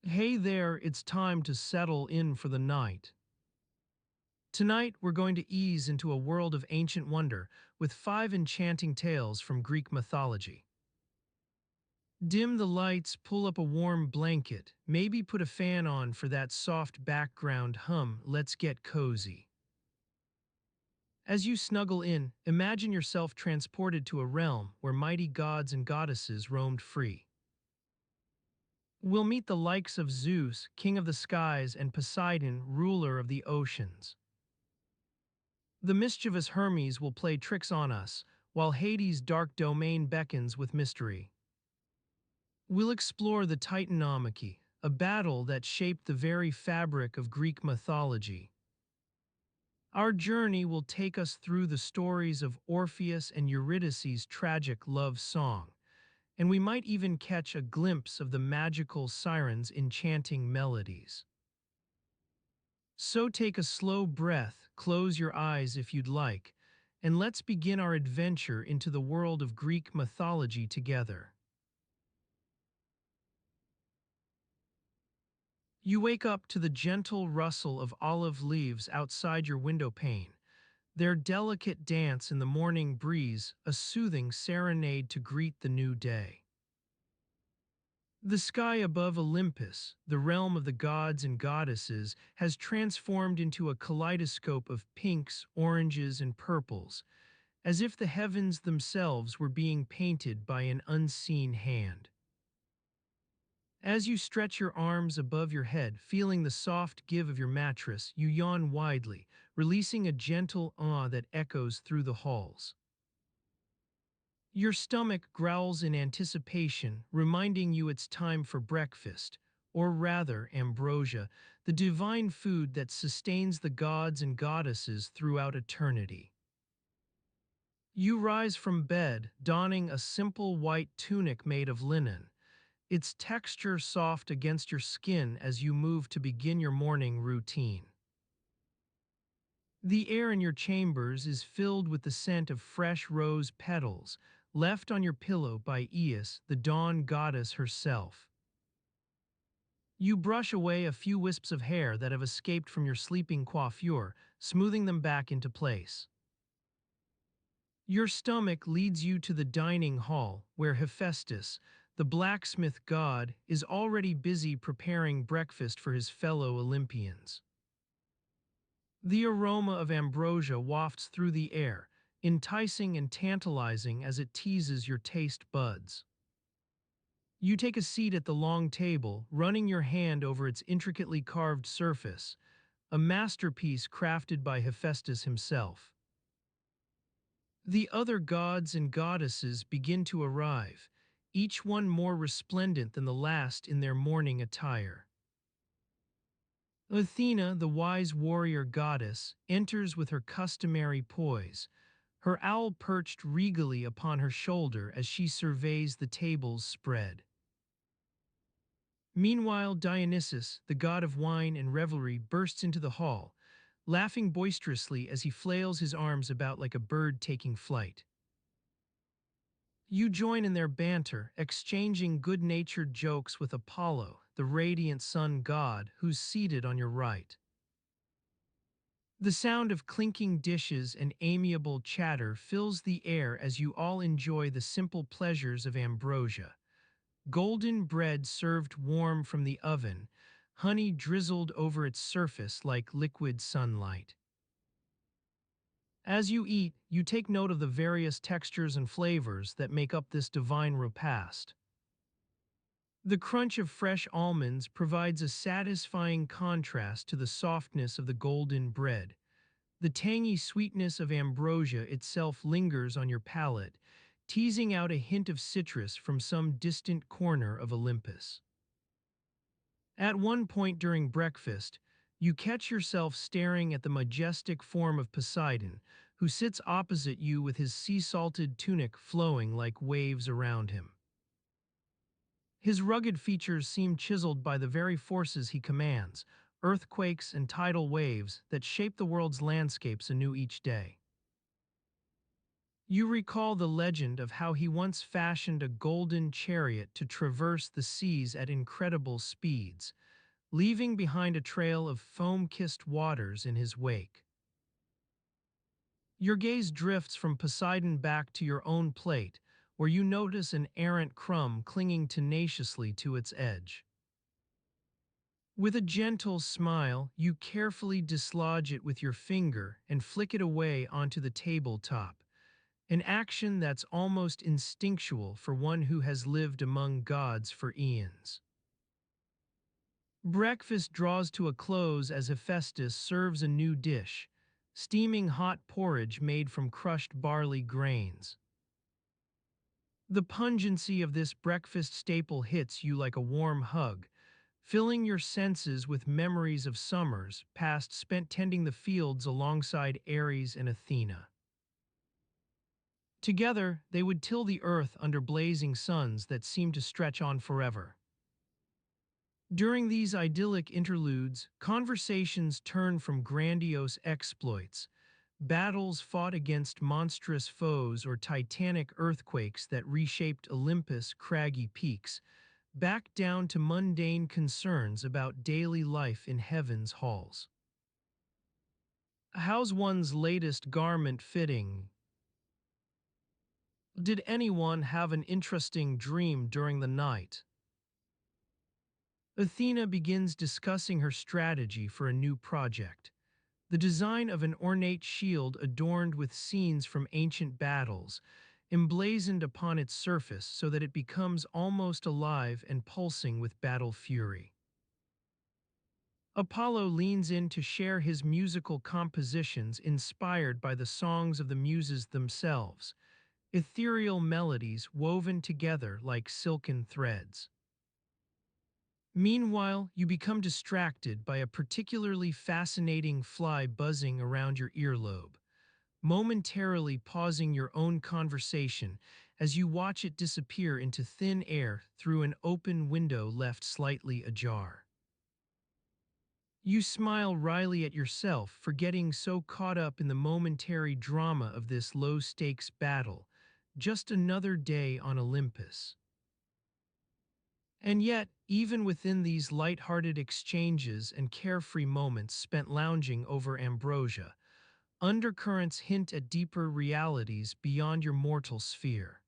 Hey there, it's time to settle in for the night. Tonight, we're going to ease into a world of ancient wonder with 5 enchanting tales from Greek mythology. Dim the lights, pull up a warm blanket, maybe put a fan on for that soft background hum. Let's get cozy. As you snuggle in, imagine yourself transported to a realm where mighty gods and goddesses roamed free. We'll meet the likes of Zeus, king of the skies, and Poseidon, ruler of the oceans. The mischievous Hermes will play tricks on us, while Hades' dark domain beckons with mystery. We'll explore the Titanomachy, a battle that shaped the very fabric of Greek mythology. Our journey will take us through the stories of Orpheus and Eurydice's tragic love song, and we might even catch a glimpse of the magical siren's enchanting melodies. So take a slow breath, close your eyes if you'd like, and let's begin our adventure into the world of Greek mythology together. You wake up to the gentle rustle of olive leaves outside your window pane, their delicate dance in the morning breeze, a soothing serenade to greet the new day. The sky above Olympus, the realm of the gods and goddesses, has transformed into a kaleidoscope of pinks, oranges, and purples, as if the heavens themselves were being painted by an unseen hand. As you stretch your arms above your head, feeling the soft give of your mattress, you yawn widely, releasing a gentle that echoes through the halls. Your stomach growls in anticipation, reminding you it's time for breakfast, or rather, ambrosia, the divine food that sustains the gods and goddesses throughout eternity. You rise from bed, donning a simple white tunic made of linen, its texture soft against your skin as you move to begin your morning routine. The air in your chambers is filled with the scent of fresh rose petals, left on your pillow by Eos, the dawn goddess herself. You brush away a few wisps of hair that have escaped from your sleeping coiffure, smoothing them back into place. Your stomach leads you to the dining hall, where Hephaestus, the blacksmith god, is already busy preparing breakfast for his fellow Olympians. The aroma of ambrosia wafts through the air, enticing and tantalizing as it teases your taste buds. You take a seat at the long table, running your hand over its intricately carved surface, a masterpiece crafted by Hephaestus himself. The other gods and goddesses begin to arrive, each one more resplendent than the last in their morning attire. Athena, the wise warrior goddess, enters with her customary poise, her owl perched regally upon her shoulder as she surveys the tables spread. Meanwhile, Dionysus, the god of wine and revelry, bursts into the hall, laughing boisterously as he flails his arms about like a bird taking flight. You join in their banter, exchanging good-natured jokes with Apollo, the radiant sun god, who's seated on your right. The sound of clinking dishes and amiable chatter fills the air as you all enjoy the simple pleasures of ambrosia. Golden bread served warm from the oven, honey drizzled over its surface like liquid sunlight. As you eat, you take note of the various textures and flavors that make up this divine repast. The crunch of fresh almonds provides a satisfying contrast to the softness of the golden bread. The tangy sweetness of ambrosia itself lingers on your palate, teasing out a hint of citrus from some distant corner of Olympus. At one point during breakfast, you catch yourself staring at the majestic form of Poseidon, who sits opposite you with his sea-salted tunic flowing like waves around him. His rugged features seem chiseled by the very forces he commands, earthquakes and tidal waves that shape the world's landscapes anew each day. You recall the legend of how he once fashioned a golden chariot to traverse the seas at incredible speeds, leaving behind a trail of foam-kissed waters in his wake. Your gaze drifts from Poseidon back to your own plate, where you notice an errant crumb clinging tenaciously to its edge. With a gentle smile, you carefully dislodge it with your finger and flick it away onto the tabletop, an action that's almost instinctual for one who has lived among gods for eons. Breakfast draws to a close as Hephaestus serves a new dish, steaming hot porridge made from crushed barley grains. The pungency of this breakfast staple hits you like a warm hug, filling your senses with memories of summers past spent tending the fields alongside Ares and Athena. Together, they would till the earth under blazing suns that seemed to stretch on forever. During these idyllic interludes, conversations turn from grandiose exploits, battles fought against monstrous foes or titanic earthquakes that reshaped Olympus' craggy peaks, back down to mundane concerns about daily life in heaven's halls. How's one's latest garment fitting? Did anyone have an interesting dream during the night? Athena begins discussing her strategy for a new project. The design of an ornate shield adorned with scenes from ancient battles, emblazoned upon its surface so that it becomes almost alive and pulsing with battle fury. Apollo leans in to share his musical compositions inspired by the songs of the muses themselves, ethereal melodies woven together like silken threads. Meanwhile, you become distracted by a particularly fascinating fly buzzing around your earlobe, momentarily pausing your own conversation as you watch it disappear into thin air through an open window left slightly ajar. You smile wryly at yourself for getting so caught up in the momentary drama of this low-stakes battle, just another day on Olympus. And yet, even within these light-hearted exchanges and carefree moments spent lounging over ambrosia, undercurrents hint at deeper realities beyond your mortal sphere.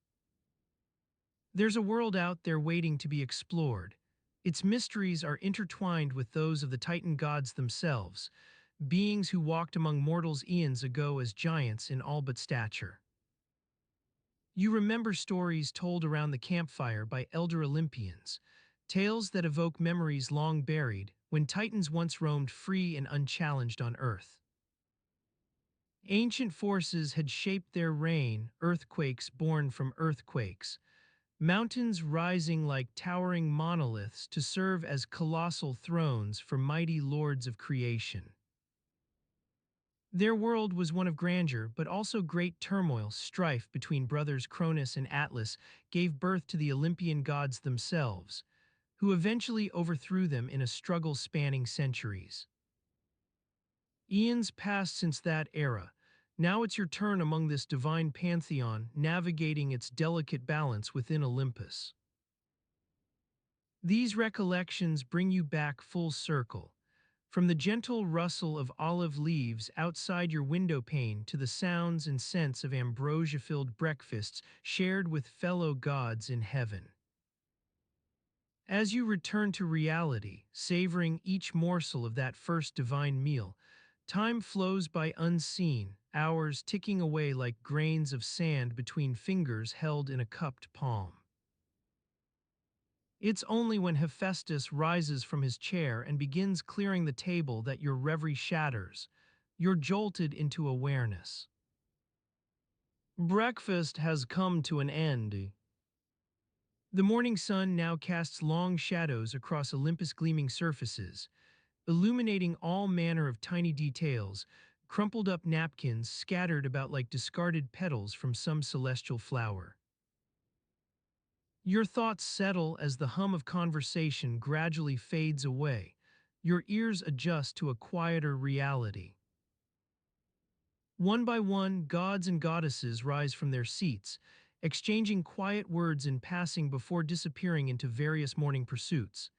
There's a world out there waiting to be explored. Its mysteries are intertwined with those of the Titan gods themselves, beings who walked among mortals eons ago as giants in all but stature. You remember stories told around the campfire by elder Olympians, tales that evoke memories long buried when Titans once roamed free and unchallenged on Earth. Ancient forces had shaped their reign, earthquakes born from earthquakes, mountains rising like towering monoliths to serve as colossal thrones for mighty lords of creation. Their world was one of grandeur, but also great turmoil. Strife between brothers Cronus and Atlas gave birth to the Olympian gods themselves, who eventually overthrew them in a struggle spanning centuries. Eons passed since that era. Now it's your turn among this divine pantheon, navigating its delicate balance within Olympus. These recollections bring you back full circle, from the gentle rustle of olive leaves outside your window pane to the sounds and scents of ambrosia-filled breakfasts shared with fellow gods in heaven. As you return to reality, savoring each morsel of that first divine meal, time flows by unseen, hours ticking away like grains of sand between fingers held in a cupped palm. It's only when Hephaestus rises from his chair and begins clearing the table that your reverie shatters. You're jolted into awareness. Breakfast has come to an end. The morning sun now casts long shadows across Olympus' gleaming surfaces, illuminating all manner of tiny details, crumpled up napkins scattered about like discarded petals from some celestial flower. Your thoughts settle as the hum of conversation gradually fades away. Your ears adjust to a quieter reality. One by one, gods and goddesses rise from their seats, exchanging quiet words in passing before disappearing into various morning pursuits.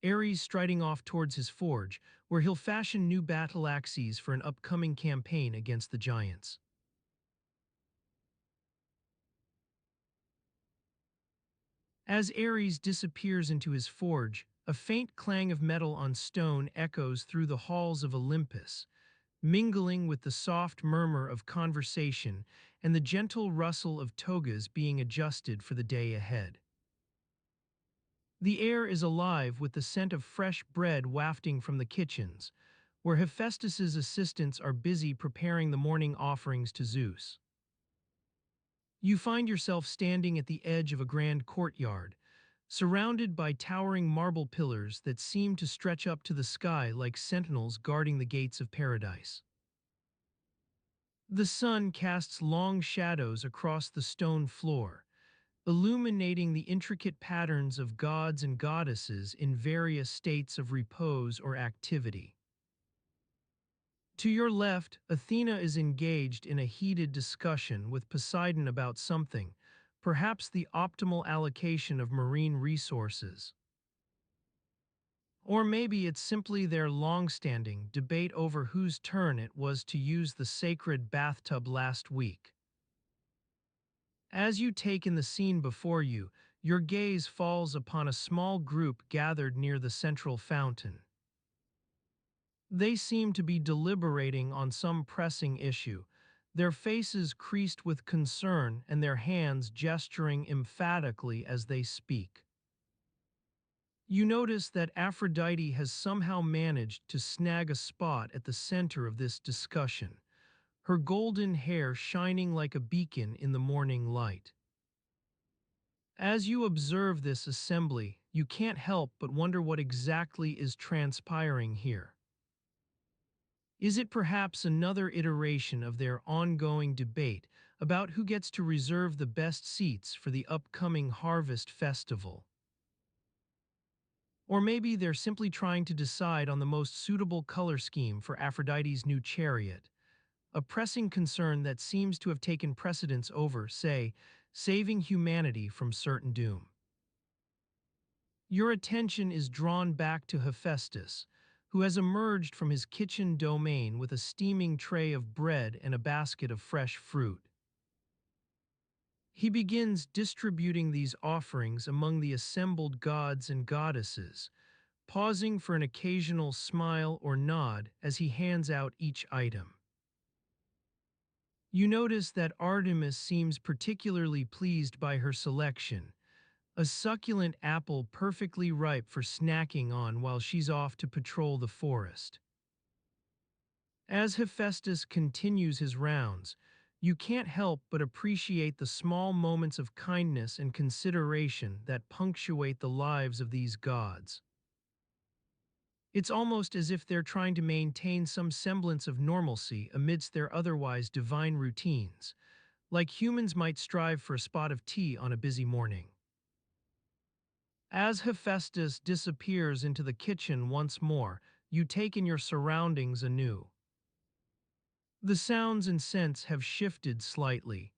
Ares striding off towards his forge, where he'll fashion new battle axes for an upcoming campaign against the giants. As Ares disappears into his forge, a faint clang of metal on stone echoes through the halls of Olympus, mingling with the soft murmur of conversation and the gentle rustle of togas being adjusted for the day ahead. The air is alive with the scent of fresh bread wafting from the kitchens, where Hephaestus's assistants are busy preparing the morning offerings to Zeus. You find yourself standing at the edge of a grand courtyard, surrounded by towering marble pillars that seem to stretch up to the sky like sentinels guarding the gates of paradise. The sun casts long shadows across the stone floor, illuminating the intricate patterns of gods and goddesses in various states of repose or activity. To your left, Athena is engaged in a heated discussion with Poseidon about something, perhaps the optimal allocation of marine resources. Or maybe it's simply their long-standing debate over whose turn it was to use the sacred bathtub last week. As you take in the scene before you, your gaze falls upon a small group gathered near the central fountain. They seem to be deliberating on some pressing issue, their faces creased with concern and their hands gesturing emphatically as they speak. You notice that Aphrodite has somehow managed to snag a spot at the center of this discussion, her golden hair shining like a beacon in the morning light. As you observe this assembly, you can't help but wonder what exactly is transpiring here. Is it perhaps another iteration of their ongoing debate about who gets to reserve the best seats for the upcoming harvest festival? Or maybe they're simply trying to decide on the most suitable color scheme for Aphrodite's new chariot, a pressing concern that seems to have taken precedence over, say, saving humanity from certain doom. Your attention is drawn back to Hephaestus, who has emerged from his kitchen domain with a steaming tray of bread and a basket of fresh fruit. He begins distributing these offerings among the assembled gods and goddesses, pausing for an occasional smile or nod as he hands out each item. You notice that Artemis seems particularly pleased by her selection, a succulent apple perfectly ripe for snacking on while she's off to patrol the forest. As Hephaestus continues his rounds, you can't help but appreciate the small moments of kindness and consideration that punctuate the lives of these gods. It's almost as if they're trying to maintain some semblance of normalcy amidst their otherwise divine routines, like humans might strive for a spot of tea on a busy morning. As Hephaestus disappears into the kitchen once more, you take in your surroundings anew. The sounds and scents have shifted slightly.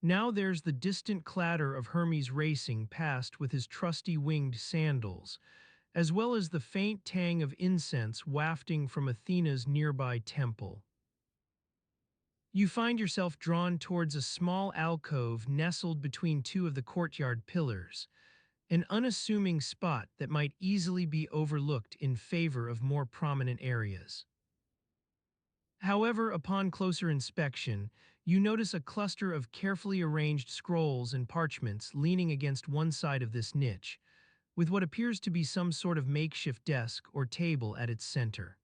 Now there's the distant clatter of Hermes racing past with his trusty winged sandals, as well as the faint tang of incense wafting from Athena's nearby temple. You find yourself drawn towards a small alcove nestled between two of the courtyard pillars, an unassuming spot that might easily be overlooked in favor of more prominent areas. However, upon closer inspection, you notice a cluster of carefully arranged scrolls and parchments leaning against one side of this niche, with what appears to be some sort of makeshift desk or table at its center.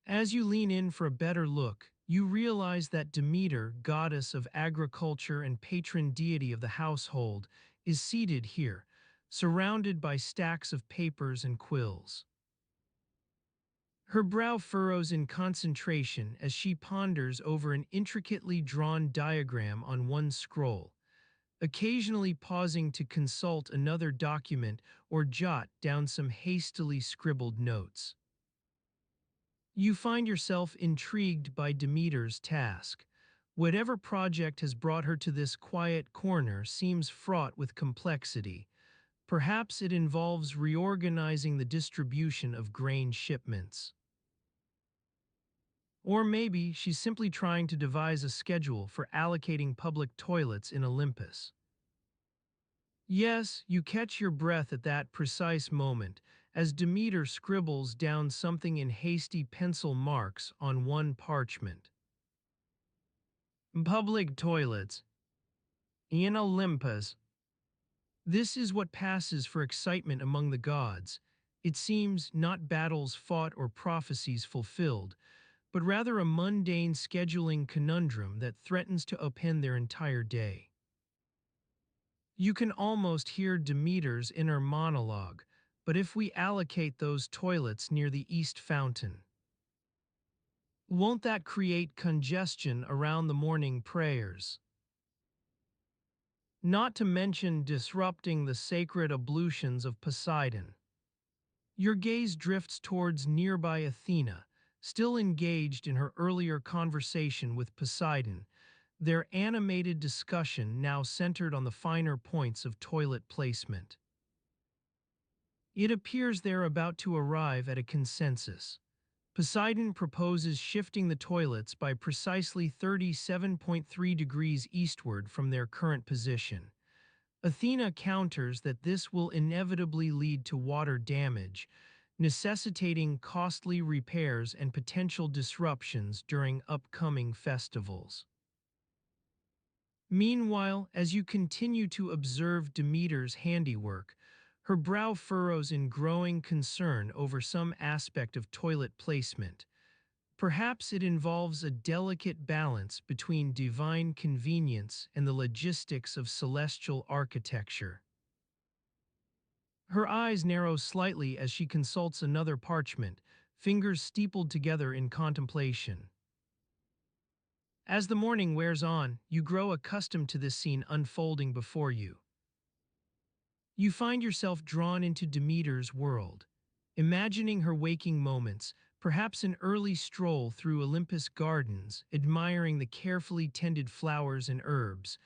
As you lean in for a better look, you realize that Demeter, goddess of agriculture and patron deity of the household, is seated here, surrounded by stacks of papers and quills. Her brow furrows in concentration as she ponders over an intricately drawn diagram on one scroll, occasionally pausing to consult another document or jot down some hastily scribbled notes. You find yourself intrigued by Demeter's task. Whatever project has brought her to this quiet corner seems fraught with complexity. Perhaps it involves reorganizing the distribution of grain shipments. Or maybe she's simply trying to devise a schedule for allocating public toilets in Olympus. Yes, you catch your breath at that precise moment as Demeter scribbles down something in hasty pencil marks on one parchment. Public toilets in Olympus. This is what passes for excitement among the gods. It seems not battles fought or prophecies fulfilled, but rather a mundane scheduling conundrum that threatens to upend their entire day. You can almost hear Demeter's inner monologue, but if we allocate those toilets near the east fountain, won't that create congestion around the morning prayers? Not to mention disrupting the sacred ablutions of Poseidon. Your gaze drifts towards nearby Athena, still engaged in her earlier conversation with Poseidon, their animated discussion now centered on the finer points of toilet placement. It appears they're about to arrive at a consensus. Poseidon proposes shifting the toilets by precisely 37.3 degrees eastward from their current position. Athena counters that this will inevitably lead to water damage, necessitating costly repairs and potential disruptions during upcoming festivals. Meanwhile, as you continue to observe Demeter's handiwork, her brow furrows in growing concern over some aspect of toilet placement. Perhaps it involves a delicate balance between divine convenience and the logistics of celestial architecture. Her eyes narrow slightly as she consults another parchment, fingers steepled together in contemplation. As the morning wears on, you grow accustomed to this scene unfolding before you. You find yourself drawn into Demeter's world, imagining her waking moments, perhaps an early stroll through Olympus gardens, admiring the carefully tended flowers and herbs,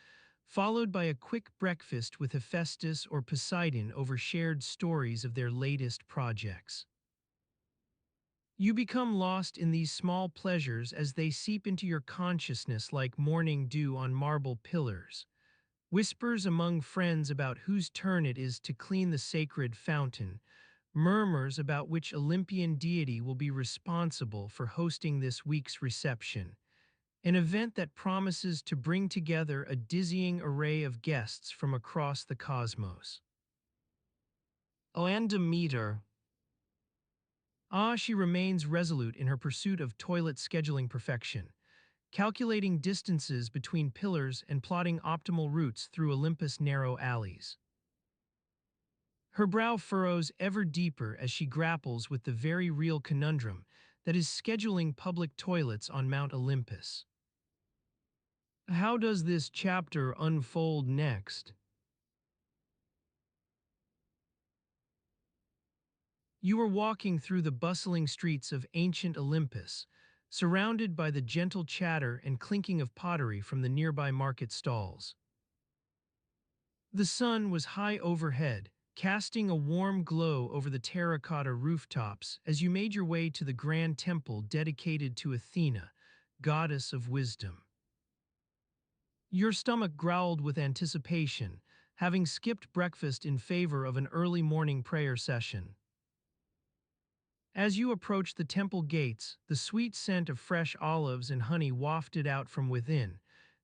followed by a quick breakfast with Hephaestus or Poseidon over shared stories of their latest projects. You become lost in these small pleasures as they seep into your consciousness like morning dew on marble pillars. Whispers among friends about whose turn it is to clean the sacred fountain, murmurs about which Olympian deity will be responsible for hosting this week's reception, an event that promises to bring together a dizzying array of guests from across the cosmos. Oh, and Demeter. She remains resolute in her pursuit of toilet scheduling perfection, calculating distances between pillars and plotting optimal routes through Olympus' narrow alleys. Her brow furrows ever deeper as she grapples with the very real conundrum that is scheduling public toilets on Mount Olympus. How does this chapter unfold next? You are walking through the bustling streets of ancient Olympus, surrounded by the gentle chatter and clinking of pottery from the nearby market stalls. The sun was high overhead, casting a warm glow over the terracotta rooftops as you made your way to the grand temple dedicated to Athena, goddess of wisdom. Your stomach growled with anticipation, having skipped breakfast in favor of an early morning prayer session. As you approached the temple gates, the sweet scent of fresh olives and honey wafted out from within,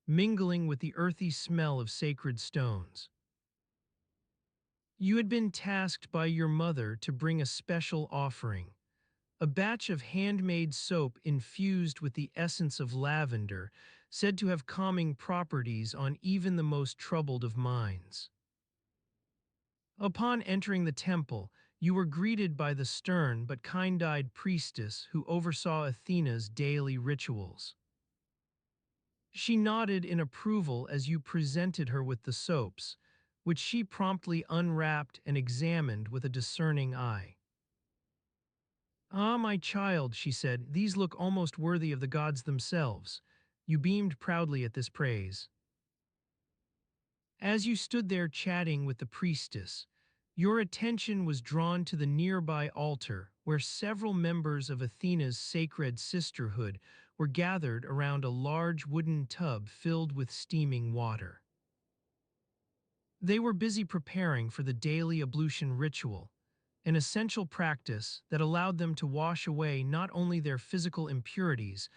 mingling with the earthy smell of sacred stones. You had been tasked by your mother to bring a special offering, a batch of handmade soap infused with the essence of lavender, said to have calming properties on even the most troubled of minds. Upon entering the temple, you were greeted by the stern but kind-eyed priestess who oversaw Athena's daily rituals. She nodded in approval as you presented her with the soaps, which she promptly unwrapped and examined with a discerning eye. Ah, my child, she said, these look almost worthy of the gods themselves. You beamed proudly at this praise. As you stood there chatting with the priestess, your attention was drawn to the nearby altar where several members of Athena's sacred sisterhood were gathered around a large wooden tub filled with steaming water. They were busy preparing for the daily ablution ritual, an essential practice that allowed them to wash away not only their physical impurities,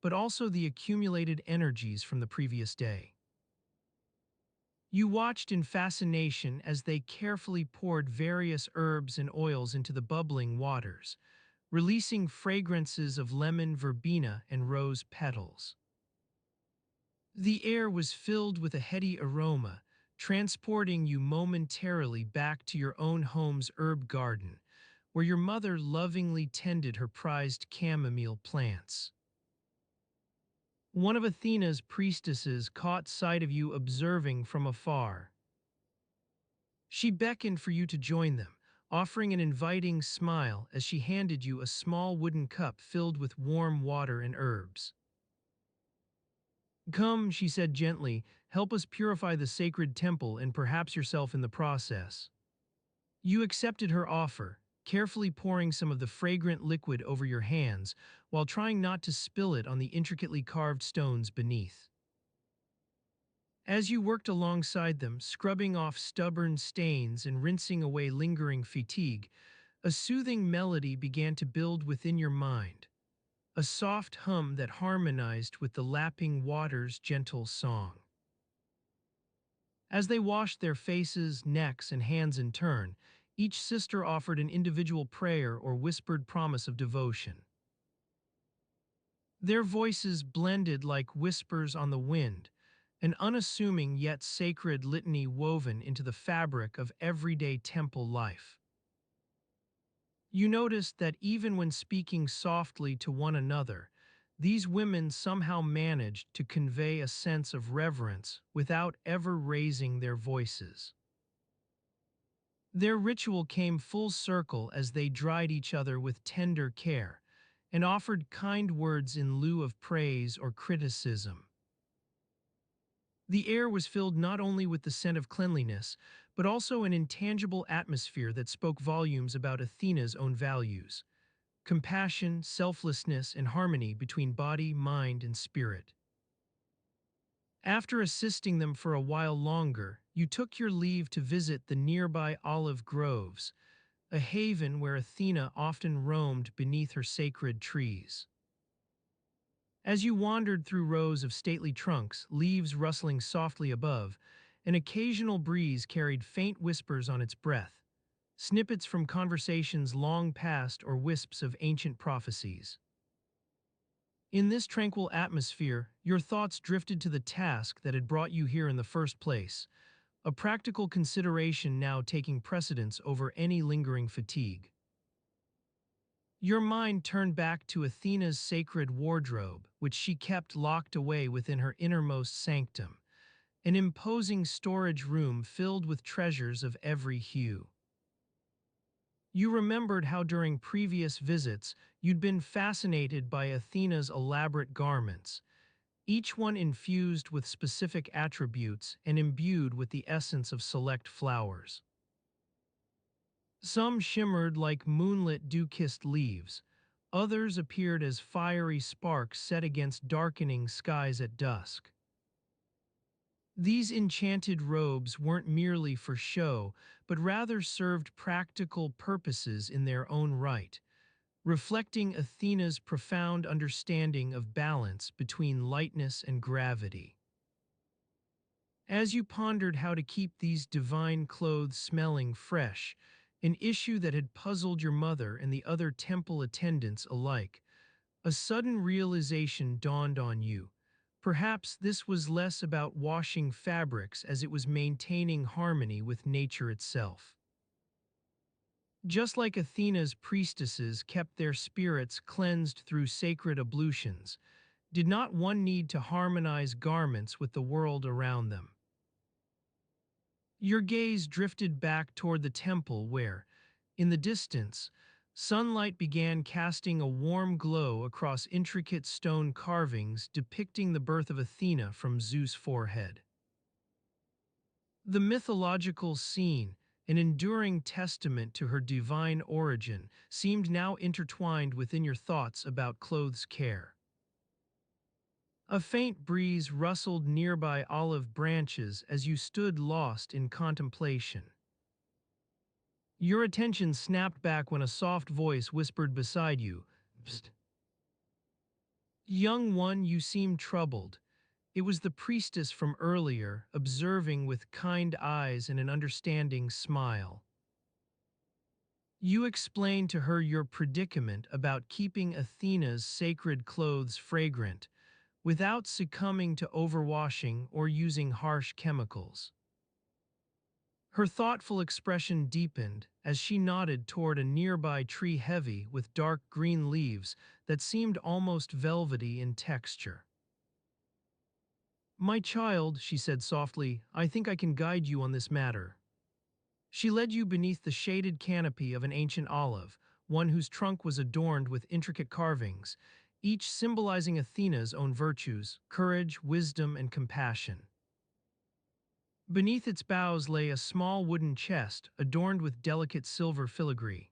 but also the accumulated energies from the previous day. You watched in fascination as they carefully poured various herbs and oils into the bubbling waters, releasing fragrances of lemon verbena and rose petals. The air was filled with a heady aroma, transporting you momentarily back to your own home's herb garden, where your mother lovingly tended her prized chamomile plants. One of Athena's priestesses caught sight of you observing from afar. She beckoned for you to join them, offering an inviting smile as she handed you a small wooden cup filled with warm water and herbs. Come, she said gently, help us purify the sacred temple and perhaps yourself in the process. You accepted her offer, carefully pouring some of the fragrant liquid over your hands while trying not to spill it on the intricately carved stones beneath. As you worked alongside them, scrubbing off stubborn stains and rinsing away lingering fatigue, a soothing melody began to build within your mind, a soft hum that harmonized with the lapping water's gentle song. As they washed their faces, necks, and hands in turn, each sister offered an individual prayer or whispered promise of devotion. Their voices blended like whispers on the wind, an unassuming yet sacred litany woven into the fabric of everyday temple life. You noticed that even when speaking softly to one another, these women somehow managed to convey a sense of reverence without ever raising their voices. Their ritual came full circle as they dried each other with tender care and offered kind words in lieu of praise or criticism. The air was filled not only with the scent of cleanliness, but also an intangible atmosphere that spoke volumes about Athena's own values: compassion, selflessness, and harmony between body, mind, and spirit. After assisting them for a while longer, you took your leave to visit the nearby olive groves, a haven where Athena often roamed beneath her sacred trees. As you wandered through rows of stately trunks, leaves rustling softly above, an occasional breeze carried faint whispers on its breath, snippets from conversations long past or wisps of ancient prophecies. In this tranquil atmosphere, your thoughts drifted to the task that had brought you here in the first place, a practical consideration now taking precedence over any lingering fatigue. Your mind turned back to Athena's sacred wardrobe, which she kept locked away within her innermost sanctum, an imposing storage room filled with treasures of every hue. You remembered how during previous visits you'd been fascinated by Athena's elaborate garments, each one infused with specific attributes and imbued with the essence of select flowers. Some shimmered like moonlit dew-kissed leaves, others appeared as fiery sparks set against darkening skies at dusk. These enchanted robes weren't merely for show, but rather served practical purposes in their own right, reflecting Athena's profound understanding of balance between lightness and gravity. As you pondered how to keep these divine clothes smelling fresh, an issue that had puzzled your mother and the other temple attendants alike, a sudden realization dawned on you. Perhaps this was less about washing fabrics as it was maintaining harmony with nature itself. Just like Athena's priestesses kept their spirits cleansed through sacred ablutions, did not one need to harmonize garments with the world around them? Your gaze drifted back toward the temple where, in the distance, Sunlight began casting a warm glow across intricate stone carvings depicting the birth of Athena from Zeus' forehead. The mythological scene, an enduring testament to her divine origin, seemed now intertwined within your thoughts about clothes care. A faint breeze rustled nearby olive branches as you stood lost in contemplation. Your attention snapped back when a soft voice whispered beside you, "Psst." Young one, you seem troubled. It was the priestess from earlier, observing with kind eyes and an understanding smile. You explained to her your predicament about keeping Athena's sacred clothes fragrant, without succumbing to overwashing or using harsh chemicals. Her thoughtful expression deepened as she nodded toward a nearby tree heavy with dark green leaves that seemed almost velvety in texture. "My child," she said softly, "I think I can guide you on this matter." She led you beneath the shaded canopy of an ancient olive, one whose trunk was adorned with intricate carvings, each symbolizing Athena's own virtues, courage, wisdom, and compassion. Beneath its boughs lay a small wooden chest adorned with delicate silver filigree.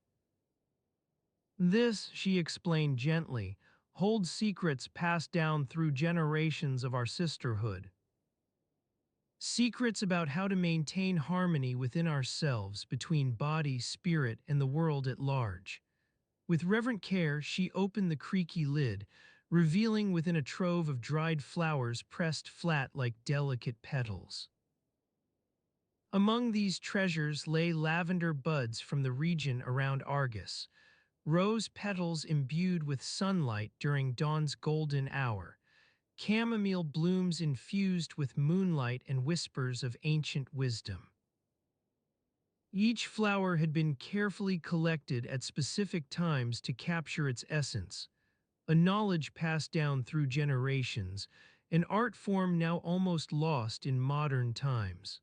"This," she explained gently, "holds secrets passed down through generations of our sisterhood. Secrets about how to maintain harmony within ourselves between body, spirit, and the world at large." With reverent care, she opened the creaky lid, revealing within a trove of dried flowers pressed flat like delicate petals. Among these treasures lay lavender buds from the region around Argus, rose petals imbued with sunlight during dawn's golden hour, chamomile blooms infused with moonlight, and whispers of ancient wisdom. Each flower had been carefully collected at specific times to capture its essence, a knowledge passed down through generations, an art form now almost lost in modern times.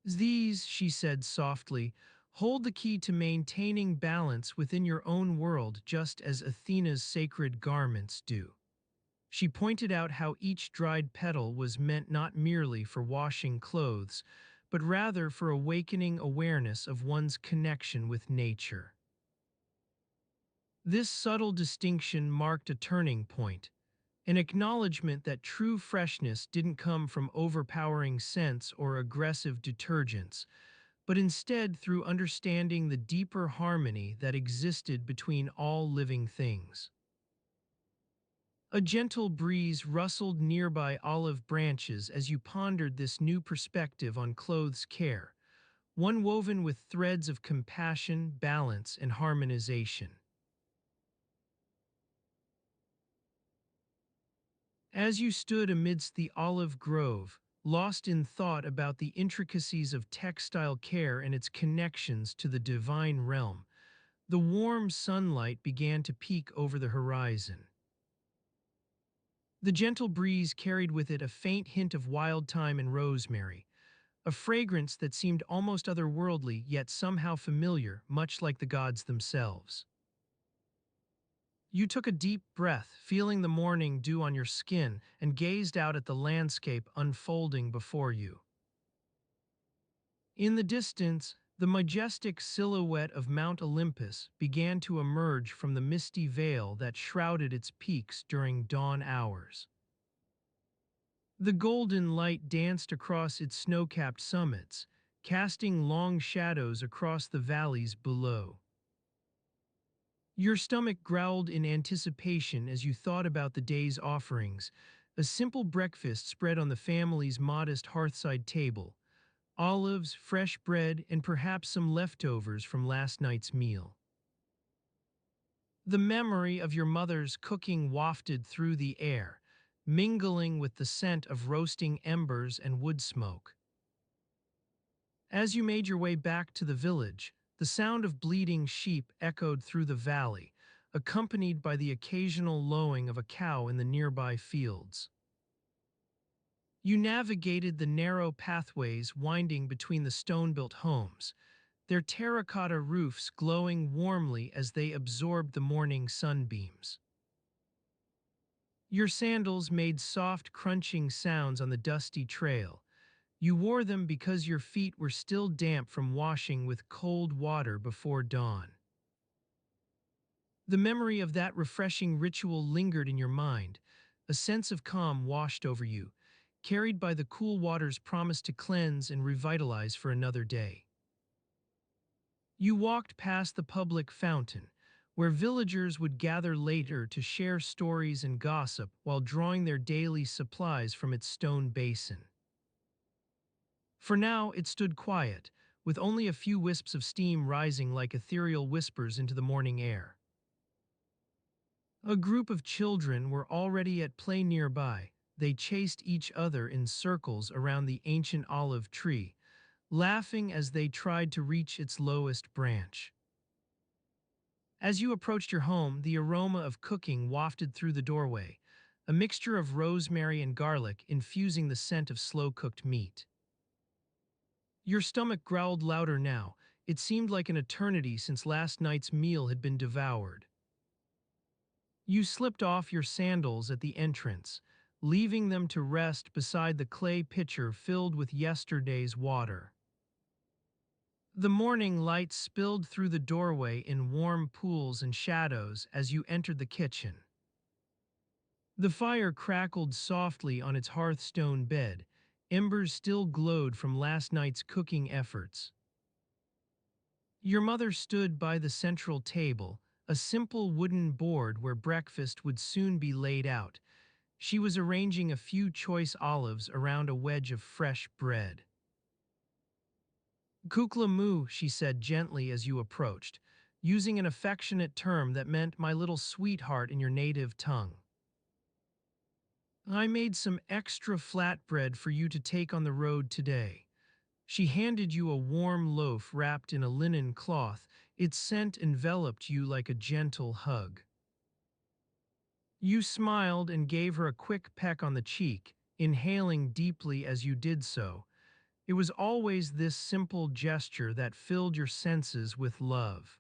"These," she said softly, "hold the key to maintaining balance within your own world just as Athena's sacred garments do." She pointed out how each dried petal was meant not merely for washing clothes, but rather for awakening awareness of one's connection with nature. This subtle distinction marked a turning point, an acknowledgement that true freshness didn't come from overpowering scents or aggressive detergents, but instead through understanding the deeper harmony that existed between all living things. A gentle breeze rustled nearby olive branches as you pondered this new perspective on clothes care, one woven with threads of compassion, balance, and harmonization. As you stood amidst the olive grove, lost in thought about the intricacies of textile care and its connections to the divine realm, the warm sunlight began to peek over the horizon. The gentle breeze carried with it a faint hint of wild thyme and rosemary, a fragrance that seemed almost otherworldly yet somehow familiar, much like the gods themselves. You took a deep breath, feeling the morning dew on your skin, and gazed out at the landscape unfolding before you. In the distance, the majestic silhouette of Mount Olympus began to emerge from the misty veil that shrouded its peaks during dawn hours. The golden light danced across its snow-capped summits, casting long shadows across the valleys below. Your stomach growled in anticipation as you thought about the day's offerings, a simple breakfast spread on the family's modest hearthside table, olives, fresh bread, and perhaps some leftovers from last night's meal. The memory of your mother's cooking wafted through the air, mingling with the scent of roasting embers and wood smoke. As you made your way back to the village, the sound of bleating sheep echoed through the valley, accompanied by the occasional lowing of a cow in the nearby fields. You navigated the narrow pathways winding between the stone-built homes, their terracotta roofs glowing warmly as they absorbed the morning sunbeams. Your sandals made soft, crunching sounds on the dusty trail. You wore them because your feet were still damp from washing with cold water before dawn. The memory of that refreshing ritual lingered in your mind. A sense of calm washed over you, carried by the cool water's promise to cleanse and revitalize for another day. You walked past the public fountain, where villagers would gather later to share stories and gossip while drawing their daily supplies from its stone basin. For now, it stood quiet, with only a few wisps of steam rising like ethereal whispers into the morning air. A group of children were already at play nearby. They chased each other in circles around the ancient olive tree, laughing as they tried to reach its lowest branch. As you approached your home, the aroma of cooking wafted through the doorway, a mixture of rosemary and garlic infusing the scent of slow-cooked meat. Your stomach growled louder now. It seemed like an eternity since last night's meal had been devoured. You slipped off your sandals at the entrance, leaving them to rest beside the clay pitcher filled with yesterday's water. The morning light spilled through the doorway in warm pools and shadows as you entered the kitchen. The fire crackled softly on its hearthstone bed, embers still glowed from last night's cooking efforts. Your mother stood by the central table, a simple wooden board where breakfast would soon be laid out. She was arranging a few choice olives around a wedge of fresh bread. Kukla mu, she said gently as you approached, using an affectionate term that meant my little sweetheart in your native tongue. I made some extra flatbread for you to take on the road today. She handed you a warm loaf wrapped in a linen cloth. Its scent enveloped you like a gentle hug. You smiled and gave her a quick peck on the cheek, inhaling deeply as you did so. It was always this simple gesture that filled your senses with love.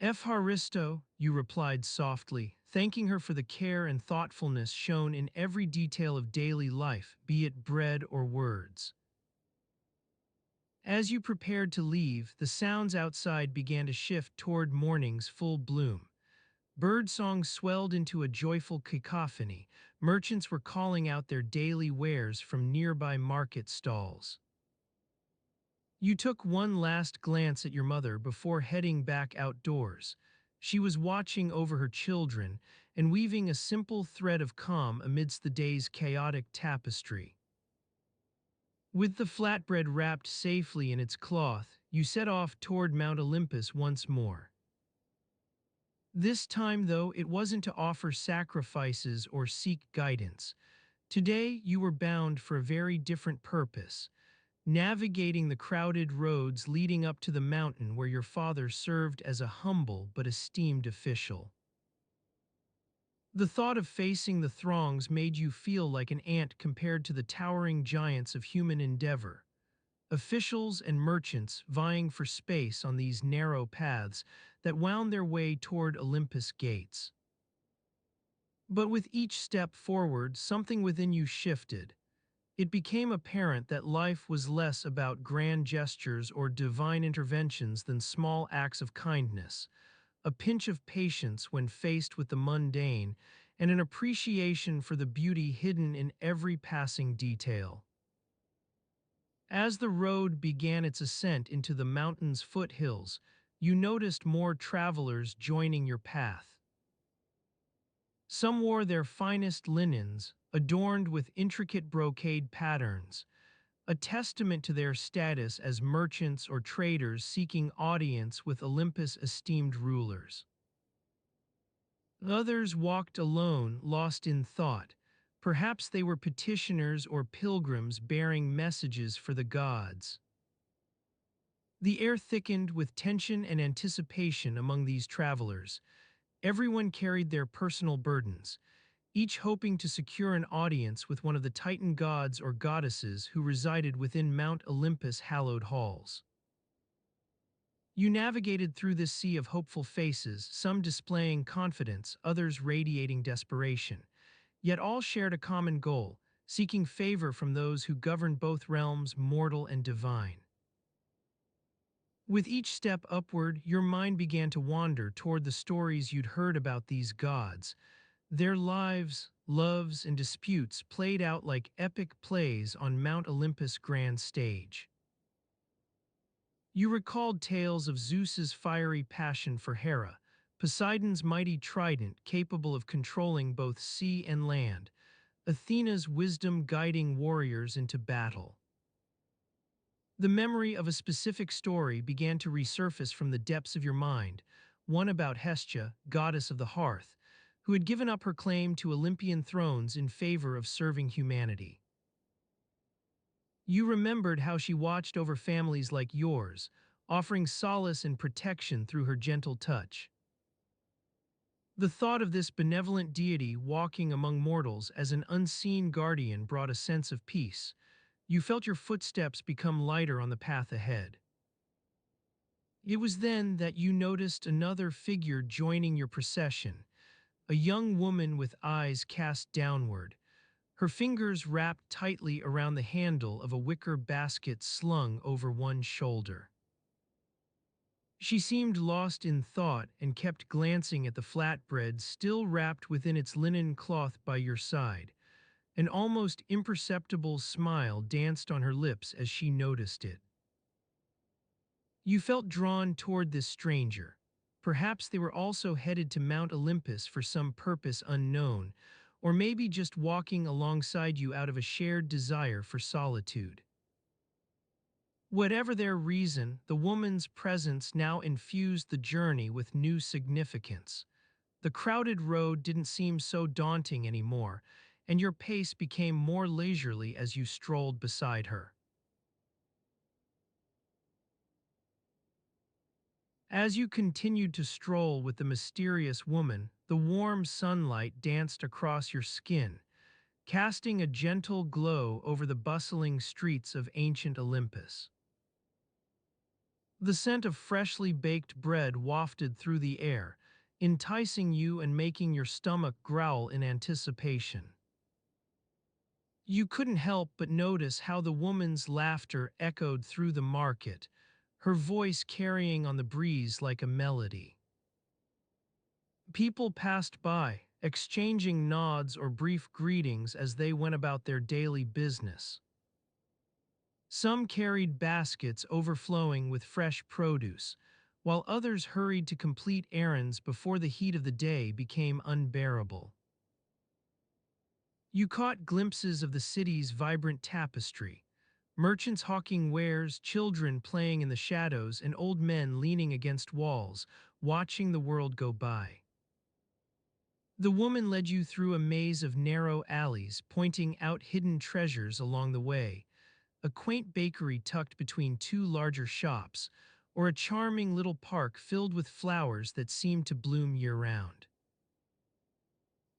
Evharisto, you replied softly, thanking her for the care and thoughtfulness shown in every detail of daily life, be it bread or words. As you prepared to leave, the sounds outside began to shift toward morning's full bloom. Birdsong swelled into a joyful cacophony. Merchants were calling out their daily wares from nearby market stalls. You took one last glance at your mother before heading back outdoors. She was watching over her children and weaving a simple thread of calm amidst the day's chaotic tapestry. With the flatbread wrapped safely in its cloth, you set off toward Mount Olympus once more. This time, though, it wasn't to offer sacrifices or seek guidance. Today, you were bound for a very different purpose, navigating the crowded roads leading up to the mountain where your father served as a humble but esteemed official. The thought of facing the throngs made you feel like an ant compared to the towering giants of human endeavor. Officials and merchants vying for space on these narrow paths that wound their way toward Olympus gates. But with each step forward, something within you shifted. It became apparent that life was less about grand gestures or divine interventions than small acts of kindness, a pinch of patience when faced with the mundane, and an appreciation for the beauty hidden in every passing detail. As the road began its ascent into the mountain's foothills, you noticed more travelers joining your path. Some wore their finest linens, adorned with intricate brocade patterns, a testament to their status as merchants or traders seeking audience with Olympus' esteemed rulers. Others walked alone, lost in thought. Perhaps they were petitioners or pilgrims bearing messages for the gods. The air thickened with tension and anticipation among these travelers. Everyone carried their personal burdens, each hoping to secure an audience with one of the Titan gods or goddesses who resided within Mount Olympus' hallowed halls. You navigated through this sea of hopeful faces, some displaying confidence, others radiating desperation. Yet all shared a common goal, seeking favor from those who govern both realms, mortal and divine. With each step upward, your mind began to wander toward the stories you'd heard about these gods. Their lives, loves, and disputes played out like epic plays on Mount Olympus' grand stage. You recalled tales of Zeus's fiery passion for Hera, Poseidon's mighty trident capable of controlling both sea and land, Athena's wisdom guiding warriors into battle. The memory of a specific story began to resurface from the depths of your mind, one about Hestia, goddess of the hearth, who had given up her claim to Olympian thrones in favor of serving humanity. You remembered how she watched over families like yours, offering solace and protection through her gentle touch. The thought of this benevolent deity walking among mortals as an unseen guardian brought a sense of peace. You felt your footsteps become lighter on the path ahead. It was then that you noticed another figure joining your procession, a young woman with eyes cast downward, her fingers wrapped tightly around the handle of a wicker basket slung over one shoulder. She seemed lost in thought and kept glancing at the flatbread still wrapped within its linen cloth by your side. An almost imperceptible smile danced on her lips as she noticed it. You felt drawn toward this stranger. Perhaps they were also headed to Mount Olympus for some purpose unknown, or maybe just walking alongside you out of a shared desire for solitude. Whatever their reason, the woman's presence now infused the journey with new significance. The crowded road didn't seem so daunting anymore, and your pace became more leisurely as you strolled beside her. As you continued to stroll with the mysterious woman, the warm sunlight danced across your skin, casting a gentle glow over the bustling streets of ancient Olympus. The scent of freshly baked bread wafted through the air, enticing you and making your stomach growl in anticipation. You couldn't help but notice how the woman's laughter echoed through the market, her voice carrying on the breeze like a melody. People passed by, exchanging nods or brief greetings as they went about their daily business. Some carried baskets overflowing with fresh produce, while others hurried to complete errands before the heat of the day became unbearable. You caught glimpses of the city's vibrant tapestry, merchants hawking wares, children playing in the shadows, and old men leaning against walls, watching the world go by. The woman led you through a maze of narrow alleys, pointing out hidden treasures along the way, a quaint bakery tucked between two larger shops, or a charming little park filled with flowers that seemed to bloom year-round.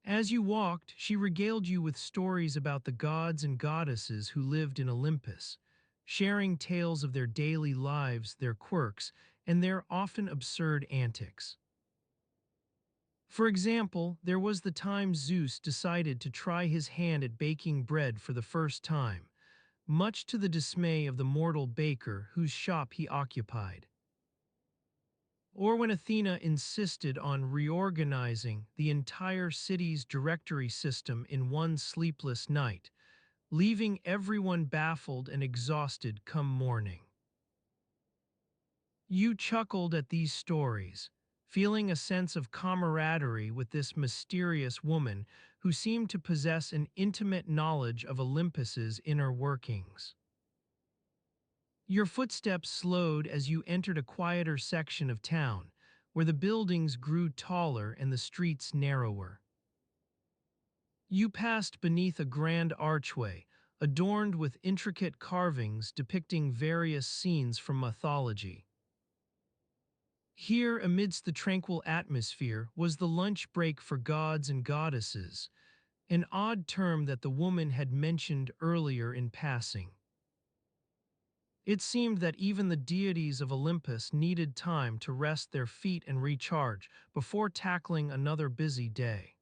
As you walked, she regaled you with stories about the gods and goddesses who lived in Olympus, sharing tales of their daily lives, their quirks, and their often absurd antics. For example, there was the time Zeus decided to try his hand at baking bread for the first time, much to the dismay of the mortal baker whose shop he occupied. Or when Athena insisted on reorganizing the entire city's directory system in one sleepless night, leaving everyone baffled and exhausted come morning. You chuckled at these stories, feeling a sense of camaraderie with this mysterious woman who seemed to possess an intimate knowledge of Olympus's inner workings. Your footsteps slowed as you entered a quieter section of town, where the buildings grew taller and the streets narrower. You passed beneath a grand archway, adorned with intricate carvings depicting various scenes from mythology. Here, amidst the tranquil atmosphere, was the lunch break for gods and goddesses, an odd term that the woman had mentioned earlier in passing. It seemed that even the deities of Olympus needed time to rest their feet and recharge before tackling another busy day.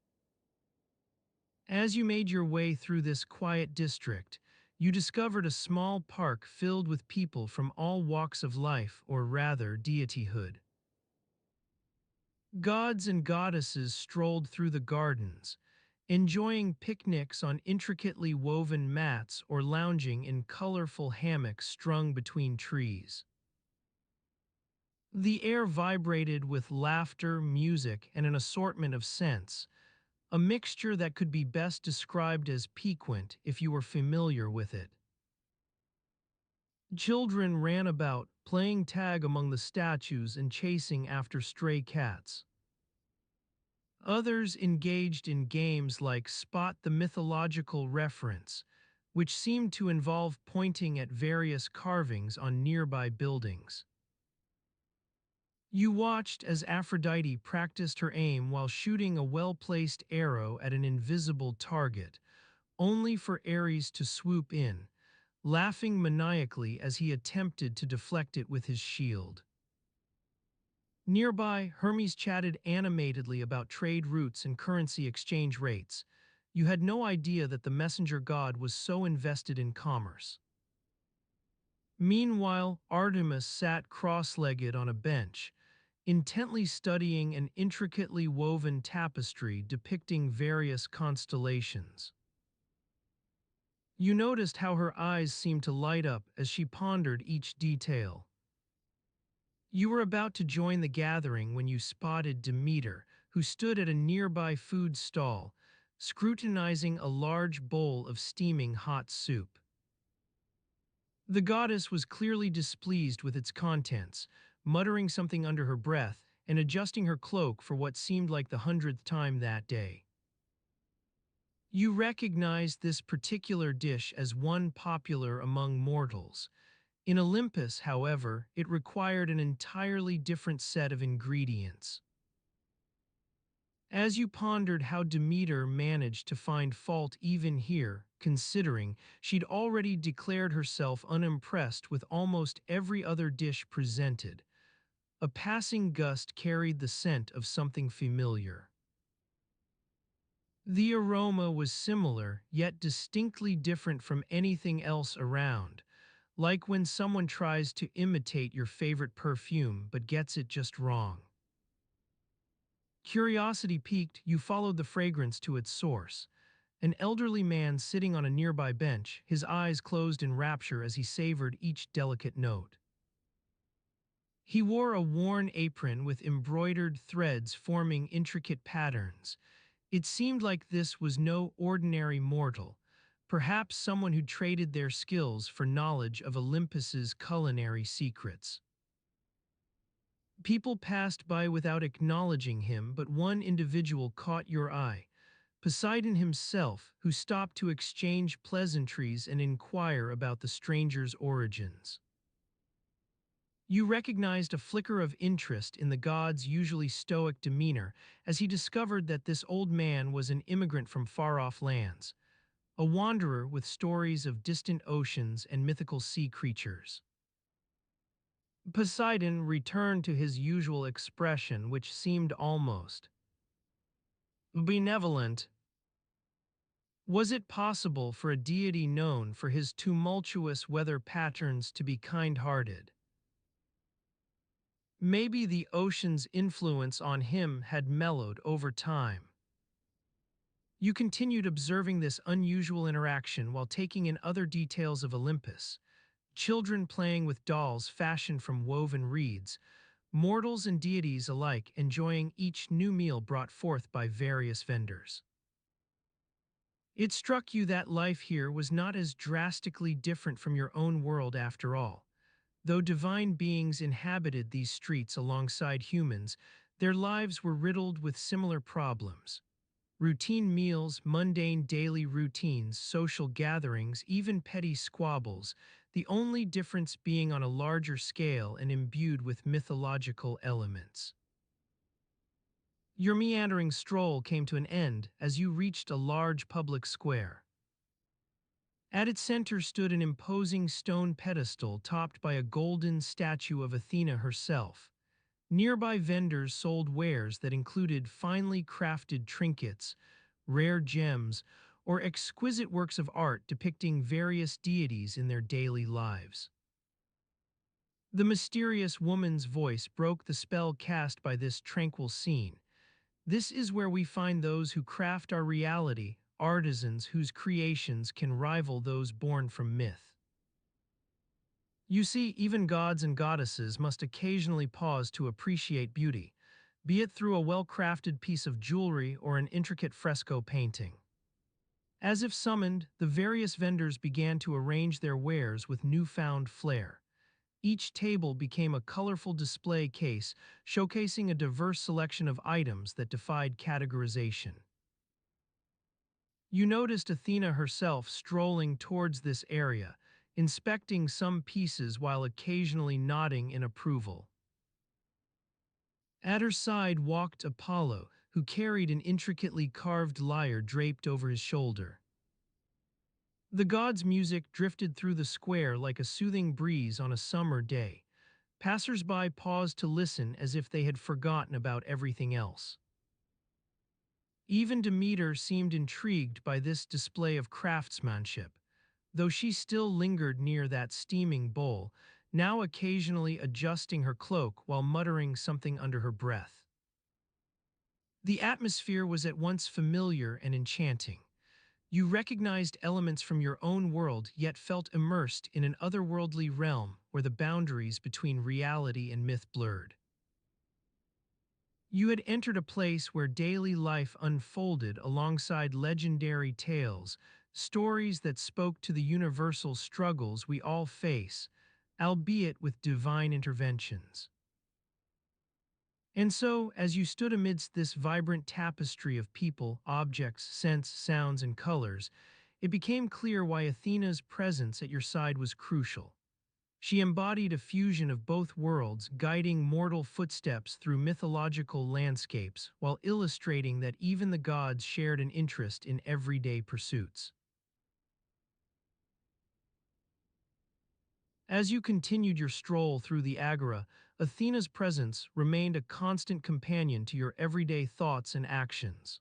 As you made your way through this quiet district, you discovered a small park filled with people from all walks of life, or rather deityhood. Gods and goddesses strolled through the gardens, enjoying picnics on intricately woven mats or lounging in colorful hammocks strung between trees. The air vibrated with laughter, music, and an assortment of scents, a mixture that could be best described as piquant if you were familiar with it. Children ran about, playing tag among the statues and chasing after stray cats. Others engaged in games like Spot the Mythological Reference, which seemed to involve pointing at various carvings on nearby buildings. You watched as Aphrodite practiced her aim while shooting a well-placed arrow at an invisible target, only for Ares to swoop in, laughing maniacally as he attempted to deflect it with his shield. Nearby, Hermes chatted animatedly about trade routes and currency exchange rates. You had no idea that the messenger god was so invested in commerce. Meanwhile, Artemis sat cross-legged on a bench, intently studying an intricately woven tapestry depicting various constellations. You noticed how her eyes seemed to light up as she pondered each detail. You were about to join the gathering when you spotted Demeter, who stood at a nearby food stall, scrutinizing a large bowl of steaming hot soup. The goddess was clearly displeased with its contents, muttering something under her breath and adjusting her cloak for what seemed like the 100th time that day. You recognized this particular dish as one popular among mortals. In Olympus, however, it required an entirely different set of ingredients. As you pondered how Demeter managed to find fault even here, considering she'd already declared herself unimpressed with almost every other dish presented, a passing gust carried the scent of something familiar. The aroma was similar, yet distinctly different from anything else around, like when someone tries to imitate your favorite perfume but gets it just wrong. Curiosity piqued, you followed the fragrance to its source. An elderly man sitting on a nearby bench, his eyes closed in rapture as he savored each delicate note. He wore a worn apron with embroidered threads forming intricate patterns. It seemed like this was no ordinary mortal, perhaps someone who traded their skills for knowledge of Olympus's culinary secrets. People passed by without acknowledging him, but one individual caught your eye, Poseidon himself, who stopped to exchange pleasantries and inquire about the stranger's origins. You recognized a flicker of interest in the god's usually stoic demeanor as he discovered that this old man was an immigrant from far-off lands, a wanderer with stories of distant oceans and mythical sea creatures. Poseidon returned to his usual expression, which seemed almost benevolent. Was it possible for a deity known for his tumultuous weather patterns to be kind-hearted? Maybe the ocean's influence on him had mellowed over time. You continued observing this unusual interaction while taking in other details of Olympus, children playing with dolls fashioned from woven reeds, mortals and deities alike enjoying each new meal brought forth by various vendors. It struck you that life here was not as drastically different from your own world after all. Though divine beings inhabited these streets alongside humans, their lives were riddled with similar problems. Routine meals, mundane daily routines, social gatherings, even petty squabbles, the only difference being on a larger scale and imbued with mythological elements. Your meandering stroll came to an end as you reached a large public square. At its center stood an imposing stone pedestal topped by a golden statue of Athena herself. Nearby vendors sold wares that included finely crafted trinkets, rare gems, or exquisite works of art depicting various deities in their daily lives. The mysterious woman's voice broke the spell cast by this tranquil scene. This is where we find those who craft our reality, artisans whose creations can rival those born from myth. You see, even gods and goddesses must occasionally pause to appreciate beauty, be it through a well-crafted piece of jewelry or an intricate fresco painting. As if summoned, the various vendors began to arrange their wares with newfound flair. Each table became a colorful display case, showcasing a diverse selection of items that defied categorization. You noticed Athena herself strolling towards this area, inspecting some pieces while occasionally nodding in approval. At her side walked Apollo, who carried an intricately carved lyre draped over his shoulder. The god's music drifted through the square like a soothing breeze on a summer day. Passers-by paused to listen as if they had forgotten about everything else. Even Demeter seemed intrigued by this display of craftsmanship, though she still lingered near that steaming bowl, now occasionally adjusting her cloak while muttering something under her breath. The atmosphere was at once familiar and enchanting. You recognized elements from your own world yet felt immersed in an otherworldly realm where the boundaries between reality and myth blurred. You had entered a place where daily life unfolded alongside legendary tales, stories that spoke to the universal struggles we all face, albeit with divine interventions. And so, as you stood amidst this vibrant tapestry of people, objects, scents, sounds, and colors, it became clear why Athena's presence at your side was crucial. She embodied a fusion of both worlds, guiding mortal footsteps through mythological landscapes while illustrating that even the gods shared an interest in everyday pursuits. As you continued your stroll through the agora, Athena's presence remained a constant companion to your everyday thoughts and actions.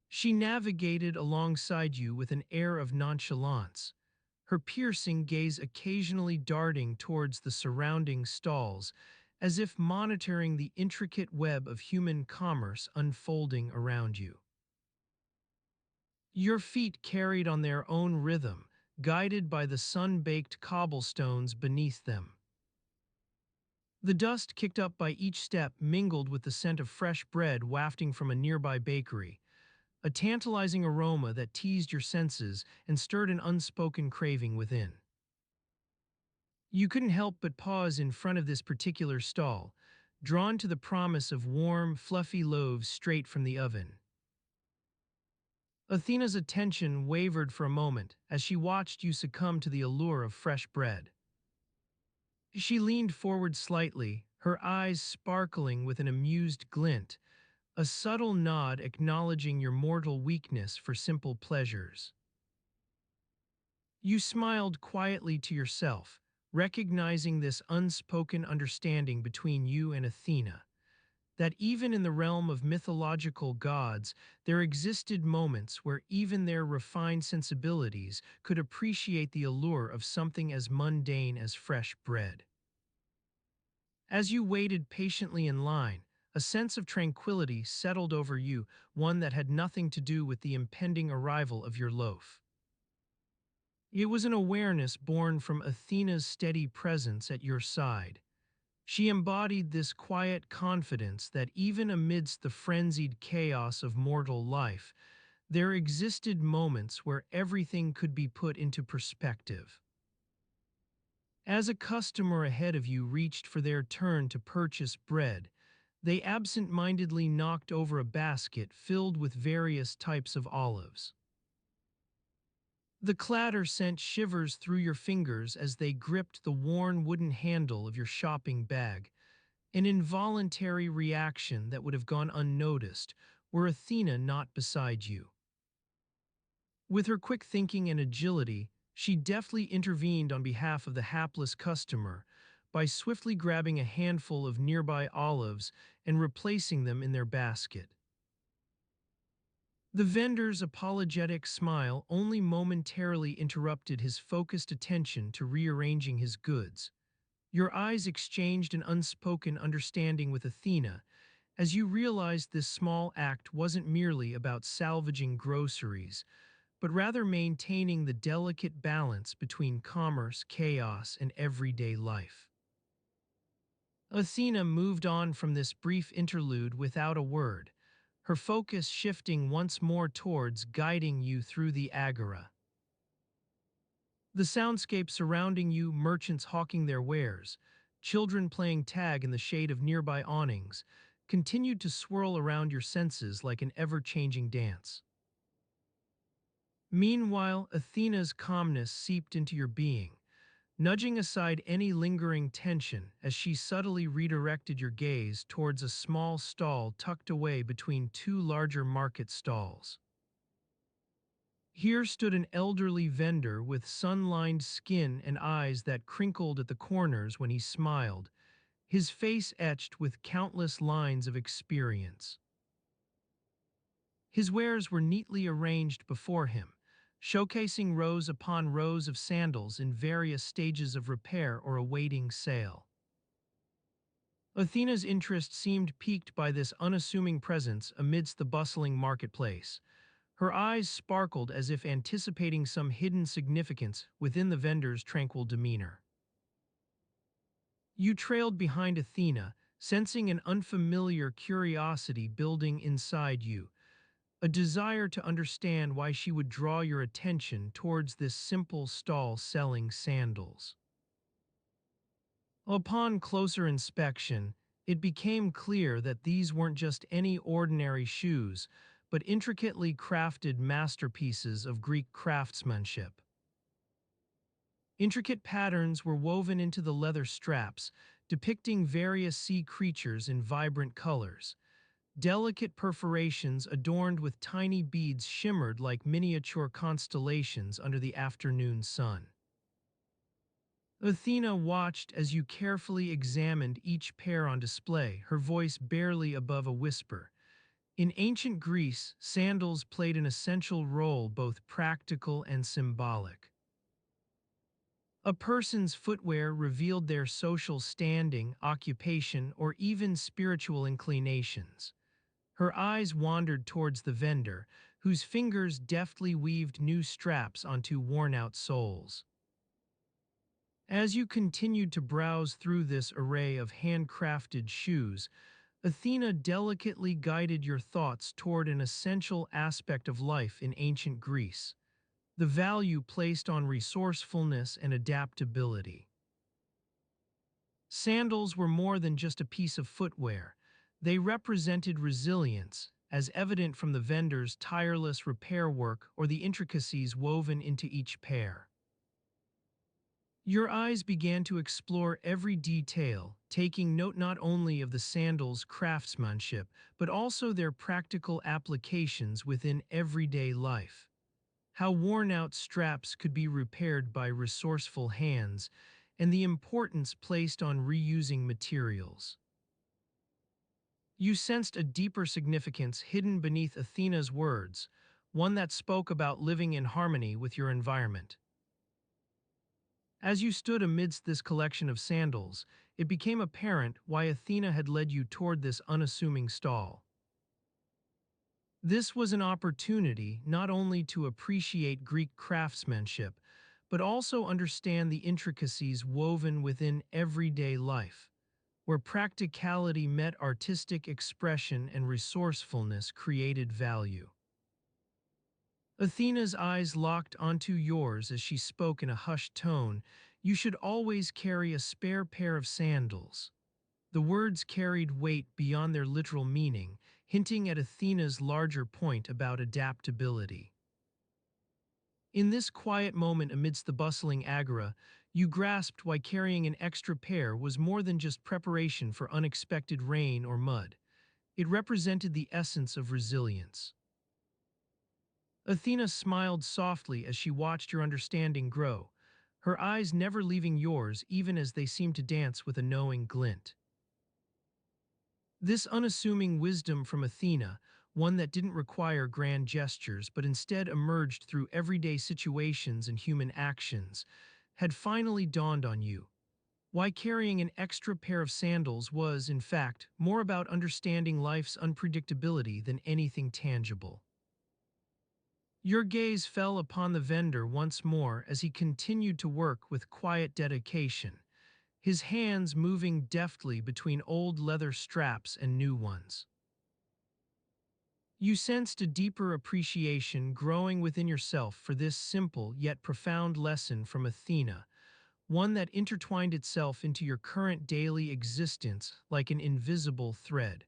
She navigated alongside you with an air of nonchalance, her piercing gaze occasionally darting towards the surrounding stalls, as if monitoring the intricate web of human commerce unfolding around you. Your feet carried on their own rhythm, guided by the sun-baked cobblestones beneath them. The dust kicked up by each step mingled with the scent of fresh bread wafting from a nearby bakery, a tantalizing aroma that teased your senses and stirred an unspoken craving within. You couldn't help but pause in front of this particular stall, drawn to the promise of warm, fluffy loaves straight from the oven. Athena's attention wavered for a moment as she watched you succumb to the allure of fresh bread. She leaned forward slightly, her eyes sparkling with an amused glint, a subtle nod acknowledging your mortal weakness for simple pleasures. You smiled quietly to yourself, recognizing this unspoken understanding between you and Athena, that even in the realm of mythological gods, there existed moments where even their refined sensibilities could appreciate the allure of something as mundane as fresh bread. As you waited patiently in line, a sense of tranquility settled over you, one that had nothing to do with the impending arrival of your loaf. It was an awareness born from Athena's steady presence at your side. She embodied this quiet confidence that even amidst the frenzied chaos of mortal life, there existed moments where everything could be put into perspective. As a customer ahead of you reached for their turn to purchase bread, they absent-mindedly knocked over a basket filled with various types of olives. The clatter sent shivers through your fingers as they gripped the worn wooden handle of your shopping bag, an involuntary reaction that would have gone unnoticed were Athena not beside you. With her quick thinking and agility, she deftly intervened on behalf of the hapless customer by swiftly grabbing a handful of nearby olives and replacing them in their basket. The vendor's apologetic smile only momentarily interrupted his focused attention to rearranging his goods. Your eyes exchanged an unspoken understanding with Athena as you realized this small act wasn't merely about salvaging groceries, but rather maintaining the delicate balance between commerce, chaos, and everyday life. Athena moved on from this brief interlude without a word, her focus shifting once more towards guiding you through the agora. The soundscape surrounding you, merchants hawking their wares, children playing tag in the shade of nearby awnings, continued to swirl around your senses like an ever-changing dance. Meanwhile, Athena's calmness seeped into your being, nudging aside any lingering tension as she subtly redirected your gaze towards a small stall tucked away between two larger market stalls. Here stood an elderly vendor with sun-lined skin and eyes that crinkled at the corners when he smiled, his face etched with countless lines of experience. His wares were neatly arranged before him, showcasing rows upon rows of sandals in various stages of repair or awaiting sale. Athena's interest seemed piqued by this unassuming presence amidst the bustling marketplace. Her eyes sparkled as if anticipating some hidden significance within the vendor's tranquil demeanor. You trailed behind Athena, sensing an unfamiliar curiosity building inside you, a desire to understand why she would draw your attention towards this simple stall selling sandals. Upon closer inspection, it became clear that these weren't just any ordinary shoes, but intricately crafted masterpieces of Greek craftsmanship. Intricate patterns were woven into the leather straps, depicting various sea creatures in vibrant colors. Delicate perforations adorned with tiny beads shimmered like miniature constellations under the afternoon sun. Athena watched as you carefully examined each pair on display, her voice barely above a whisper. In ancient Greece, sandals played an essential role, both practical and symbolic. A person's footwear revealed their social standing, occupation, or even spiritual inclinations. Her eyes wandered towards the vendor, whose fingers deftly weaved new straps onto worn-out soles. As you continued to browse through this array of handcrafted shoes, Athena delicately guided your thoughts toward an essential aspect of life in ancient Greece: the value placed on resourcefulness and adaptability. Sandals were more than just a piece of footwear. They represented resilience, as evident from the vendor's tireless repair work or the intricacies woven into each pair. Your eyes began to explore every detail, taking note not only of the sandals' craftsmanship, but also their practical applications within everyday life. How worn-out straps could be repaired by resourceful hands, and the importance placed on reusing materials. You sensed a deeper significance hidden beneath Athena's words, one that spoke about living in harmony with your environment. As you stood amidst this collection of sandals, it became apparent why Athena had led you toward this unassuming stall. This was an opportunity not only to appreciate Greek craftsmanship, but also understand the intricacies woven within everyday life, where practicality met artistic expression and resourcefulness created value. Athena's eyes locked onto yours as she spoke in a hushed tone. "You should always carry a spare pair of sandals." The words carried weight beyond their literal meaning, hinting at Athena's larger point about adaptability. In this quiet moment amidst the bustling agora, you grasped why carrying an extra pair was more than just preparation for unexpected rain or mud. It represented the essence of resilience. Athena smiled softly as she watched your understanding grow, her eyes never leaving yours even as they seemed to dance with a knowing glint. This unassuming wisdom from Athena, one that didn't require grand gestures but instead emerged through everyday situations and human actions, had finally dawned on you. Why carrying an extra pair of sandals was, in fact, more about understanding life's unpredictability than anything tangible. Your gaze fell upon the vendor once more as he continued to work with quiet dedication, his hands moving deftly between old leather straps and new ones. You sensed a deeper appreciation growing within yourself for this simple yet profound lesson from Athena, one that intertwined itself into your current daily existence like an invisible thread.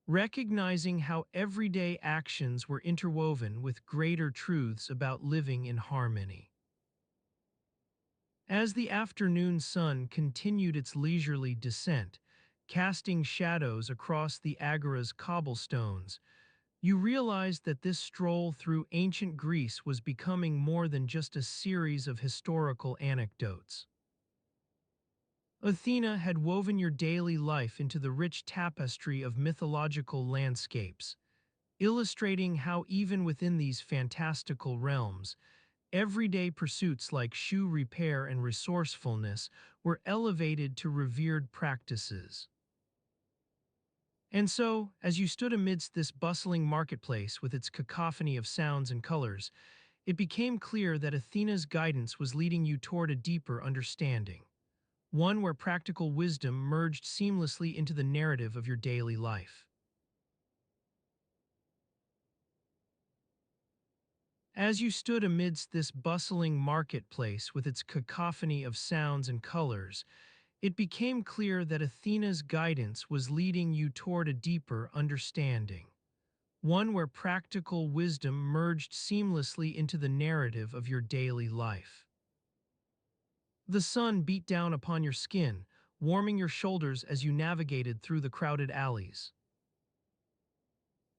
Recognizing how everyday actions were interwoven with greater truths about living in harmony. As the afternoon sun continued its leisurely descent, casting shadows across the agora's cobblestones, you realized that this stroll through ancient Greece was becoming more than just a series of historical anecdotes. Athena had woven your daily life into the rich tapestry of mythological landscapes, illustrating how even within these fantastical realms, everyday pursuits like shoe repair and resourcefulness were elevated to revered practices. And so, as you stood amidst this bustling marketplace with its cacophony of sounds and colors, it became clear that Athena's guidance was leading you toward a deeper understanding, one where practical wisdom merged seamlessly into the narrative of your daily life. As you stood amidst this bustling marketplace with its cacophony of sounds and colors, it became clear that Athena's guidance was leading you toward a deeper understanding, one where practical wisdom merged seamlessly into the narrative of your daily life. The sun beat down upon your skin, warming your shoulders as you navigated through the crowded alleys.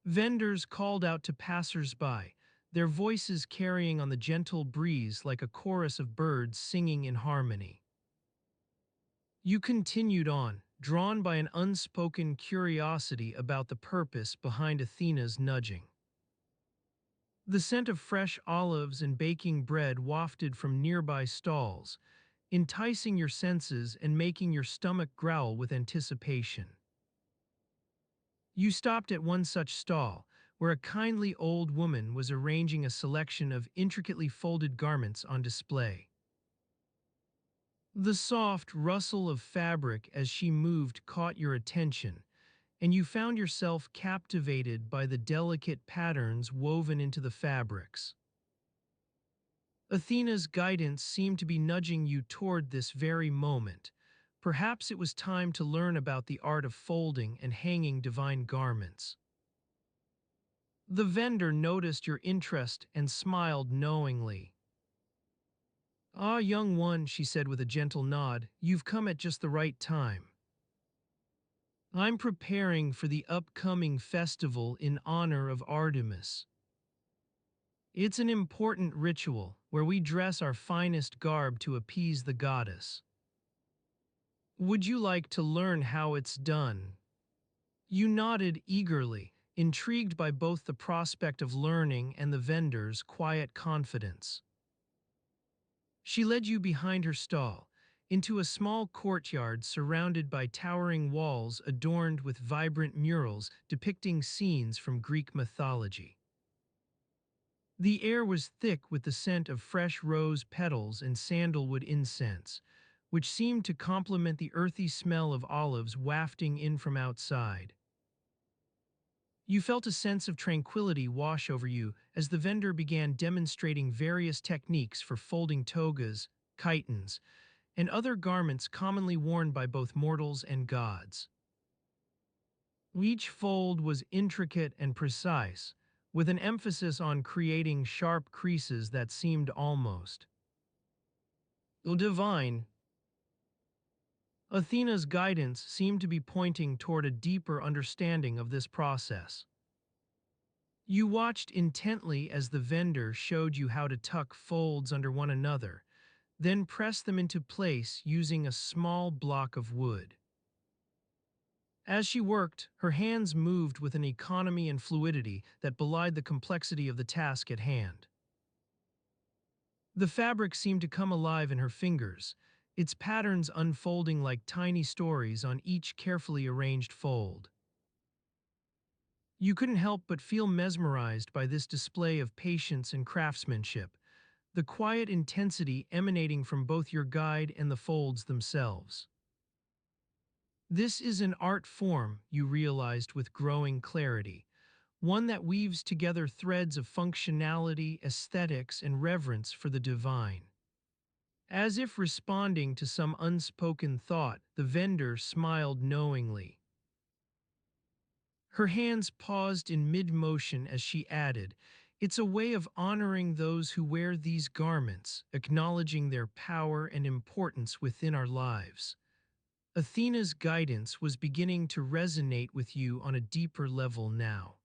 Vendors called out to passers-by, their voices carrying on the gentle breeze like a chorus of birds singing in harmony. You continued on, drawn by an unspoken curiosity about the purpose behind Athena's nudging. The scent of fresh olives and baking bread wafted from nearby stalls, enticing your senses and making your stomach growl with anticipation. You stopped at one such stall, where a kindly old woman was arranging a selection of intricately folded garments on display. The soft rustle of fabric as she moved caught your attention, and you found yourself captivated by the delicate patterns woven into the fabrics. Athena's guidance seemed to be nudging you toward this very moment. Perhaps it was time to learn about the art of folding and hanging divine garments. The vendor noticed your interest and smiled knowingly. "Ah, young one," she said with a gentle nod, "you've come at just the right time. I'm preparing for the upcoming festival in honor of Artemis. It's an important ritual where we dress our finest garb to appease the goddess. Would you like to learn how it's done?" You nodded eagerly, intrigued by both the prospect of learning and the vendor's quiet confidence. She led you behind her stall, into a small courtyard surrounded by towering walls adorned with vibrant murals depicting scenes from Greek mythology. The air was thick with the scent of fresh rose petals and sandalwood incense, which seemed to complement the earthy smell of olives wafting in from outside. You felt a sense of tranquility wash over you as the vendor began demonstrating various techniques for folding togas, chitons, and other garments commonly worn by both mortals and gods. Each fold was intricate and precise, with an emphasis on creating sharp creases that seemed almost divine. Athena's guidance seemed to be pointing toward a deeper understanding of this process. You watched intently as the vendor showed you how to tuck folds under one another, then press them into place using a small block of wood. As she worked, her hands moved with an economy and fluidity that belied the complexity of the task at hand. The fabric seemed to come alive in her fingers, its patterns unfolding like tiny stories on each carefully arranged fold. You couldn't help but feel mesmerized by this display of patience and craftsmanship, the quiet intensity emanating from both your guide and the folds themselves. This is an art form, you realized with growing clarity, one that weaves together threads of functionality, aesthetics, and reverence for the divine. As if responding to some unspoken thought, the vendor smiled knowingly. Her hands paused in mid-motion as she added, "It's a way of honoring those who wear these garments, acknowledging their power and importance within our lives." Athena's guidance was beginning to resonate with you on a deeper level now.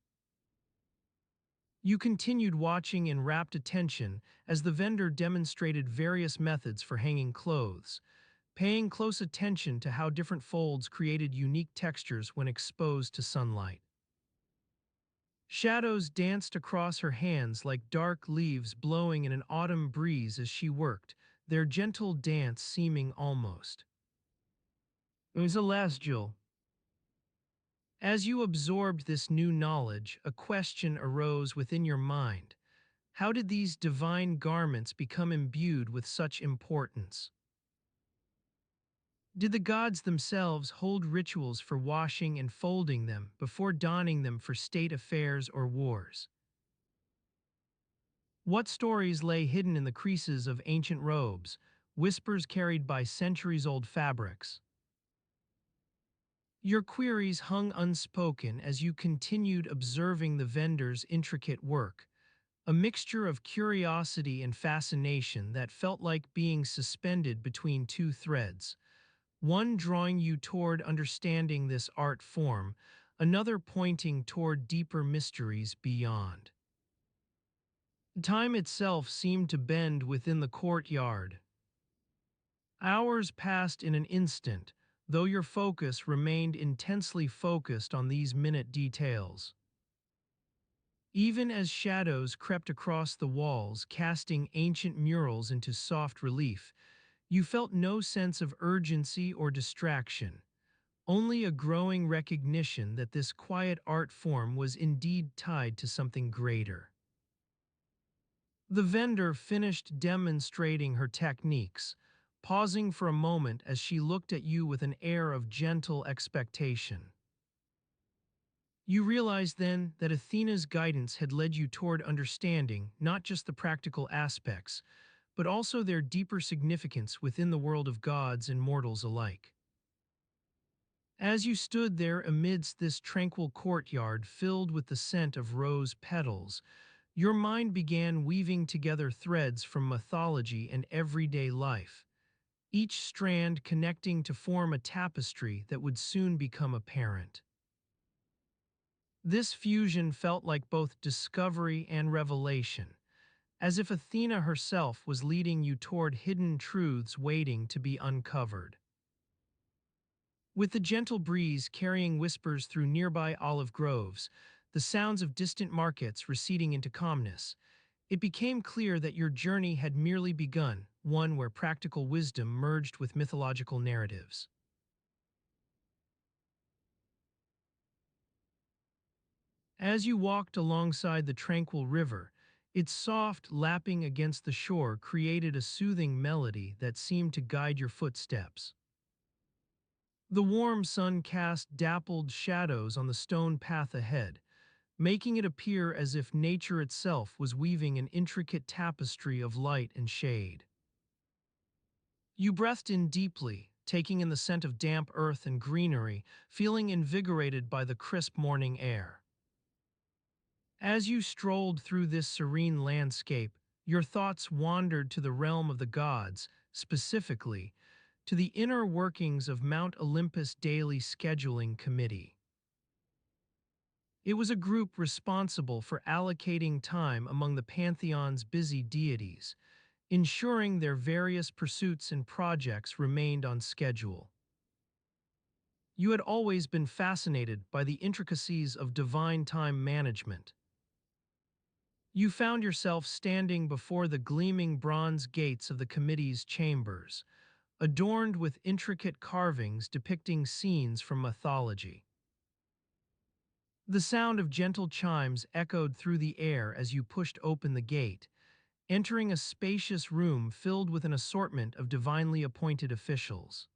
You continued watching in rapt attention as the vendor demonstrated various methods for hanging clothes, paying close attention to how different folds created unique textures when exposed to sunlight. Shadows danced across her hands like dark leaves blowing in an autumn breeze as she worked, their gentle dance seeming almost. It was celestial. As you absorbed this new knowledge, a question arose within your mind. How did these divine garments become imbued with such importance? Did the gods themselves hold rituals for washing and folding them before donning them for state affairs or wars? What stories lay hidden in the creases of ancient robes, whispers carried by centuries-old fabrics? Your queries hung unspoken as you continued observing the vendor's intricate work, a mixture of curiosity and fascination that felt like being suspended between two threads, one drawing you toward understanding this art form, another pointing toward deeper mysteries beyond. Time itself seemed to bend within the courtyard. Hours passed in an instant, though your focus remained intensely focused on these minute details. Even as shadows crept across the walls, casting ancient murals into soft relief, you felt no sense of urgency or distraction, only a growing recognition that this quiet art form was indeed tied to something greater. The vendor finished demonstrating her techniques, pausing for a moment as she looked at you with an air of gentle expectation. You realized then that Athena's guidance had led you toward understanding not just the practical aspects, but also their deeper significance within the world of gods and mortals alike. As you stood there amidst this tranquil courtyard filled with the scent of rose petals, your mind began weaving together threads from mythology and everyday life, each strand connecting to form a tapestry that would soon become apparent. This fusion felt like both discovery and revelation, as if Athena herself was leading you toward hidden truths waiting to be uncovered. With the gentle breeze carrying whispers through nearby olive groves, the sounds of distant markets receding into calmness, it became clear that your journey had merely begun, one where practical wisdom merged with mythological narratives. As you walked alongside the tranquil river, its soft lapping against the shore created a soothing melody that seemed to guide your footsteps. The warm sun cast dappled shadows on the stone path ahead, making it appear as if nature itself was weaving an intricate tapestry of light and shade. You breathed in deeply, taking in the scent of damp earth and greenery, feeling invigorated by the crisp morning air. As you strolled through this serene landscape, your thoughts wandered to the realm of the gods, specifically, to the inner workings of Mount Olympus' daily scheduling committee. It was a group responsible for allocating time among the pantheon's busy deities, ensuring their various pursuits and projects remained on schedule. You had always been fascinated by the intricacies of divine time management. You found yourself standing before the gleaming bronze gates of the committee's chambers, adorned with intricate carvings depicting scenes from mythology. The sound of gentle chimes echoed through the air as you pushed open the gate, entering a spacious room filled with an assortment of divinely appointed officials.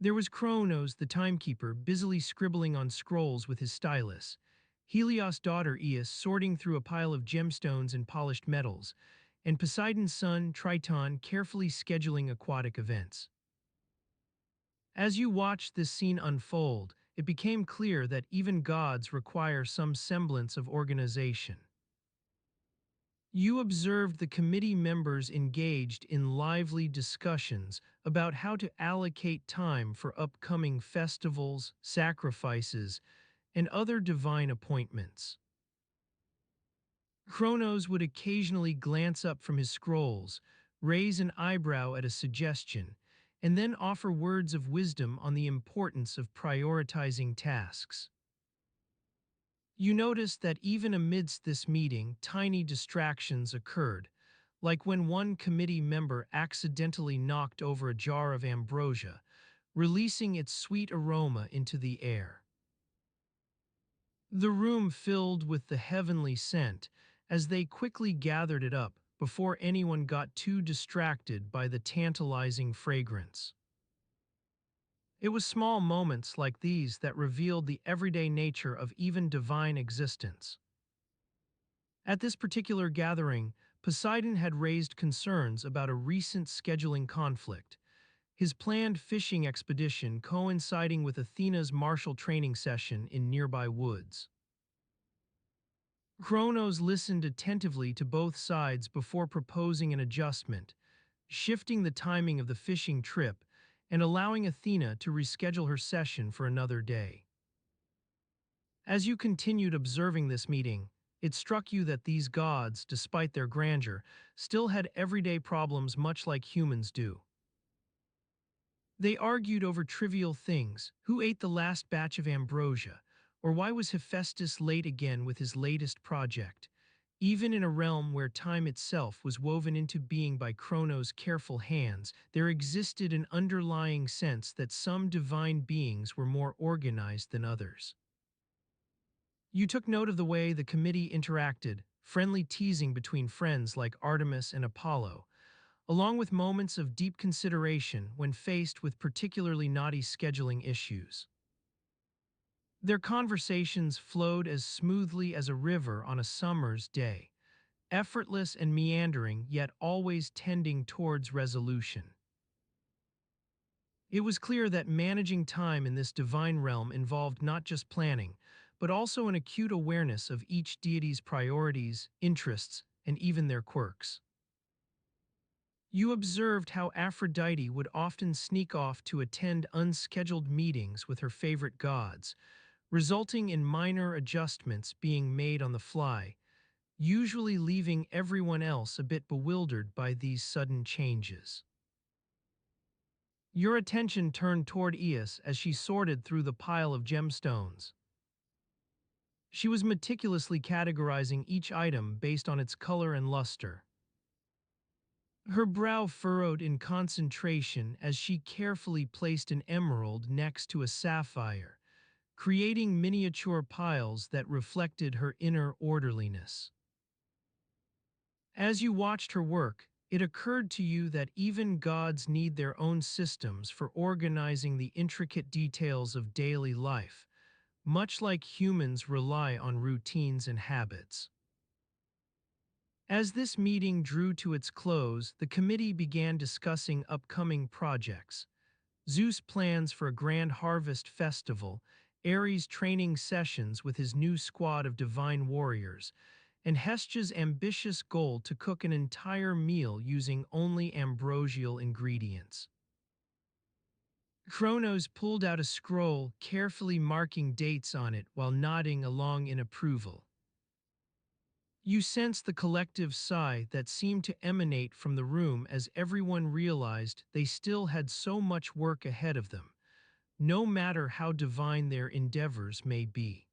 There was Kronos, the timekeeper, busily scribbling on scrolls with his stylus, Helios' daughter Eos sorting through a pile of gemstones and polished metals, and Poseidon's son Triton carefully scheduling aquatic events. As you watched this scene unfold, it became clear that even gods require some semblance of organization. You observed the committee members engaged in lively discussions about how to allocate time for upcoming festivals, sacrifices, and other divine appointments. Kronos would occasionally glance up from his scrolls, raise an eyebrow at a suggestion, and then offer words of wisdom on the importance of prioritizing tasks. You noticed that even amidst this meeting, tiny distractions occurred, like when one committee member accidentally knocked over a jar of ambrosia, releasing its sweet aroma into the air. The room filled with the heavenly scent as they quickly gathered it up before anyone got too distracted by the tantalizing fragrance. It was small moments like these that revealed the everyday nature of even divine existence. At this particular gathering, Poseidon had raised concerns about a recent scheduling conflict, his planned fishing expedition coinciding with Athena's martial training session in nearby woods. Kronos listened attentively to both sides before proposing an adjustment, shifting the timing of the fishing trip and allowing Athena to reschedule her session for another day. As you continued observing this meeting, it struck you that these gods, despite their grandeur, still had everyday problems much like humans do. They argued over trivial things: who ate the last batch of ambrosia, or why was Hephaestus late again with his latest project. Even in a realm where time itself was woven into being by Kronos' careful hands, there existed an underlying sense that some divine beings were more organized than others. You took note of the way the committee interacted, friendly teasing between friends like Artemis and Apollo, along with moments of deep consideration when faced with particularly knotty scheduling issues. Their conversations flowed as smoothly as a river on a summer's day, effortless and meandering, yet always tending towards resolution. It was clear that managing time in this divine realm involved not just planning, but also an acute awareness of each deity's priorities, interests, and even their quirks. You observed how Aphrodite would often sneak off to attend unscheduled meetings with her favorite gods, resulting in minor adjustments being made on the fly, usually leaving everyone else a bit bewildered by these sudden changes. Your attention turned toward Eos as she sorted through the pile of gemstones. She was meticulously categorizing each item based on its color and luster. Her brow furrowed in concentration as she carefully placed an emerald next to a sapphire, creating miniature piles that reflected her inner orderliness. As you watched her work, it occurred to you that even gods need their own systems for organizing the intricate details of daily life, much like humans rely on routines and habits. As this meeting drew to its close, the committee began discussing upcoming projects: Zeus' plans for a grand harvest festival, Ares' training sessions with his new squad of divine warriors, and Hestia's ambitious goal to cook an entire meal using only ambrosial ingredients. Kronos pulled out a scroll, carefully marking dates on it while nodding along in approval. You sensed the collective sigh that seemed to emanate from the room as everyone realized they still had so much work ahead of them, no matter how divine their endeavors may be.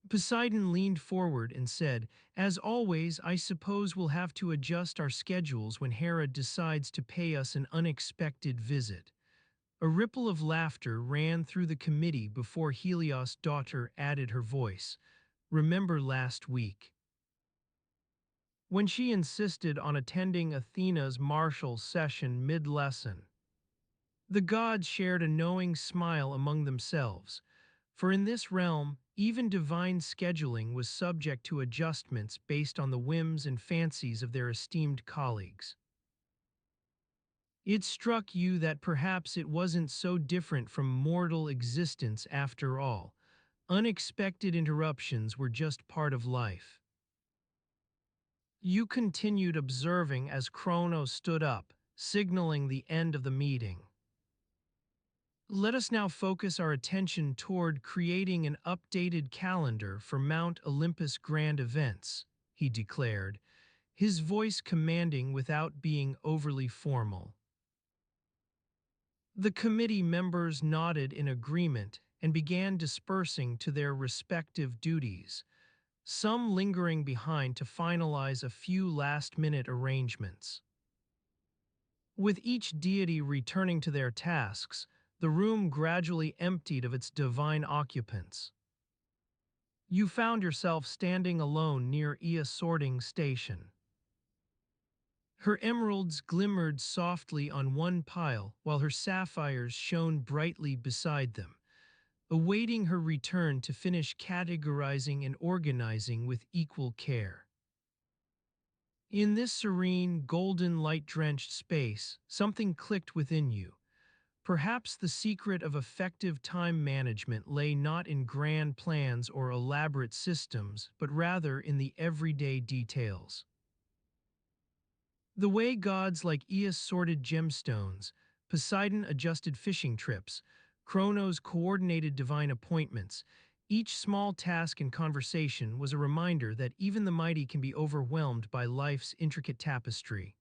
Poseidon leaned forward and said, "As always, I suppose we'll have to adjust our schedules when Hera decides to pay us an unexpected visit." A ripple of laughter ran through the committee before Helios' daughter added her voice. "Remember last week, when she insisted on attending Athena's martial session mid-lesson?" The gods shared a knowing smile among themselves, for in this realm, even divine scheduling was subject to adjustments based on the whims and fancies of their esteemed colleagues. It struck you that perhaps it wasn't so different from mortal existence after all. Unexpected interruptions were just part of life. You continued observing as Kronos stood up, signaling the end of the meeting. "Let us now focus our attention toward creating an updated calendar for Mount Olympus grand events," he declared, his voice commanding without being overly formal. The committee members nodded in agreement and began dispersing to their respective duties, some lingering behind to finalize a few last-minute arrangements. With each deity returning to their tasks, the room gradually emptied of its divine occupants. You found yourself standing alone near Ea's sorting station. Her emeralds glimmered softly on one pile while her sapphires shone brightly beside them, awaiting her return to finish categorizing and organizing with equal care. In this serene, golden light-drenched space, something clicked within you. Perhaps the secret of effective time management lay not in grand plans or elaborate systems, but rather in the everyday details. The way gods like Ea sorted gemstones, Poseidon adjusted fishing trips, Kronos coordinated divine appointments, each small task and conversation was a reminder that even the mighty can be overwhelmed by life's intricate tapestry.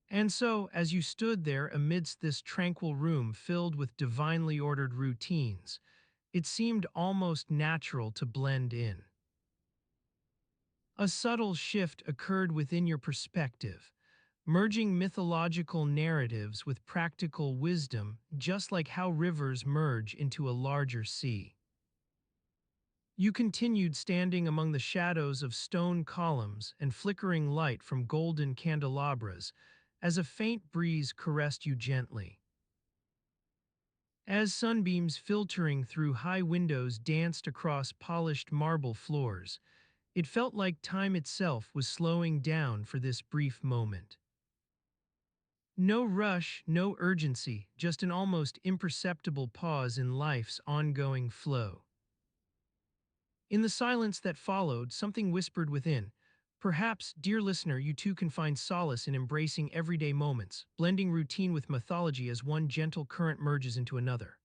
And so, as you stood there amidst this tranquil room filled with divinely ordered routines, it seemed almost natural to blend in. A subtle shift occurred within your perspective, merging mythological narratives with practical wisdom, just like how rivers merge into a larger sea. You continued standing among the shadows of stone columns and flickering light from golden candelabras as a faint breeze caressed you gently. As sunbeams filtering through high windows danced across polished marble floors, it felt like time itself was slowing down for this brief moment. No rush, no urgency, just an almost imperceptible pause in life's ongoing flow. In the silence that followed, something whispered within. Perhaps, dear listener, you too can find solace in embracing everyday moments, blending routine with mythology as one gentle current merges into another.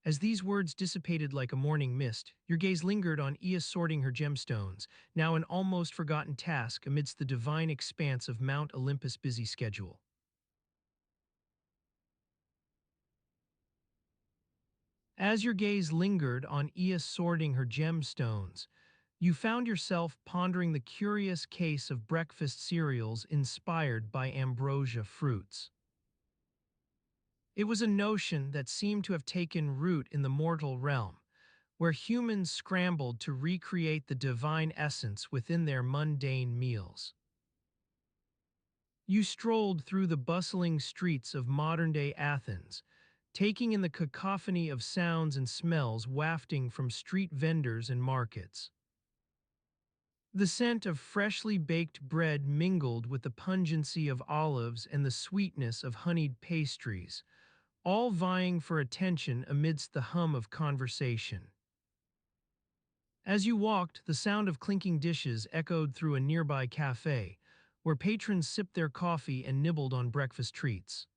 As these words dissipated like a morning mist, your gaze lingered on Ea sorting her gemstones, now an almost forgotten task amidst the divine expanse of Mount Olympus' busy schedule. As your gaze lingered on Ea sorting her gemstones, you found yourself pondering the curious case of breakfast cereals inspired by ambrosia fruits. It was a notion that seemed to have taken root in the mortal realm, where humans scrambled to recreate the divine essence within their mundane meals. You strolled through the bustling streets of modern-day Athens, taking in the cacophony of sounds and smells wafting from street vendors and markets. The scent of freshly baked bread mingled with the pungency of olives and the sweetness of honeyed pastries, all vying for attention amidst the hum of conversation. As you walked, the sound of clinking dishes echoed through a nearby cafe, where patrons sipped their coffee and nibbled on breakfast treats.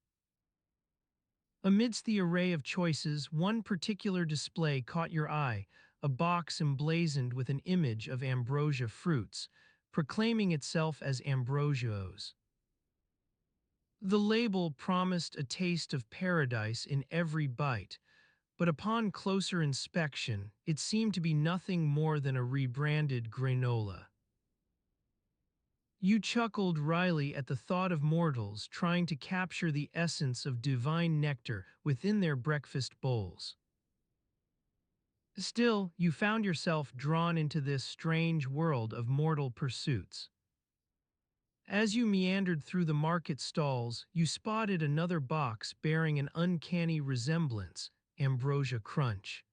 Amidst the array of choices, one particular display caught your eye, a box emblazoned with an image of ambrosia fruits, proclaiming itself as ambrosios. The label promised a taste of paradise in every bite, but upon closer inspection, it seemed to be nothing more than a rebranded granola. You chuckled wryly at the thought of mortals trying to capture the essence of divine nectar within their breakfast bowls. Still, you found yourself drawn into this strange world of mortal pursuits. As you meandered through the market stalls, you spotted another box bearing an uncanny resemblance, Ambrosia Crunch.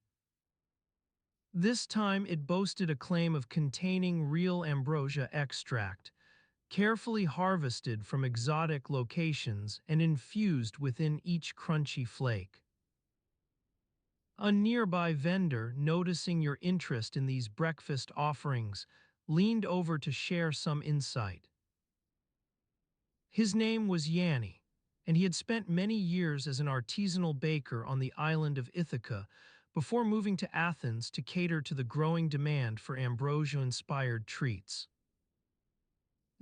This time it boasted a claim of containing real ambrosia extract, carefully harvested from exotic locations and infused within each crunchy flake. A nearby vendor, noticing your interest in these breakfast offerings, leaned over to share some insight. His name was Yanni, and he had spent many years as an artisanal baker on the island of Ithaca before moving to Athens to cater to the growing demand for ambrosia-inspired treats.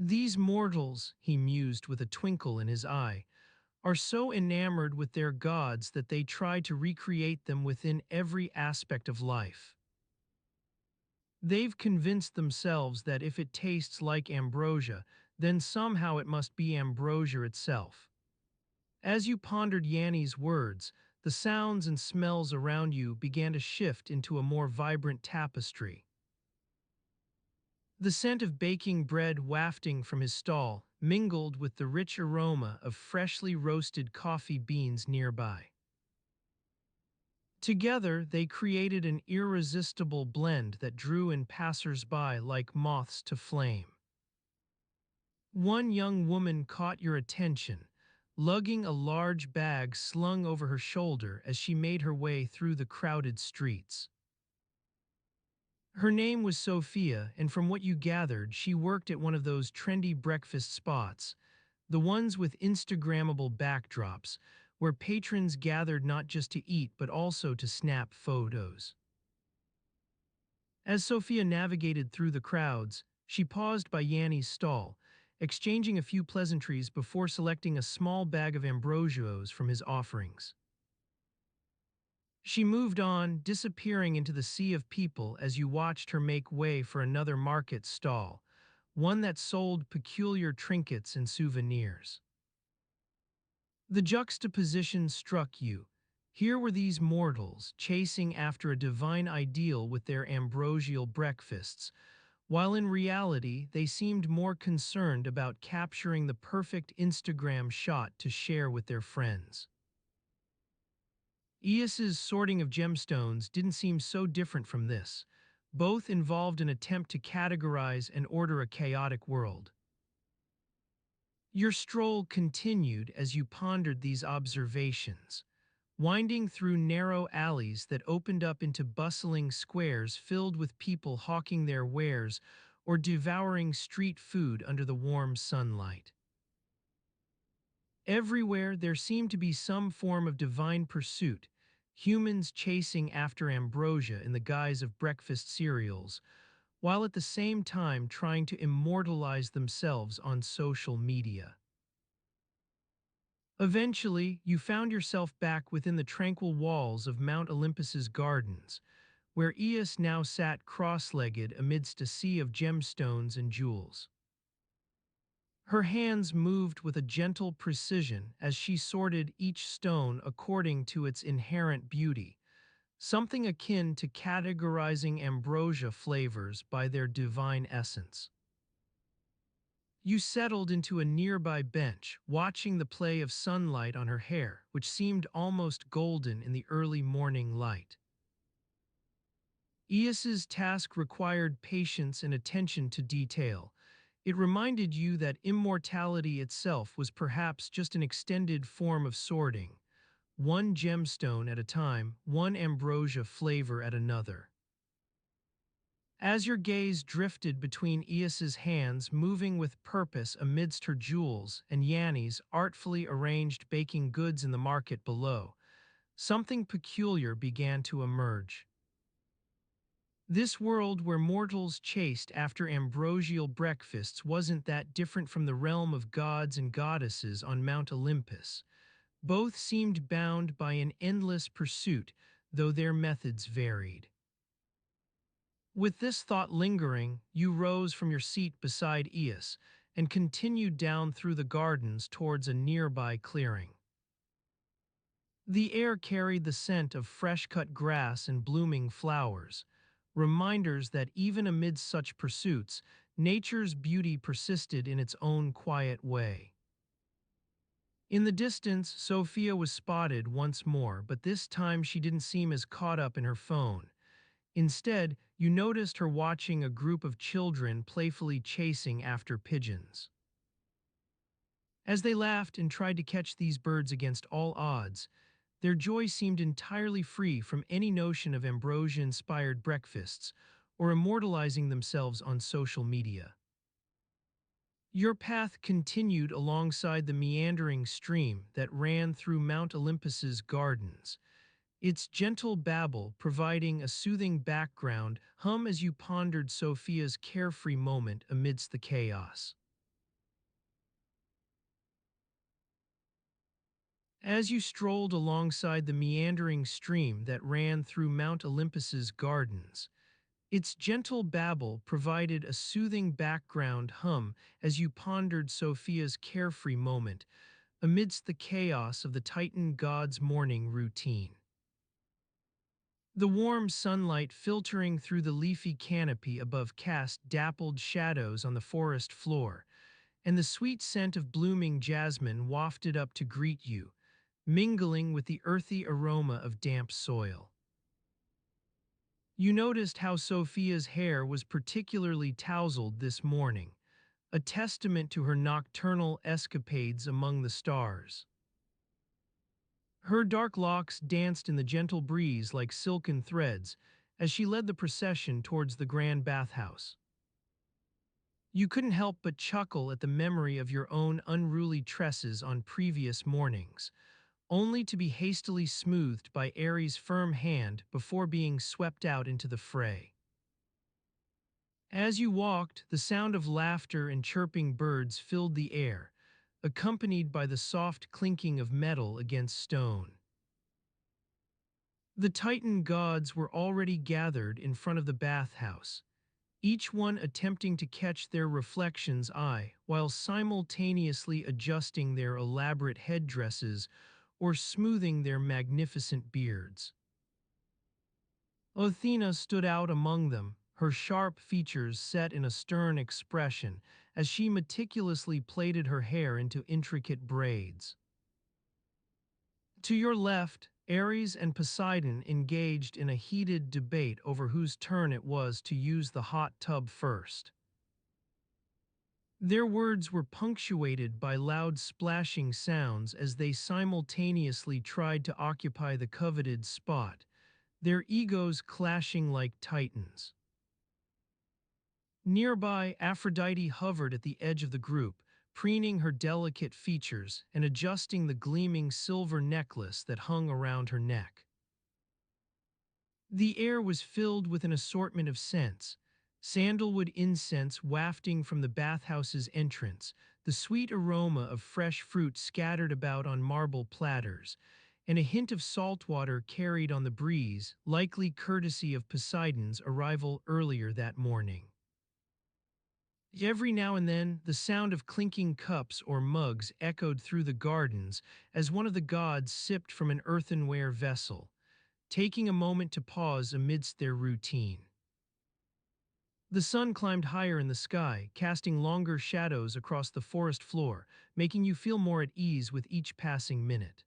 These mortals, he mused with a twinkle in his eye, are so enamored with their gods that they try to recreate them within every aspect of life. They've convinced themselves that if it tastes like ambrosia, then somehow it must be ambrosia itself. As you pondered Yanni's words, the sounds and smells around you began to shift into a more vibrant tapestry. The scent of baking bread wafting from his stall mingled with the rich aroma of freshly roasted coffee beans nearby. Together, they created an irresistible blend that drew in passers-by like moths to flame. One young woman caught your attention, lugging a large bag slung over her shoulder as she made her way through the crowded streets. Her name was Sophia, and from what you gathered, she worked at one of those trendy breakfast spots, the ones with Instagrammable backdrops, where patrons gathered not just to eat but also to snap photos. As Sophia navigated through the crowds, she paused by Yanni's stall, exchanging a few pleasantries before selecting a small bag of ambrosios from his offerings. She moved on, disappearing into the sea of people as you watched her make way for another market stall, one that sold peculiar trinkets and souvenirs. The juxtaposition struck you. Here were these mortals chasing after a divine ideal with their ambrosial breakfasts, while in reality they seemed more concerned about capturing the perfect Instagram shot to share with their friends. Eos's sorting of gemstones didn't seem so different from this. Both involved an attempt to categorize and order a chaotic world. Your stroll continued as you pondered these observations, winding through narrow alleys that opened up into bustling squares filled with people hawking their wares or devouring street food under the warm sunlight. Everywhere there seemed to be some form of divine pursuit, humans chasing after ambrosia in the guise of breakfast cereals, while at the same time trying to immortalize themselves on social media. Eventually, you found yourself back within the tranquil walls of Mount Olympus's gardens, where Eos now sat cross-legged amidst a sea of gemstones and jewels. Her hands moved with a gentle precision as she sorted each stone according to its inherent beauty, something akin to categorizing ambrosia flavors by their divine essence. You settled into a nearby bench, watching the play of sunlight on her hair, which seemed almost golden in the early morning light. Eos's task required patience and attention to detail. It reminded you that immortality itself was perhaps just an extended form of sorting, one gemstone at a time, one ambrosia flavor at another. As your gaze drifted between Eos's hands moving with purpose amidst her jewels and Yanni's artfully arranged baking goods in the market below, something peculiar began to emerge. This world where mortals chased after ambrosial breakfasts wasn't that different from the realm of gods and goddesses on Mount Olympus. Both seemed bound by an endless pursuit, though their methods varied. With this thought lingering, you rose from your seat beside Aeus and continued down through the gardens towards a nearby clearing. The air carried the scent of fresh-cut grass and blooming flowers, reminders that even amid such pursuits, nature's beauty persisted in its own quiet way. In the distance, Sophia was spotted once more, but this time she didn't seem as caught up in her phone. Instead, you noticed her watching a group of children playfully chasing after pigeons. As they laughed and tried to catch these birds against all odds, their joy seemed entirely free from any notion of ambrosia-inspired breakfasts or immortalizing themselves on social media. Your path continued alongside the meandering stream that ran through Mount Olympus's gardens, its gentle babble providing a soothing background hum as you pondered Sophia's carefree moment amidst the chaos. As you strolled alongside the meandering stream that ran through Mount Olympus's gardens, its gentle babble provided a soothing background hum as you pondered Sophia's carefree moment amidst the chaos of the Titan god's morning routine. The warm sunlight filtering through the leafy canopy above cast dappled shadows on the forest floor, and the sweet scent of blooming jasmine wafted up to greet you, mingling with the earthy aroma of damp soil. You noticed how Sophia's hair was particularly tousled this morning, a testament to her nocturnal escapades among the stars. Her dark locks danced in the gentle breeze like silken threads as she led the procession towards the grand bathhouse. You couldn't help but chuckle at the memory of your own unruly tresses on previous mornings, only to be hastily smoothed by Ares' firm hand before being swept out into the fray. As you walked, the sound of laughter and chirping birds filled the air, accompanied by the soft clinking of metal against stone. The Titan gods were already gathered in front of the bathhouse, each one attempting to catch their reflection's eye while simultaneously adjusting their elaborate headdresses or smoothing their magnificent beards. Athena stood out among them, her sharp features set in a stern expression as she meticulously plaited her hair into intricate braids. To your left, Ares and Poseidon engaged in a heated debate over whose turn it was to use the hot tub first. Their words were punctuated by loud splashing sounds as they simultaneously tried to occupy the coveted spot, their egos clashing like titans. Nearby, Aphrodite hovered at the edge of the group, preening her delicate features and adjusting the gleaming silver necklace that hung around her neck. The air was filled with an assortment of scents, sandalwood incense wafting from the bathhouse's entrance, the sweet aroma of fresh fruit scattered about on marble platters, and a hint of salt water carried on the breeze, likely courtesy of Poseidon's arrival earlier that morning. Every now and then, the sound of clinking cups or mugs echoed through the gardens as one of the gods sipped from an earthenware vessel, taking a moment to pause amidst their routine. The sun climbed higher in the sky, casting longer shadows across the forest floor, making you feel more at ease with each passing minute.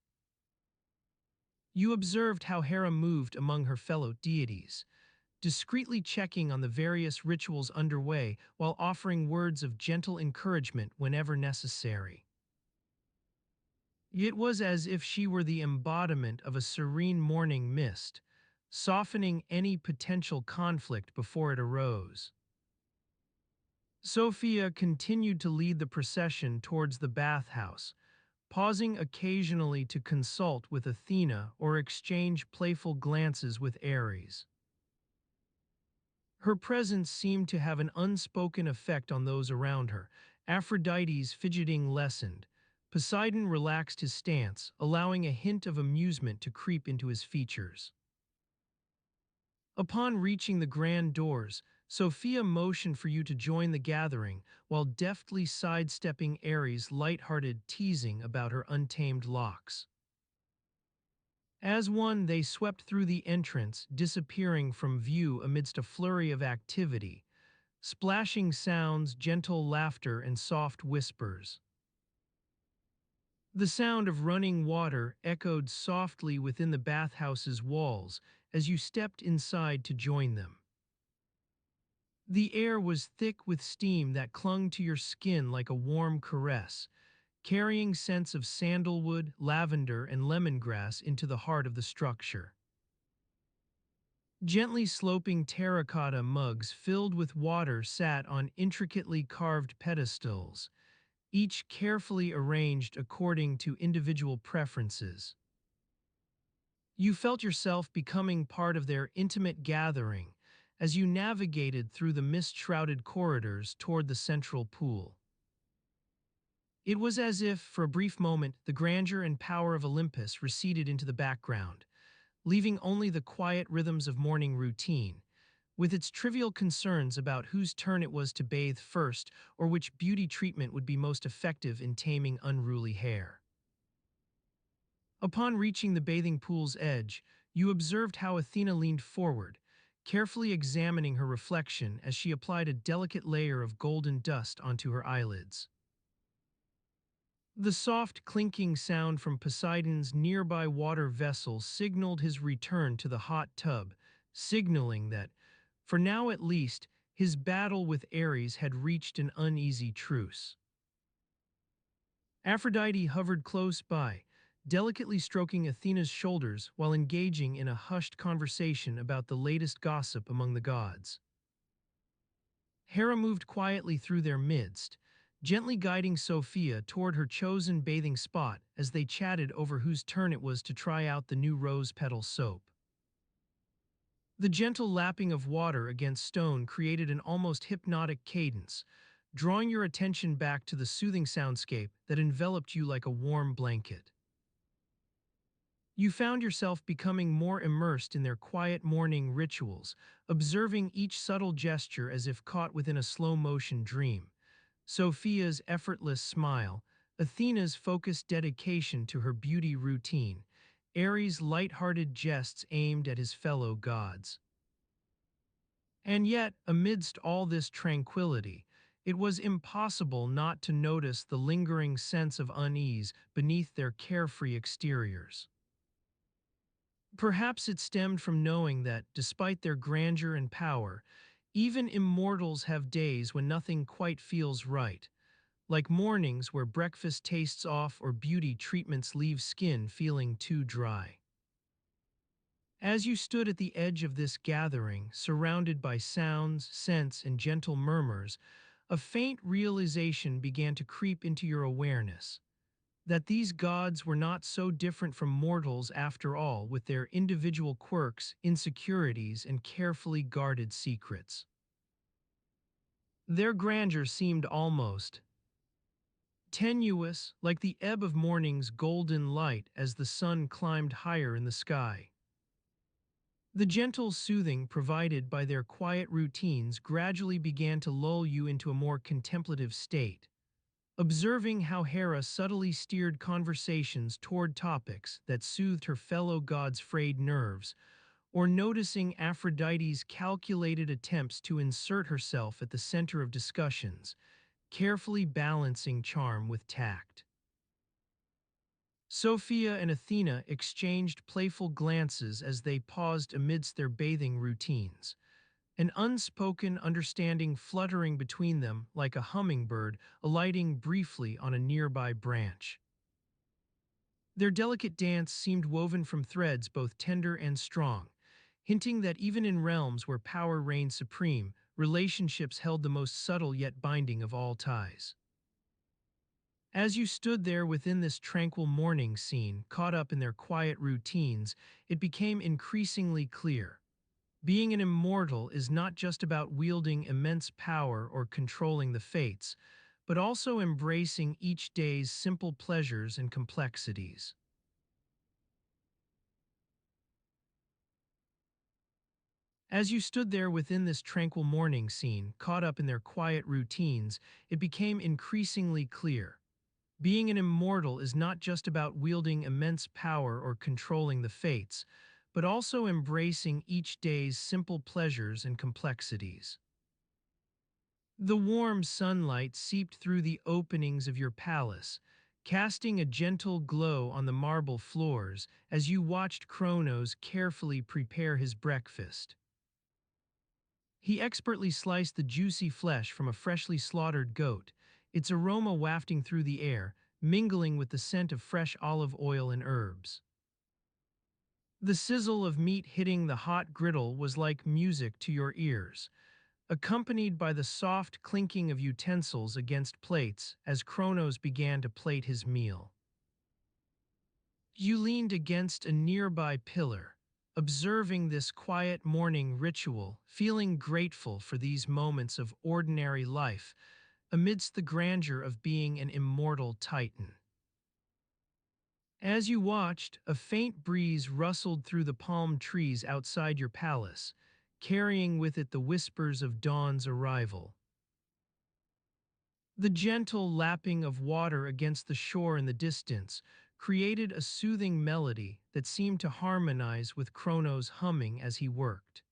You observed how Hera moved among her fellow deities, discreetly checking on the various rituals underway while offering words of gentle encouragement whenever necessary. It was as if she were the embodiment of a serene morning mist, softening any potential conflict before it arose. Sophia continued to lead the procession towards the bathhouse, pausing occasionally to consult with Athena or exchange playful glances with Ares. Her presence seemed to have an unspoken effect on those around her. Aphrodite's fidgeting lessened. Poseidon relaxed his stance, allowing a hint of amusement to creep into his features. Upon reaching the grand doors, Sophia motioned for you to join the gathering, while deftly sidestepping Ares' light-hearted teasing about her untamed locks. As one, they swept through the entrance, disappearing from view amidst a flurry of activity, splashing sounds, gentle laughter, and soft whispers. The sound of running water echoed softly within the bathhouse's walls as you stepped inside to join them. The air was thick with steam that clung to your skin like a warm caress, carrying scents of sandalwood, lavender, and lemongrass into the heart of the structure. Gently sloping terracotta mugs filled with water sat on intricately carved pedestals, each carefully arranged according to individual preferences. You felt yourself becoming part of their intimate gathering as you navigated through the mist-shrouded corridors toward the central pool. It was as if, for a brief moment, the grandeur and power of Olympus receded into the background, leaving only the quiet rhythms of morning routine, with its trivial concerns about whose turn it was to bathe first or which beauty treatment would be most effective in taming unruly hair. Upon reaching the bathing pool's edge, you observed how Athena leaned forward, carefully examining her reflection as she applied a delicate layer of golden dust onto her eyelids. The soft clinking sound from Poseidon's nearby water vessel signaled his return to the hot tub, signaling that, for now at least, his battle with Ares had reached an uneasy truce. Aphrodite hovered close by, delicately stroking Athena's shoulders while engaging in a hushed conversation about the latest gossip among the gods. Hera moved quietly through their midst, gently guiding Sophia toward her chosen bathing spot as they chatted over whose turn it was to try out the new rose petal soap. The gentle lapping of water against stone created an almost hypnotic cadence, drawing your attention back to the soothing soundscape that enveloped you like a warm blanket. You found yourself becoming more immersed in their quiet morning rituals, observing each subtle gesture as if caught within a slow-motion dream. Sophia's effortless smile, Athena's focused dedication to her beauty routine, Ares' light-hearted jests aimed at his fellow gods. And yet, amidst all this tranquility, it was impossible not to notice the lingering sense of unease beneath their carefree exteriors. Perhaps it stemmed from knowing that, despite their grandeur and power, even immortals have days when nothing quite feels right, like mornings where breakfast tastes off or beauty treatments leave skin feeling too dry. As you stood at the edge of this gathering, surrounded by sounds, scents, and gentle murmurs, a faint realization began to creep into your awareness that these gods were not so different from mortals after all, with their individual quirks, insecurities, and carefully guarded secrets. Their grandeur seemed almost tenuous, like the ebb of morning's golden light as the sun climbed higher in the sky. The gentle soothing provided by their quiet routines gradually began to lull you into a more contemplative state, observing how Hera subtly steered conversations toward topics that soothed her fellow gods' frayed nerves, or noticing Aphrodite's calculated attempts to insert herself at the center of discussions, carefully balancing charm with tact. Sophia and Athena exchanged playful glances as they paused amidst their bathing routines, an unspoken understanding fluttering between them like a hummingbird alighting briefly on a nearby branch. Their delicate dance seemed woven from threads both tender and strong, hinting that even in realms where power reigned supreme, relationships held the most subtle yet binding of all ties. As you stood there within this tranquil morning scene, caught up in their quiet routines, it became increasingly clear. Being an immortal is not just about wielding immense power or controlling the fates, but also embracing each day's simple pleasures and complexities. As you stood there within this tranquil morning scene, caught up in their quiet routines, it became increasingly clear. Being an immortal is not just about wielding immense power or controlling the fates, but also embracing each day's simple pleasures and complexities. The warm sunlight seeped through the openings of your palace, casting a gentle glow on the marble floors as you watched Kronos carefully prepare his breakfast. He expertly sliced the juicy flesh from a freshly slaughtered goat, its aroma wafting through the air, mingling with the scent of fresh olive oil and herbs. The sizzle of meat hitting the hot griddle was like music to your ears, accompanied by the soft clinking of utensils against plates as Kronos began to plate his meal. You leaned against a nearby pillar, observing this quiet morning ritual, feeling grateful for these moments of ordinary life amidst the grandeur of being an immortal titan. As you watched, a faint breeze rustled through the palm trees outside your palace, carrying with it the whispers of dawn's arrival. The gentle lapping of water against the shore in the distance created a soothing melody that seemed to harmonize with Kronos' humming as he worked.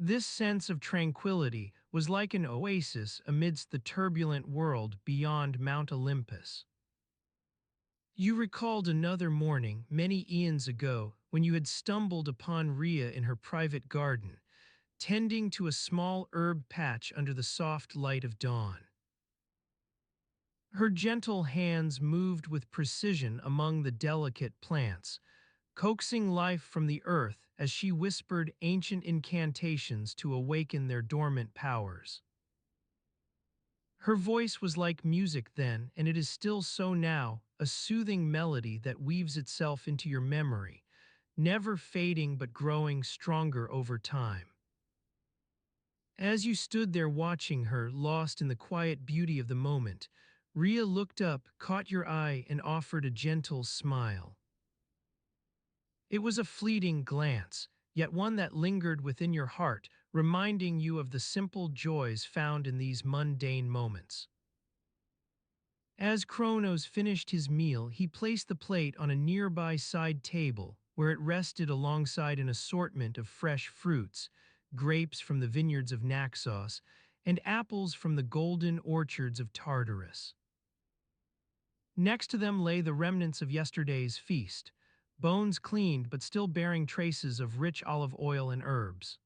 This sense of tranquility was like an oasis amidst the turbulent world beyond Mount Olympus. You recalled another morning, many eons ago, when you had stumbled upon Rhea in her private garden, tending to a small herb patch under the soft light of dawn. Her gentle hands moved with precision among the delicate plants, coaxing life from the earth as she whispered ancient incantations to awaken their dormant powers. Her voice was like music then, and it is still so now, a soothing melody that weaves itself into your memory, never fading but growing stronger over time. As you stood there watching her, lost in the quiet beauty of the moment, Rhea looked up, caught your eye, and offered a gentle smile. It was a fleeting glance, yet one that lingered within your heart, reminding you of the simple joys found in these mundane moments. As Kronos finished his meal, he placed the plate on a nearby side table, where it rested alongside an assortment of fresh fruits, grapes from the vineyards of Naxos, and apples from the golden orchards of Tartarus. Next to them lay the remnants of yesterday's feast, bones cleaned but still bearing traces of rich olive oil and herbs.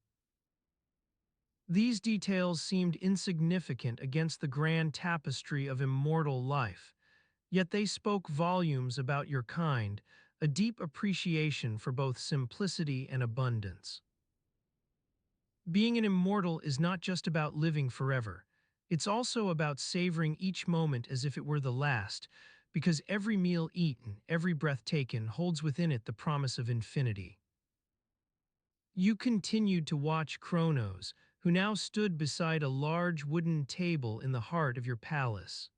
These details seemed insignificant against the grand tapestry of immortal life, yet they spoke volumes about your kind, a deep appreciation for both simplicity and abundance. Being an immortal is not just about living forever. It's also about savoring each moment as if it were the last, because every meal eaten, every breath taken holds within it the promise of infinity. You continued to watch Kronos, who now stood beside a large wooden table in the heart of your palace.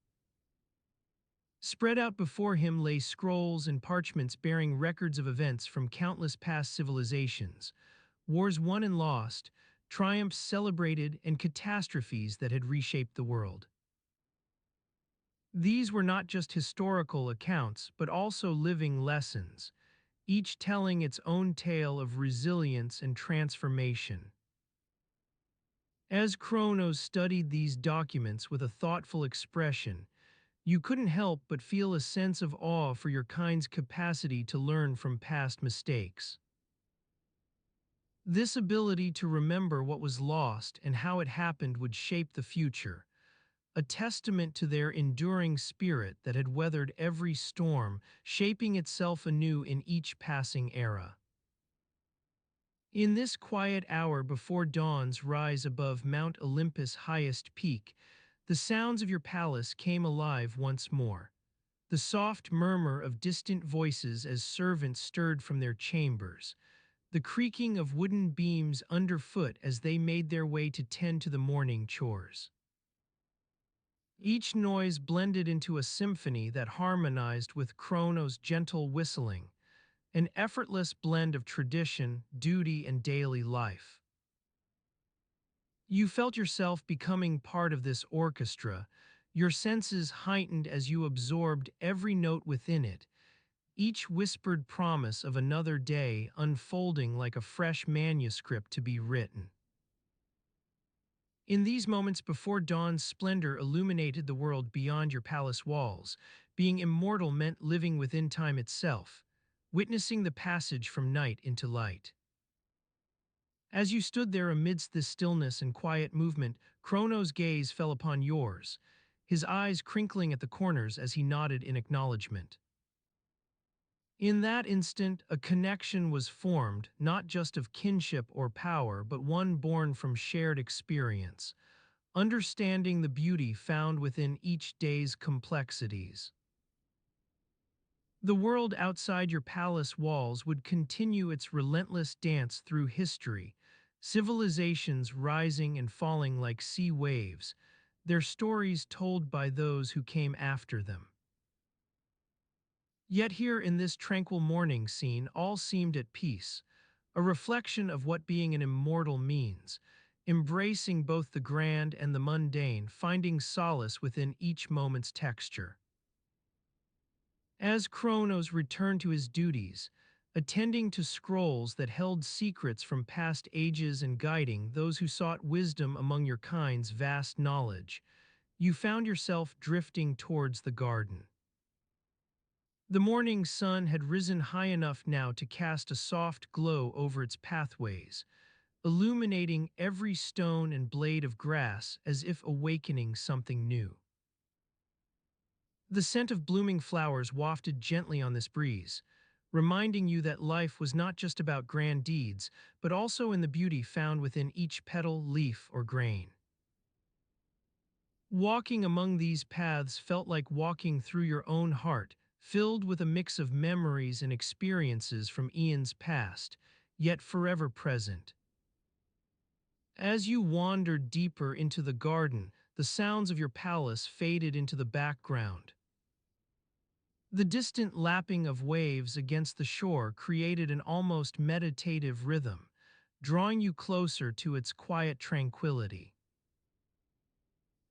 Spread out before him lay scrolls and parchments bearing records of events from countless past civilizations, wars won and lost, triumphs celebrated, and catastrophes that had reshaped the world. These were not just historical accounts, but also living lessons, each telling its own tale of resilience and transformation. As Kronos studied these documents with a thoughtful expression, you couldn't help but feel a sense of awe for your kind's capacity to learn from past mistakes. This ability to remember what was lost and how it happened would shape the future, a testament to their enduring spirit that had weathered every storm, shaping itself anew in each passing era. In this quiet hour before dawn's rise above Mount Olympus' highest peak, The sounds of your palace came alive once more. The soft murmur of distant voices as servants stirred from their chambers, the creaking of wooden beams underfoot as they made their way to tend to the morning chores. Each noise blended into a symphony that harmonized with Chrono's gentle whistling, an effortless blend of tradition, duty, and daily life. You felt yourself becoming part of this orchestra, your senses heightened as you absorbed every note within it, each whispered promise of another day unfolding like a fresh manuscript to be written. In these moments before dawn's splendor illuminated the world beyond your palace walls, being immortal meant living within time itself, witnessing the passage from night into light. As you stood there amidst this stillness and quiet movement, Chrono's gaze fell upon yours, his eyes crinkling at the corners as he nodded in acknowledgement. In that instant, a connection was formed, not just of kinship or power, but one born from shared experience, understanding the beauty found within each day's complexities. The world outside your palace walls would continue its relentless dance through history, civilizations rising and falling like sea waves, their stories told by those who came after them. Yet here in this tranquil morning scene all seemed at peace, a reflection of what being an immortal means, embracing both the grand and the mundane, finding solace within each moment's texture. As Kronos returned to his duties, attending to scrolls that held secrets from past ages and guiding those who sought wisdom among your kind's vast knowledge, you found yourself drifting towards the garden. The morning sun had risen high enough now to cast a soft glow over its pathways, illuminating every stone and blade of grass as if awakening something new. The scent of blooming flowers wafted gently on this breeze, reminding you that life was not just about grand deeds, but also in the beauty found within each petal, leaf, or grain. Walking among these paths felt like walking through your own heart, filled with a mix of memories and experiences from eons past, yet forever present. As you wandered deeper into the garden, the sounds of your palace faded into the background. The distant lapping of waves against the shore created an almost meditative rhythm, drawing you closer to its quiet tranquility.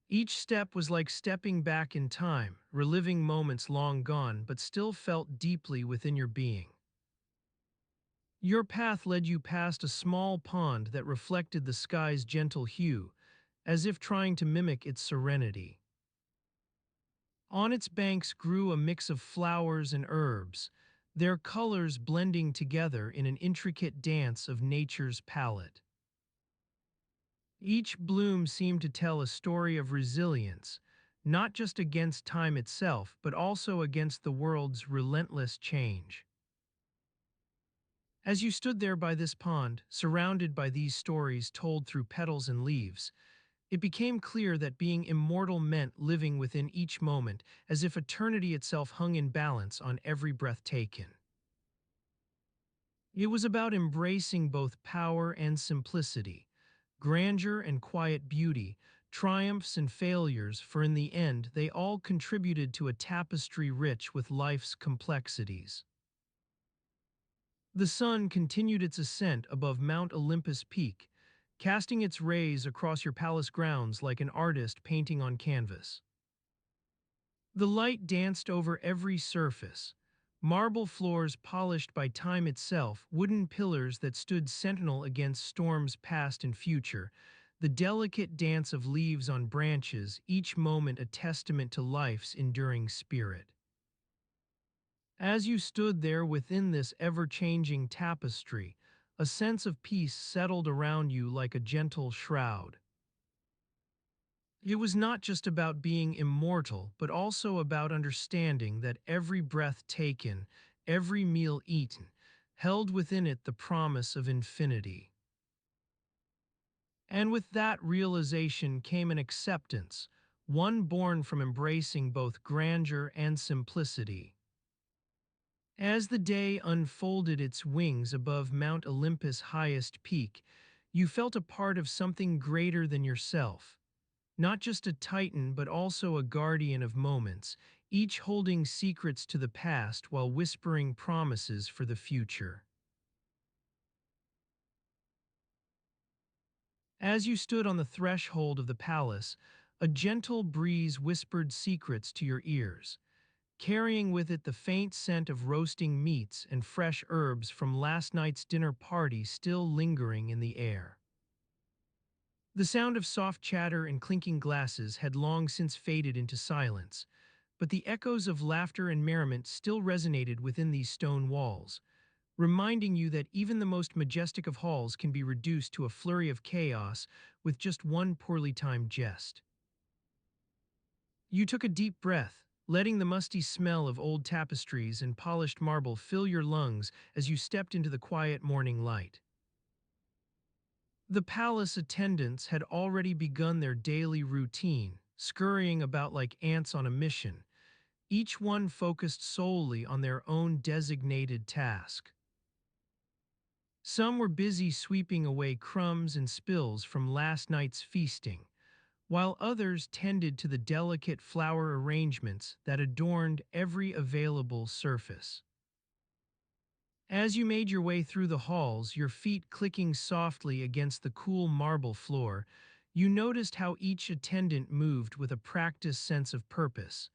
Each step was like stepping back in time, reliving moments long gone but still felt deeply within your being. Your path led you past a small pond that reflected the sky's gentle hue, as if trying to mimic its serenity. On its banks grew a mix of flowers and herbs, their colors blending together in an intricate dance of nature's palette. Each bloom seemed to tell a story of resilience, not just against time itself, but also against the world's relentless change. As you stood there by this pond, surrounded by these stories told through petals and leaves, it became clear that being immortal meant living within each moment, as if eternity itself hung in balance on every breath taken. It was about embracing both power and simplicity, grandeur and quiet beauty, triumphs and failures, for in the end they all contributed to a tapestry rich with life's complexities. The sun continued its ascent above Mount Olympus peak, casting its rays across your palace grounds like an artist painting on canvas. The light danced over every surface, marble floors polished by time itself, wooden pillars that stood sentinel against storms past and future, the delicate dance of leaves on branches, each moment a testament to life's enduring spirit. As you stood there within this ever-changing tapestry, a sense of peace settled around you like a gentle shroud. It was not just about being immortal, but also about understanding that every breath taken, every meal eaten, held within it the promise of infinity. And with that realization came an acceptance, one born from embracing both grandeur and simplicity. As the day unfolded its wings above Mount Olympus' highest peak, you felt a part of something greater than yourself. Not just a titan, but also a guardian of moments, each holding secrets to the past while whispering promises for the future. As you stood on the threshold of the palace, a gentle breeze whispered secrets to your ears, carrying with it the faint scent of roasting meats and fresh herbs from last night's dinner party still lingering in the air. The sound of soft chatter and clinking glasses had long since faded into silence, but the echoes of laughter and merriment still resonated within these stone walls, reminding you that even the most majestic of halls can be reduced to a flurry of chaos with just one poorly timed jest. You took a deep breath, letting the musty smell of old tapestries and polished marble fill your lungs as you stepped into the quiet morning light. The palace attendants had already begun their daily routine, scurrying about like ants on a mission, each one focused solely on their own designated task. Some were busy sweeping away crumbs and spills from last night's feasting, while others tended to the delicate flower arrangements that adorned every available surface. As you made your way through the halls, your feet clicking softly against the cool marble floor, you noticed how each attendant moved with a practiced sense of purpose,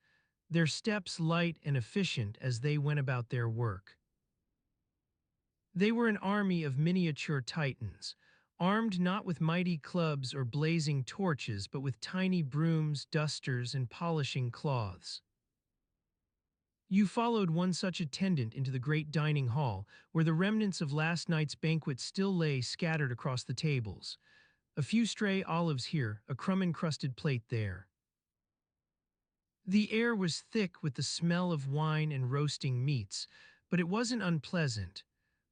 their steps light and efficient as they went about their work. They were an army of miniature titans, armed not with mighty clubs or blazing torches, but with tiny brooms, dusters, and polishing cloths. You followed one such attendant into the great dining hall, where the remnants of last night's banquet still lay scattered across the tables. A few stray olives here, a crumb-encrusted plate there. The air was thick with the smell of wine and roasting meats, but it wasn't unpleasant.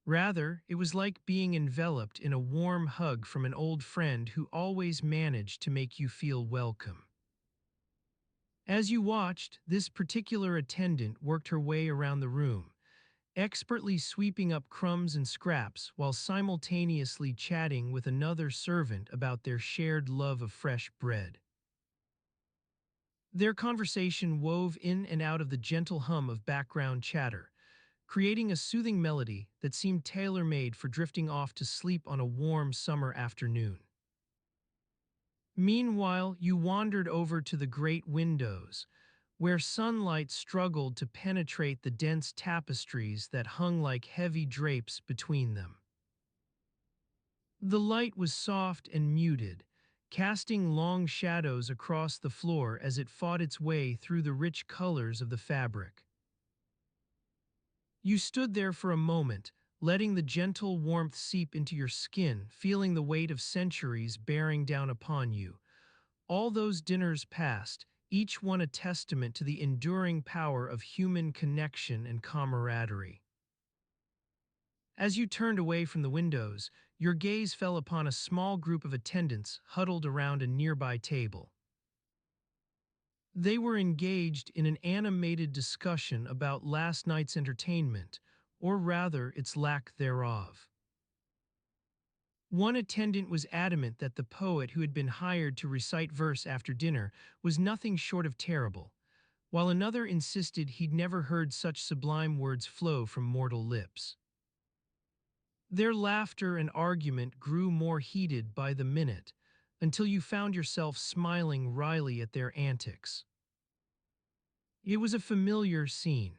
Rather, it was like being enveloped in a warm hug from an old friend who always managed to make you feel welcome. As you watched, this particular attendant worked her way around the room, expertly sweeping up crumbs and scraps while simultaneously chatting with another servant about their shared love of fresh bread. Their conversation wove in and out of the gentle hum of background chatter, creating a soothing melody that seemed tailor-made for drifting off to sleep on a warm summer afternoon. Meanwhile, you wandered over to the great windows, where sunlight struggled to penetrate the dense tapestries that hung like heavy drapes between them. The light was soft and muted, casting long shadows across the floor as it fought its way through the rich colors of the fabric. You stood there for a moment, letting the gentle warmth seep into your skin, feeling the weight of centuries bearing down upon you. All those dinners passed, each one a testament to the enduring power of human connection and camaraderie. As you turned away from the windows, your gaze fell upon a small group of attendants huddled around a nearby table. They were engaged in an animated discussion about last night's entertainment, or rather its lack thereof. One attendant was adamant that the poet who had been hired to recite verse after dinner was nothing short of terrible, while another insisted he'd never heard such sublime words flow from mortal lips. Their laughter and argument grew more heated by the minute, until you found yourself smiling wryly at their antics. It was a familiar scene,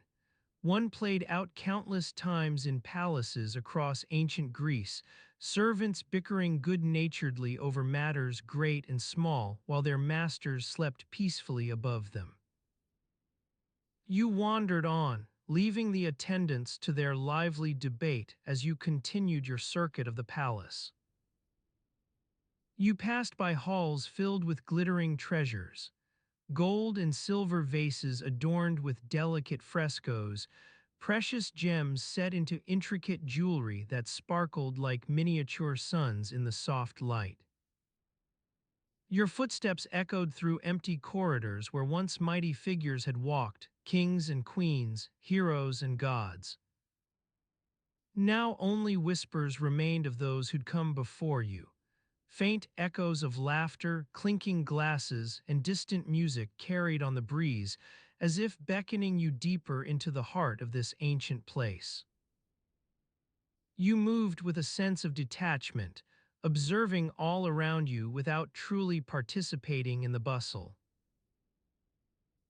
one played out countless times in palaces across ancient Greece, servants bickering good-naturedly over matters great and small while their masters slept peacefully above them. You wandered on, leaving the attendants to their lively debate as you continued your circuit of the palace. You passed by halls filled with glittering treasures, gold and silver vases adorned with delicate frescoes, precious gems set into intricate jewelry that sparkled like miniature suns in the soft light. Your footsteps echoed through empty corridors where once mighty figures had walked, kings and queens, heroes and gods. Now only whispers remained of those who'd come before you. Faint echoes of laughter, clinking glasses, and distant music carried on the breeze, as if beckoning you deeper into the heart of this ancient place. You moved with a sense of detachment, observing all around you without truly participating in the bustle.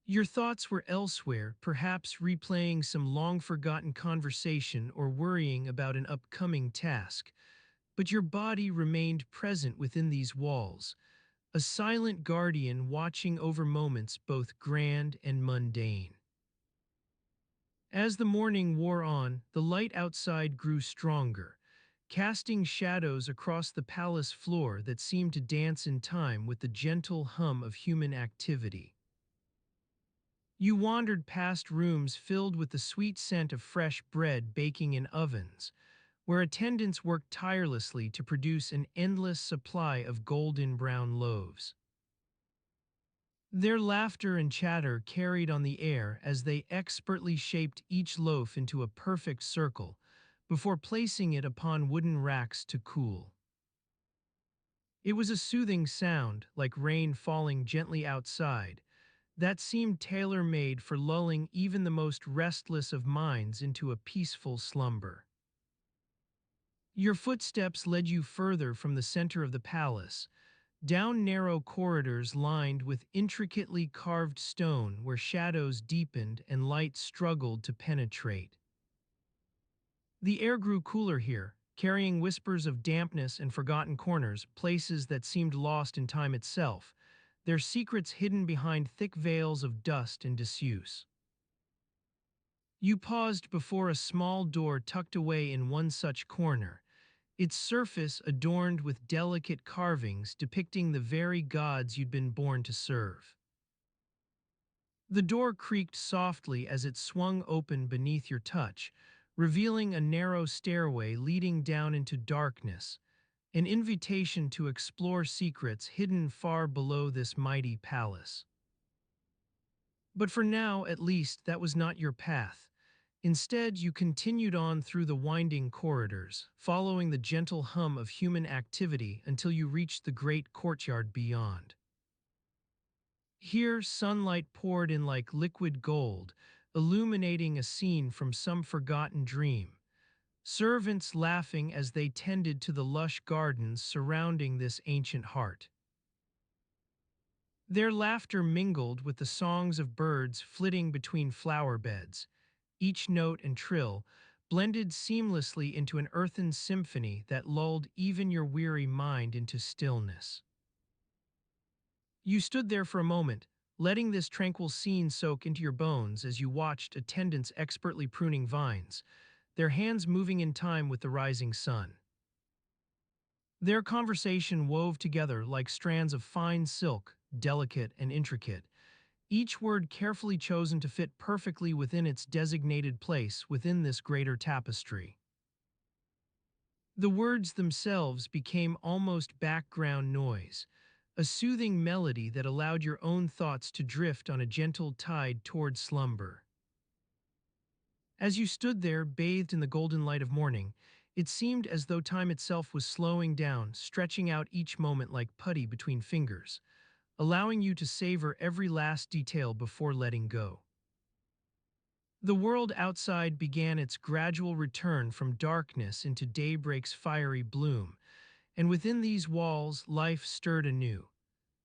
Your thoughts were elsewhere, perhaps replaying some long-forgotten conversation or worrying about an upcoming task, but your body remained present within these walls, a silent guardian watching over moments both grand and mundane. As the morning wore on, the light outside grew stronger, casting shadows across the palace floor that seemed to dance in time with the gentle hum of human activity. You wandered past rooms filled with the sweet scent of fresh bread baking in ovens, where attendants worked tirelessly to produce an endless supply of golden brown loaves. Their laughter and chatter carried on the air as they expertly shaped each loaf into a perfect circle before placing it upon wooden racks to cool. It was a soothing sound, like rain falling gently outside, that seemed tailor-made for lulling even the most restless of minds into a peaceful slumber. Your footsteps led you further from the center of the palace, down narrow corridors lined with intricately carved stone where shadows deepened and light struggled to penetrate. The air grew cooler here, carrying whispers of dampness and forgotten corners, places that seemed lost in time itself, their secrets hidden behind thick veils of dust and disuse. You paused before a small door tucked away in one such corner, its surface adorned with delicate carvings depicting the very gods you'd been born to serve. The door creaked softly as it swung open beneath your touch, revealing a narrow stairway leading down into darkness, an invitation to explore secrets hidden far below this mighty palace. But for now, at least, that was not your path. Instead, you continued on through the winding corridors, following the gentle hum of human activity until you reached the great courtyard beyond. Here, sunlight poured in like liquid gold, illuminating a scene from some forgotten dream. Servants laughing as they tended to the lush gardens surrounding this ancient heart. Their laughter mingled with the songs of birds flitting between flower beds, each note and trill blended seamlessly into an earthen symphony that lulled even your weary mind into stillness. You stood there for a moment, letting this tranquil scene soak into your bones as you watched attendants expertly pruning vines, their hands moving in time with the rising sun. Their conversation wove together like strands of fine silk, delicate and intricate, each word carefully chosen to fit perfectly within its designated place within this greater tapestry. The words themselves became almost background noise, a soothing melody that allowed your own thoughts to drift on a gentle tide toward slumber. As you stood there, bathed in the golden light of morning, it seemed as though time itself was slowing down, stretching out each moment like putty between fingers, allowing you to savor every last detail before letting go. The world outside began its gradual return from darkness into daybreak's fiery bloom, and within these walls life stirred anew,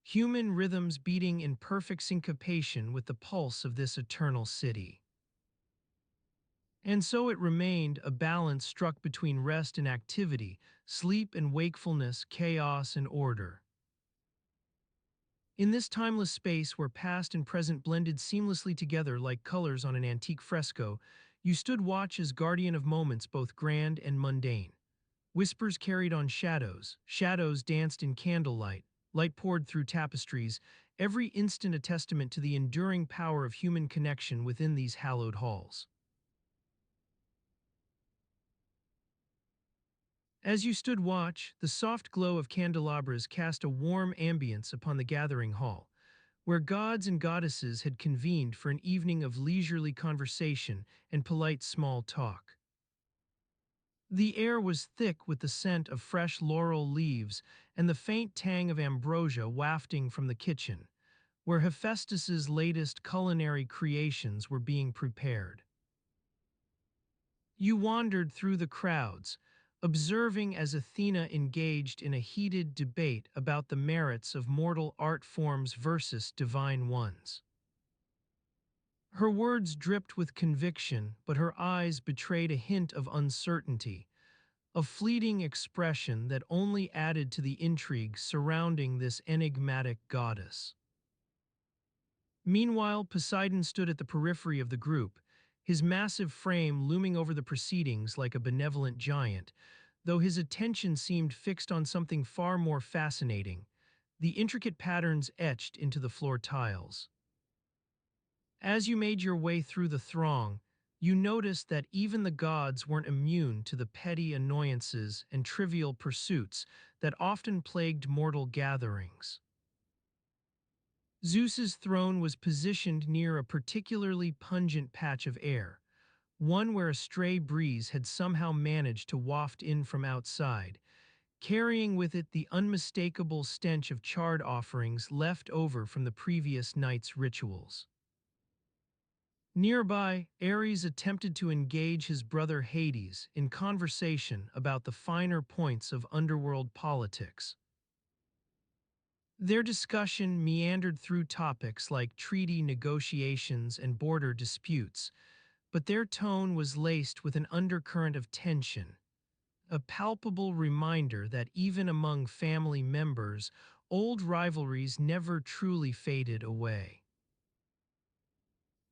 human rhythms beating in perfect syncopation with the pulse of this eternal city. And so it remained, a balance struck between rest and activity, sleep and wakefulness, chaos and order. In this timeless space where past and present blended seamlessly together like colors on an antique fresco, you stood watch as guardian of moments both grand and mundane. Whispers carried on shadows, shadows danced in candlelight, light poured through tapestries, every instant a testament to the enduring power of human connection within these hallowed halls. As you stood watch, the soft glow of candelabras cast a warm ambience upon the gathering hall, where gods and goddesses had convened for an evening of leisurely conversation and polite small talk. The air was thick with the scent of fresh laurel leaves and the faint tang of ambrosia wafting from the kitchen, where Hephaestus's latest culinary creations were being prepared. You wandered through the crowds, observing as Athena engaged in a heated debate about the merits of mortal art forms versus divine ones. Her words dripped with conviction, but her eyes betrayed a hint of uncertainty, a fleeting expression that only added to the intrigue surrounding this enigmatic goddess. Meanwhile, Poseidon stood at the periphery of the group, his massive frame looming over the proceedings like a benevolent giant, though his attention seemed fixed on something far more fascinating, the intricate patterns etched into the floor tiles. As you made your way through the throng, you noticed that even the gods weren't immune to the petty annoyances and trivial pursuits that often plagued mortal gatherings. Zeus's throne was positioned near a particularly pungent patch of air, one where a stray breeze had somehow managed to waft in from outside, carrying with it the unmistakable stench of charred offerings left over from the previous night's rituals. Nearby, Ares attempted to engage his brother Hades in conversation about the finer points of underworld politics. Their discussion meandered through topics like treaty negotiations and border disputes, but their tone was laced with an undercurrent of tension, a palpable reminder that even among family members, old rivalries never truly faded away.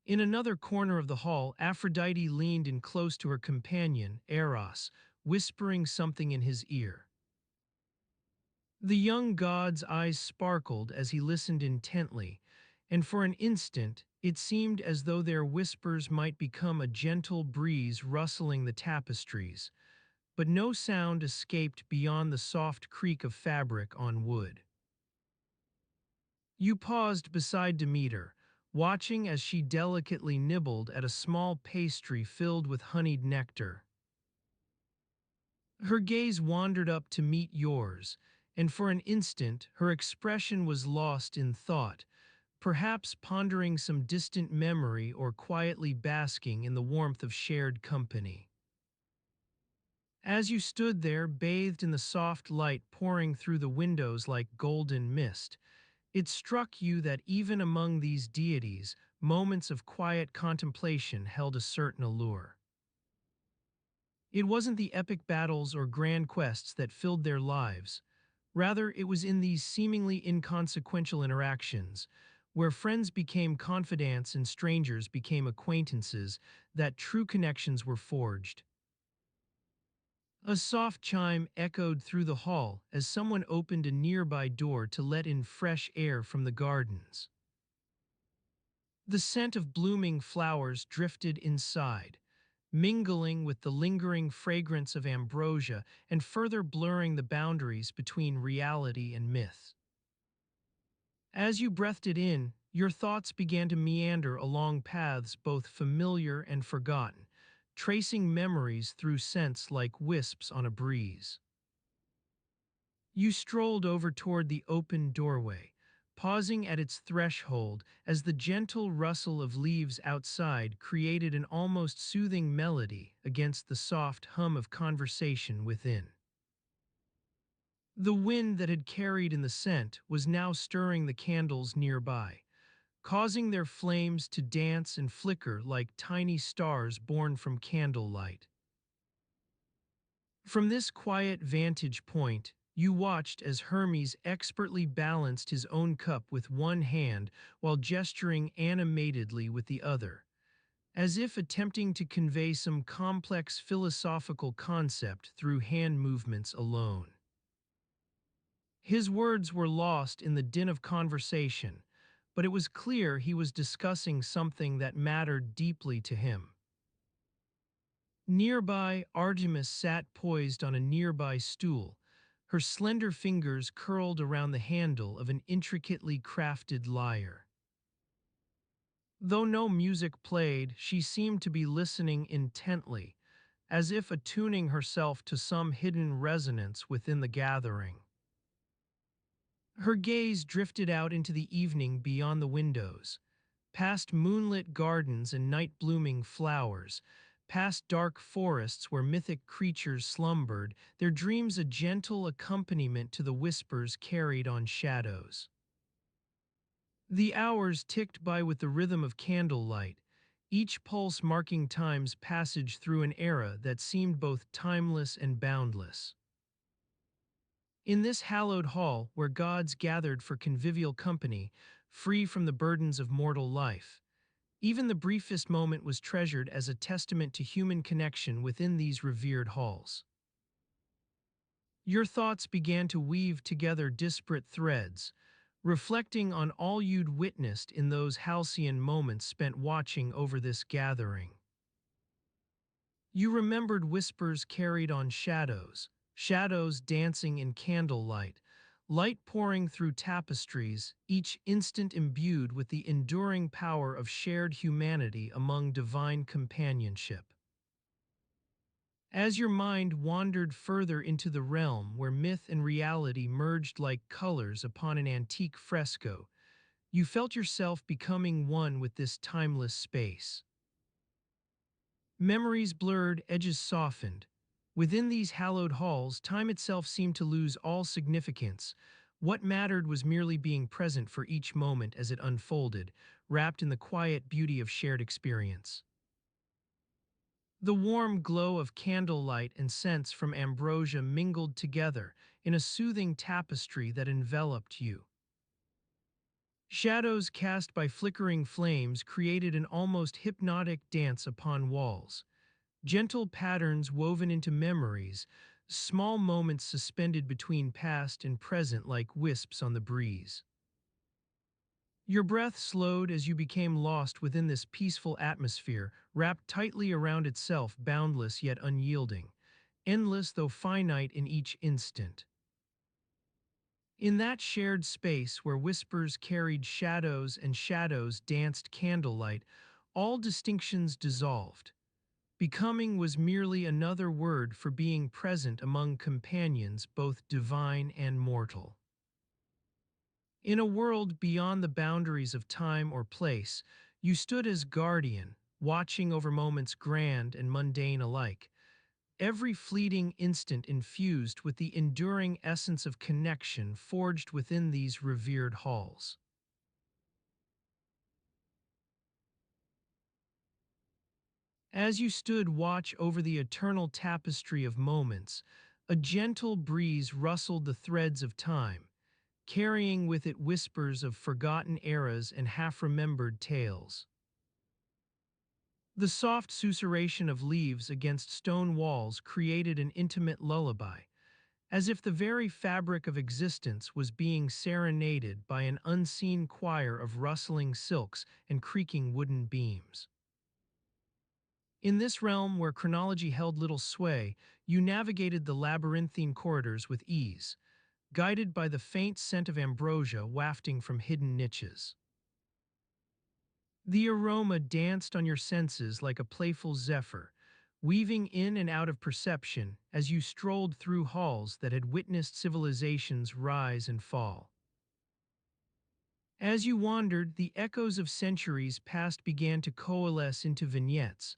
In another corner of the hall, Aphrodite leaned in close to her companion, Eros, whispering something in his ear. The young god's eyes sparkled as he listened intently, and for an instant it seemed as though their whispers might become a gentle breeze rustling the tapestries, but no sound escaped beyond the soft creak of fabric on wood. You paused beside Demeter, watching as she delicately nibbled at a small pastry filled with honeyed nectar. Her gaze wandered up to meet yours, and for an instant her expression was lost in thought, perhaps pondering some distant memory or quietly basking in the warmth of shared company. As you stood there, bathed in the soft light pouring through the windows like golden mist, it struck you that even among these deities, moments of quiet contemplation held a certain allure. It wasn't the epic battles or grand quests that filled their lives. Rather, it was in these seemingly inconsequential interactions, where friends became confidants and strangers became acquaintances, that true connections were forged. A soft chime echoed through the hall as someone opened a nearby door to let in fresh air from the gardens. The scent of blooming flowers drifted inside, mingling with the lingering fragrance of ambrosia and further blurring the boundaries between reality and myth. As you breathed it in, your thoughts began to meander along paths both familiar and forgotten, tracing memories through scents like wisps on a breeze. You strolled over toward the open doorway, pausing at its threshold as the gentle rustle of leaves outside created an almost soothing melody against the soft hum of conversation within. The wind that had carried in the scent was now stirring the candles nearby, causing their flames to dance and flicker like tiny stars born from candlelight. From this quiet vantage point, you watched as Hermes expertly balanced his own cup with one hand while gesturing animatedly with the other, as if attempting to convey some complex philosophical concept through hand movements alone. His words were lost in the din of conversation, but it was clear he was discussing something that mattered deeply to him. Nearby, Artemis sat poised on a nearby stool, her slender fingers curled around the handle of an intricately crafted lyre. Though no music played, she seemed to be listening intently, as if attuning herself to some hidden resonance within the gathering. Her gaze drifted out into the evening beyond the windows, past moonlit gardens and night-blooming flowers, past dark forests where mythic creatures slumbered, their dreams a gentle accompaniment to the whispers carried on shadows. The hours ticked by with the rhythm of candlelight, each pulse marking time's passage through an era that seemed both timeless and boundless. In this hallowed hall, where gods gathered for convivial company, free from the burdens of mortal life, even the briefest moment was treasured as a testament to human connection within these revered halls. Your thoughts began to weave together disparate threads, reflecting on all you'd witnessed in those halcyon moments spent watching over this gathering. You remembered whispers carried on shadows, shadows dancing in candlelight, light pouring through tapestries, each instant imbued with the enduring power of shared humanity among divine companionship. As your mind wandered further into the realm where myth and reality merged like colors upon an antique fresco, you felt yourself becoming one with this timeless space. Memories blurred, edges softened. Within these hallowed halls, time itself seemed to lose all significance. What mattered was merely being present for each moment as it unfolded, wrapped in the quiet beauty of shared experience. The warm glow of candlelight and scents from ambrosia mingled together in a soothing tapestry that enveloped you. Shadows cast by flickering flames created an almost hypnotic dance upon walls. Gentle patterns woven into memories, small moments suspended between past and present like wisps on the breeze. Your breath slowed as you became lost within this peaceful atmosphere, wrapped tightly around itself, boundless yet unyielding, endless though finite in each instant. In that shared space where whispers carried shadows and shadows danced candlelight, all distinctions dissolved. Becoming was merely another word for being present among companions both divine and mortal. In a world beyond the boundaries of time or place, you stood as guardian, watching over moments grand and mundane alike, every fleeting instant infused with the enduring essence of connection forged within these revered halls. As you stood watch over the eternal tapestry of moments, a gentle breeze rustled the threads of time, carrying with it whispers of forgotten eras and half-remembered tales. The soft susurration of leaves against stone walls created an intimate lullaby, as if the very fabric of existence was being serenaded by an unseen choir of rustling silks and creaking wooden beams. In this realm where chronology held little sway, you navigated the labyrinthine corridors with ease, guided by the faint scent of ambrosia wafting from hidden niches. The aroma danced on your senses like a playful zephyr, weaving in and out of perception as you strolled through halls that had witnessed civilizations rise and fall. As you wandered, the echoes of centuries past began to coalesce into vignettes,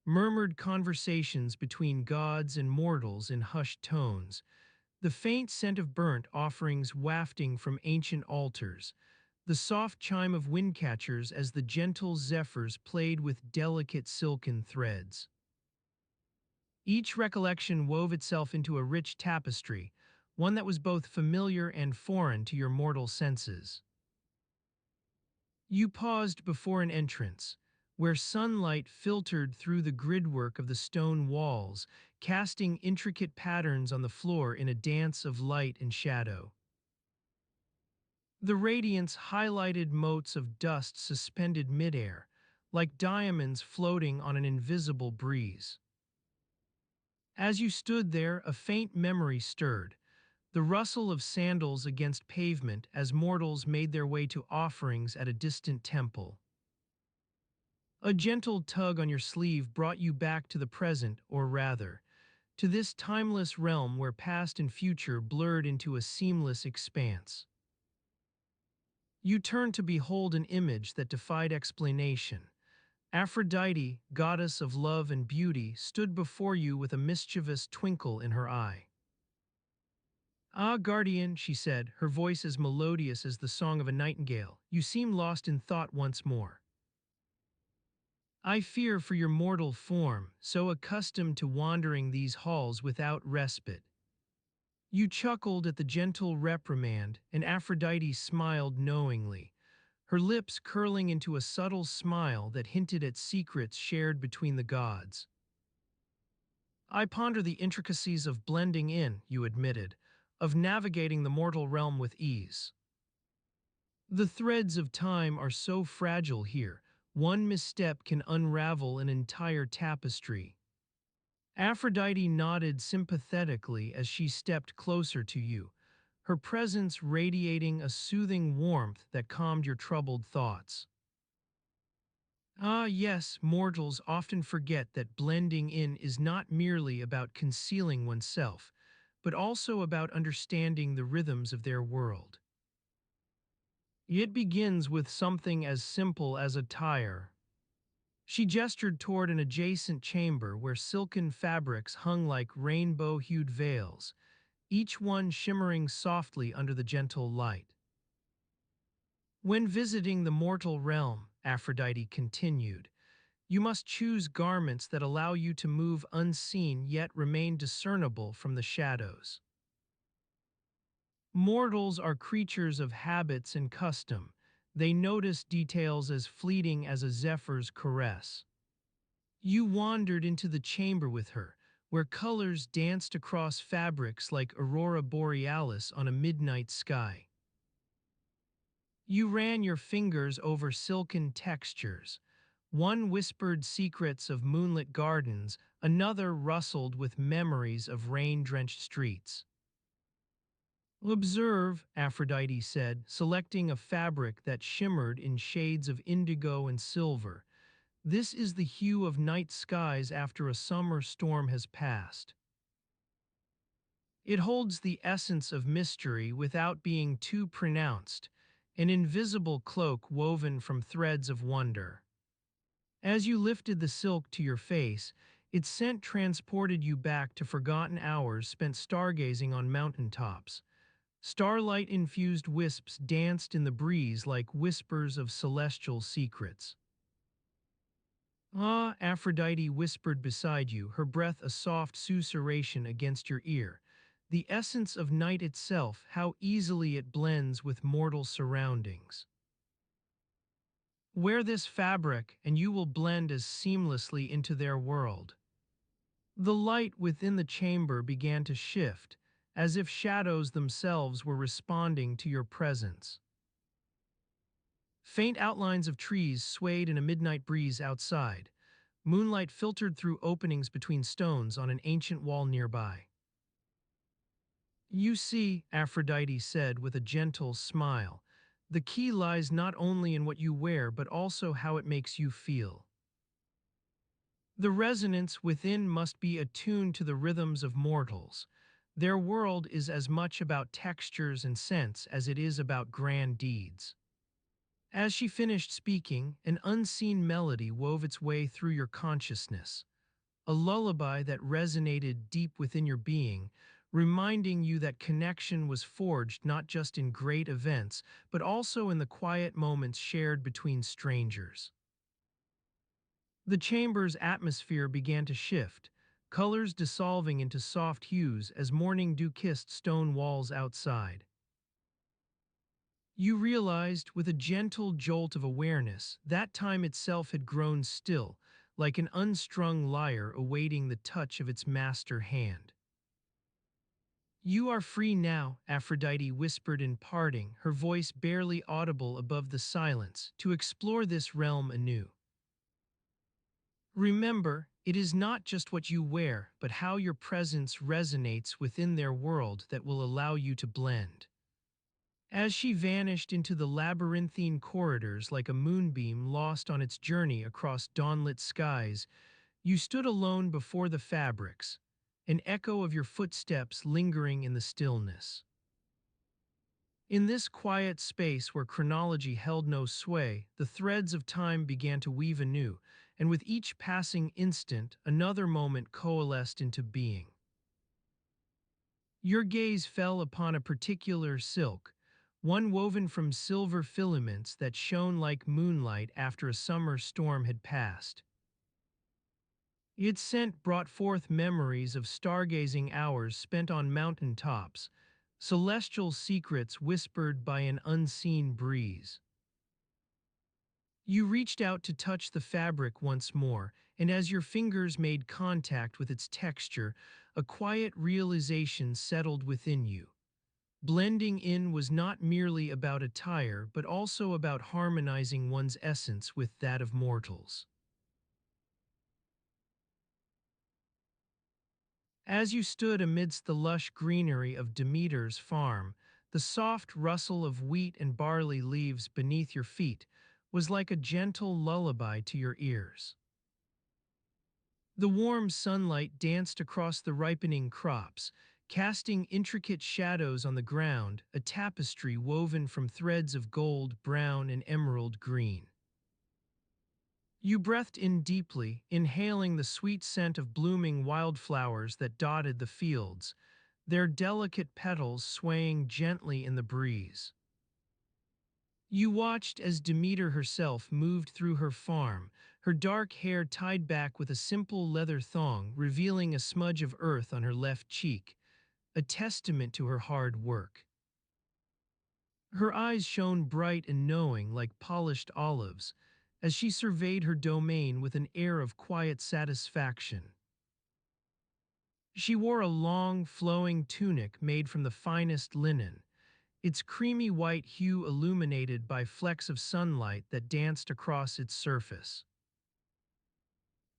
murmured conversations between gods and mortals in hushed tones, the faint scent of burnt offerings wafting from ancient altars, the soft chime of windcatchers as the gentle zephyrs played with delicate silken threads. Each recollection wove itself into a rich tapestry, one that was both familiar and foreign to your mortal senses. You paused before an entrance, where sunlight filtered through the gridwork of the stone walls, casting intricate patterns on the floor in a dance of light and shadow. The radiance highlighted motes of dust suspended midair, like diamonds floating on an invisible breeze. As you stood there, a faint memory stirred, the rustle of sandals against pavement as mortals made their way to offerings at a distant temple. A gentle tug on your sleeve brought you back to the present, or rather, to this timeless realm where past and future blurred into a seamless expanse. You turned to behold an image that defied explanation. Aphrodite, goddess of love and beauty, stood before you with a mischievous twinkle in her eye. "Ah, guardian," she said, her voice as melodious as the song of a nightingale, "you seem lost in thought once more. I fear for your mortal form, so accustomed to wandering these halls without respite." You chuckled at the gentle reprimand, and Aphrodite smiled knowingly, her lips curling into a subtle smile that hinted at secrets shared between the gods. "I ponder the intricacies of blending in," you admitted, "of navigating the mortal realm with ease. The threads of time are so fragile here, one misstep can unravel an entire tapestry." Aphrodite nodded sympathetically as she stepped closer to you, her presence radiating a soothing warmth that calmed your troubled thoughts. "Ah, yes, mortals often forget that blending in is not merely about concealing oneself, but also about understanding the rhythms of their world. It begins with something as simple as a tire." She gestured toward an adjacent chamber where silken fabrics hung like rainbow-hued veils, each one shimmering softly under the gentle light. "When visiting the mortal realm," Aphrodite continued, "you must choose garments that allow you to move unseen yet remain discernible from the shadows. Mortals are creatures of habits and custom. They notice details as fleeting as a zephyr's caress." You wandered into the chamber with her, where colors danced across fabrics like aurora borealis on a midnight sky. You ran your fingers over silken textures. One whispered secrets of moonlit gardens, another rustled with memories of rain-drenched streets. "Observe," Aphrodite said, selecting a fabric that shimmered in shades of indigo and silver. "This is the hue of night skies after a summer storm has passed. It holds the essence of mystery without being too pronounced, an invisible cloak woven from threads of wonder." As you lifted the silk to your face, its scent transported you back to forgotten hours spent stargazing on mountaintops. Starlight-infused wisps danced in the breeze like whispers of celestial secrets. "Ah," Aphrodite whispered beside you, her breath a soft susurration against your ear. "The essence of night itself, how easily it blends with mortal surroundings. Wear this fabric, and you will blend as seamlessly into their world." The light within the chamber began to shift, as if shadows themselves were responding to your presence. Faint outlines of trees swayed in a midnight breeze outside. Moonlight filtered through openings between stones on an ancient wall nearby. "You see," Aphrodite said with a gentle smile, "the key lies not only in what you wear but also how it makes you feel. The resonance within must be attuned to the rhythms of mortals. Their world is as much about textures and scents as it is about grand deeds." As she finished speaking, an unseen melody wove its way through your consciousness, a lullaby that resonated deep within your being, reminding you that connection was forged not just in great events, but also in the quiet moments shared between strangers. The chamber's atmosphere began to shift, colors dissolving into soft hues as morning dew kissed stone walls outside. You realized, with a gentle jolt of awareness, that time itself had grown still, like an unstrung lyre awaiting the touch of its master hand. "You are free now," Aphrodite whispered in parting, her voice barely audible above the silence, "to explore this realm anew. Remember, It is not just what you wear, but how your presence resonates within their world that will allow you to blend. As she vanished into the labyrinthine corridors like a moonbeam lost on its journey across dawnlit skies, you stood alone before the fabrics, an echo of your footsteps lingering in the stillness. In this quiet space where chronology held no sway, the threads of time began to weave anew, and with each passing instant, another moment coalesced into being. Your gaze fell upon a particular silk, one woven from silver filaments that shone like moonlight after a summer storm had passed. Its scent brought forth memories of stargazing hours spent on mountain tops, celestial secrets whispered by an unseen breeze. You reached out to touch the fabric once more, and as your fingers made contact with its texture, a quiet realization settled within you. Blending in was not merely about attire, but also about harmonizing one's essence with that of mortals. As you stood amidst the lush greenery of Demeter's farm, the soft rustle of wheat and barley leaves beneath your feet was like a gentle lullaby to your ears. The warm sunlight danced across the ripening crops, casting intricate shadows on the ground, a tapestry woven from threads of gold, brown, and emerald green. You breathed in deeply, inhaling the sweet scent of blooming wildflowers that dotted the fields, their delicate petals swaying gently in the breeze. You watched as Demeter herself moved through her farm, her dark hair tied back with a simple leather thong, revealing a smudge of earth on her left cheek, a testament to her hard work. Her eyes shone bright and knowing like polished olives, as she surveyed her domain with an air of quiet satisfaction. She wore a long, flowing tunic made from the finest linen, its creamy white hue illuminated by flecks of sunlight that danced across its surface.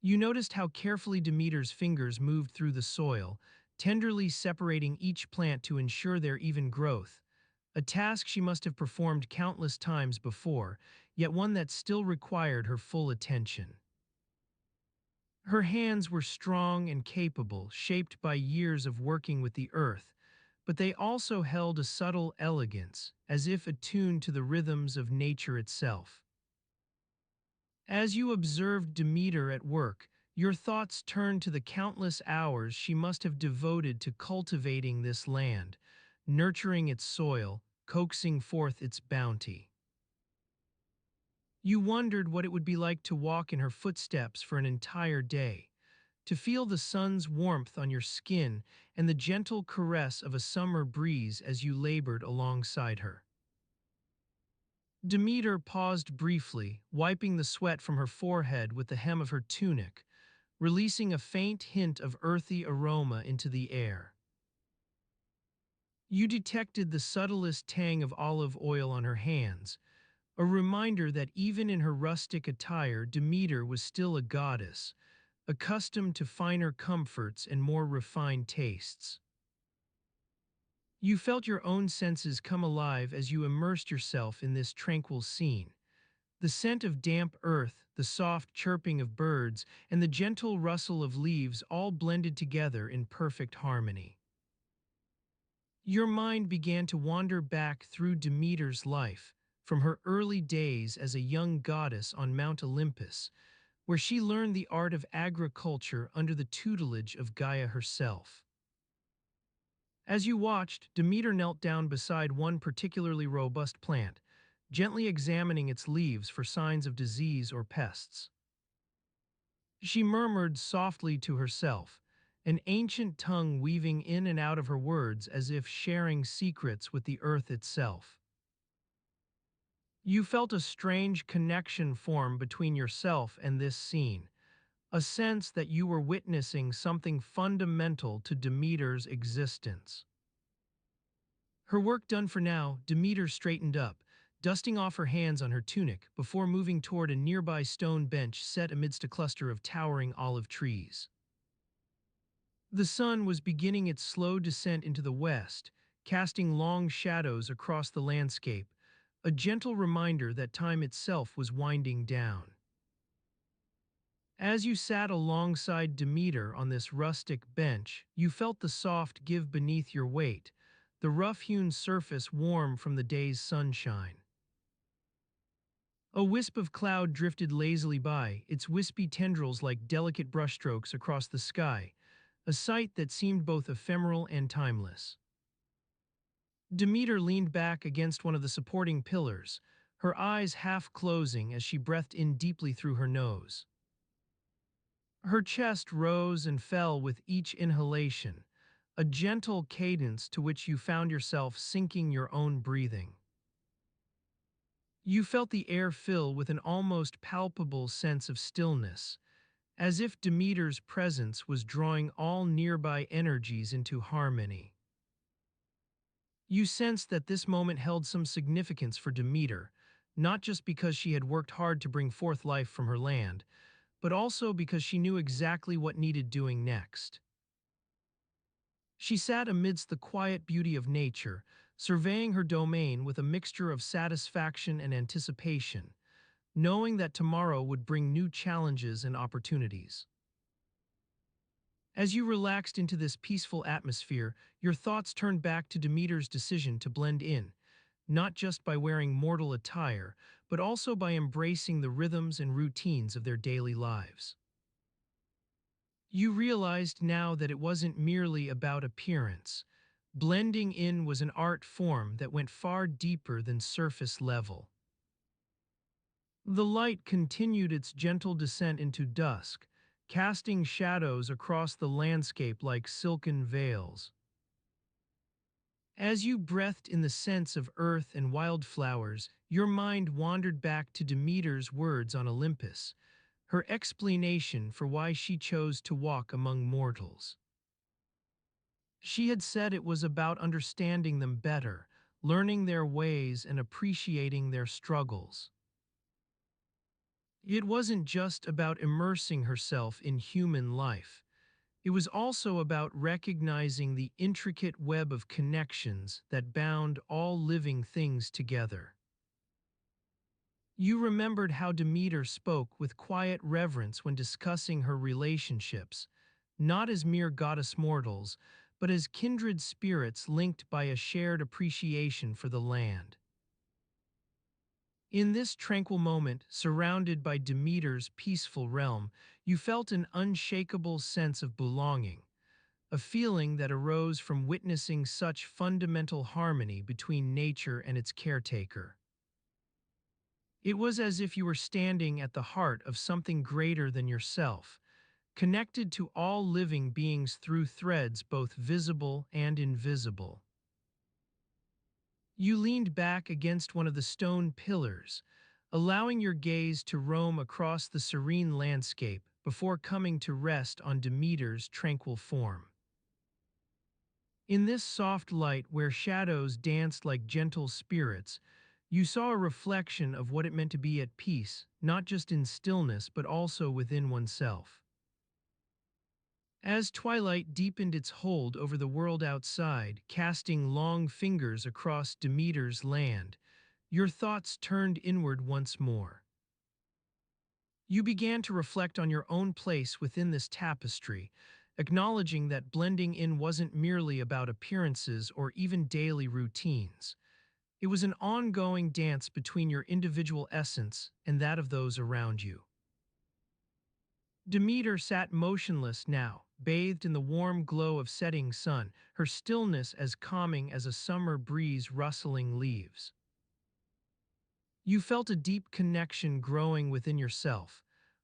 You noticed how carefully Demeter's fingers moved through the soil, tenderly separating each plant to ensure their even growth, a task she must have performed countless times before, yet one that still required her full attention. Her hands were strong and capable, shaped by years of working with the earth, but they also held a subtle elegance, as if attuned to the rhythms of nature itself. As you observed Demeter at work, your thoughts turned to the countless hours she must have devoted to cultivating this land, nurturing its soil, coaxing forth its bounty. You wondered what it would be like to walk in her footsteps for an entire day, to feel the sun's warmth on your skin and the gentle caress of a summer breeze as you labored alongside her. Demeter paused briefly, wiping the sweat from her forehead with the hem of her tunic, releasing a faint hint of earthy aroma into the air. You detected the subtlest tang of olive oil on her hands, a reminder that even in her rustic attire, Demeter was still a goddess, accustomed to finer comforts and more refined tastes. You felt your own senses come alive as you immersed yourself in this tranquil scene. The scent of damp earth, the soft chirping of birds, and the gentle rustle of leaves all blended together in perfect harmony. Your mind began to wander back through Demeter's life, from her early days as a young goddess on Mount Olympus, where she learned the art of agriculture under the tutelage of Gaia herself. As you watched, Demeter knelt down beside one particularly robust plant, gently examining its leaves for signs of disease or pests. She murmured softly to herself, an ancient tongue weaving in and out of her words as if sharing secrets with the earth itself. You felt a strange connection form between yourself and this scene, a sense that you were witnessing something fundamental to Demeter's existence. Her work done for now, Demeter straightened up, dusting off her hands on her tunic before moving toward a nearby stone bench set amidst a cluster of towering olive trees. The sun was beginning its slow descent into the west, casting long shadows across the landscape, a gentle reminder that time itself was winding down. As you sat alongside Demeter on this rustic bench, you felt the soft give beneath your weight, the rough-hewn surface warm from the day's sunshine. A wisp of cloud drifted lazily by, its wispy tendrils like delicate brushstrokes across the sky, a sight that seemed both ephemeral and timeless. Demeter leaned back against one of the supporting pillars, her eyes half closing as she breathed in deeply through her nose. Her chest rose and fell with each inhalation, a gentle cadence to which you found yourself syncing your own breathing. You felt the air fill with an almost palpable sense of stillness, as if Demeter's presence was drawing all nearby energies into harmony. You sensed that this moment held some significance for Demeter, not just because she had worked hard to bring forth life from her land, but also because she knew exactly what needed doing next. She sat amidst the quiet beauty of nature, surveying her domain with a mixture of satisfaction and anticipation, knowing that tomorrow would bring new challenges and opportunities. As you relaxed into this peaceful atmosphere, your thoughts turned back to Demeter's decision to blend in, not just by wearing mortal attire, but also by embracing the rhythms and routines of their daily lives. You realized now that it wasn't merely about appearance. Blending in was an art form that went far deeper than surface level. The light continued its gentle descent into dusk, casting shadows across the landscape like silken veils. As you breathed in the scents of earth and wildflowers, your mind wandered back to Demeter's words on Olympus, her explanation for why she chose to walk among mortals. She had said it was about understanding them better, learning their ways and appreciating their struggles. It wasn't just about immersing herself in human life. It was also about recognizing the intricate web of connections that bound all living things together. You remembered how Demeter spoke with quiet reverence when discussing her relationships, not as mere goddess mortals, but as kindred spirits linked by a shared appreciation for the land. In this tranquil moment, surrounded by Demeter's peaceful realm, you felt an unshakable sense of belonging, a feeling that arose from witnessing such fundamental harmony between nature and its caretaker. It was as if you were standing at the heart of something greater than yourself, connected to all living beings through threads both visible and invisible. You leaned back against one of the stone pillars, allowing your gaze to roam across the serene landscape before coming to rest on Demeter's tranquil form. In this soft light where shadows danced like gentle spirits, you saw a reflection of what it meant to be at peace, not just in stillness but also within oneself. As twilight deepened its hold over the world outside, casting long fingers across Demeter's land, your thoughts turned inward once more. You began to reflect on your own place within this tapestry, acknowledging that blending in wasn't merely about appearances or even daily routines. It was an ongoing dance between your individual essence and that of those around you. Demeter sat motionless now, bathed in the warm glow of setting sun, her stillness as calming as a summer breeze rustling leaves. You felt a deep connection growing within yourself,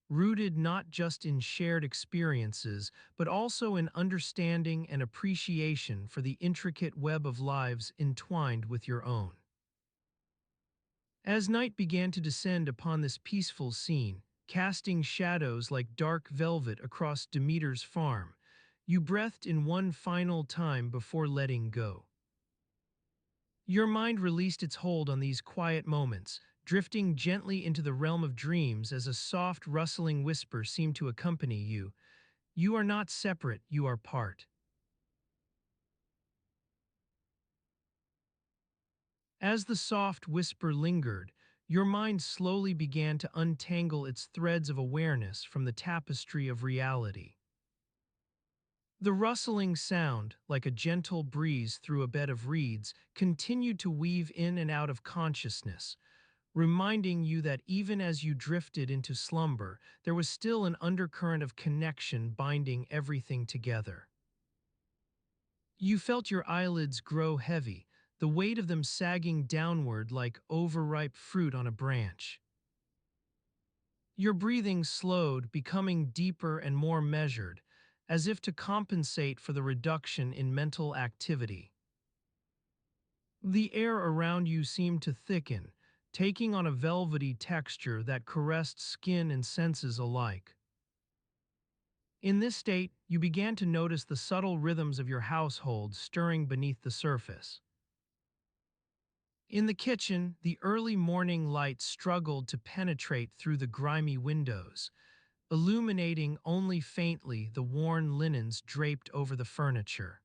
rooted not just in shared experiences, but also in understanding and appreciation for the intricate web of lives entwined with your own. As night began to descend upon this peaceful scene, casting shadows like dark velvet across Demeter's farm, you breathed in one final time before letting go. Your mind released its hold on these quiet moments, drifting gently into the realm of dreams as a soft, rustling whisper seemed to accompany you. You are not separate, you are part. As the soft whisper lingered, your mind slowly began to untangle its threads of awareness from the tapestry of reality. The rustling sound, like a gentle breeze through a bed of reeds, continued to weave in and out of consciousness, reminding you that even as you drifted into slumber, there was still an undercurrent of connection binding everything together. You felt your eyelids grow heavy, the weight of them sagging downward like overripe fruit on a branch. Your breathing slowed, becoming deeper and more measured, as if to compensate for the reduction in mental activity. The air around you seemed to thicken, taking on a velvety texture that caressed skin and senses alike. In this state, you began to notice the subtle rhythms of your household stirring beneath the surface. In the kitchen, the early morning light struggled to penetrate through the grimy windows, illuminating only faintly the worn linens draped over the furniture.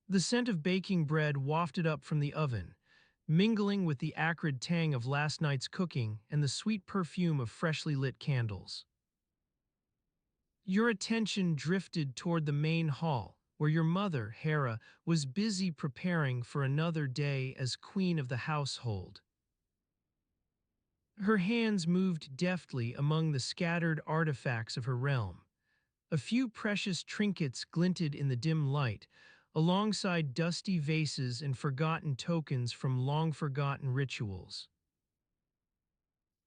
The scent of baking bread wafted up from the oven, mingling with the acrid tang of last night's cooking and the sweet perfume of freshly lit candles. Your attention drifted toward the main hall, where your mother, Hera, was busy preparing for another day as queen of the household. Her hands moved deftly among the scattered artifacts of her realm. A few precious trinkets glinted in the dim light, alongside dusty vases and forgotten tokens from long-forgotten rituals.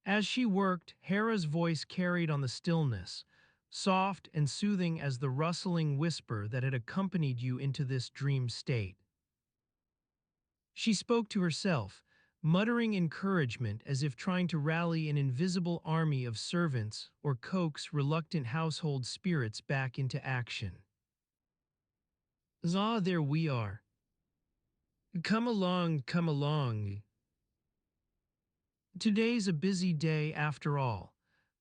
As she worked, Hera's voice carried on the stillness, soft and soothing as the rustling whisper that had accompanied you into this dream state. She spoke to herself, muttering encouragement as if trying to rally an invisible army of servants or coax reluctant household spirits back into action. Ah, there we are. Come along, come along. Today's a busy day after all.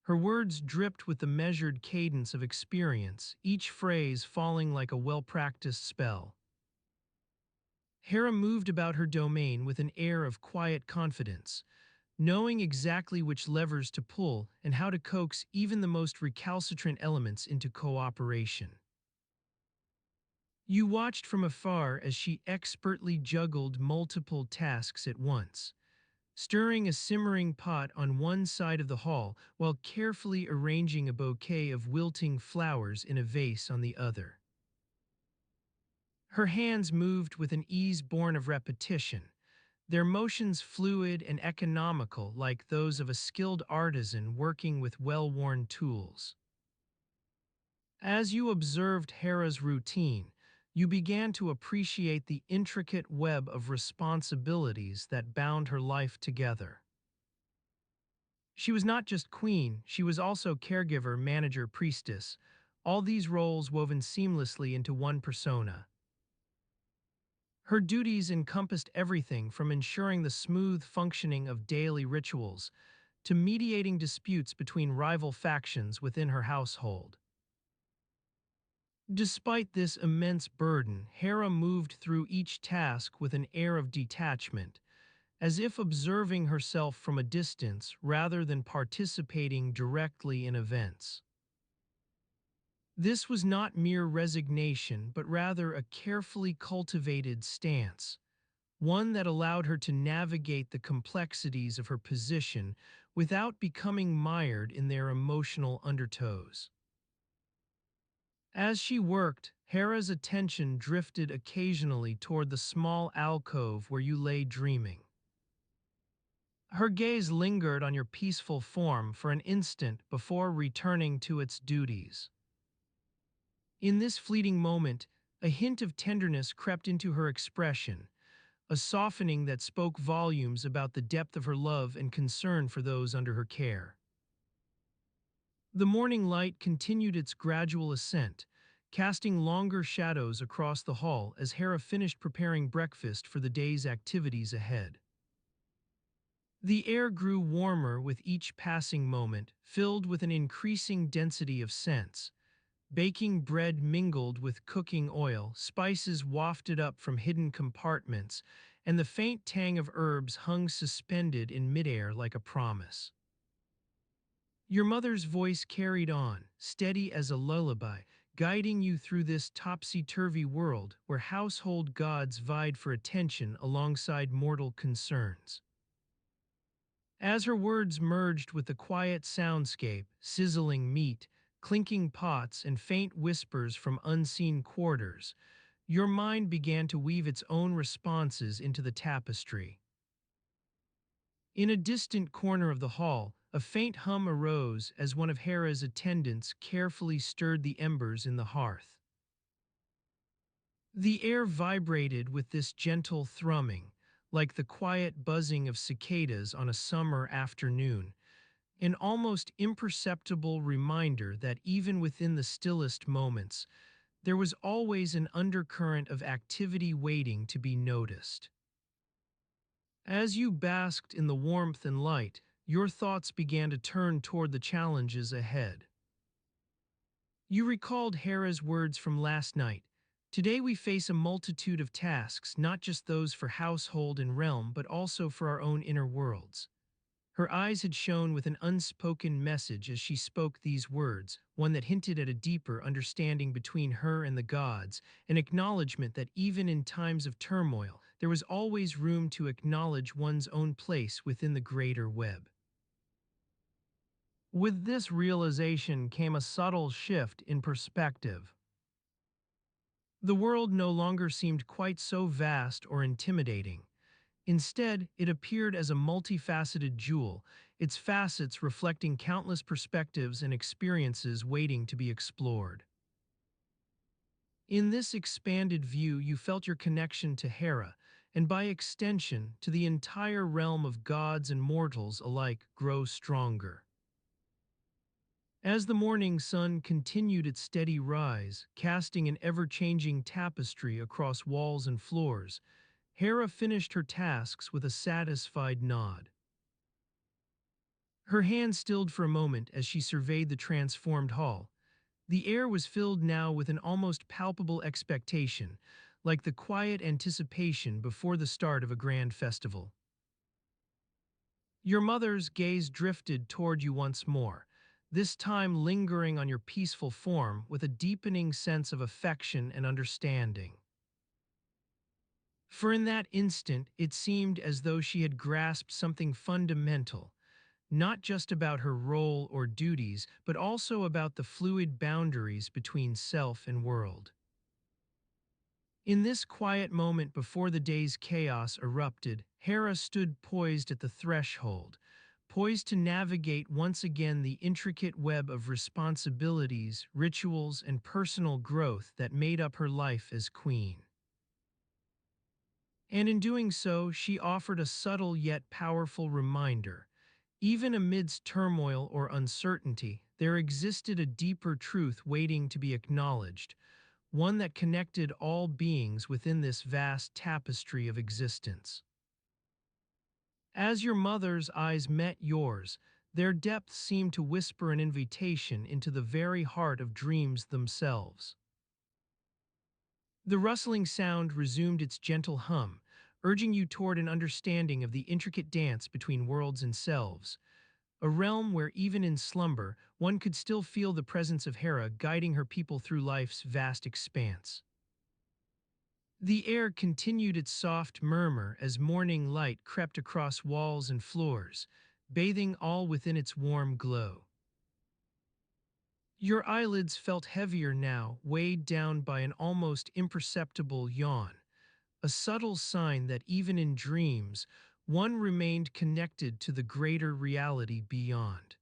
Her words dripped with the measured cadence of experience, each phrase falling like a well-practiced spell. Hera moved about her domain with an air of quiet confidence, knowing exactly which levers to pull and how to coax even the most recalcitrant elements into cooperation. You watched from afar as she expertly juggled multiple tasks at once, stirring a simmering pot on one side of the hall while carefully arranging a bouquet of wilting flowers in a vase on the other. Her hands moved with an ease born of repetition, their motions fluid and economical like those of a skilled artisan working with well-worn tools. As you observed Hera's routine, you began to appreciate the intricate web of responsibilities that bound her life together. She was not just queen, she was also caregiver, manager, priestess, all these roles woven seamlessly into one persona. Her duties encompassed everything from ensuring the smooth functioning of daily rituals to mediating disputes between rival factions within her household. Despite this immense burden, Hera moved through each task with an air of detachment, as if observing herself from a distance rather than participating directly in events. This was not mere resignation, but rather a carefully cultivated stance, one that allowed her to navigate the complexities of her position without becoming mired in their emotional undertows. As she worked, Hera's attention drifted occasionally toward the small alcove where you lay dreaming. Her gaze lingered on your peaceful form for an instant before returning to its duties. In this fleeting moment, a hint of tenderness crept into her expression, a softening that spoke volumes about the depth of her love and concern for those under her care. The morning light continued its gradual ascent, casting longer shadows across the hall as Hera finished preparing breakfast for the day's activities ahead. The air grew warmer with each passing moment, filled with an increasing density of scents. Baking bread mingled with cooking oil, spices wafted up from hidden compartments, and the faint tang of herbs hung suspended in midair like a promise. Your mother's voice carried on, steady as a lullaby, guiding you through this topsy-turvy world where household gods vied for attention alongside mortal concerns. As her words merged with the quiet soundscape, sizzling meat, clinking pots, and faint whispers from unseen quarters, your mind began to weave its own responses into the tapestry. In a distant corner of the hall, a faint hum arose as one of Hera's attendants carefully stirred the embers in the hearth. The air vibrated with this gentle thrumming, like the quiet buzzing of cicadas on a summer afternoon, an almost imperceptible reminder that even within the stillest moments, there was always an undercurrent of activity waiting to be noticed. As you basked in the warmth and light, your thoughts began to turn toward the challenges ahead. You recalled Hera's words from last night. Today we face a multitude of tasks, not just those for household and realm, but also for our own inner worlds. Her eyes had shone with an unspoken message as she spoke these words, one that hinted at a deeper understanding between her and the gods, an acknowledgement that even in times of turmoil, there was always room to acknowledge one's own place within the greater web. With this realization came a subtle shift in perspective. The world no longer seemed quite so vast or intimidating. Instead, it appeared as a multifaceted jewel, its facets reflecting countless perspectives and experiences waiting to be explored. In this expanded view, you felt your connection to Hera, and by extension, to the entire realm of gods and mortals alike, grow stronger. As the morning sun continued its steady rise, casting an ever-changing tapestry across walls and floors, Hera finished her tasks with a satisfied nod. Her hand stilled for a moment as she surveyed the transformed hall. The air was filled now with an almost palpable expectation, like the quiet anticipation before the start of a grand festival. Your mother's gaze drifted toward you once more, this time lingering on your peaceful form with a deepening sense of affection and understanding. For in that instant, it seemed as though she had grasped something fundamental, not just about her role or duties, but also about the fluid boundaries between self and world. In this quiet moment before the day's chaos erupted, Hera stood poised at the threshold, poised to navigate once again the intricate web of responsibilities, rituals, and personal growth that made up her life as queen. And in doing so, she offered a subtle yet powerful reminder. Even amidst turmoil or uncertainty, there existed a deeper truth waiting to be acknowledged, one that connected all beings within this vast tapestry of existence. As your mother's eyes met yours, their depths seemed to whisper an invitation into the very heart of dreams themselves. The rustling sound resumed its gentle hum, urging you toward an understanding of the intricate dance between worlds and selves, a realm where even in slumber, one could still feel the presence of Hera guiding her people through life's vast expanse. The air continued its soft murmur as morning light crept across walls and floors, bathing all within its warm glow. Your eyelids felt heavier now, weighed down by an almost imperceptible yawn, a subtle sign that even in dreams, one remained connected to the greater reality beyond.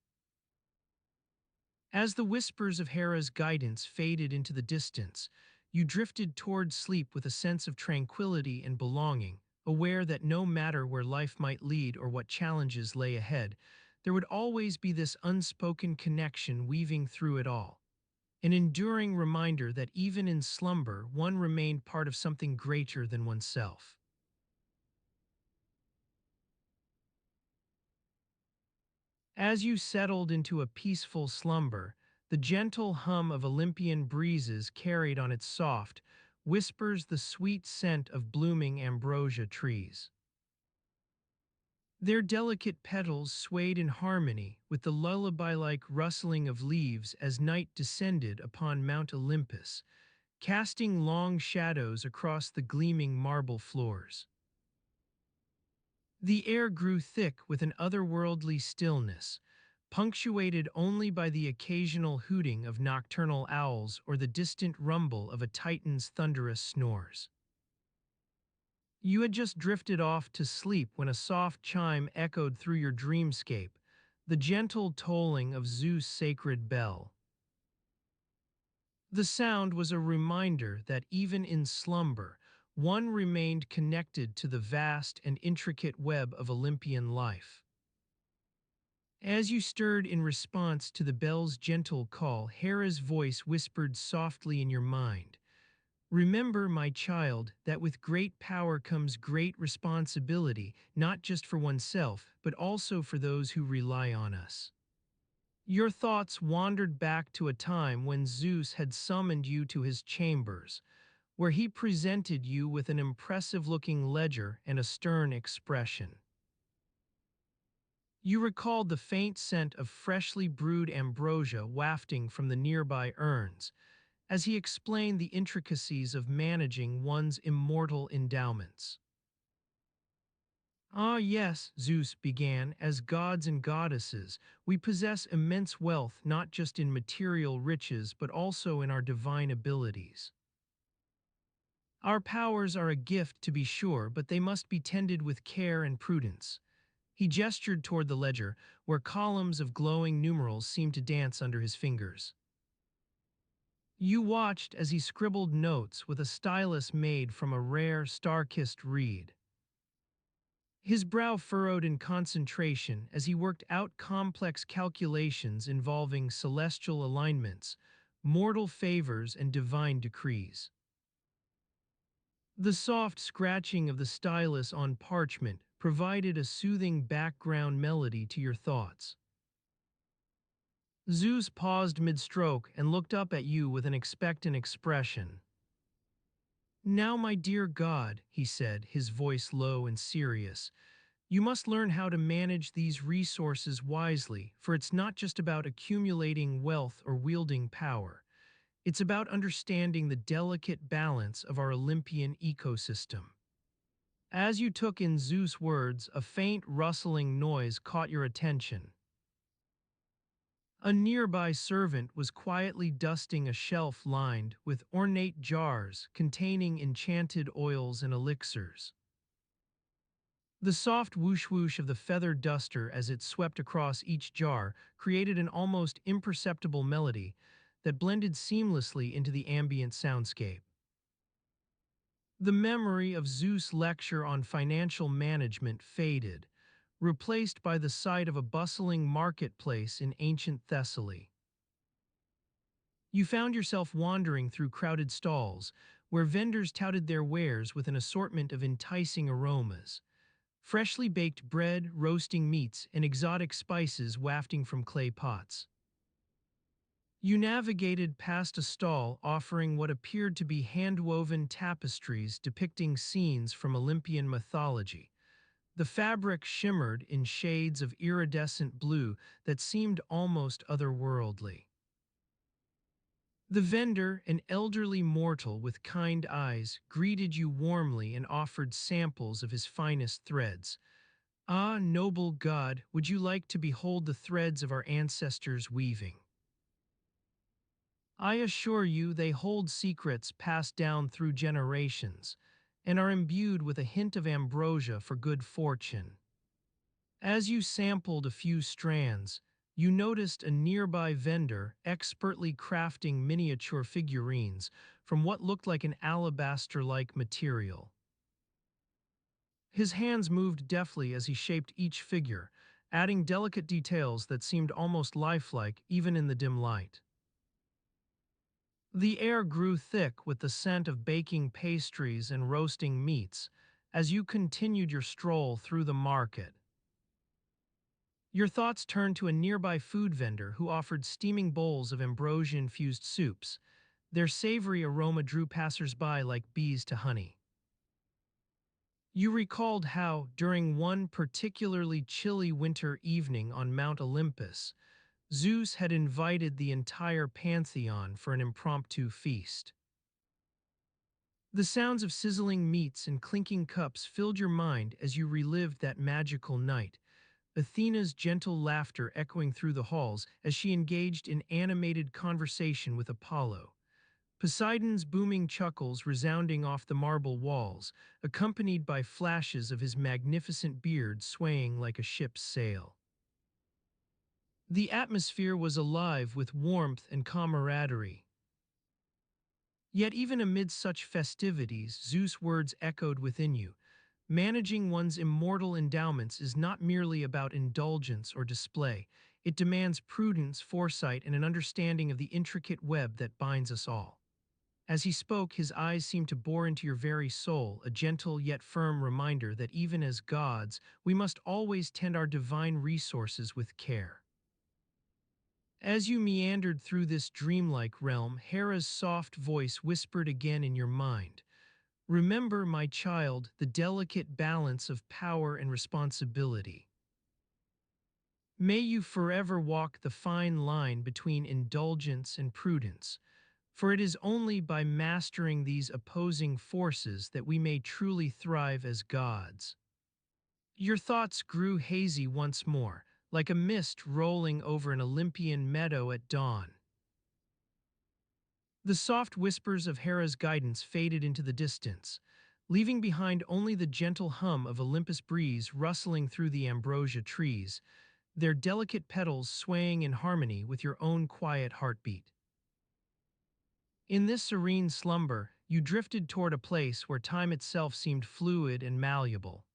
As the whispers of Hera's guidance faded into the distance, you drifted toward sleep with a sense of tranquility and belonging, aware that no matter where life might lead or what challenges lay ahead, there would always be this unspoken connection weaving through it all. an enduring reminder that even in slumber, one remained part of something greater than oneself. As you settled into a peaceful slumber, the gentle hum of Olympian breezes carried on its soft whispers the sweet scent of blooming ambrosia trees. Their delicate petals swayed in harmony with the lullaby-like rustling of leaves as night descended upon Mount Olympus, casting long shadows across the gleaming marble floors. The air grew thick with an otherworldly stillness, punctuated only by the occasional hooting of nocturnal owls or the distant rumble of a titan's thunderous snores. You had just drifted off to sleep when a soft chime echoed through your dreamscape, the gentle tolling of Zeus' sacred bell. The sound was a reminder that even in slumber, one remained connected to the vast and intricate web of Olympian life. As you stirred in response to the bell's gentle call, Hera's voice whispered softly in your mind, "Remember, my child, that with great power comes great responsibility, not just for oneself, but also for those who rely on us." Your thoughts wandered back to a time when Zeus had summoned you to his chambers, where he presented you with an impressive-looking ledger and a stern expression. You recalled the faint scent of freshly brewed ambrosia wafting from the nearby urns, as he explained the intricacies of managing one's immortal endowments. "Ah, yes," Zeus began, "as gods and goddesses, we possess immense wealth not just in material riches but also in our divine abilities. Our powers are a gift, to be sure, but they must be tended with care and prudence." He gestured toward the ledger, where columns of glowing numerals seemed to dance under his fingers. You watched as he scribbled notes with a stylus made from a rare, star-kissed reed. His brow furrowed in concentration as he worked out complex calculations involving celestial alignments, mortal favors, and divine decrees. The soft scratching of the stylus on parchment provided a soothing background melody to your thoughts. Zeus paused mid-stroke and looked up at you with an expectant expression. "Now, my dear God," he said, his voice low and serious, "you must learn how to manage these resources wisely, for it's not just about accumulating wealth or wielding power. It's about understanding the delicate balance of our Olympian ecosystem." As you took in Zeus' words, a faint rustling noise caught your attention. A nearby servant was quietly dusting a shelf lined with ornate jars containing enchanted oils and elixirs. The soft whoosh-whoosh of the feathered duster as it swept across each jar created an almost imperceptible melody that blended seamlessly into the ambient soundscape. The memory of Zeus' lecture on financial management faded, replaced by the sight of a bustling marketplace in ancient Thessaly. You found yourself wandering through crowded stalls, where vendors touted their wares with an assortment of enticing aromas. Freshly baked bread, roasting meats, and exotic spices wafting from clay pots. You navigated past a stall offering what appeared to be hand-woven tapestries depicting scenes from Olympian mythology. The fabric shimmered in shades of iridescent blue that seemed almost otherworldly. The vendor, an elderly mortal with kind eyes, greeted you warmly and offered samples of his finest threads. "Ah, noble god, would you like to behold the threads of our ancestors' weaving? I assure you they hold secrets passed down through generations and are imbued with a hint of ambrosia for good fortune." As you sampled a few strands, you noticed a nearby vendor expertly crafting miniature figurines from what looked like an alabaster-like material. His hands moved deftly as he shaped each figure, adding delicate details that seemed almost lifelike even in the dim light. The air grew thick with the scent of baking pastries and roasting meats as you continued your stroll through the market. Your thoughts turned to a nearby food vendor who offered steaming bowls of ambrosia-infused soups. Their savory aroma drew passers-by like bees to honey. You recalled how, during one particularly chilly winter evening on Mount Olympus, Zeus had invited the entire pantheon for an impromptu feast. The sounds of sizzling meats and clinking cups filled your mind as you relived that magical night, Athena's gentle laughter echoing through the halls as she engaged in animated conversation with Apollo. Poseidon's booming chuckles resounding off the marble walls, accompanied by flashes of his magnificent beard swaying like a ship's sail. The atmosphere was alive with warmth and camaraderie. Yet even amid such festivities, Zeus' words echoed within you. Managing one's immortal endowments is not merely about indulgence or display. It demands prudence, foresight, and an understanding of the intricate web that binds us all. As he spoke, his eyes seemed to bore into your very soul, a gentle yet firm reminder that even as gods, we must always tend our divine resources with care. As you meandered through this dreamlike realm, Hera's soft voice whispered again in your mind. Remember, my child, the delicate balance of power and responsibility. May you forever walk the fine line between indulgence and prudence, for it is only by mastering these opposing forces that we may truly thrive as gods. Your thoughts grew hazy once more, like a mist rolling over an Olympian meadow at dawn. The soft whispers of Hera's guidance faded into the distance, leaving behind only the gentle hum of Olympus breeze rustling through the ambrosia trees, their delicate petals swaying in harmony with your own quiet heartbeat. In this serene slumber, you drifted toward a place where time itself seemed fluid and malleable.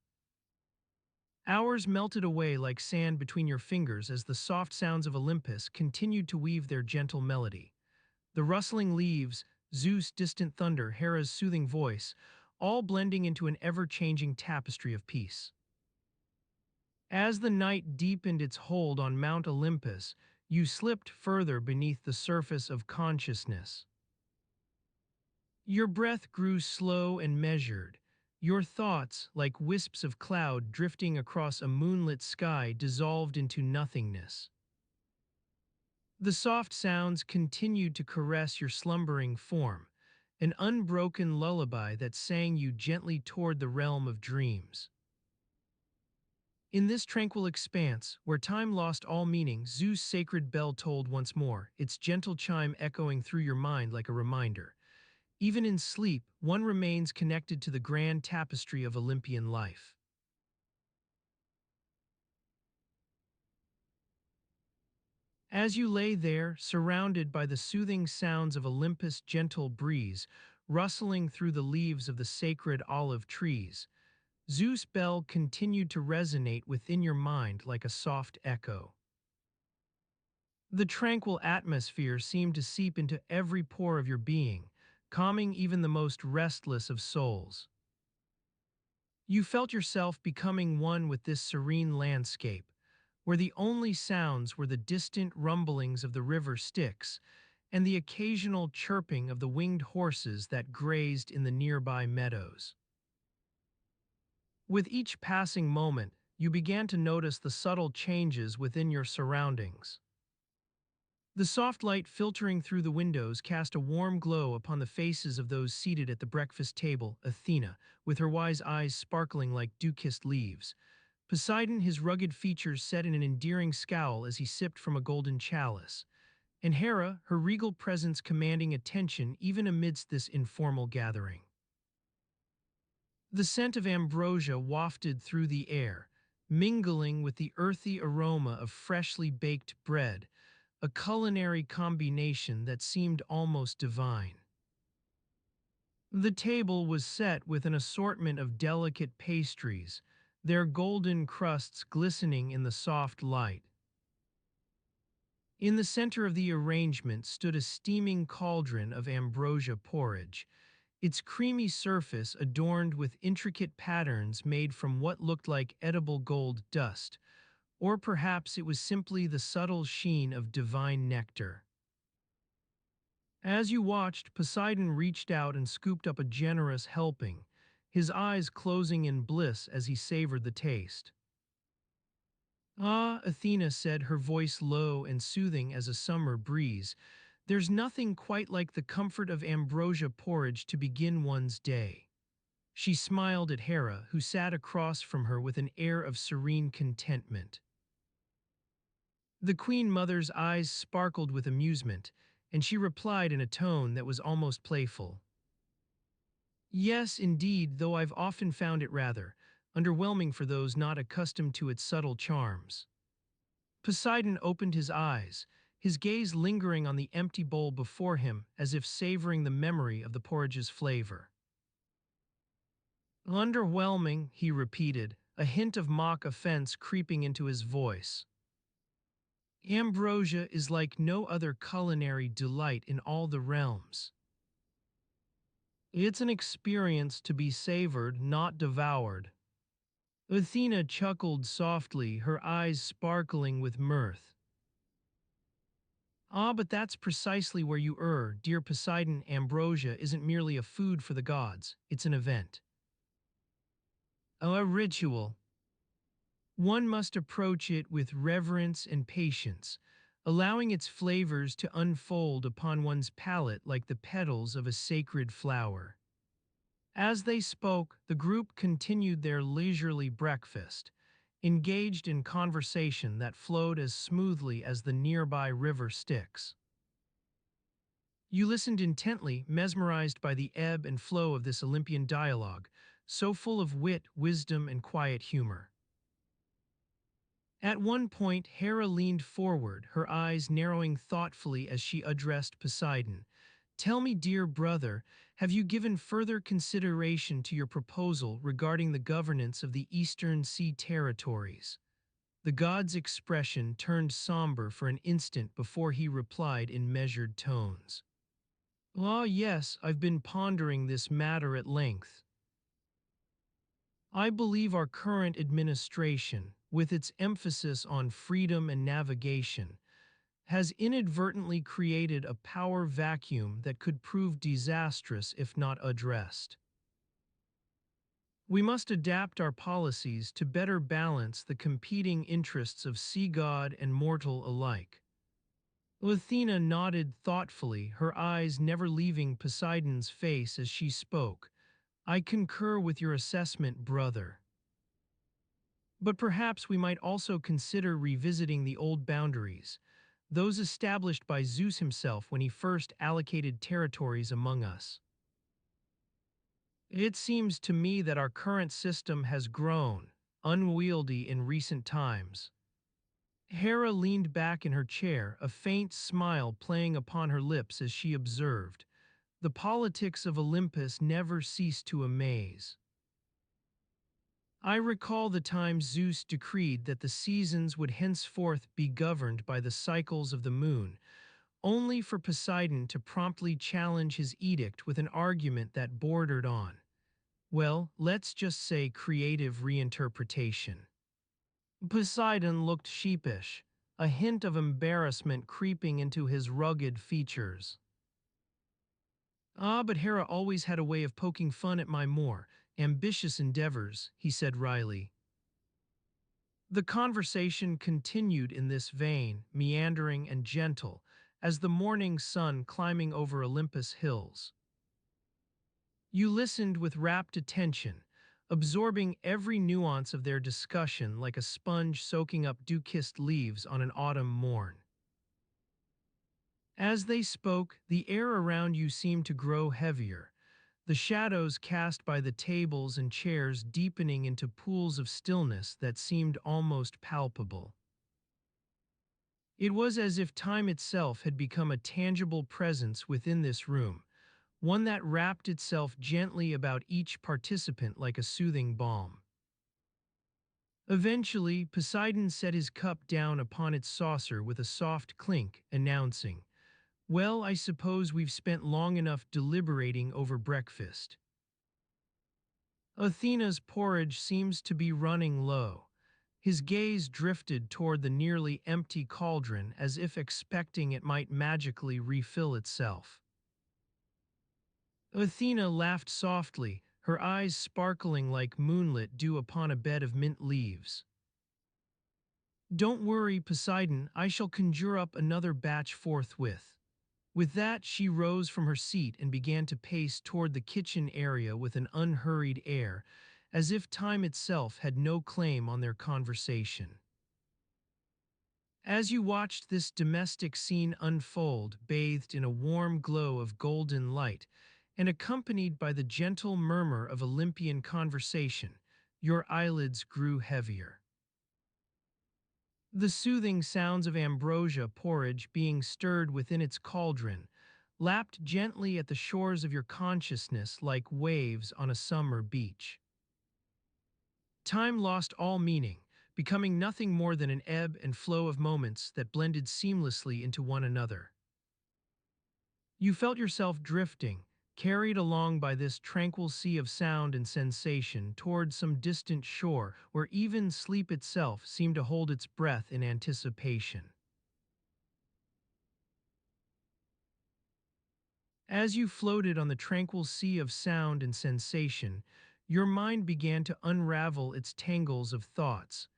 Hours melted away like sand between your fingers as the soft sounds of Olympus continued to weave their gentle melody. The rustling leaves, Zeus' distant thunder, Hera's soothing voice, all blending into an ever-changing tapestry of peace. As the night deepened its hold on Mount Olympus, you slipped further beneath the surface of consciousness. Your breath grew slow and measured, your thoughts, like wisps of cloud drifting across a moonlit sky, dissolved into nothingness. The soft sounds continued to caress your slumbering form, an unbroken lullaby that sang you gently toward the realm of dreams. In this tranquil expanse, where time lost all meaning, Zeus' sacred bell tolled once more, its gentle chime echoing through your mind like a reminder. Even in sleep, one remains connected to the grand tapestry of Olympian life. As you lay there, surrounded by the soothing sounds of Olympus' gentle breeze, rustling through the leaves of the sacred olive trees, Zeus' bell continued to resonate within your mind like a soft echo. The tranquil atmosphere seemed to seep into every pore of your being, calming even the most restless of souls. You felt yourself becoming one with this serene landscape, where the only sounds were the distant rumblings of the river Styx and the occasional chirping of the winged horses that grazed in the nearby meadows. With each passing moment, you began to notice the subtle changes within your surroundings. The soft light filtering through the windows cast a warm glow upon the faces of those seated at the breakfast table, Athena, with her wise eyes sparkling like dew-kissed leaves. Poseidon, his rugged features set in an endearing scowl as he sipped from a golden chalice. And Hera, her regal presence commanding attention even amidst this informal gathering. The scent of ambrosia wafted through the air, mingling with the earthy aroma of freshly baked bread, a culinary combination that seemed almost divine. The table was set with an assortment of delicate pastries, their golden crusts glistening in the soft light. In the center of the arrangement stood a steaming cauldron of ambrosia porridge, its creamy surface adorned with intricate patterns made from what looked like edible gold dust, or perhaps it was simply the subtle sheen of divine nectar. As you watched, Poseidon reached out and scooped up a generous helping, his eyes closing in bliss as he savored the taste. Ah, Athena said, her voice low and soothing as a summer breeze, there's nothing quite like the comfort of ambrosia porridge to begin one's day. She smiled at Hera, who sat across from her with an air of serene contentment. The Queen Mother's eyes sparkled with amusement, and she replied in a tone that was almost playful. Yes, indeed, though I've often found it rather underwhelming for those not accustomed to its subtle charms. Poseidon opened his eyes, his gaze lingering on the empty bowl before him as if savoring the memory of the porridge's flavor. Underwhelming, he repeated, a hint of mock offense creeping into his voice. Ambrosia is like no other culinary delight in all the realms. It's an experience to be savored, not devoured. Athena chuckled softly, her eyes sparkling with mirth. Ah, but that's precisely where you err, dear Poseidon. Ambrosia isn't merely a food for the gods, it's an event. A ritual. One must approach it with reverence and patience, allowing its flavors to unfold upon one's palate like the petals of a sacred flower. As they spoke, the group continued their leisurely breakfast, engaged in conversation that flowed as smoothly as the nearby river Styx. You listened intently, mesmerized by the ebb and flow of this Olympian dialogue, so full of wit, wisdom, and quiet humor. At one point, Hera leaned forward, her eyes narrowing thoughtfully as she addressed Poseidon. Tell me, dear brother, have you given further consideration to your proposal regarding the governance of the Eastern Sea territories? The god's expression turned somber for an instant before he replied in measured tones. Ah, yes, I've been pondering this matter at length. I believe our current administration, with its emphasis on freedom and navigation, has inadvertently created a power vacuum that could prove disastrous if not addressed. We must adapt our policies to better balance the competing interests of sea god and mortal alike. Athena nodded thoughtfully, her eyes never leaving Poseidon's face as she spoke. I concur with your assessment, brother. But perhaps we might also consider revisiting the old boundaries, those established by Zeus himself when he first allocated territories among us. It seems to me that our current system has grown unwieldy in recent times. Hera leaned back in her chair, a faint smile playing upon her lips as she observed. The politics of Olympus never cease to amaze. I recall the time Zeus decreed that the seasons would henceforth be governed by the cycles of the moon, only for Poseidon to promptly challenge his edict with an argument that bordered on, well, let's just say creative reinterpretation. Poseidon looked sheepish, a hint of embarrassment creeping into his rugged features. Ah, but Hera always had a way of poking fun at my more ambitious endeavors, he said wryly. The conversation continued in this vein, meandering and gentle, as the morning sun climbing over Olympus hills. You listened with rapt attention, absorbing every nuance of their discussion like a sponge soaking up dew-kissed leaves on an autumn morn. As they spoke, the air around you seemed to grow heavier, the shadows cast by the tables and chairs deepening into pools of stillness that seemed almost palpable. It was as if time itself had become a tangible presence within this room, one that wrapped itself gently about each participant like a soothing balm. Eventually, Poseidon set his cup down upon its saucer with a soft clink, announcing, "Well, I suppose we've spent long enough deliberating over breakfast." Athena's porridge seems to be running low. His gaze drifted toward the nearly empty cauldron as if expecting it might magically refill itself. Athena laughed softly, her eyes sparkling like moonlit dew upon a bed of mint leaves. "Don't worry, Poseidon, I shall conjure up another batch forthwith." With that, she rose from her seat and began to pace toward the kitchen area with an unhurried air, as if time itself had no claim on their conversation. As you watched this domestic scene unfold, bathed in a warm glow of golden light, and accompanied by the gentle murmur of Olympian conversation, your eyelids grew heavier. The soothing sounds of ambrosia porridge being stirred within its cauldron lapped gently at the shores of your consciousness like waves on a summer beach. Time lost all meaning, becoming nothing more than an ebb and flow of moments that blended seamlessly into one another. You felt yourself drifting, carried along by this tranquil sea of sound and sensation toward some distant shore where even sleep itself seemed to hold its breath in anticipation. As you floated on the tranquil sea of sound and sensation, your mind began to unravel its tangles of thoughts,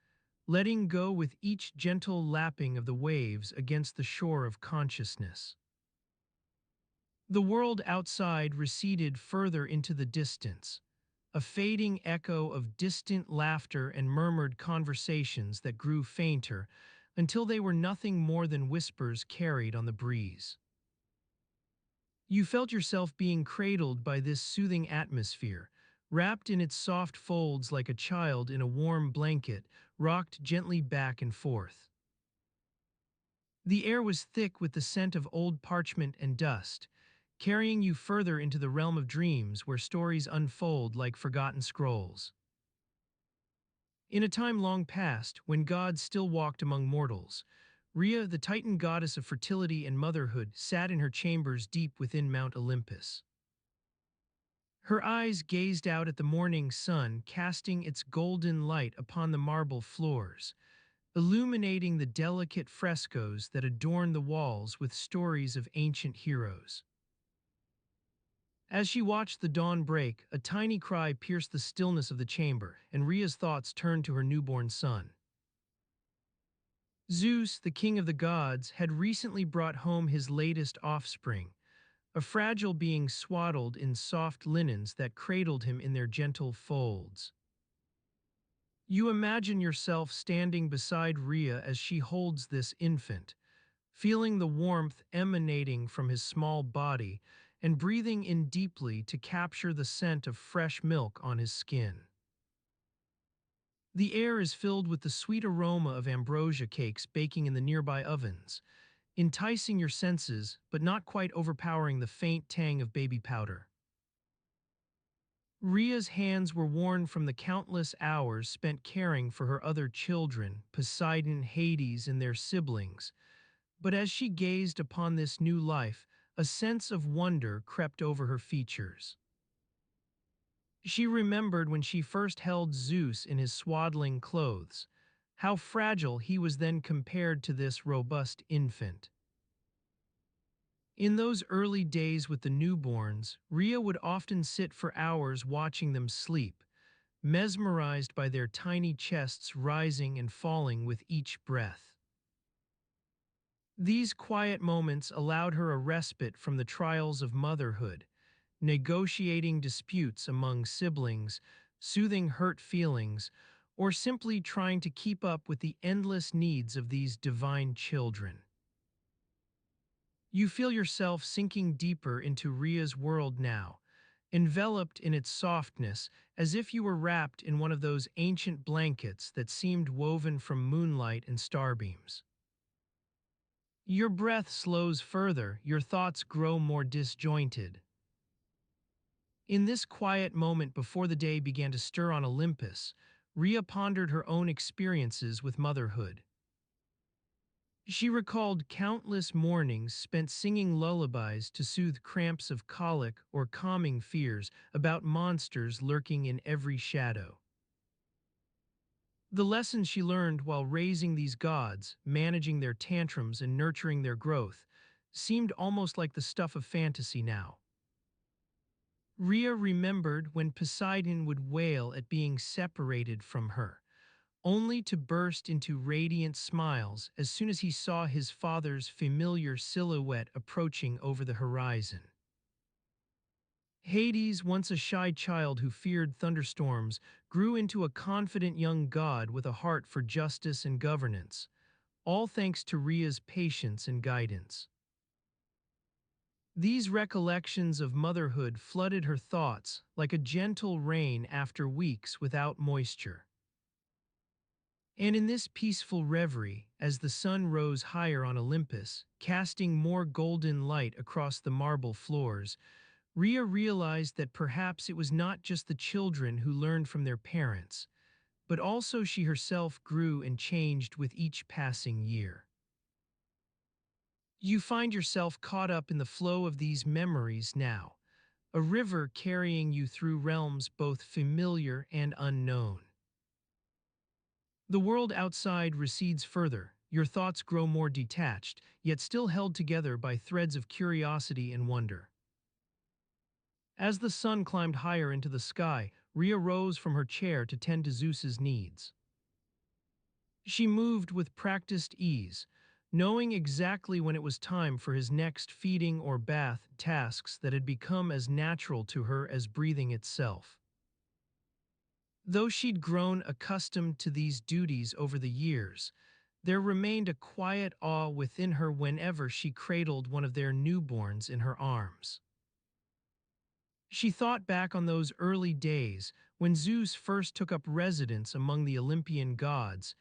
letting go with each gentle lapping of the waves against the shore of consciousness. The world outside receded further into the distance, a fading echo of distant laughter and murmured conversations that grew fainter until they were nothing more than whispers carried on the breeze. You felt yourself being cradled by this soothing atmosphere, wrapped in its soft folds like a child in a warm blanket, rocked gently back and forth. The air was thick with the scent of old parchment and dust, carrying you further into the realm of dreams where stories unfold like forgotten scrolls. In a time long past, when gods still walked among mortals, Rhea, the Titan goddess of fertility and motherhood, sat in her chambers deep within Mount Olympus. Her eyes gazed out at the morning sun casting its golden light upon the marble floors, illuminating the delicate frescoes that adorn the walls with stories of ancient heroes. As she watched the dawn break, a tiny cry pierced the stillness of the chamber, and Rhea's thoughts turned to her newborn son. Zeus, the king of the gods, had recently brought home his latest offspring, a fragile being swaddled in soft linens that cradled him in their gentle folds. You imagine yourself standing beside Rhea as she holds this infant, feeling the warmth emanating from his small body and breathing in deeply to capture the scent of fresh milk on his skin. The air is filled with the sweet aroma of ambrosia cakes baking in the nearby ovens, enticing your senses but not quite overpowering the faint tang of baby powder. Rhea's hands were worn from the countless hours spent caring for her other children, Poseidon, Hades, and their siblings, but as she gazed upon this new life, a sense of wonder crept over her features. She remembered when she first held Zeus in his swaddling clothes, how fragile he was then compared to this robust infant. In those early days with the newborns, Rhea would often sit for hours watching them sleep, mesmerized by their tiny chests rising and falling with each breath. These quiet moments allowed her a respite from the trials of motherhood, negotiating disputes among siblings, soothing hurt feelings, or simply trying to keep up with the endless needs of these divine children. You feel yourself sinking deeper into Rhea's world now, enveloped in its softness as if you were wrapped in one of those ancient blankets that seemed woven from moonlight and starbeams. Your breath slows further, your thoughts grow more disjointed. In this quiet moment before the day began to stir on Olympus, Rhea pondered her own experiences with motherhood. She recalled countless mornings spent singing lullabies to soothe cramps of colic or calming fears about monsters lurking in every shadow. The lessons she learned while raising these gods, managing their tantrums and nurturing their growth, seemed almost like the stuff of fantasy now. Rhea remembered when Poseidon would wail at being separated from her, only to burst into radiant smiles as soon as he saw his father's familiar silhouette approaching over the horizon. Hades, once a shy child who feared thunderstorms, grew into a confident young god with a heart for justice and governance, all thanks to Rhea's patience and guidance. These recollections of motherhood flooded her thoughts like a gentle rain after weeks without moisture. And in this peaceful reverie, as the sun rose higher on Olympus, casting more golden light across the marble floors, Rhea realized that perhaps it was not just the children who learned from their parents, but also she herself grew and changed with each passing year. You find yourself caught up in the flow of these memories now, a river carrying you through realms both familiar and unknown. The world outside recedes further, your thoughts grow more detached, yet still held together by threads of curiosity and wonder. As the sun climbed higher into the sky, Rhea rose from her chair to tend to Zeus's needs. She moved with practiced ease, knowing exactly when it was time for his next feeding or bath tasks that had become as natural to her as breathing itself. Though she'd grown accustomed to these duties over the years, there remained a quiet awe within her whenever she cradled one of their newborns in her arms. She thought back on those early days when Zeus first took up residence among the Olympian gods,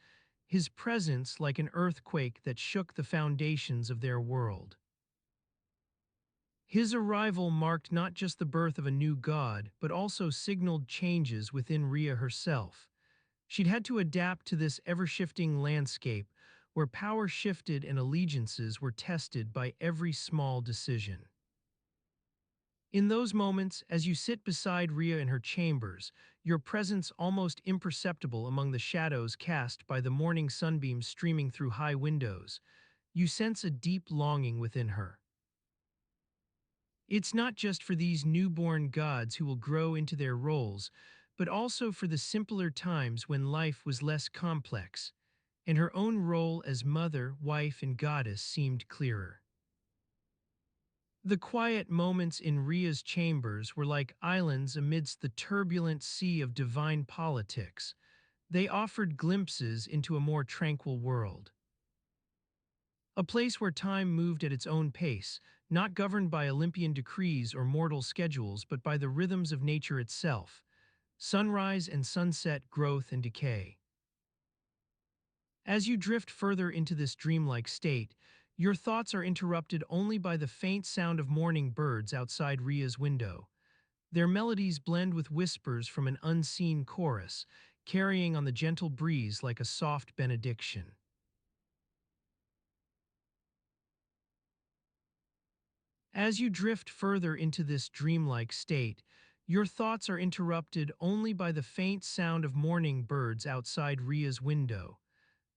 his presence like an earthquake that shook the foundations of their world. His arrival marked not just the birth of a new god, but also signaled changes within Rhea herself. She'd had to adapt to this ever-shifting landscape where power shifted and allegiances were tested by every small decision. In those moments, as you sit beside Rhea in her chambers, your presence almost imperceptible among the shadows cast by the morning sunbeams streaming through high windows, you sense a deep longing within her. It's not just for these newborn gods who will grow into their roles, but also for the simpler times when life was less complex, and her own role as mother, wife, and goddess seemed clearer. The quiet moments in Rhea's chambers were like islands amidst the turbulent sea of divine politics. They offered glimpses into a more tranquil world. A place where time moved at its own pace, not governed by Olympian decrees or mortal schedules, but by the rhythms of nature itself, sunrise and sunset, growth and decay. As you drift further into this dreamlike state, your thoughts are interrupted only by the faint sound of morning birds outside Rhea's window. Their melodies blend with whispers from an unseen chorus, carrying on the gentle breeze like a soft benediction. As you drift further into this dreamlike state, your thoughts are interrupted only by the faint sound of morning birds outside Rhea's window.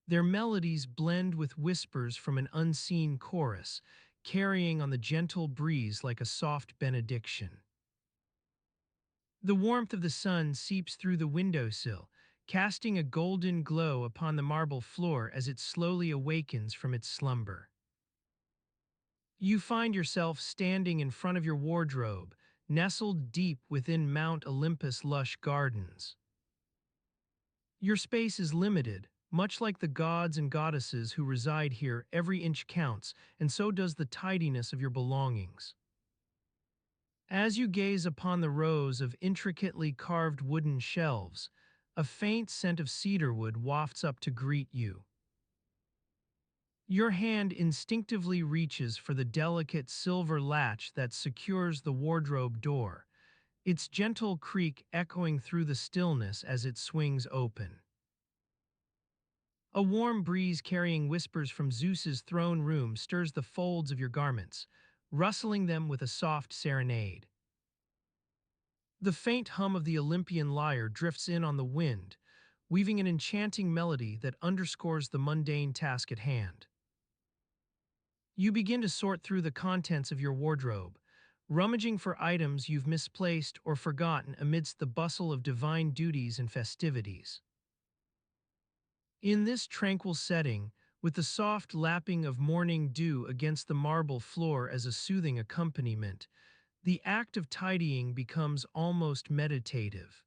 Their melodies blend with whispers from an unseen chorus, carrying on the gentle breeze like a soft benediction. The warmth of the sun seeps through the windowsill, casting a golden glow upon the marble floor as it slowly awakens from its slumber. You find yourself standing in front of your wardrobe, nestled deep within Mount Olympus' lush gardens. Your space is limited, much like the gods and goddesses who reside here. Every inch counts, and so does the tidiness of your belongings. As you gaze upon the rows of intricately carved wooden shelves, a faint scent of cedarwood wafts up to greet you. Your hand instinctively reaches for the delicate silver latch that secures the wardrobe door, its gentle creak echoing through the stillness as it swings open. A warm breeze carrying whispers from Zeus's throne room stirs the folds of your garments, rustling them with a soft serenade. The faint hum of the Olympian lyre drifts in on the wind, weaving an enchanting melody that underscores the mundane task at hand. You begin to sort through the contents of your wardrobe, rummaging for items you've misplaced or forgotten amidst the bustle of divine duties and festivities. In this tranquil setting, with the soft lapping of morning dew against the marble floor as a soothing accompaniment, the act of tidying becomes almost meditative.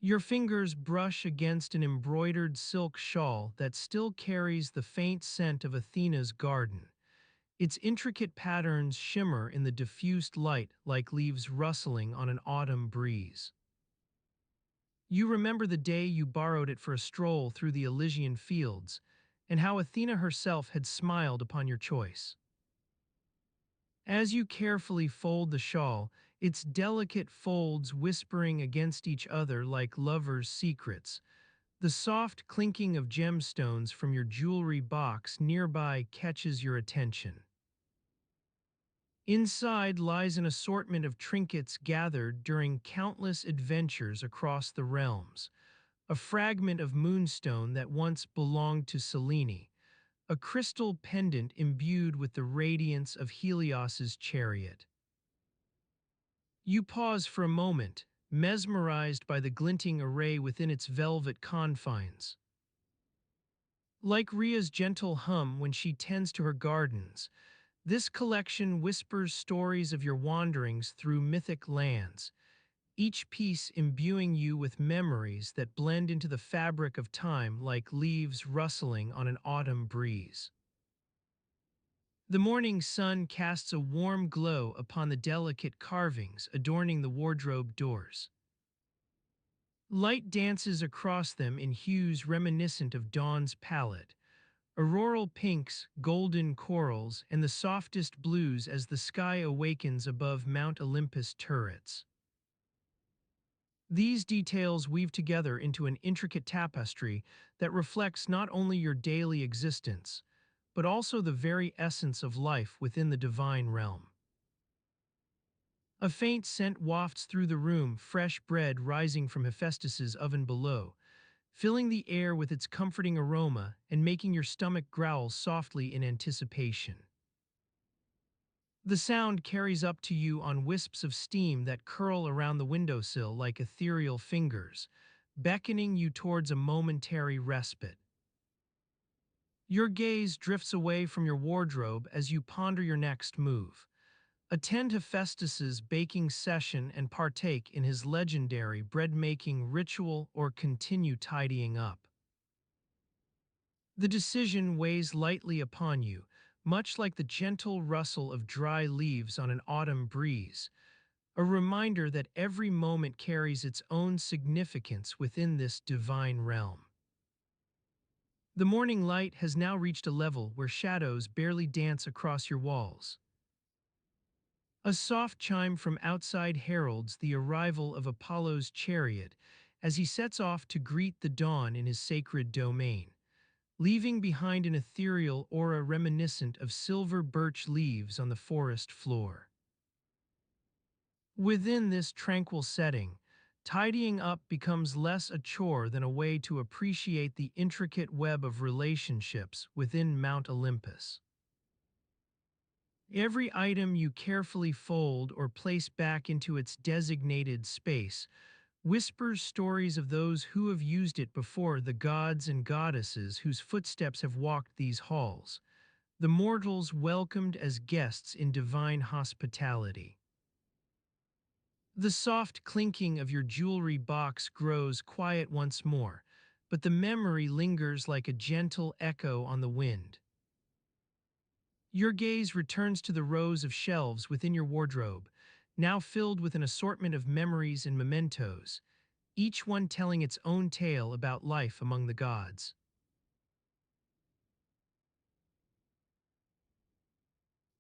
Your fingers brush against an embroidered silk shawl that still carries the faint scent of Athena's garden. Its intricate patterns shimmer in the diffused light like leaves rustling on an autumn breeze. You remember the day you borrowed it for a stroll through the Elysian fields, and how Athena herself had smiled upon your choice. As you carefully fold the shawl, its delicate folds whispering against each other like lovers' secrets, the soft clinking of gemstones from your jewelry box nearby catches your attention. Inside lies an assortment of trinkets gathered during countless adventures across the realms. A fragment of moonstone that once belonged to Selene, a crystal pendant imbued with the radiance of Helios's chariot. You pause for a moment, mesmerized by the glinting array within its velvet confines. Like Rhea's gentle hum when she tends to her gardens, this collection whispers stories of your wanderings through mythic lands, each piece imbuing you with memories that blend into the fabric of time like leaves rustling on an autumn breeze. The morning sun casts a warm glow upon the delicate carvings adorning the wardrobe doors. Light dances across them in hues reminiscent of dawn's palette, auroral pinks, golden corals, and the softest blues as the sky awakens above Mount Olympus turrets. These details weave together into an intricate tapestry that reflects not only your daily existence, but also the very essence of life within the divine realm. A faint scent wafts through the room, fresh bread rising from Hephaestus's oven below, filling the air with its comforting aroma and making your stomach growl softly in anticipation. The sound carries up to you on wisps of steam that curl around the windowsill like ethereal fingers, beckoning you towards a momentary respite. Your gaze drifts away from your wardrobe as you ponder your next move. Attend Hephaestus's baking session and partake in his legendary bread-making ritual or continue tidying up. The decision weighs lightly upon you, much like the gentle rustle of dry leaves on an autumn breeze, a reminder that every moment carries its own significance within this divine realm. The morning light has now reached a level where shadows barely dance across your walls. A soft chime from outside heralds the arrival of Apollo's chariot as he sets off to greet the dawn in his sacred domain, leaving behind an ethereal aura reminiscent of silver birch leaves on the forest floor. Within this tranquil setting, tidying up becomes less a chore than a way to appreciate the intricate web of relationships within Mount Olympus. Every item you carefully fold or place back into its designated space whispers stories of those who have used it before, the gods and goddesses whose footsteps have walked these halls, the mortals welcomed as guests in divine hospitality. The soft clinking of your jewelry box grows quiet once more, but the memory lingers like a gentle echo on the wind. Your gaze returns to the rows of shelves within your wardrobe, now filled with an assortment of memories and mementos, each one telling its own tale about life among the gods.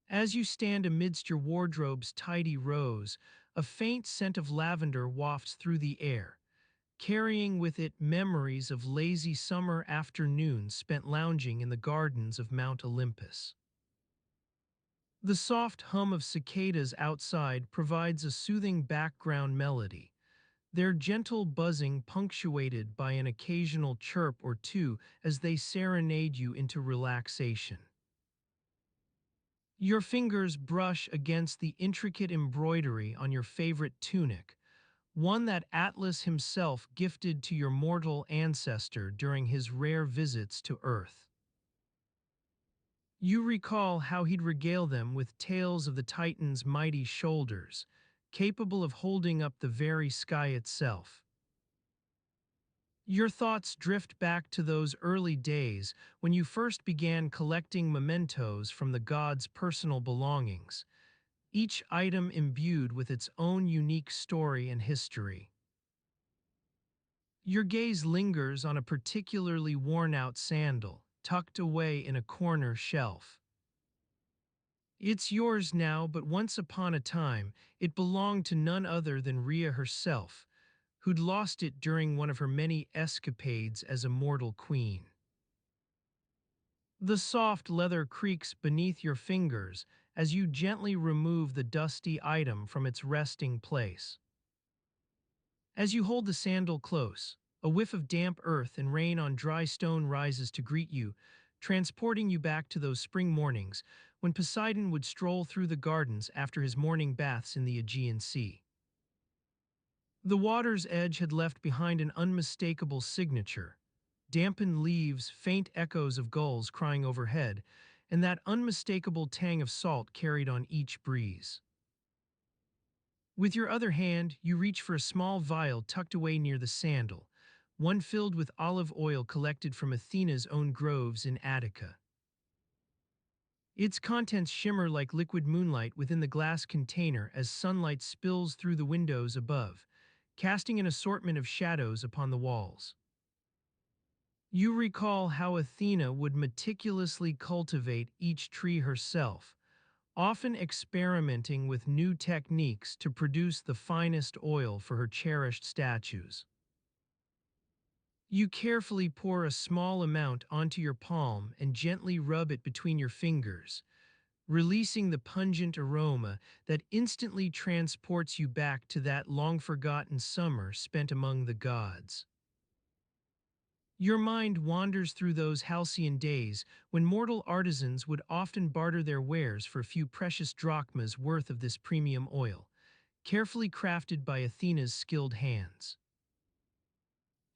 As you stand amidst your wardrobe's tidy rows, a faint scent of lavender wafts through the air, carrying with it memories of lazy summer afternoons spent lounging in the gardens of Mount Olympus. The soft hum of cicadas outside provides a soothing background melody, their gentle buzzing punctuated by an occasional chirp or two as they serenade you into relaxation. Your fingers brush against the intricate embroidery on your favorite tunic, one that Atlas himself gifted to your mortal ancestor during his rare visits to Earth. You recall how he'd regale them with tales of the Titan's mighty shoulders, capable of holding up the very sky itself. Your thoughts drift back to those early days when you first began collecting mementos from the god's personal belongings, each item imbued with its own unique story and history. Your gaze lingers on a particularly worn-out sandal, tucked away in a corner shelf. It's yours now, but once upon a time, it belonged to none other than Rhea herself, who'd lost it during one of her many escapades as a mortal queen. The soft leather creaks beneath your fingers as you gently remove the dusty item from its resting place. As you hold the sandal close, a whiff of damp earth and rain on dry stone rises to greet you, transporting you back to those spring mornings when Poseidon would stroll through the gardens after his morning baths in the Aegean Sea. The water's edge had left behind an unmistakable signature, dampened leaves, faint echoes of gulls crying overhead, and that unmistakable tang of salt carried on each breeze. With your other hand, you reach for a small vial tucked away near the sandal, one filled with olive oil collected from Athena's own groves in Attica. Its contents shimmer like liquid moonlight within the glass container as sunlight spills through the windows above, casting an assortment of shadows upon the walls. You recall how Athena would meticulously cultivate each tree herself, often experimenting with new techniques to produce the finest oil for her cherished statues. You carefully pour a small amount onto your palm and gently rub it between your fingers, releasing the pungent aroma that instantly transports you back to that long-forgotten summer spent among the gods. Your mind wanders through those halcyon days when mortal artisans would often barter their wares for a few precious drachmas worth of this premium oil, carefully crafted by Athena's skilled hands.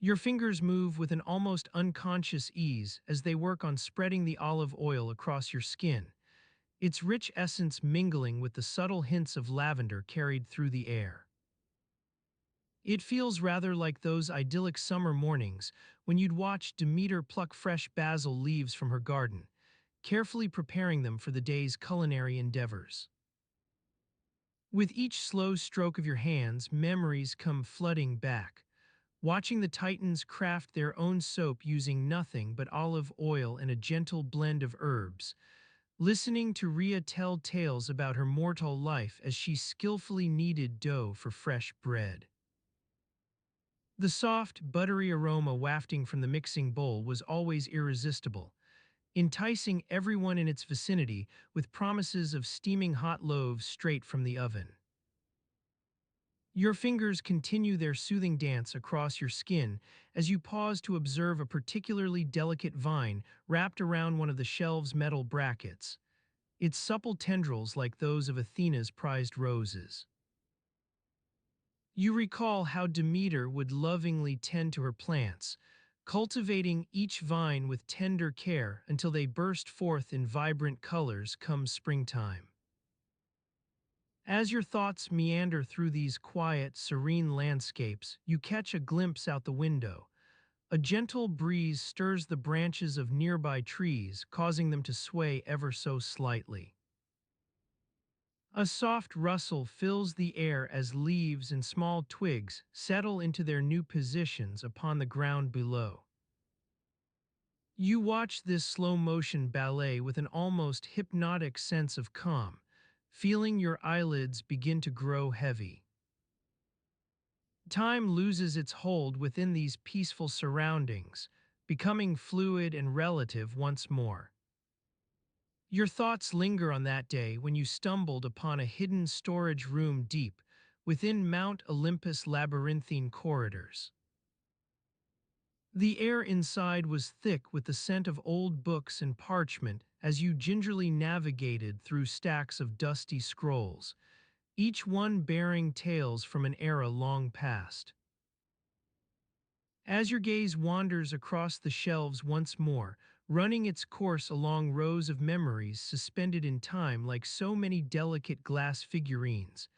Your fingers move with an almost unconscious ease as they work on spreading the olive oil across your skin, its rich essence mingling with the subtle hints of lavender carried through the air. It feels rather like those idyllic summer mornings when you'd watch Demeter pluck fresh basil leaves from her garden, carefully preparing them for the day's culinary endeavors. With each slow stroke of your hands, memories come flooding back. Watching the Titans craft their own soap using nothing but olive oil and a gentle blend of herbs, listening to Rhea tell tales about her mortal life as she skillfully kneaded dough for fresh bread. The soft, buttery aroma wafting from the mixing bowl was always irresistible, enticing everyone in its vicinity with promises of steaming hot loaves straight from the oven. Your fingers continue their soothing dance across your skin as you pause to observe a particularly delicate vine wrapped around one of the shelf's metal brackets, its supple tendrils like those of Athena's prized roses. You recall how Demeter would lovingly tend to her plants, cultivating each vine with tender care until they burst forth in vibrant colors come springtime. As your thoughts meander through these quiet, serene landscapes, you catch a glimpse out the window. A gentle breeze stirs the branches of nearby trees, causing them to sway ever so slightly. A soft rustle fills the air as leaves and small twigs settle into their new positions upon the ground below. You watch this slow-motion ballet with an almost hypnotic sense of calm, feeling your eyelids begin to grow heavy. Time loses its hold within these peaceful surroundings, becoming fluid and relative once more. Your thoughts linger on that day when you stumbled upon a hidden storage room deep within Mount Olympus' labyrinthine corridors. The air inside was thick with the scent of old books and parchment as you gingerly navigated through stacks of dusty scrolls, each one bearing tales from an era long past. As your gaze wanders across the shelves once more, running its course along rows of memories suspended in time like so many delicate glass figurines,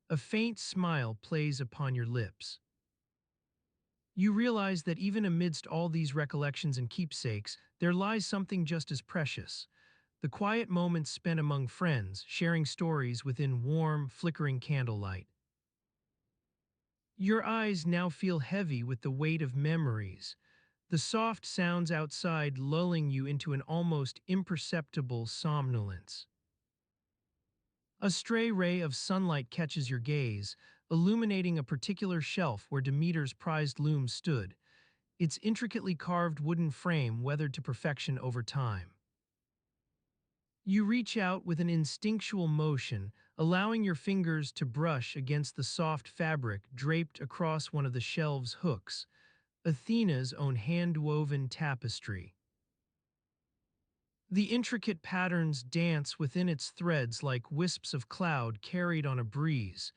a faint smile plays upon your lips. You realize that even amidst all these recollections and keepsakes, there lies something just as precious. The quiet moments spent among friends, sharing stories within warm, flickering candlelight. Your eyes now feel heavy with the weight of memories, the soft sounds outside lulling you into an almost imperceptible somnolence. A stray ray of sunlight catches your gaze, illuminating a particular shelf where Demeter's prized loom stood, its intricately carved wooden frame weathered to perfection over time. You reach out with an instinctual motion, allowing your fingers to brush against the soft fabric draped across one of the shelf's hooks, Athena's own hand-woven tapestry. The intricate patterns dance within its threads like wisps of cloud carried on a breeze,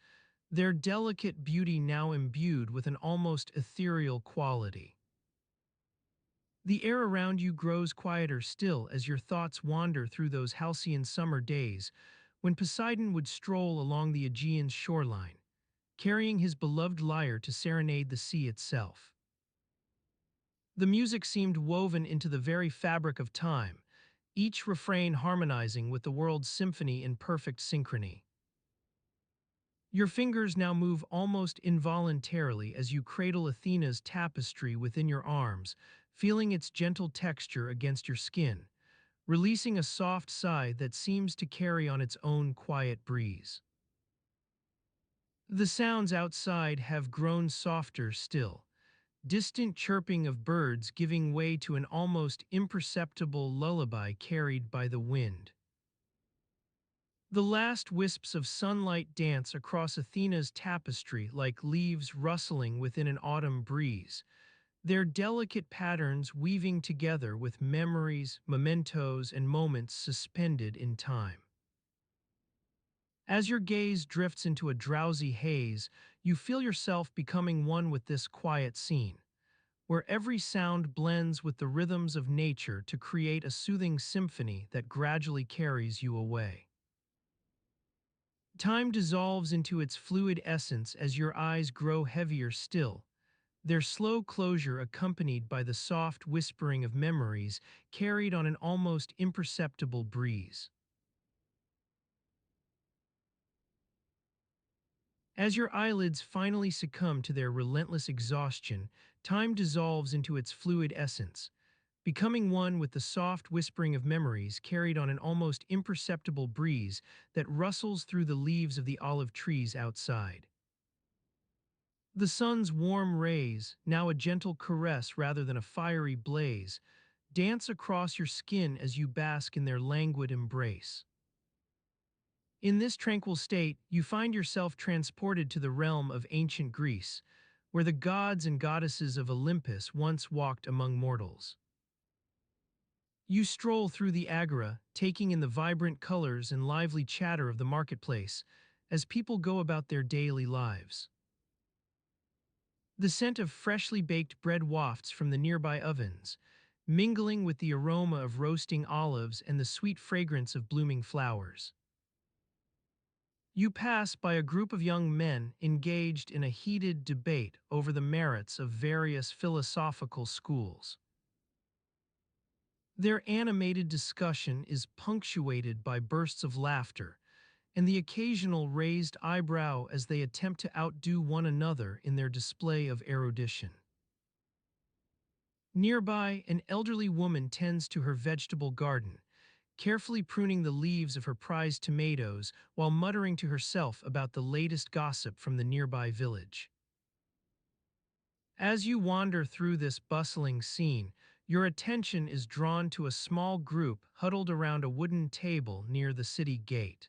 their delicate beauty now imbued with an almost ethereal quality. The air around you grows quieter still as your thoughts wander through those halcyon summer days when Poseidon would stroll along the Aegean's shoreline, carrying his beloved lyre to serenade the sea itself. The music seemed woven into the very fabric of time, each refrain harmonizing with the world's symphony in perfect synchrony. Your fingers now move almost involuntarily as you cradle Athena's tapestry within your arms, feeling its gentle texture against your skin, releasing a soft sigh that seems to carry on its own quiet breeze. The sounds outside have grown softer still, distant chirping of birds giving way to an almost imperceptible lullaby carried by the wind. The last wisps of sunlight dance across Athena's tapestry like leaves rustling within an autumn breeze, their delicate patterns weaving together with memories, mementos, and moments suspended in time. As your gaze drifts into a drowsy haze, you feel yourself becoming one with this quiet scene, where every sound blends with the rhythms of nature to create a soothing symphony that gradually carries you away. Time dissolves into its fluid essence as your eyes grow heavier still, their slow closure accompanied by the soft whispering of memories carried on an almost imperceptible breeze. As your eyelids finally succumb to their relentless exhaustion, time dissolves into its fluid essence, becoming one with the soft whispering of memories carried on an almost imperceptible breeze that rustles through the leaves of the olive trees outside. The sun's warm rays, now a gentle caress rather than a fiery blaze, dance across your skin as you bask in their languid embrace. In this tranquil state, you find yourself transported to the realm of ancient Greece, where the gods and goddesses of Olympus once walked among mortals. You stroll through the agora, taking in the vibrant colors and lively chatter of the marketplace as people go about their daily lives. The scent of freshly baked bread wafts from the nearby ovens, mingling with the aroma of roasting olives and the sweet fragrance of blooming flowers. You pass by a group of young men engaged in a heated debate over the merits of various philosophical schools. Their animated discussion is punctuated by bursts of laughter and the occasional raised eyebrow as they attempt to outdo one another in their display of erudition. Nearby, an elderly woman tends to her vegetable garden, carefully pruning the leaves of her prized tomatoes while muttering to herself about the latest gossip from the nearby village. As you wander through this bustling scene, your attention is drawn to a small group huddled around a wooden table near the city gate.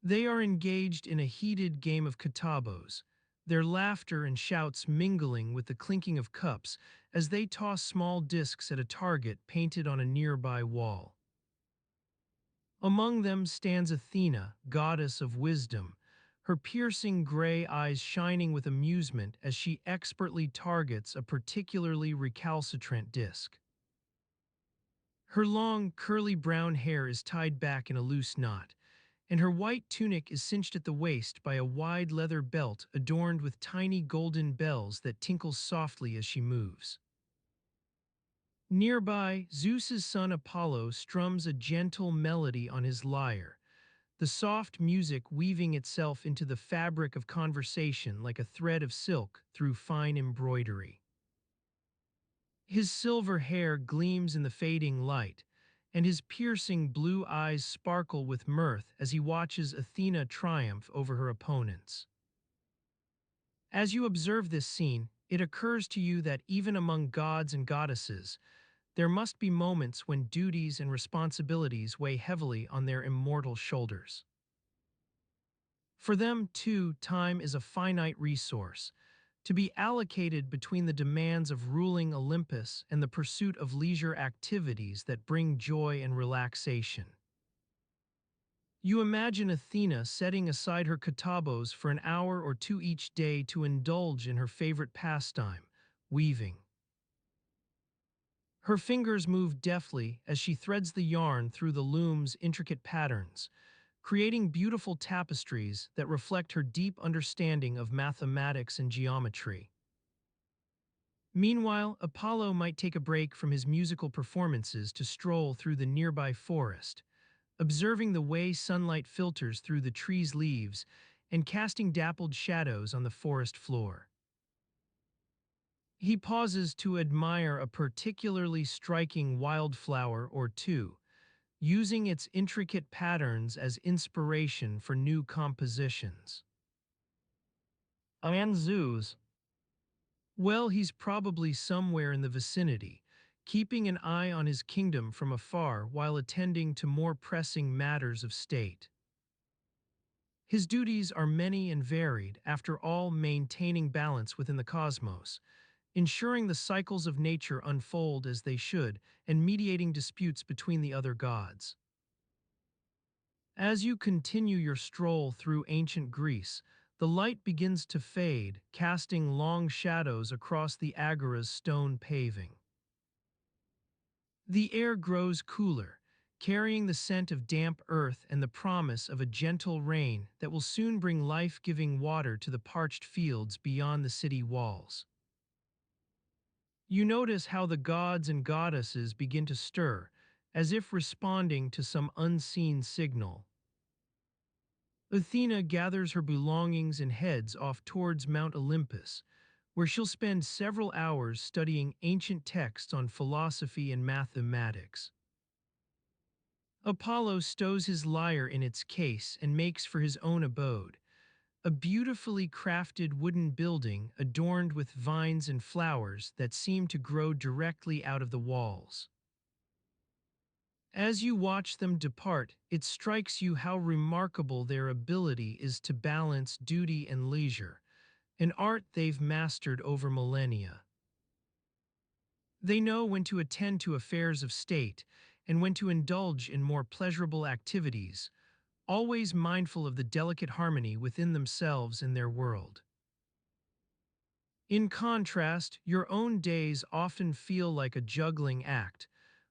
They are engaged in a heated game of katabos, their laughter and shouts mingling with the clinking of cups as they toss small discs at a target painted on a nearby wall. Among them stands Athena, goddess of wisdom, her piercing gray eyes shining with amusement as she expertly targets a particularly recalcitrant disc. Her long, curly brown hair is tied back in a loose knot, and her white tunic is cinched at the waist by a wide leather belt adorned with tiny golden bells that tinkle softly as she moves. Nearby, Zeus's son Apollo strums a gentle melody on his lyre, the soft music weaving itself into the fabric of conversation like a thread of silk through fine embroidery. His silver hair gleams in the fading light, and his piercing blue eyes sparkle with mirth as he watches Athena triumph over her opponents. As you observe this scene, it occurs to you that even among gods and goddesses, there must be moments when duties and responsibilities weigh heavily on their immortal shoulders. For them, too, time is a finite resource, to be allocated between the demands of ruling Olympus and the pursuit of leisure activities that bring joy and relaxation. You imagine Athena setting aside her katabos for an hour or two each day to indulge in her favorite pastime, weaving. Her fingers move deftly as she threads the yarn through the loom's intricate patterns, creating beautiful tapestries that reflect her deep understanding of mathematics and geometry. Meanwhile, Apollo might take a break from his musical performances to stroll through the nearby forest, observing the way sunlight filters through the trees' leaves and casting dappled shadows on the forest floor. He pauses to admire a particularly striking wildflower or two, using its intricate patterns as inspiration for new compositions. And Zeus, well, he's probably somewhere in the vicinity, keeping an eye on his kingdom from afar while attending to more pressing matters of state. His duties are many and varied, after all maintaining balance within the cosmos, ensuring the cycles of nature unfold as they should, and mediating disputes between the other gods. As you continue your stroll through ancient Greece, the light begins to fade, casting long shadows across the agora's stone paving. The air grows cooler, carrying the scent of damp earth and the promise of a gentle rain that will soon bring life-giving water to the parched fields beyond the city walls. You notice how the gods and goddesses begin to stir, as if responding to some unseen signal. Athena gathers her belongings and heads off towards Mount Olympus, where she'll spend several hours studying ancient texts on philosophy and mathematics. Apollo stows his lyre in its case and makes for his own abode, a beautifully crafted wooden building adorned with vines and flowers that seem to grow directly out of the walls. As you watch them depart, it strikes you how remarkable their ability is to balance duty and leisure, an art they've mastered over millennia. They know when to attend to affairs of state and when to indulge in more pleasurable activities, always mindful of the delicate harmony within themselves and their world. In contrast, your own days often feel like a juggling act,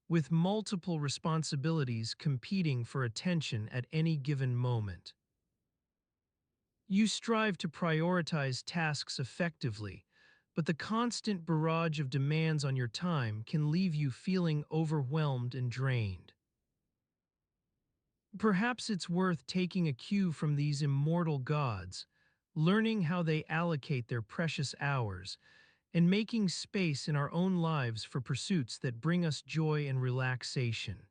with multiple responsibilities competing for attention at any given moment. You strive to prioritize tasks effectively, but the constant barrage of demands on your time can leave you feeling overwhelmed and drained. Perhaps it's worth taking a cue from these immortal gods, learning how they allocate their precious hours, and making space in our own lives for pursuits that bring us joy and relaxation.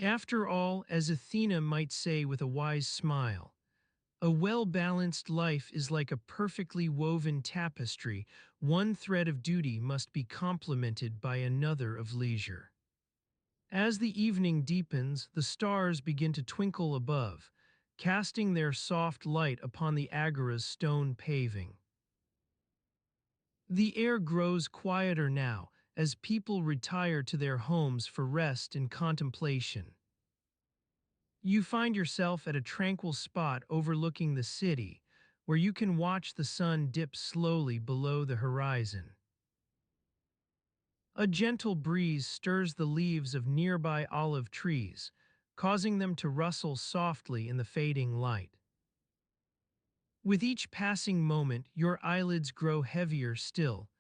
After all, as Athena might say with a wise smile, A well-balanced life is like a perfectly woven tapestry. One thread of duty must be complemented by another of leisure. As the evening deepens, the stars begin to twinkle above, casting their soft light upon the agora's stone paving. The air grows quieter now as people retire to their homes for rest and contemplation. You find yourself at a tranquil spot overlooking the city, where you can watch the sun dip slowly below the horizon. A gentle breeze stirs the leaves of nearby olive trees, causing them to rustle softly in the fading light. With each passing moment, your eyelids grow heavier still,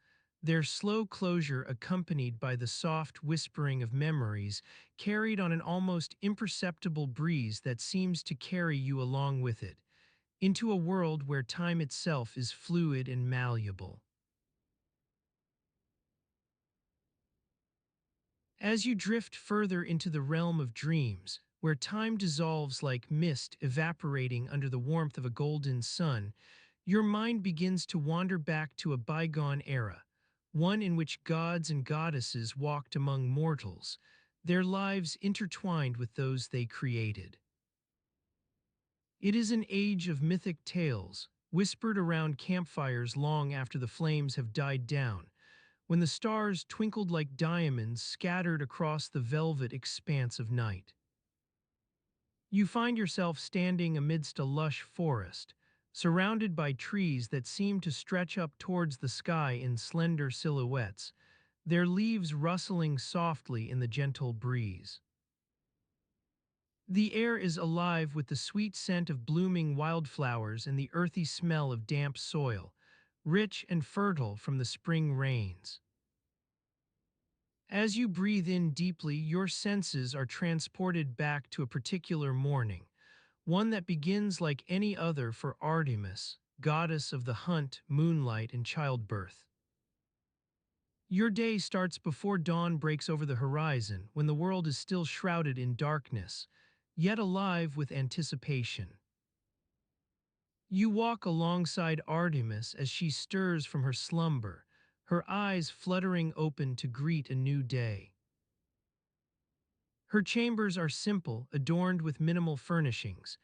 their slow closure accompanied by the soft whispering of memories carried on an almost imperceptible breeze that seems to carry you along with it, into a world where time itself is fluid and malleable. As you drift further into the realm of dreams, where time dissolves like mist evaporating under the warmth of a golden sun, your mind begins to wander back to a bygone era, one in which gods and goddesses walked among mortals, their lives intertwined with those they created. It is an age of mythic tales, whispered around campfires long after the flames have died down, when the stars twinkled like diamonds scattered across the velvet expanse of night. You find yourself standing amidst a lush forest, surrounded by trees that seem to stretch up towards the sky in slender silhouettes, their leaves rustling softly in the gentle breeze. The air is alive with the sweet scent of blooming wildflowers and the earthy smell of damp soil, rich and fertile from the spring rains. As you breathe in deeply, your senses are transported back to a particular morning, one that begins like any other for Artemis, goddess of the hunt, moonlight, and childbirth. Your day starts before dawn breaks over the horizon, when the world is still shrouded in darkness, yet alive with anticipation. You walk alongside Artemis as she stirs from her slumber, her eyes fluttering open to greet a new day. Her chambers are simple, adorned with minimal furnishings,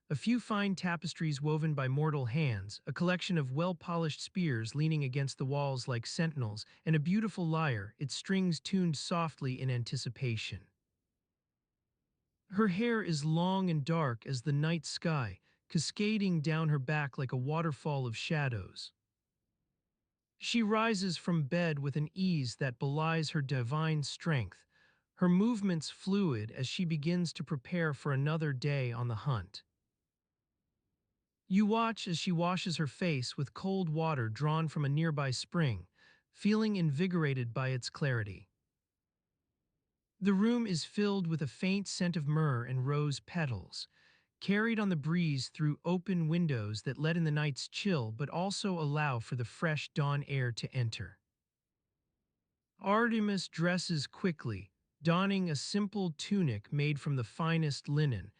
a few fine tapestries woven by mortal hands, a collection of well-polished spears leaning against the walls like sentinels, and a beautiful lyre, its strings tuned softly in anticipation. Her hair is long and dark as the night sky, cascading down her back like a waterfall of shadows. She rises from bed with an ease that belies her divine strength, her movements fluid as she begins to prepare for another day on the hunt. You watch as she washes her face with cold water drawn from a nearby spring, feeling invigorated by its clarity. The room is filled with a faint scent of myrrh and rose petals, carried on the breeze through open windows that let in the night's chill but also allow for the fresh dawn air to enter. Artemis dresses quickly, donning a simple tunic made from the finest linen,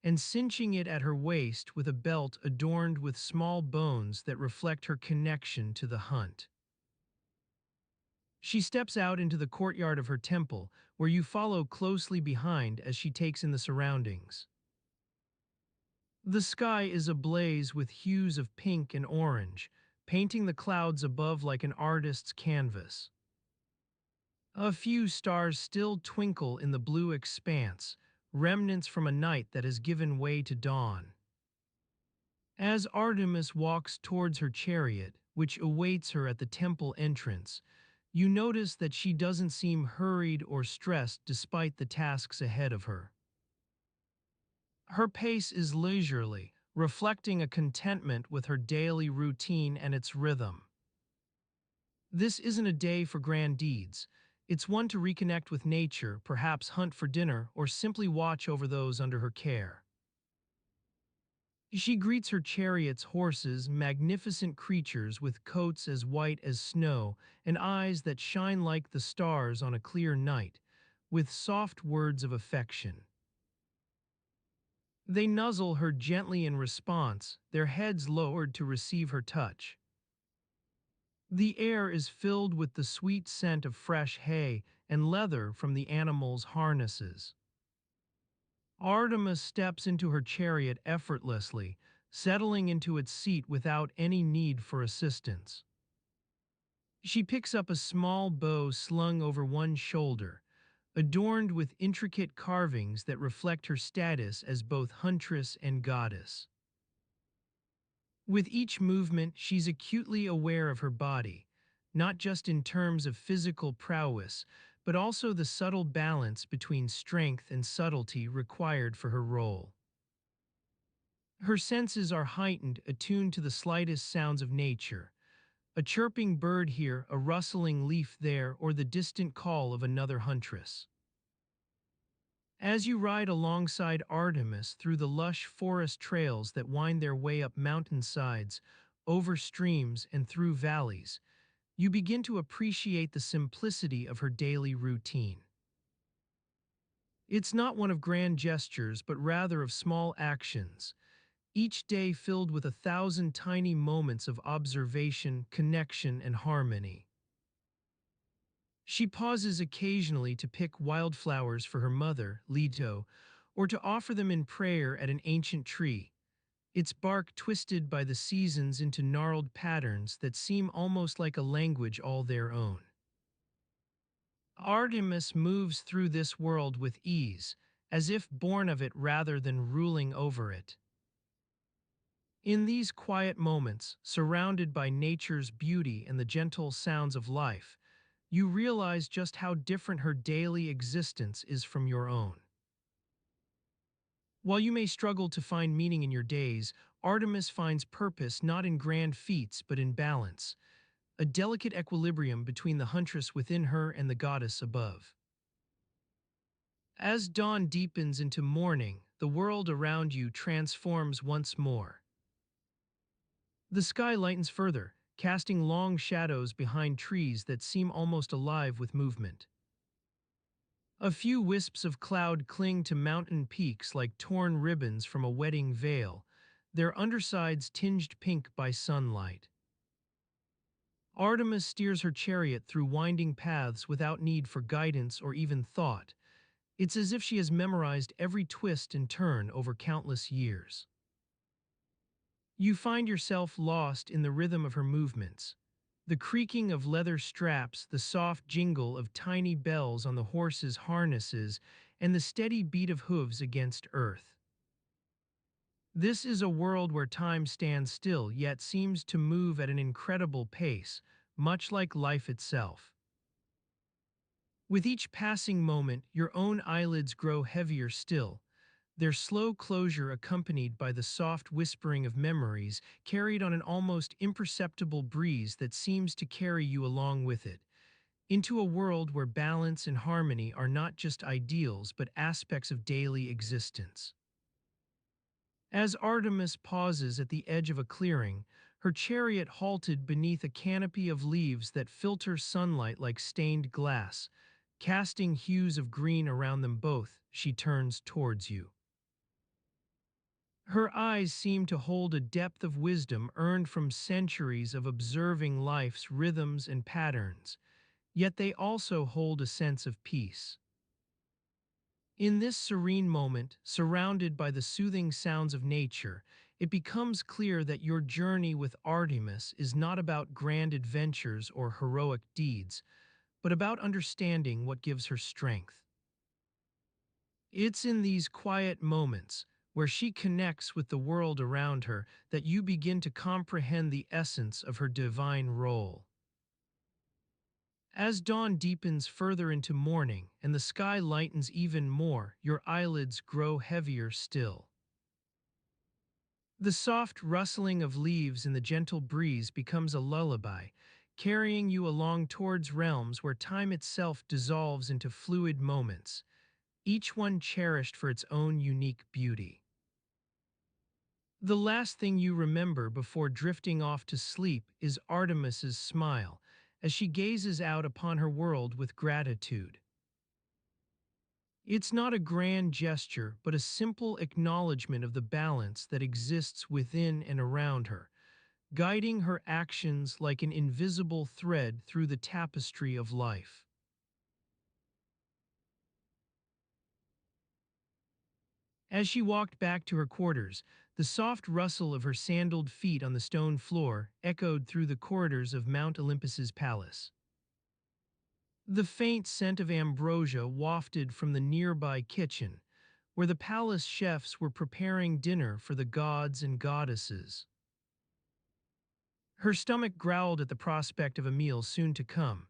and cinching it at her waist with a belt adorned with small bones that reflect her connection to the hunt. She steps out into the courtyard of her temple, where you follow closely behind as she takes in the surroundings. The sky is ablaze with hues of pink and orange, painting the clouds above like an artist's canvas. A few stars still twinkle in the blue expanse, remnants from a night that has given way to dawn. As Artemis walks towards her chariot, which awaits her at the temple entrance, you notice that she doesn't seem hurried or stressed despite the tasks ahead of her. Her pace is leisurely, reflecting a contentment with her daily routine and its rhythm. This isn't a day for grand deeds. It's one to reconnect with nature, perhaps hunt for dinner, or simply watch over those under her care. She greets her chariot's horses, magnificent creatures with coats as white as snow and eyes that shine like the stars on a clear night, with soft words of affection. They nuzzle her gently in response, their heads lowered to receive her touch. The air is filled with the sweet scent of fresh hay and leather from the animals' harnesses. Artemis steps into her chariot effortlessly, settling into its seat without any need for assistance. She picks up a small bow slung over one shoulder, adorned with intricate carvings that reflect her status as both huntress and goddess. With each movement, she's acutely aware of her body, not just in terms of physical prowess, but also the subtle balance between strength and subtlety required for her role. Her senses are heightened, attuned to the slightest sounds of nature. A chirping bird here, a rustling leaf there, or the distant call of another huntress. As you ride alongside Artemis through the lush forest trails that wind their way up mountainsides, over streams, and through valleys, you begin to appreciate the simplicity of her daily routine. It's not one of grand gestures, but rather of small actions, each day filled with 1,000 tiny moments of observation, connection, and harmony. She pauses occasionally to pick wildflowers for her mother, Leto, or to offer them in prayer at an ancient tree, its bark twisted by the seasons into gnarled patterns that seem almost like a language all their own. Artemis moves through this world with ease, as if born of it rather than ruling over it. In these quiet moments, surrounded by nature's beauty and the gentle sounds of life, you realize just how different her daily existence is from your own. While you may struggle to find meaning in your days, Artemis finds purpose not in grand feats but in balance, a delicate equilibrium between the huntress within her and the goddess above. As dawn deepens into morning, the world around you transforms once more. The sky lightens further, casting long shadows behind trees that seem almost alive with movement. A few wisps of cloud cling to mountain peaks like torn ribbons from a wedding veil, their undersides tinged pink by sunlight. Artemis steers her chariot through winding paths without need for guidance or even thought. It's as if she has memorized every twist and turn over countless years. You find yourself lost in the rhythm of her movements. The creaking of leather straps, the soft jingle of tiny bells on the horses' harnesses, and the steady beat of hooves against earth. This is a world where time stands still yet seems to move at an incredible pace, much like life itself. With each passing moment, your own eyelids grow heavier still, their slow closure accompanied by the soft whispering of memories carried on an almost imperceptible breeze that seems to carry you along with it, into a world where balance and harmony are not just ideals but aspects of daily existence. As Artemis pauses at the edge of a clearing, her chariot halted beneath a canopy of leaves that filter sunlight like stained glass, casting hues of green around them both, she turns towards you. Her eyes seem to hold a depth of wisdom earned from centuries of observing life's rhythms and patterns, yet they also hold a sense of peace. In this serene moment, surrounded by the soothing sounds of nature, it becomes clear that your journey with Artemis is not about grand adventures or heroic deeds, but about understanding what gives her strength. It's in these quiet moments, where she connects with the world around her, that you begin to comprehend the essence of her divine role. As dawn deepens further into morning and the sky lightens even more, your eyelids grow heavier still. The soft rustling of leaves in the gentle breeze becomes a lullaby, carrying you along towards realms where time itself dissolves into fluid moments, each one cherished for its own unique beauty. The last thing you remember before drifting off to sleep is Artemis's smile, as she gazes out upon her world with gratitude. It's not a grand gesture, but a simple acknowledgement of the balance that exists within and around her, guiding her actions like an invisible thread through the tapestry of life. As she walked back to her quarters, the soft rustle of her sandaled feet on the stone floor echoed through the corridors of Mount Olympus's palace. The faint scent of ambrosia wafted from the nearby kitchen, where the palace chefs were preparing dinner for the gods and goddesses. Her stomach growled at the prospect of a meal soon to come,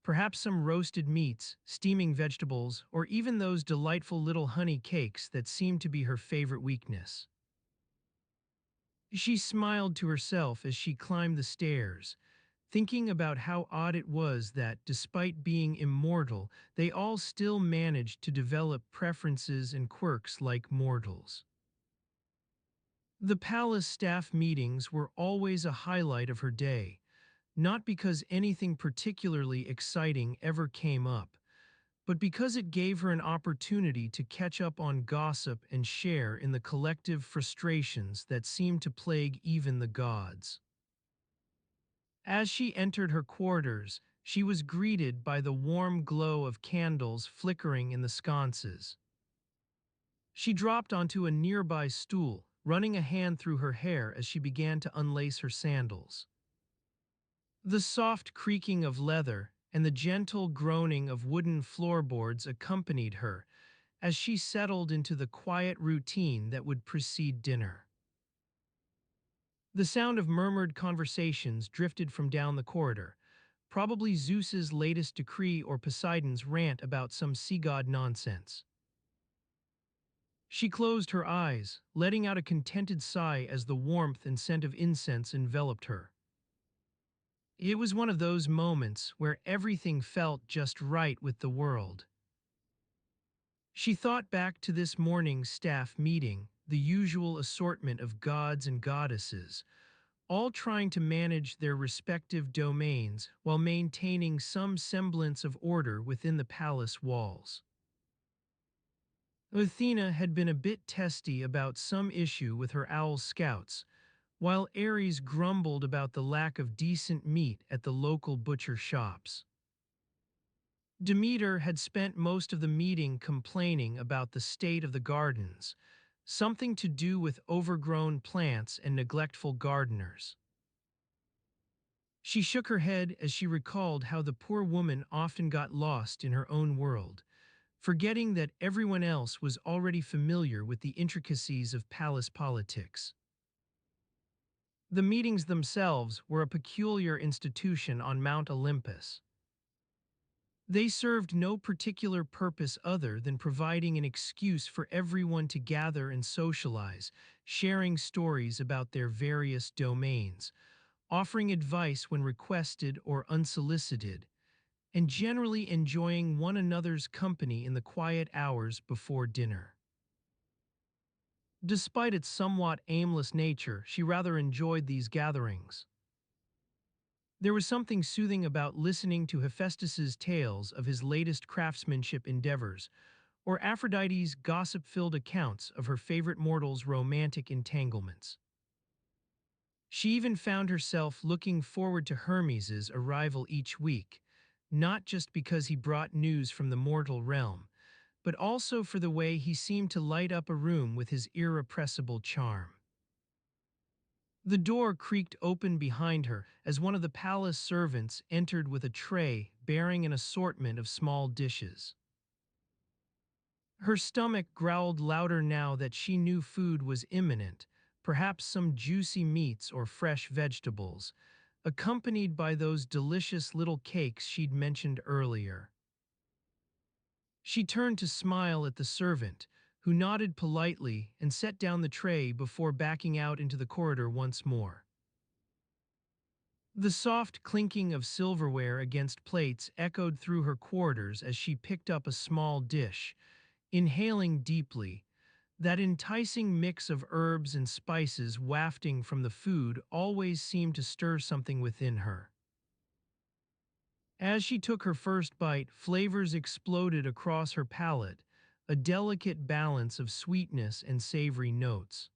perhaps some roasted meats, steaming vegetables, or even those delightful little honey cakes that seemed to be her favorite weakness. She smiled to herself as she climbed the stairs, thinking about how odd it was that, despite being immortal, they all still managed to develop preferences and quirks like mortals. The palace staff meetings were always a highlight of her day, not because anything particularly exciting ever came up, but because it gave her an opportunity to catch up on gossip and share in the collective frustrations that seemed to plague even the gods. As she entered her quarters, she was greeted by the warm glow of candles flickering in the sconces. She dropped onto a nearby stool, running a hand through her hair as she began to unlace her sandals. The soft creaking of leather and the gentle groaning of wooden floorboards accompanied her as she settled into the quiet routine that would precede dinner. The sound of murmured conversations drifted from down the corridor, probably Zeus's latest decree or Poseidon's rant about some sea god nonsense. She closed her eyes, letting out a contented sigh as the warmth and scent of incense enveloped her. It was one of those moments where everything felt just right with the world. She thought back to this morning's staff meeting, the usual assortment of gods and goddesses, all trying to manage their respective domains while maintaining some semblance of order within the palace walls. Athena had been a bit testy about some issue with her owl scouts, while Ares grumbled about the lack of decent meat at the local butcher shops. Demeter had spent most of the meeting complaining about the state of the gardens, something to do with overgrown plants and neglectful gardeners. She shook her head as she recalled how the poor woman often got lost in her own world, forgetting that everyone else was already familiar with the intricacies of palace politics. The meetings themselves were a peculiar institution on Mount Olympus. They served no particular purpose other than providing an excuse for everyone to gather and socialize, sharing stories about their various domains, offering advice when requested or unsolicited, and generally enjoying one another's company in the quiet hours before dinner. Despite its somewhat aimless nature, she rather enjoyed these gatherings. There was something soothing about listening to Hephaestus's tales of his latest craftsmanship endeavors, or Aphrodite's gossip-filled accounts of her favorite mortal's romantic entanglements. She even found herself looking forward to Hermes's arrival each week, not just because he brought news from the mortal realm, but also for the way he seemed to light up a room with his irrepressible charm. The door creaked open behind her as one of the palace servants entered with a tray bearing an assortment of small dishes. Her stomach growled louder now that she knew food was imminent, perhaps some juicy meats or fresh vegetables, accompanied by those delicious little cakes she'd mentioned earlier. She turned to smile at the servant, who nodded politely and set down the tray before backing out into the corridor once more. The soft clinking of silverware against plates echoed through her quarters as she picked up a small dish, inhaling deeply, that enticing mix of herbs and spices wafting from the food always seemed to stir something within her. As she took her first bite, flavors exploded across her palate, a delicate balance of sweetness and savory notes.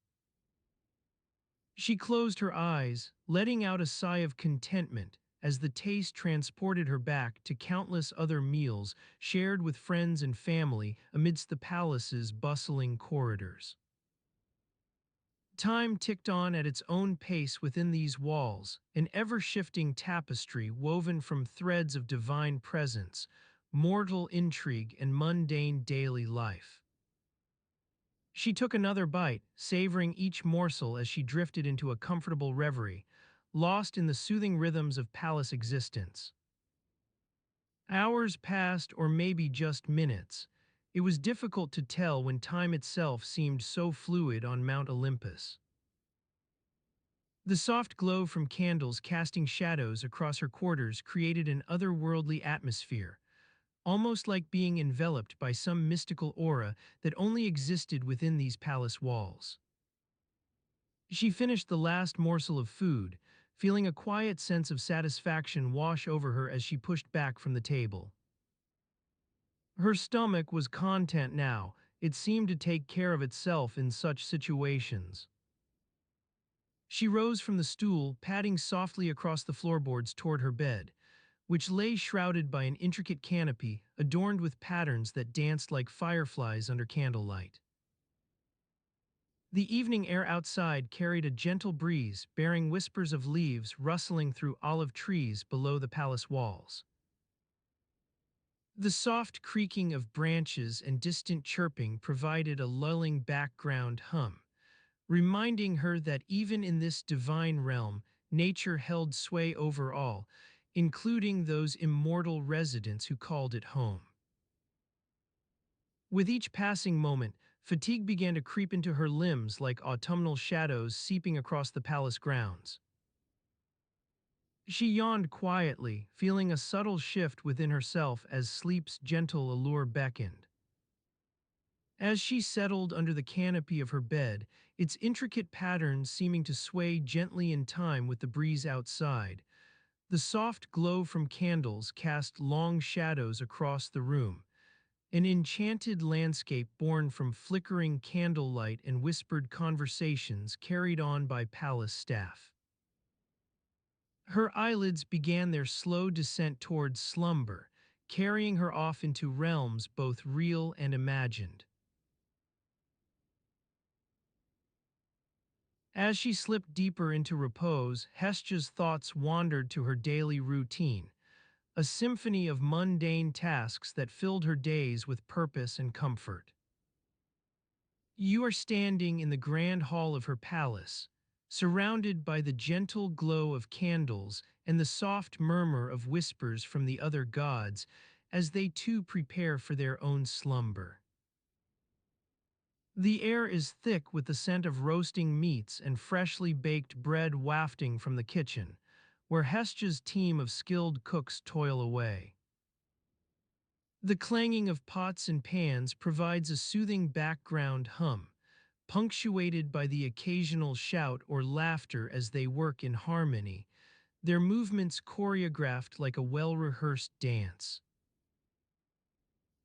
She closed her eyes, letting out a sigh of contentment as the taste transported her back to countless other meals shared with friends and family amidst the palace's bustling corridors. Time ticked on at its own pace within these walls, an ever-shifting tapestry woven from threads of divine presence, mortal intrigue, and mundane daily life. She took another bite, savoring each morsel as she drifted into a comfortable reverie, lost in the soothing rhythms of palace existence. Hours passed, or maybe just minutes. It was difficult to tell when time itself seemed so fluid on Mount Olympus. The soft glow from candles casting shadows across her quarters created an otherworldly atmosphere, almost like being enveloped by some mystical aura that only existed within these palace walls. She finished the last morsel of food, feeling a quiet sense of satisfaction wash over her as she pushed back from the table. Her stomach was content now, it seemed to take care of itself in such situations. She rose from the stool, padding softly across the floorboards toward her bed, which lay shrouded by an intricate canopy adorned with patterns that danced like fireflies under candlelight. The evening air outside carried a gentle breeze, bearing whispers of leaves rustling through olive trees below the palace walls. The soft creaking of branches and distant chirping provided a lulling background hum, reminding her that even in this divine realm, nature held sway over all, including those immortal residents who called it home. With each passing moment, fatigue began to creep into her limbs like autumnal shadows seeping across the palace grounds. She yawned quietly, feeling a subtle shift within herself as sleep's gentle allure beckoned. As she settled under the canopy of her bed, its intricate patterns seeming to sway gently in time with the breeze outside, the soft glow from candles cast long shadows across the room, an enchanted landscape born from flickering candlelight and whispered conversations carried on by palace staff. Her eyelids began their slow descent towards slumber, carrying her off into realms both real and imagined. As she slipped deeper into repose, Hestia's thoughts wandered to her daily routine, a symphony of mundane tasks that filled her days with purpose and comfort. You are standing in the grand hall of her palace, surrounded by the gentle glow of candles and the soft murmur of whispers from the other gods as they too prepare for their own slumber. The air is thick with the scent of roasting meats and freshly baked bread wafting from the kitchen, where Hestia's team of skilled cooks toil away. The clanging of pots and pans provides a soothing background hum, punctuated by the occasional shout or laughter as they work in harmony, their movements choreographed like a well-rehearsed dance.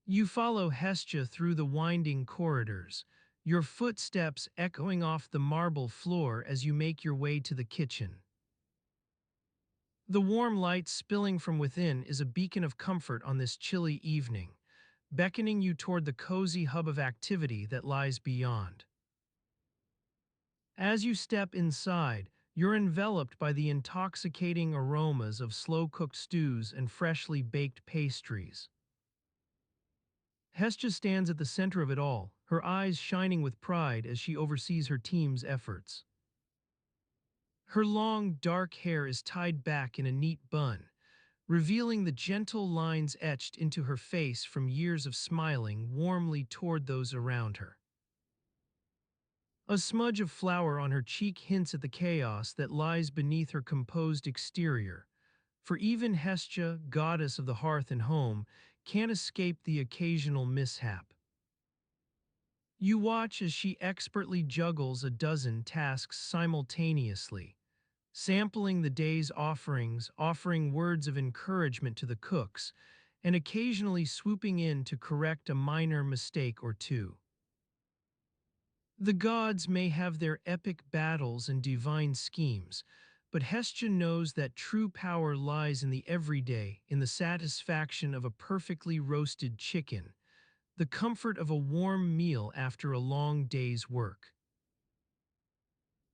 You follow Hestia through the winding corridors, your footsteps echoing off the marble floor as you make your way to the kitchen. The warm light spilling from within is a beacon of comfort on this chilly evening, beckoning you toward the cozy hub of activity that lies beyond. As you step inside, you're enveloped by the intoxicating aromas of slow-cooked stews and freshly baked pastries. Hestia stands at the center of it all, her eyes shining with pride as she oversees her team's efforts. Her long, dark hair is tied back in a neat bun, revealing the gentle lines etched into her face from years of smiling warmly toward those around her. A smudge of flour on her cheek hints at the chaos that lies beneath her composed exterior, for even Hestia, goddess of the hearth and home, can't escape the occasional mishap. You watch as she expertly juggles a dozen tasks simultaneously, sampling the day's offerings, offering words of encouragement to the cooks, and occasionally swooping in to correct a minor mistake or two. The gods may have their epic battles and divine schemes, but Hestia knows that true power lies in the everyday, in the satisfaction of a perfectly roasted chicken, the comfort of a warm meal after a long day's work.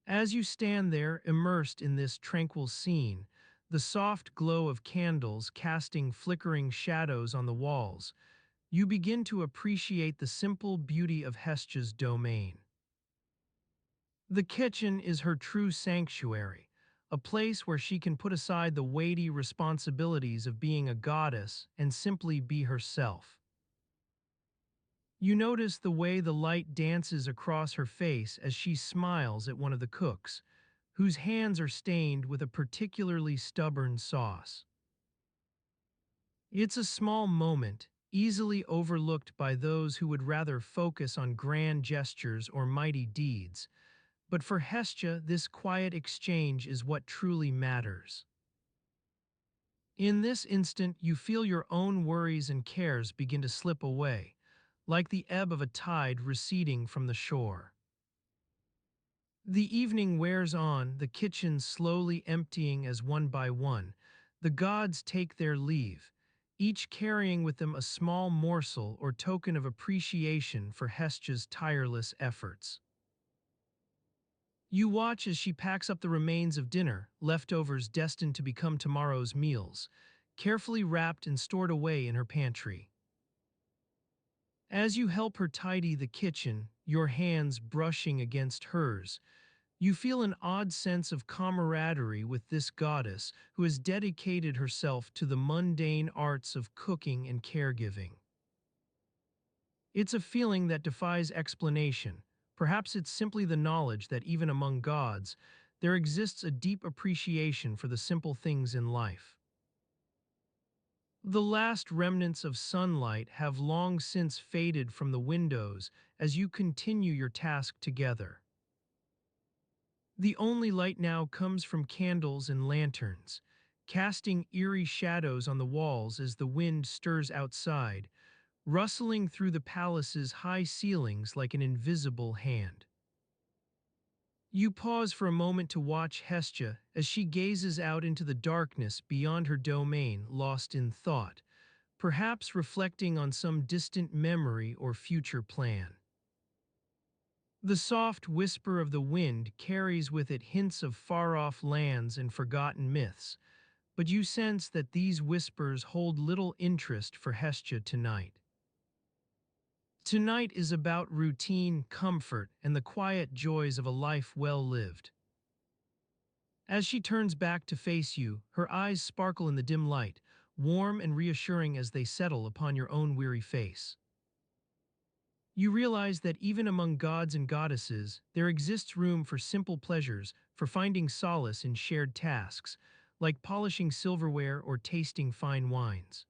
As you stand there, immersed in this tranquil scene, the soft glow of candles casting flickering shadows on the walls, you begin to appreciate the simple beauty of Hestia's domain. The kitchen is her true sanctuary, a place where she can put aside the weighty responsibilities of being a goddess and simply be herself. You notice the way the light dances across her face as she smiles at one of the cooks, whose hands are stained with a particularly stubborn sauce. It's a small moment, easily overlooked by those who would rather focus on grand gestures or mighty deeds, but for Hestia, this quiet exchange is what truly matters. In this instant, you feel your own worries and cares begin to slip away, like the ebb of a tide receding from the shore. The evening wears on, the kitchen slowly emptying as one by one. The gods take their leave, each carrying with them a small morsel or token of appreciation for Hestia's tireless efforts. You watch as she packs up the remains of dinner, leftovers destined to become tomorrow's meals, carefully wrapped and stored away in her pantry. As you help her tidy the kitchen, your hands brushing against hers, you feel an odd sense of camaraderie with this goddess who has dedicated herself to the mundane arts of cooking and caregiving. It's a feeling that defies explanation. Perhaps it's simply the knowledge that even among gods, there exists a deep appreciation for the simple things in life. The last remnants of sunlight have long since faded from the windows as you continue your task together. The only light now comes from candles and lanterns, casting eerie shadows on the walls as the wind stirs outside, rustling through the palace's high ceilings like an invisible hand. You pause for a moment to watch Hestia as she gazes out into the darkness beyond her domain, lost in thought, perhaps reflecting on some distant memory or future plan. The soft whisper of the wind carries with it hints of far-off lands and forgotten myths, but you sense that these whispers hold little interest for Hestia tonight. Tonight is about routine, comfort, and the quiet joys of a life well lived. As she turns back to face you, her eyes sparkle in the dim light, warm and reassuring as they settle upon your own weary face. You realize that even among gods and goddesses, there exists room for simple pleasures, for finding solace in shared tasks, like polishing silverware or tasting fine wines.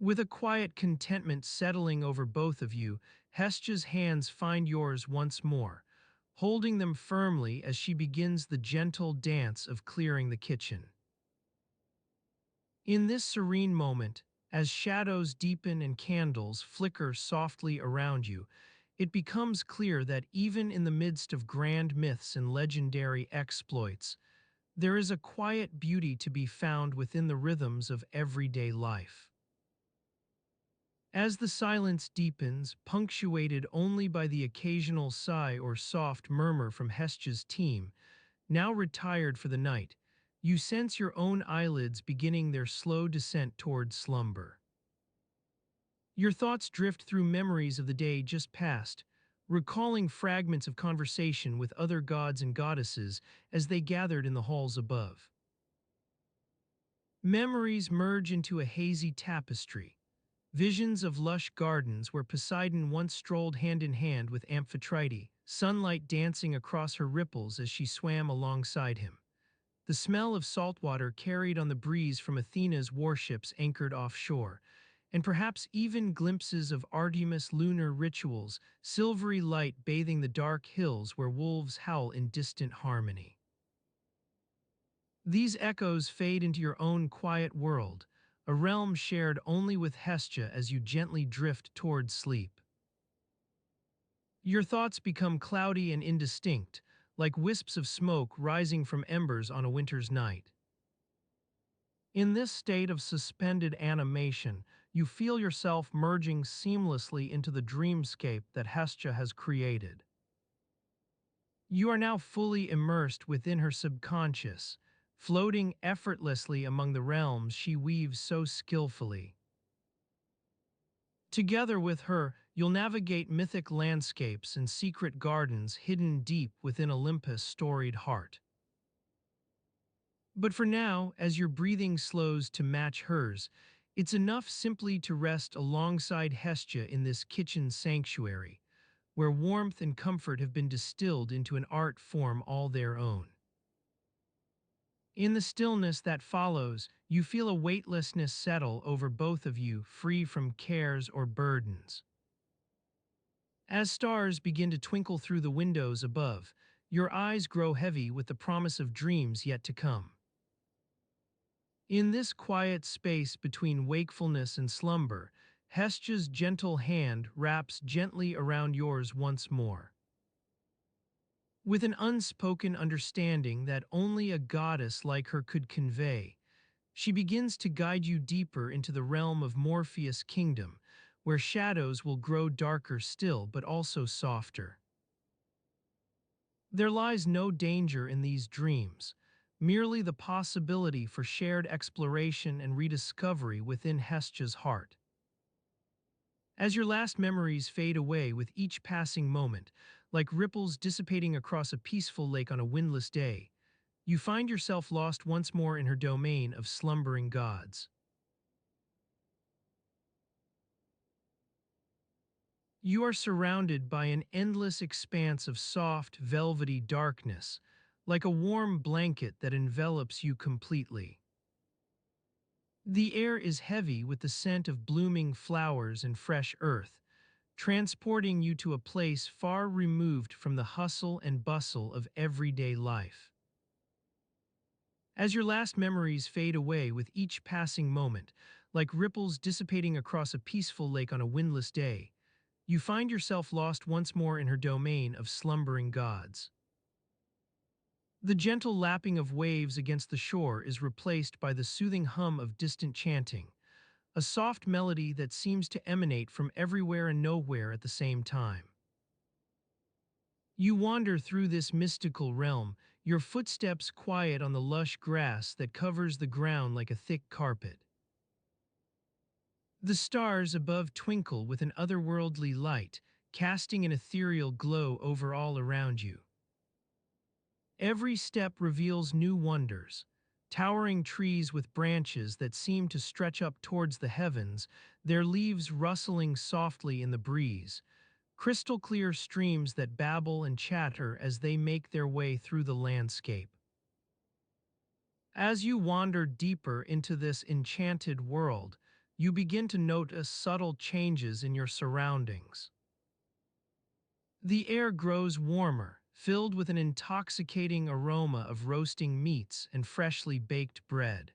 With a quiet contentment settling over both of you, Hestia's hands find yours once more, holding them firmly as she begins the gentle dance of clearing the kitchen. In this serene moment, as shadows deepen and candles flicker softly around you, it becomes clear that even in the midst of grand myths and legendary exploits, there is a quiet beauty to be found within the rhythms of everyday life. As the silence deepens, punctuated only by the occasional sigh or soft murmur from Hestia's team, now retired for the night, you sense your own eyelids beginning their slow descent toward slumber. Your thoughts drift through memories of the day just past, recalling fragments of conversation with other gods and goddesses as they gathered in the halls above. Memories merge into a hazy tapestry, visions of lush gardens where Poseidon once strolled hand in hand with Amphitrite, sunlight dancing across her ripples as she swam alongside him. The smell of salt water carried on the breeze from Athena's warships anchored offshore, and perhaps even glimpses of Artemis' lunar rituals, silvery light bathing the dark hills where wolves howl in distant harmony. These echoes fade into your own quiet world, a realm shared only with Hestia as you gently drift towards sleep. Your thoughts become cloudy and indistinct, like wisps of smoke rising from embers on a winter's night. In this state of suspended animation, you feel yourself merging seamlessly into the dreamscape that Hestia has created. You are now fully immersed within her subconscious, floating effortlessly among the realms she weaves so skillfully. Together with her, you'll navigate mythic landscapes and secret gardens hidden deep within Olympus' storied heart. But for now, as your breathing slows to match hers, it's enough simply to rest alongside Hestia in this kitchen sanctuary, where warmth and comfort have been distilled into an art form all their own. In the stillness that follows, you feel a weightlessness settle over both of you, free from cares or burdens. As stars begin to twinkle through the windows above, your eyes grow heavy with the promise of dreams yet to come. In this quiet space between wakefulness and slumber, Hestia's gentle hand wraps gently around yours once more. With an unspoken understanding that only a goddess like her could convey, she begins to guide you deeper into the realm of Morpheus' kingdom, where shadows will grow darker still but also softer. There lies no danger in these dreams, merely the possibility for shared exploration and rediscovery within Hestia's heart. As your last memories fade away with each passing moment, like ripples dissipating across a peaceful lake on a windless day, you find yourself lost once more in her domain of slumbering gods. You are surrounded by an endless expanse of soft, velvety darkness, like a warm blanket that envelops you completely. The air is heavy with the scent of blooming flowers and fresh earth, transporting you to a place far removed from the hustle and bustle of everyday life. As your last memories fade away with each passing moment, like ripples dissipating across a peaceful lake on a windless day, you find yourself lost once more in her domain of slumbering gods. The gentle lapping of waves against the shore is replaced by the soothing hum of distant chanting, a soft melody that seems to emanate from everywhere and nowhere at the same time. You wander through this mystical realm, your footsteps quiet on the lush grass that covers the ground like a thick carpet. The stars above twinkle with an otherworldly light, casting an ethereal glow over all around you. Every step reveals new wonders, towering trees with branches that seem to stretch up towards the heavens, their leaves rustling softly in the breeze, crystal clear streams that babble and chatter as they make their way through the landscape. As you wander deeper into this enchanted world, you begin to notice subtle changes in your surroundings. The air grows warmer, filled with an intoxicating aroma of roasting meats and freshly baked bread.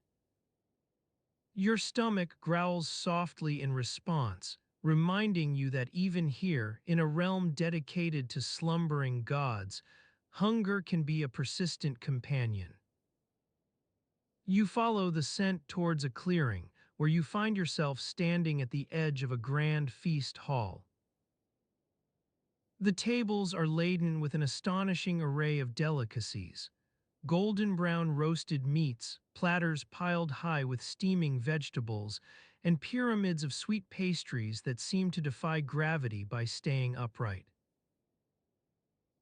Your stomach growls softly in response, reminding you that even here, in a realm dedicated to slumbering gods, hunger can be a persistent companion. You follow the scent towards a clearing, where you find yourself standing at the edge of a grand feast hall. The tables are laden with an astonishing array of delicacies: golden brown roasted meats, platters piled high with steaming vegetables, and pyramids of sweet pastries that seem to defy gravity by staying upright.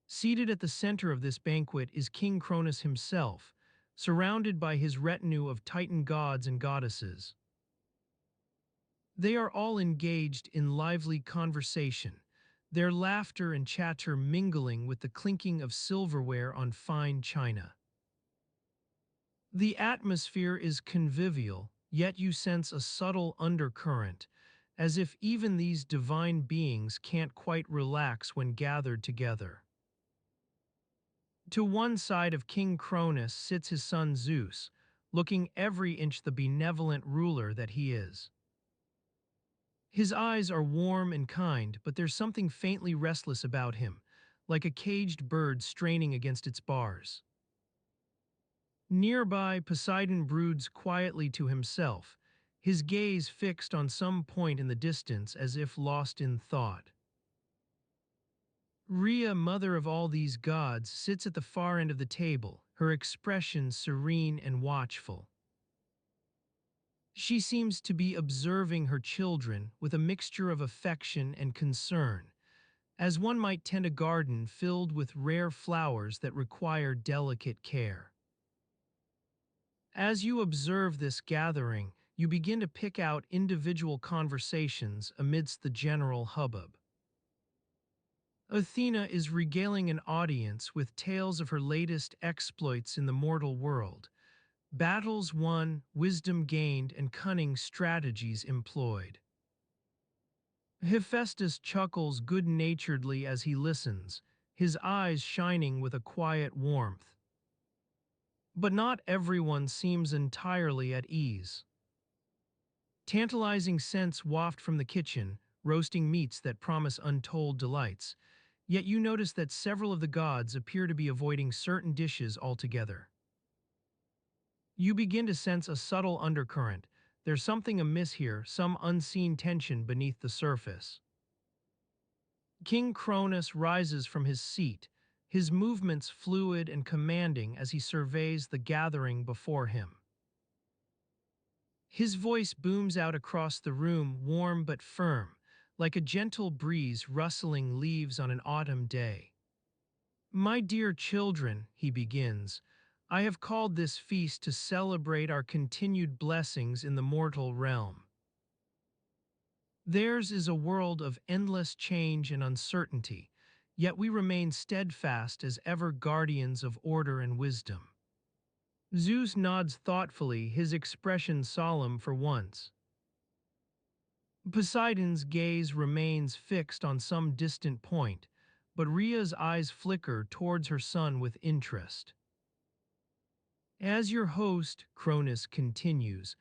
Seated at the center of this banquet is King Cronus himself, surrounded by his retinue of Titan gods and goddesses. They are all engaged in lively conversation, their laughter and chatter mingling with the clinking of silverware on fine china. The atmosphere is convivial, yet you sense a subtle undercurrent, as if even these divine beings can't quite relax when gathered together. To one side of King Cronus sits his son Zeus, looking every inch the benevolent ruler that he is. His eyes are warm and kind, but there's something faintly restless about him, like a caged bird straining against its bars. Nearby, Poseidon broods quietly to himself, his gaze fixed on some point in the distance as if lost in thought. Rhea, mother of all these gods, sits at the far end of the table, her expression serene and watchful. She seems to be observing her children with a mixture of affection and concern, as one might tend a garden filled with rare flowers that require delicate care. As you observe this gathering, you begin to pick out individual conversations amidst the general hubbub. Athena is regaling an audience with tales of her latest exploits in the mortal world, battles won, wisdom gained, and cunning strategies employed. Hephaestus chuckles good-naturedly as he listens, his eyes shining with a quiet warmth. But not everyone seems entirely at ease. Tantalizing scents waft from the kitchen, roasting meats that promise untold delights, yet you notice that several of the gods appear to be avoiding certain dishes altogether. You begin to sense a subtle undercurrent. There's something amiss here, some unseen tension beneath the surface. King Cronus rises from his seat, his movements fluid and commanding as he surveys the gathering before him. His voice booms out across the room, warm but firm, like a gentle breeze rustling leaves on an autumn day. My dear children, he begins, I have called this feast to celebrate our continued blessings in the mortal realm. Theirs is a world of endless change and uncertainty, yet we remain steadfast as ever guardians of order and wisdom. Zeus nods thoughtfully, his expression solemn for once. Poseidon's gaze remains fixed on some distant point, but Rhea's eyes flicker towards her son with interest. As your host, Cronus continues,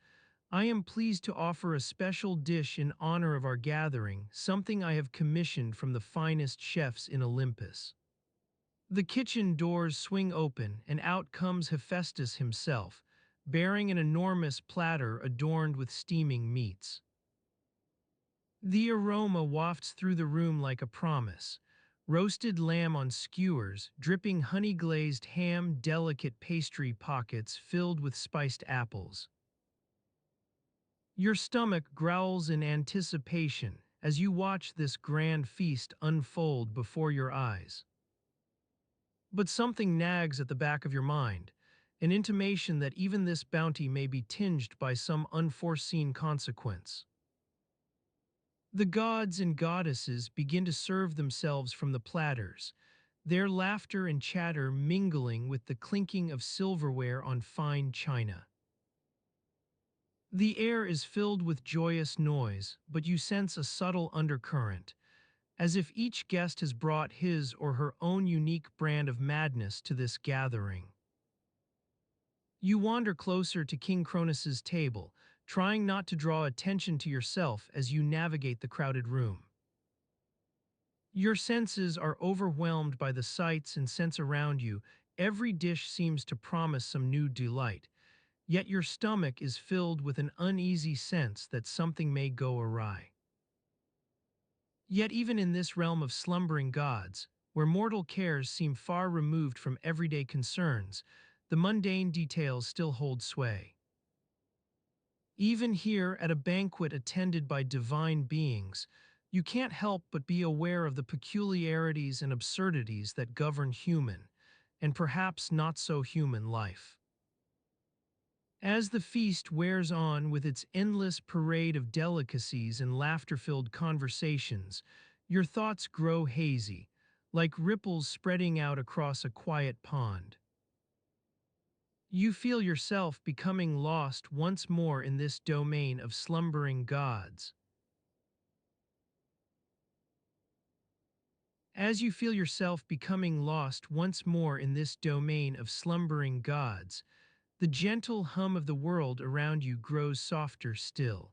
I am pleased to offer a special dish in honor of our gathering, something I have commissioned from the finest chefs in Olympus. The kitchen doors swing open, and out comes Hephaestus himself, bearing an enormous platter adorned with steaming meats. The aroma wafts through the room like a promise. Roasted lamb on skewers, dripping honey-glazed ham, delicate pastry pockets filled with spiced apples. Your stomach growls in anticipation as you watch this grand feast unfold before your eyes. But something nags at the back of your mind, an intimation that even this bounty may be tinged by some unforeseen consequence. The gods and goddesses begin to serve themselves from the platters, their laughter and chatter mingling with the clinking of silverware on fine china. The air is filled with joyous noise, but you sense a subtle undercurrent, as if each guest has brought his or her own unique brand of madness to this gathering. You wander closer to King Cronus's table, trying not to draw attention to yourself as you navigate the crowded room. Your senses are overwhelmed by the sights and scents around you. Every dish seems to promise some new delight, yet your stomach is filled with an uneasy sense that something may go awry. Yet even in this realm of slumbering gods, where mortal cares seem far removed from everyday concerns, the mundane details still hold sway. Even here, at a banquet attended by divine beings, you can't help but be aware of the peculiarities and absurdities that govern human, and perhaps not so human life. As the feast wears on with its endless parade of delicacies and laughter-filled conversations, your thoughts grow hazy, like ripples spreading out across a quiet pond. You feel yourself becoming lost once more in this domain of slumbering gods. As you feel yourself becoming lost once more in this domain of slumbering gods, The gentle hum of the world around you grows softer still.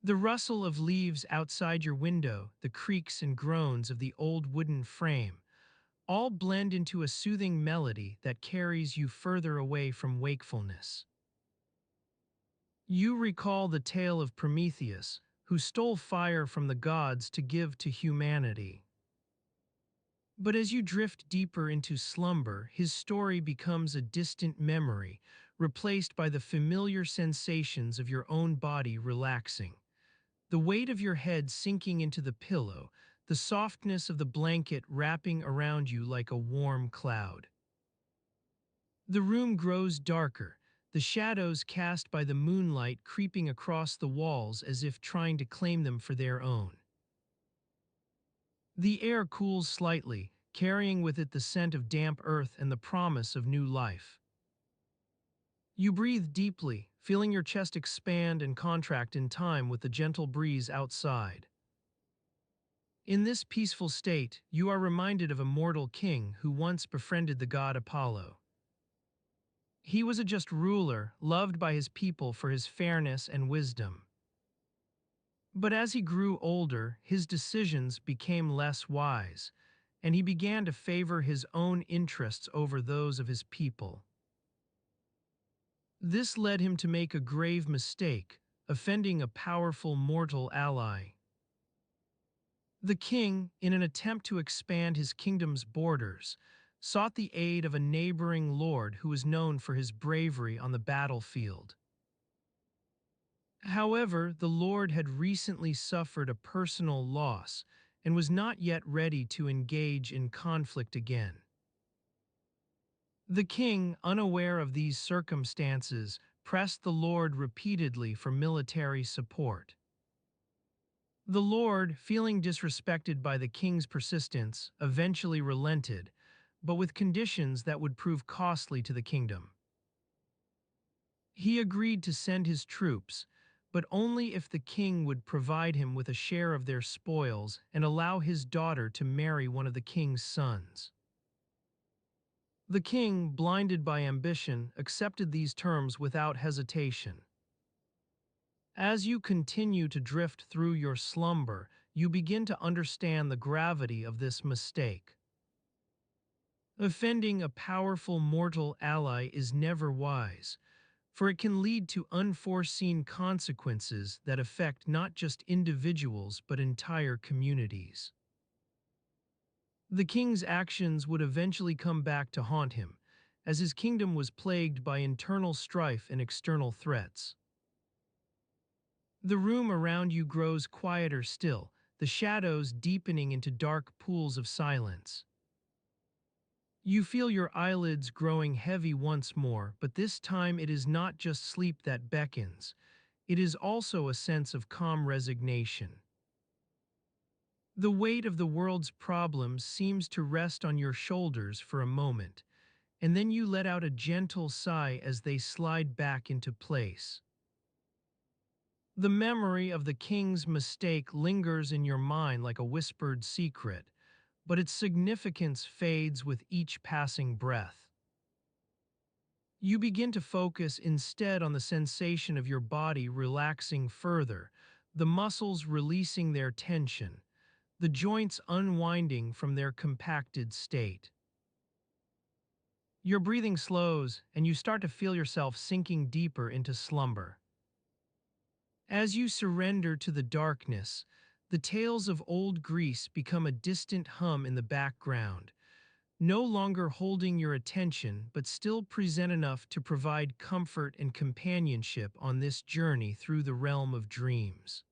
The rustle of leaves outside your window, the creaks and groans of the old wooden frame, all blend into a soothing melody that carries you further away from wakefulness. You recall the tale of Prometheus, who stole fire from the gods to give to humanity. But as you drift deeper into slumber, his story becomes a distant memory, replaced by the familiar sensations of your own body relaxing. The weight of your head sinking into the pillow, the softness of the blanket wrapping around you like a warm cloud. The room grows darker, the shadows cast by the moonlight creeping across the walls as if trying to claim them for their own. The air cools slightly, carrying with it the scent of damp earth and the promise of new life. You breathe deeply, feeling your chest expand and contract in time with the gentle breeze outside. In this peaceful state, you are reminded of a mortal king who once befriended the god Apollo. He was a just ruler, loved by his people for his fairness and wisdom. But as he grew older, his decisions became less wise, and he began to favor his own interests over those of his people. This led him to make a grave mistake, offending a powerful mortal ally. The king, in an attempt to expand his kingdom's borders, sought the aid of a neighboring lord who was known for his bravery on the battlefield. However, the lord had recently suffered a personal loss and was not yet ready to engage in conflict again. The king, unaware of these circumstances, pressed the lord repeatedly for military support. The lord, feeling disrespected by the king's persistence, eventually relented, but with conditions that would prove costly to the kingdom. He agreed to send his troops, but only if the king would provide him with a share of their spoils and allow his daughter to marry one of the king's sons. The king, blinded by ambition, accepted these terms without hesitation. As you continue to drift through your slumber, you begin to understand the gravity of this mistake. Offending a powerful mortal ally is never wise, for it can lead to unforeseen consequences that affect not just individuals but entire communities. The king's actions would eventually come back to haunt him, as his kingdom was plagued by internal strife and external threats. The room around you grows quieter still, the shadows deepening into dark pools of silence. You feel your eyelids growing heavy once more, but this time it is not just sleep that beckons. It is also a sense of calm resignation. The weight of the world's problems seems to rest on your shoulders for a moment, and then you let out a gentle sigh as they slide back into place. The memory of the king's mistake lingers in your mind like a whispered secret, but its significance fades with each passing breath. You begin to focus instead on the sensation of your body relaxing further, the muscles releasing their tension, the joints unwinding from their compacted state. Your breathing slows, and you start to feel yourself sinking deeper into slumber. As you surrender to the darkness, the tales of old Greece become a distant hum in the background, no longer holding your attention but still present enough to provide comfort and companionship on this journey through the realm of dreams.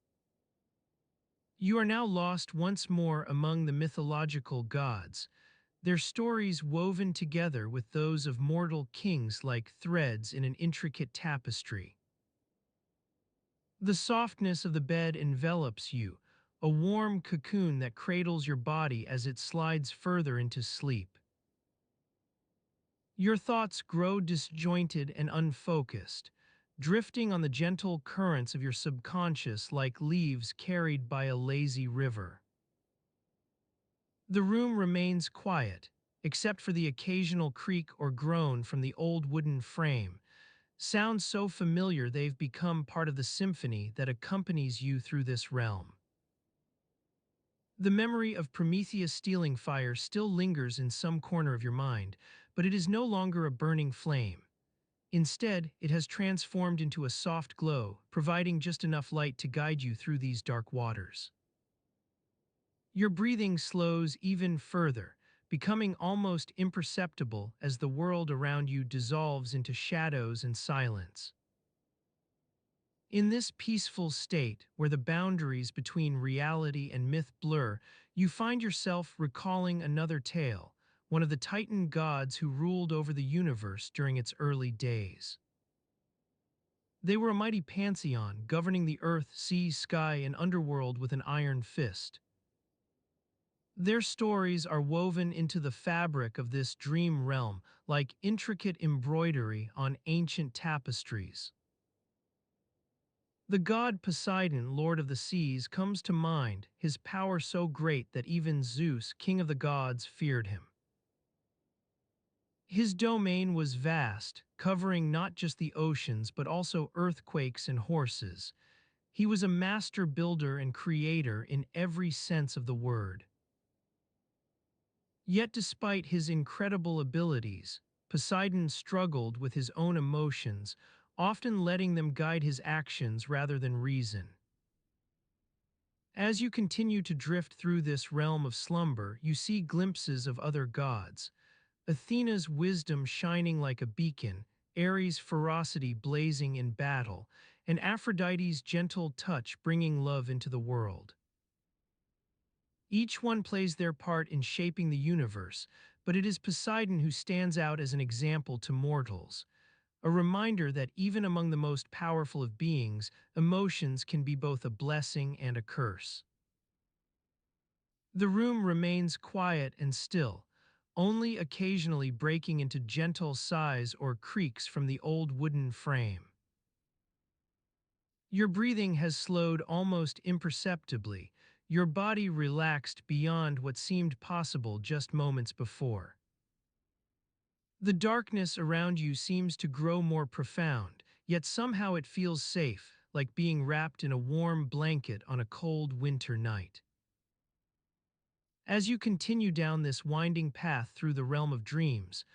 You are now lost once more among the mythological gods, their stories woven together with those of mortal kings like threads in an intricate tapestry. The softness of the bed envelops you, a warm cocoon that cradles your body as it slides further into sleep. Your thoughts grow disjointed and unfocused, drifting on the gentle currents of your subconscious like leaves carried by a lazy river. The room remains quiet, except for the occasional creak or groan from the old wooden frame. Sounds so familiar they've become part of the symphony that accompanies you through this realm. The memory of Prometheus stealing fire still lingers in some corner of your mind, but it is no longer a burning flame. Instead, it has transformed into a soft glow, providing just enough light to guide you through these dark waters. Your breathing slows even further, becoming almost imperceptible as the world around you dissolves into shadows and silence. In this peaceful state, where the boundaries between reality and myth blur, you find yourself recalling another tale, one of the Titan gods who ruled over the universe during its early days. They were a mighty pantheon, governing the earth, sea, sky, and underworld with an iron fist. Their stories are woven into the fabric of this dream realm, like intricate embroidery on ancient tapestries. The god Poseidon, lord of the seas, comes to mind, his power so great that even Zeus, king of the gods, feared him. His domain was vast, covering not just the oceans but also earthquakes and horses. He was a master builder and creator in every sense of the word. Yet despite his incredible abilities, Poseidon struggled with his own emotions, often letting them guide his actions rather than reason. As you continue to drift through this realm of slumber, you see glimpses of other gods. Athena's wisdom shining like a beacon, Ares' ferocity blazing in battle, and Aphrodite's gentle touch bringing love into the world. Each one plays their part in shaping the universe, but it is Poseidon who stands out as an example to mortals, a reminder that even among the most powerful of beings, emotions can be both a blessing and a curse. The room remains quiet and still, only occasionally breaking into gentle sighs or creaks from the old wooden frame. Your breathing has slowed almost imperceptibly, your body relaxed beyond what seemed possible just moments before. The darkness around you seems to grow more profound, yet somehow it feels safe, like being wrapped in a warm blanket on a cold winter night. As you continue down this winding path through the realm of dreams,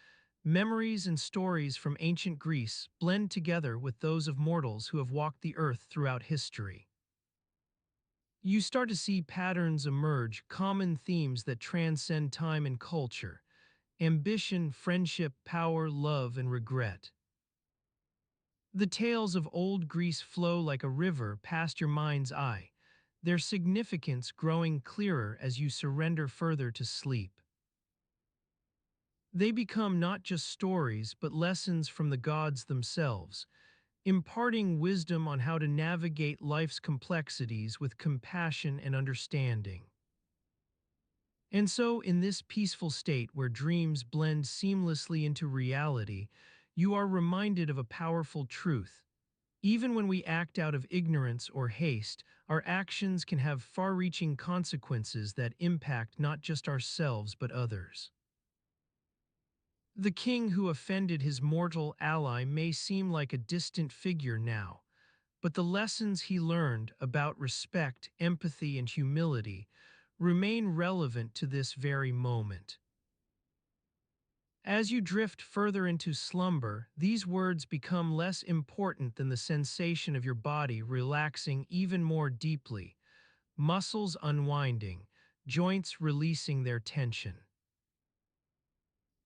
memories and stories from ancient Greece blend together with those of mortals who have walked the earth throughout history. You start to see patterns emerge, common themes that transcend time and culture: ambition, friendship, power, love, and regret. The tales of old Greece flow like a river past your mind's eye, their significance growing clearer as you surrender further to sleep. They become not just stories but lessons from the gods themselves, imparting wisdom on how to navigate life's complexities with compassion and understanding. And so, in this peaceful state where dreams blend seamlessly into reality, you are reminded of a powerful truth. Even when we act out of ignorance or haste, our actions can have far-reaching consequences that impact not just ourselves but others. The king who offended his mortal ally may seem like a distant figure now, but the lessons he learned about respect, empathy, and humility remain relevant to this very moment. As you drift further into slumber, these words become less important than the sensation of your body relaxing even more deeply, muscles unwinding, joints releasing their tension.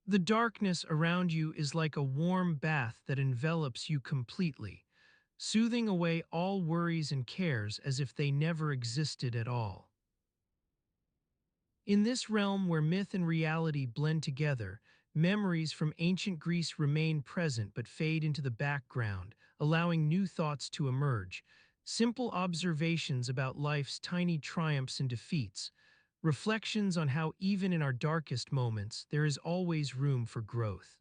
The darkness around you is like a warm bath that envelops you completely, soothing away all worries and cares as if they never existed at all. In this realm where myth and reality blend together, memories from ancient Greece remain present but fade into the background, allowing new thoughts to emerge. Simple observations about life's tiny triumphs and defeats, reflections on how even in our darkest moments, there is always room for growth.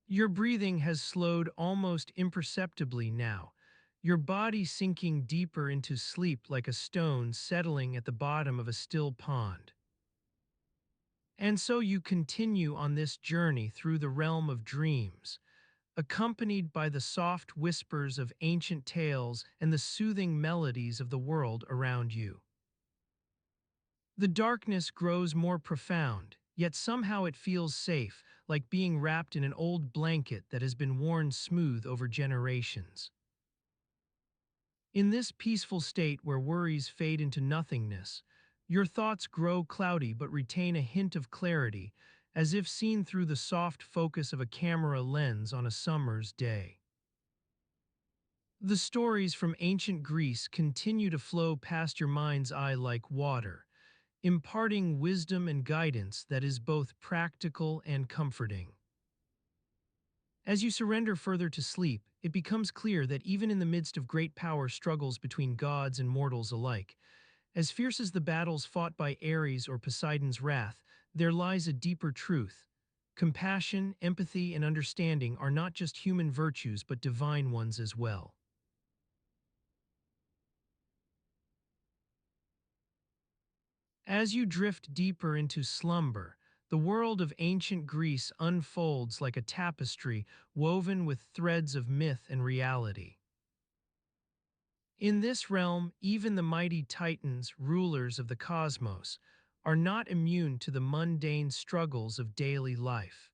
Your breathing has slowed almost imperceptibly now, your body sinking deeper into sleep like a stone settling at the bottom of a still pond. And so you continue on this journey through the realm of dreams, accompanied by the soft whispers of ancient tales and the soothing melodies of the world around you. The darkness grows more profound, yet somehow it feels safe, like being wrapped in an old blanket that has been worn smooth over generations. In this peaceful state where worries fade into nothingness, your thoughts grow cloudy but retain a hint of clarity, as if seen through the soft focus of a camera lens on a summer's day. The stories from ancient Greece continue to flow past your mind's eye like water, imparting wisdom and guidance that is both practical and comforting. As you surrender further to sleep, it becomes clear that even in the midst of great power struggles between gods and mortals alike, as fierce as the battles fought by Ares or Poseidon's wrath, there lies a deeper truth. Compassion, empathy, and understanding are not just human virtues but divine ones as well. As you drift deeper into slumber, the world of ancient Greece unfolds like a tapestry woven with threads of myth and reality. In this realm, even the mighty titans, rulers of the cosmos, are not immune to the mundane struggles of daily life.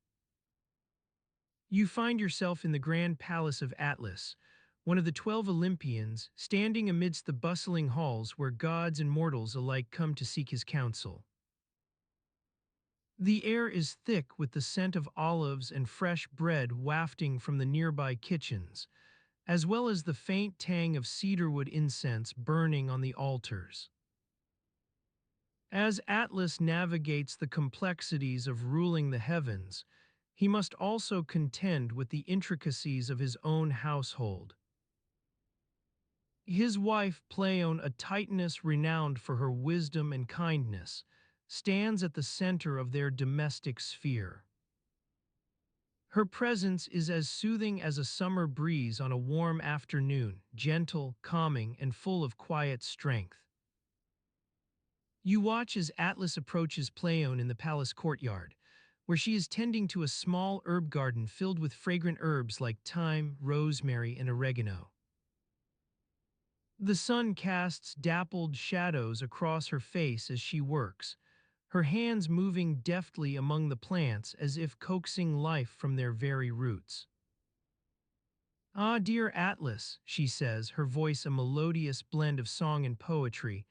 You find yourself in the grand palace of Atlas, one of the 12 Olympians, standing amidst the bustling halls where gods and mortals alike come to seek his counsel. The air is thick with the scent of olives and fresh bread wafting from the nearby kitchens, as well as the faint tang of cedarwood incense burning on the altars. As Atlas navigates the complexities of ruling the heavens, he must also contend with the intricacies of his own household. His wife, Pleione, a Titaness renowned for her wisdom and kindness, stands at the center of their domestic sphere. Her presence is as soothing as a summer breeze on a warm afternoon, gentle, calming, and full of quiet strength. You watch as Atlas approaches Pleione in the palace courtyard, where she is tending to a small herb garden filled with fragrant herbs like thyme, rosemary, and oregano. The sun casts dappled shadows across her face as she works, her hands moving deftly among the plants as if coaxing life from their very roots. "Ah, dear Atlas," she says, her voice a melodious blend of song and poetry,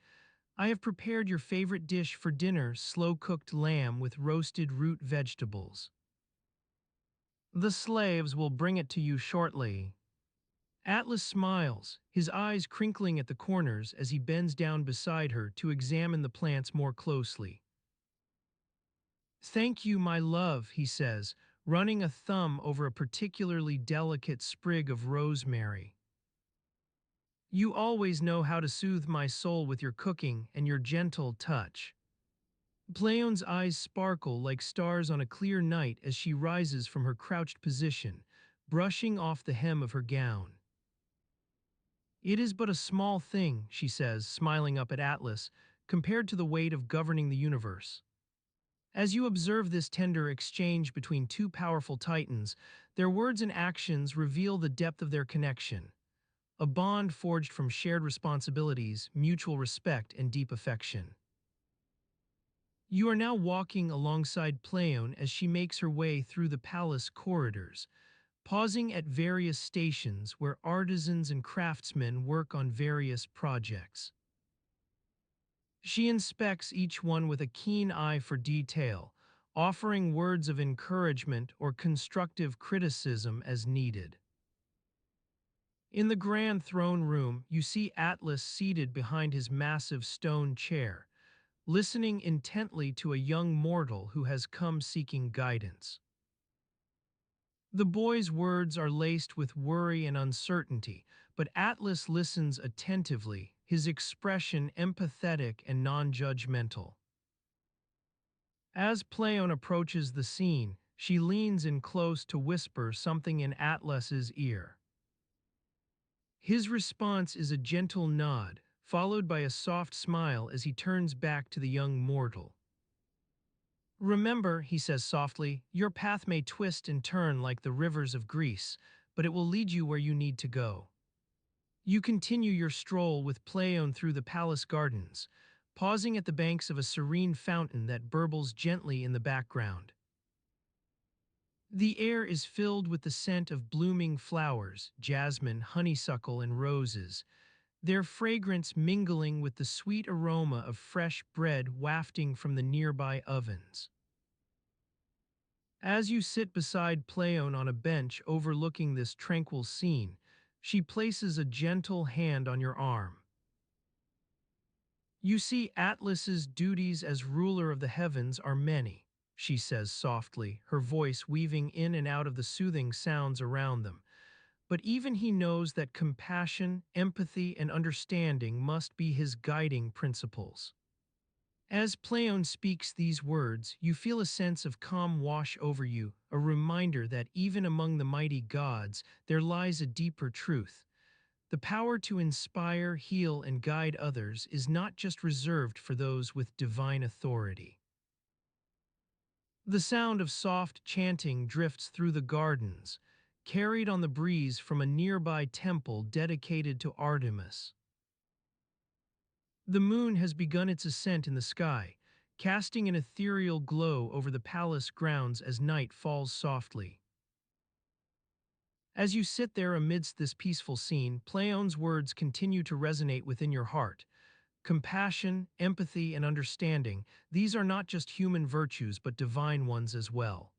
"I have prepared your favorite dish for dinner, slow-cooked lamb with roasted root vegetables. The slaves will bring it to you shortly." Atlas smiles, his eyes crinkling at the corners as he bends down beside her to examine the plants more closely. "Thank you, my love," he says, running a thumb over a particularly delicate sprig of rosemary. "You always know how to soothe my soul with your cooking and your gentle touch." Pleone's eyes sparkle like stars on a clear night as she rises from her crouched position, brushing off the hem of her gown. "It is but a small thing," she says, smiling up at Atlas, "compared to the weight of governing the universe." As you observe this tender exchange between two powerful titans, their words and actions reveal the depth of their connection, a bond forged from shared responsibilities, mutual respect, and deep affection. You are now walking alongside Pleone as she makes her way through the palace corridors, pausing at various stations where artisans and craftsmen work on various projects. She inspects each one with a keen eye for detail, offering words of encouragement or constructive criticism as needed. In the grand throne room, you see Atlas seated behind his massive stone chair, listening intently to a young mortal who has come seeking guidance. The boy's words are laced with worry and uncertainty, but Atlas listens attentively, his expression empathetic and non-judgmental. As Pleone approaches the scene, she leans in close to whisper something in Atlas's ear. His response is a gentle nod, followed by a soft smile as he turns back to the young mortal. Remember, he says softly, your path may twist and turn like the rivers of Greece, but it will lead you where you need to go. You continue your stroll with Pleon through the palace gardens, pausing at the banks of a serene fountain that burbles gently in the background. The air is filled with the scent of blooming flowers, jasmine, honeysuckle, and roses, their fragrance mingling with the sweet aroma of fresh bread wafting from the nearby ovens. As you sit beside Pleon on a bench overlooking this tranquil scene, she places a gentle hand on your arm. You see, Atlas's duties as ruler of the heavens are many, she says softly, her voice weaving in and out of the soothing sounds around them. But even he knows that compassion, empathy, and understanding must be his guiding principles. As Pleon speaks these words, you feel a sense of calm wash over you, a reminder that even among the mighty gods, there lies a deeper truth. The power to inspire, heal, and guide others is not just reserved for those with divine authority. The sound of soft chanting drifts through the gardens, carried on the breeze from a nearby temple dedicated to Artemis. The moon has begun its ascent in the sky, casting an ethereal glow over the palace grounds as night falls softly. As you sit there amidst this peaceful scene, Pleon's words continue to resonate within your heart. Compassion, empathy, and understanding, these are not just human virtues but divine ones as well.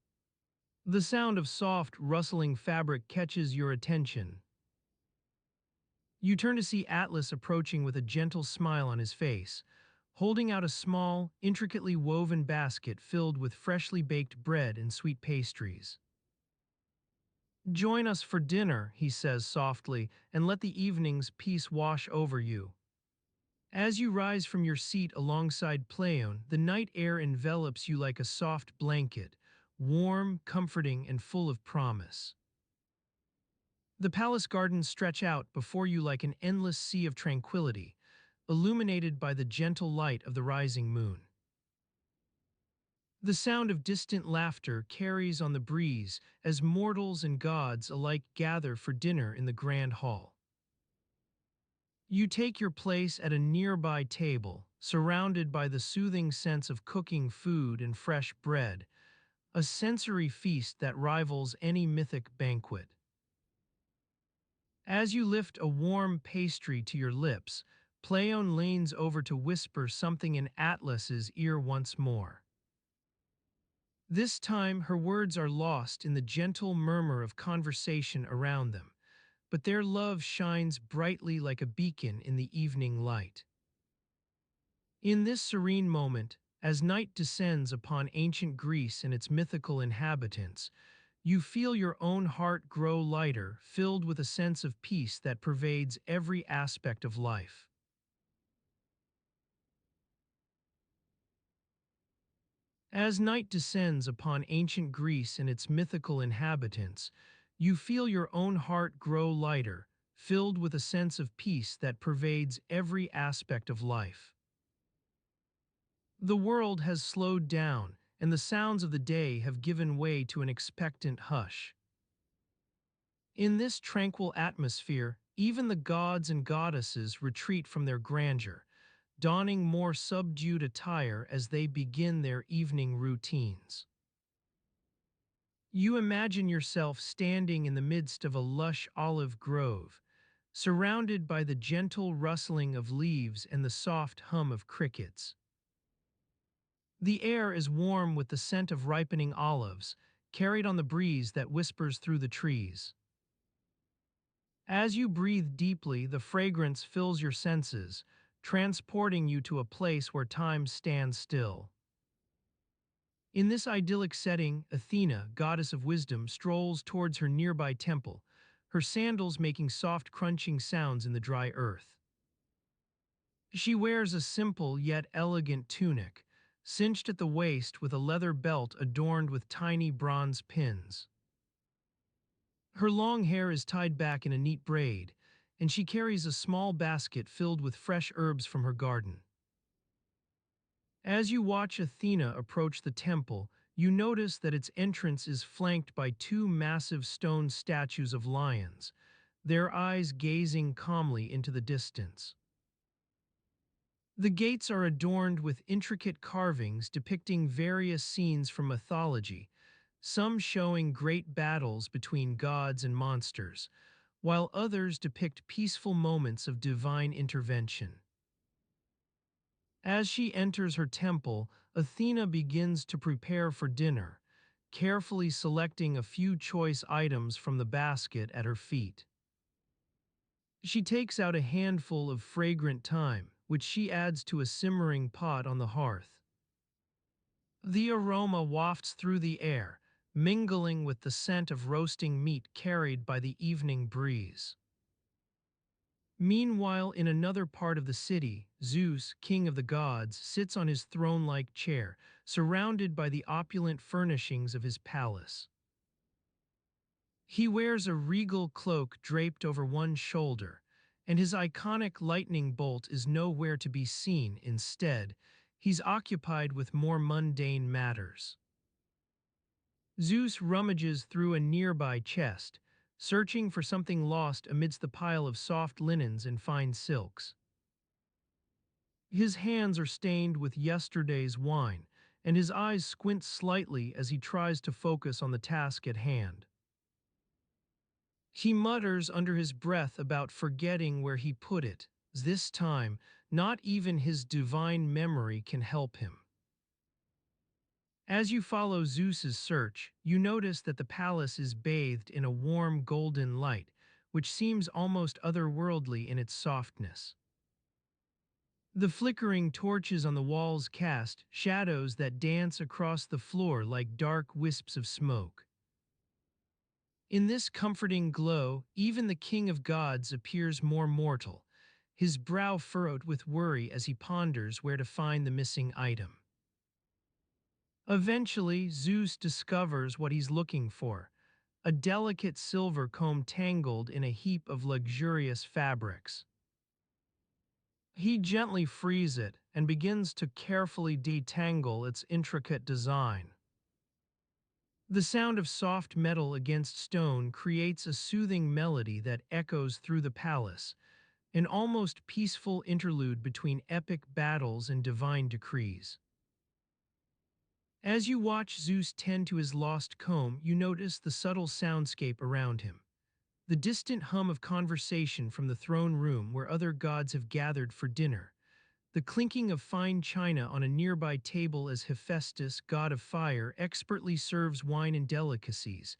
The sound of soft, rustling fabric catches your attention. You turn to see Atlas approaching with a gentle smile on his face, holding out a small, intricately woven basket filled with freshly baked bread and sweet pastries. Join us for dinner, he says softly, and let the evening's peace wash over you. As you rise from your seat alongside Pleon, the night air envelops you like a soft blanket, warm, comforting, and full of promise. The palace gardens stretch out before you like an endless sea of tranquility, illuminated by the gentle light of the rising moon. The sound of distant laughter carries on the breeze as mortals and gods alike gather for dinner in the grand hall. You take your place at a nearby table, surrounded by the soothing sense of cooking food and fresh bread, a sensory feast that rivals any mythic banquet. As you lift a warm pastry to your lips, Pleon leans over to whisper something in Atlas's ear once more. This time, her words are lost in the gentle murmur of conversation around them, but their love shines brightly like a beacon in the evening light. In this serene moment, as night descends upon ancient Greece and its mythical inhabitants, you feel your own heart grow lighter, filled with a sense of peace that pervades every aspect of life. As night descends upon ancient Greece and its mythical inhabitants, you feel your own heart grow lighter, filled with a sense of peace that pervades every aspect of life. The world has slowed down, and the sounds of the day have given way to an expectant hush. In this tranquil atmosphere, even the gods and goddesses retreat from their grandeur, donning more subdued attire as they begin their evening routines. You imagine yourself standing in the midst of a lush olive grove, surrounded by the gentle rustling of leaves and the soft hum of crickets. The air is warm with the scent of ripening olives, carried on the breeze that whispers through the trees. As you breathe deeply, the fragrance fills your senses, transporting you to a place where time stands still. In this idyllic setting, Athena, goddess of wisdom, strolls towards her nearby temple, her sandals making soft crunching sounds in the dry earth. She wears a simple yet elegant tunic, cinched at the waist with a leather belt adorned with tiny bronze pins. Her long hair is tied back in a neat braid, and she carries a small basket filled with fresh herbs from her garden. As you watch Athena approach the temple, you notice that its entrance is flanked by two massive stone statues of lions, their eyes gazing calmly into the distance. The gates are adorned with intricate carvings depicting various scenes from mythology, some showing great battles between gods and monsters, while others depict peaceful moments of divine intervention. As she enters her temple, Athena begins to prepare for dinner, carefully selecting a few choice items from the basket at her feet. She takes out a handful of fragrant thyme, which she adds to a simmering pot on the hearth. The aroma wafts through the air, mingling with the scent of roasting meat carried by the evening breeze. Meanwhile, in another part of the city, Zeus, king of the gods, sits on his throne-like chair, surrounded by the opulent furnishings of his palace. He wears a regal cloak draped over one shoulder, and his iconic lightning bolt is nowhere to be seen. Instead, he's occupied with more mundane matters. Zeus rummages through a nearby chest, searching for something lost amidst the pile of soft linens and fine silks. His hands are stained with yesterday's wine, and his eyes squint slightly as he tries to focus on the task at hand. He mutters under his breath about forgetting where he put it. This time, not even his divine memory can help him. As you follow Zeus's search, you notice that the palace is bathed in a warm golden light, which seems almost otherworldly in its softness. The flickering torches on the walls cast shadows that dance across the floor like dark wisps of smoke. In this comforting glow, even the king of gods appears more mortal, his brow furrowed with worry as he ponders where to find the missing item. Eventually, Zeus discovers what he's looking for, a delicate silver comb tangled in a heap of luxurious fabrics. He gently frees it and begins to carefully detangle its intricate design. The sound of soft metal against stone creates a soothing melody that echoes through the palace, an almost peaceful interlude between epic battles and divine decrees. As you watch Zeus tend to his lost comb, you notice the subtle soundscape around him. The distant hum of conversation from the throne room where other gods have gathered for dinner, the clinking of fine china on a nearby table as Hephaestus, god of fire, expertly serves wine and delicacies,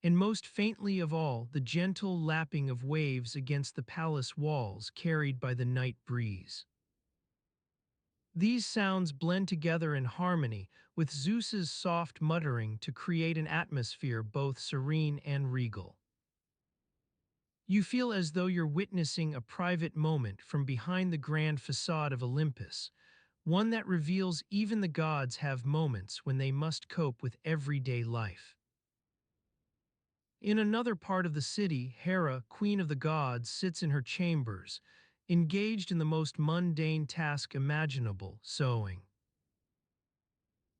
and most faintly of all, the gentle lapping of waves against the palace walls carried by the night breeze. These sounds blend together in harmony with Zeus's soft muttering to create an atmosphere both serene and regal. You feel as though you're witnessing a private moment from behind the grand facade of Olympus, one that reveals even the gods have moments when they must cope with everyday life. In another part of the city, Hera, queen of the gods, sits in her chambers, engaged in the most mundane task imaginable, sewing.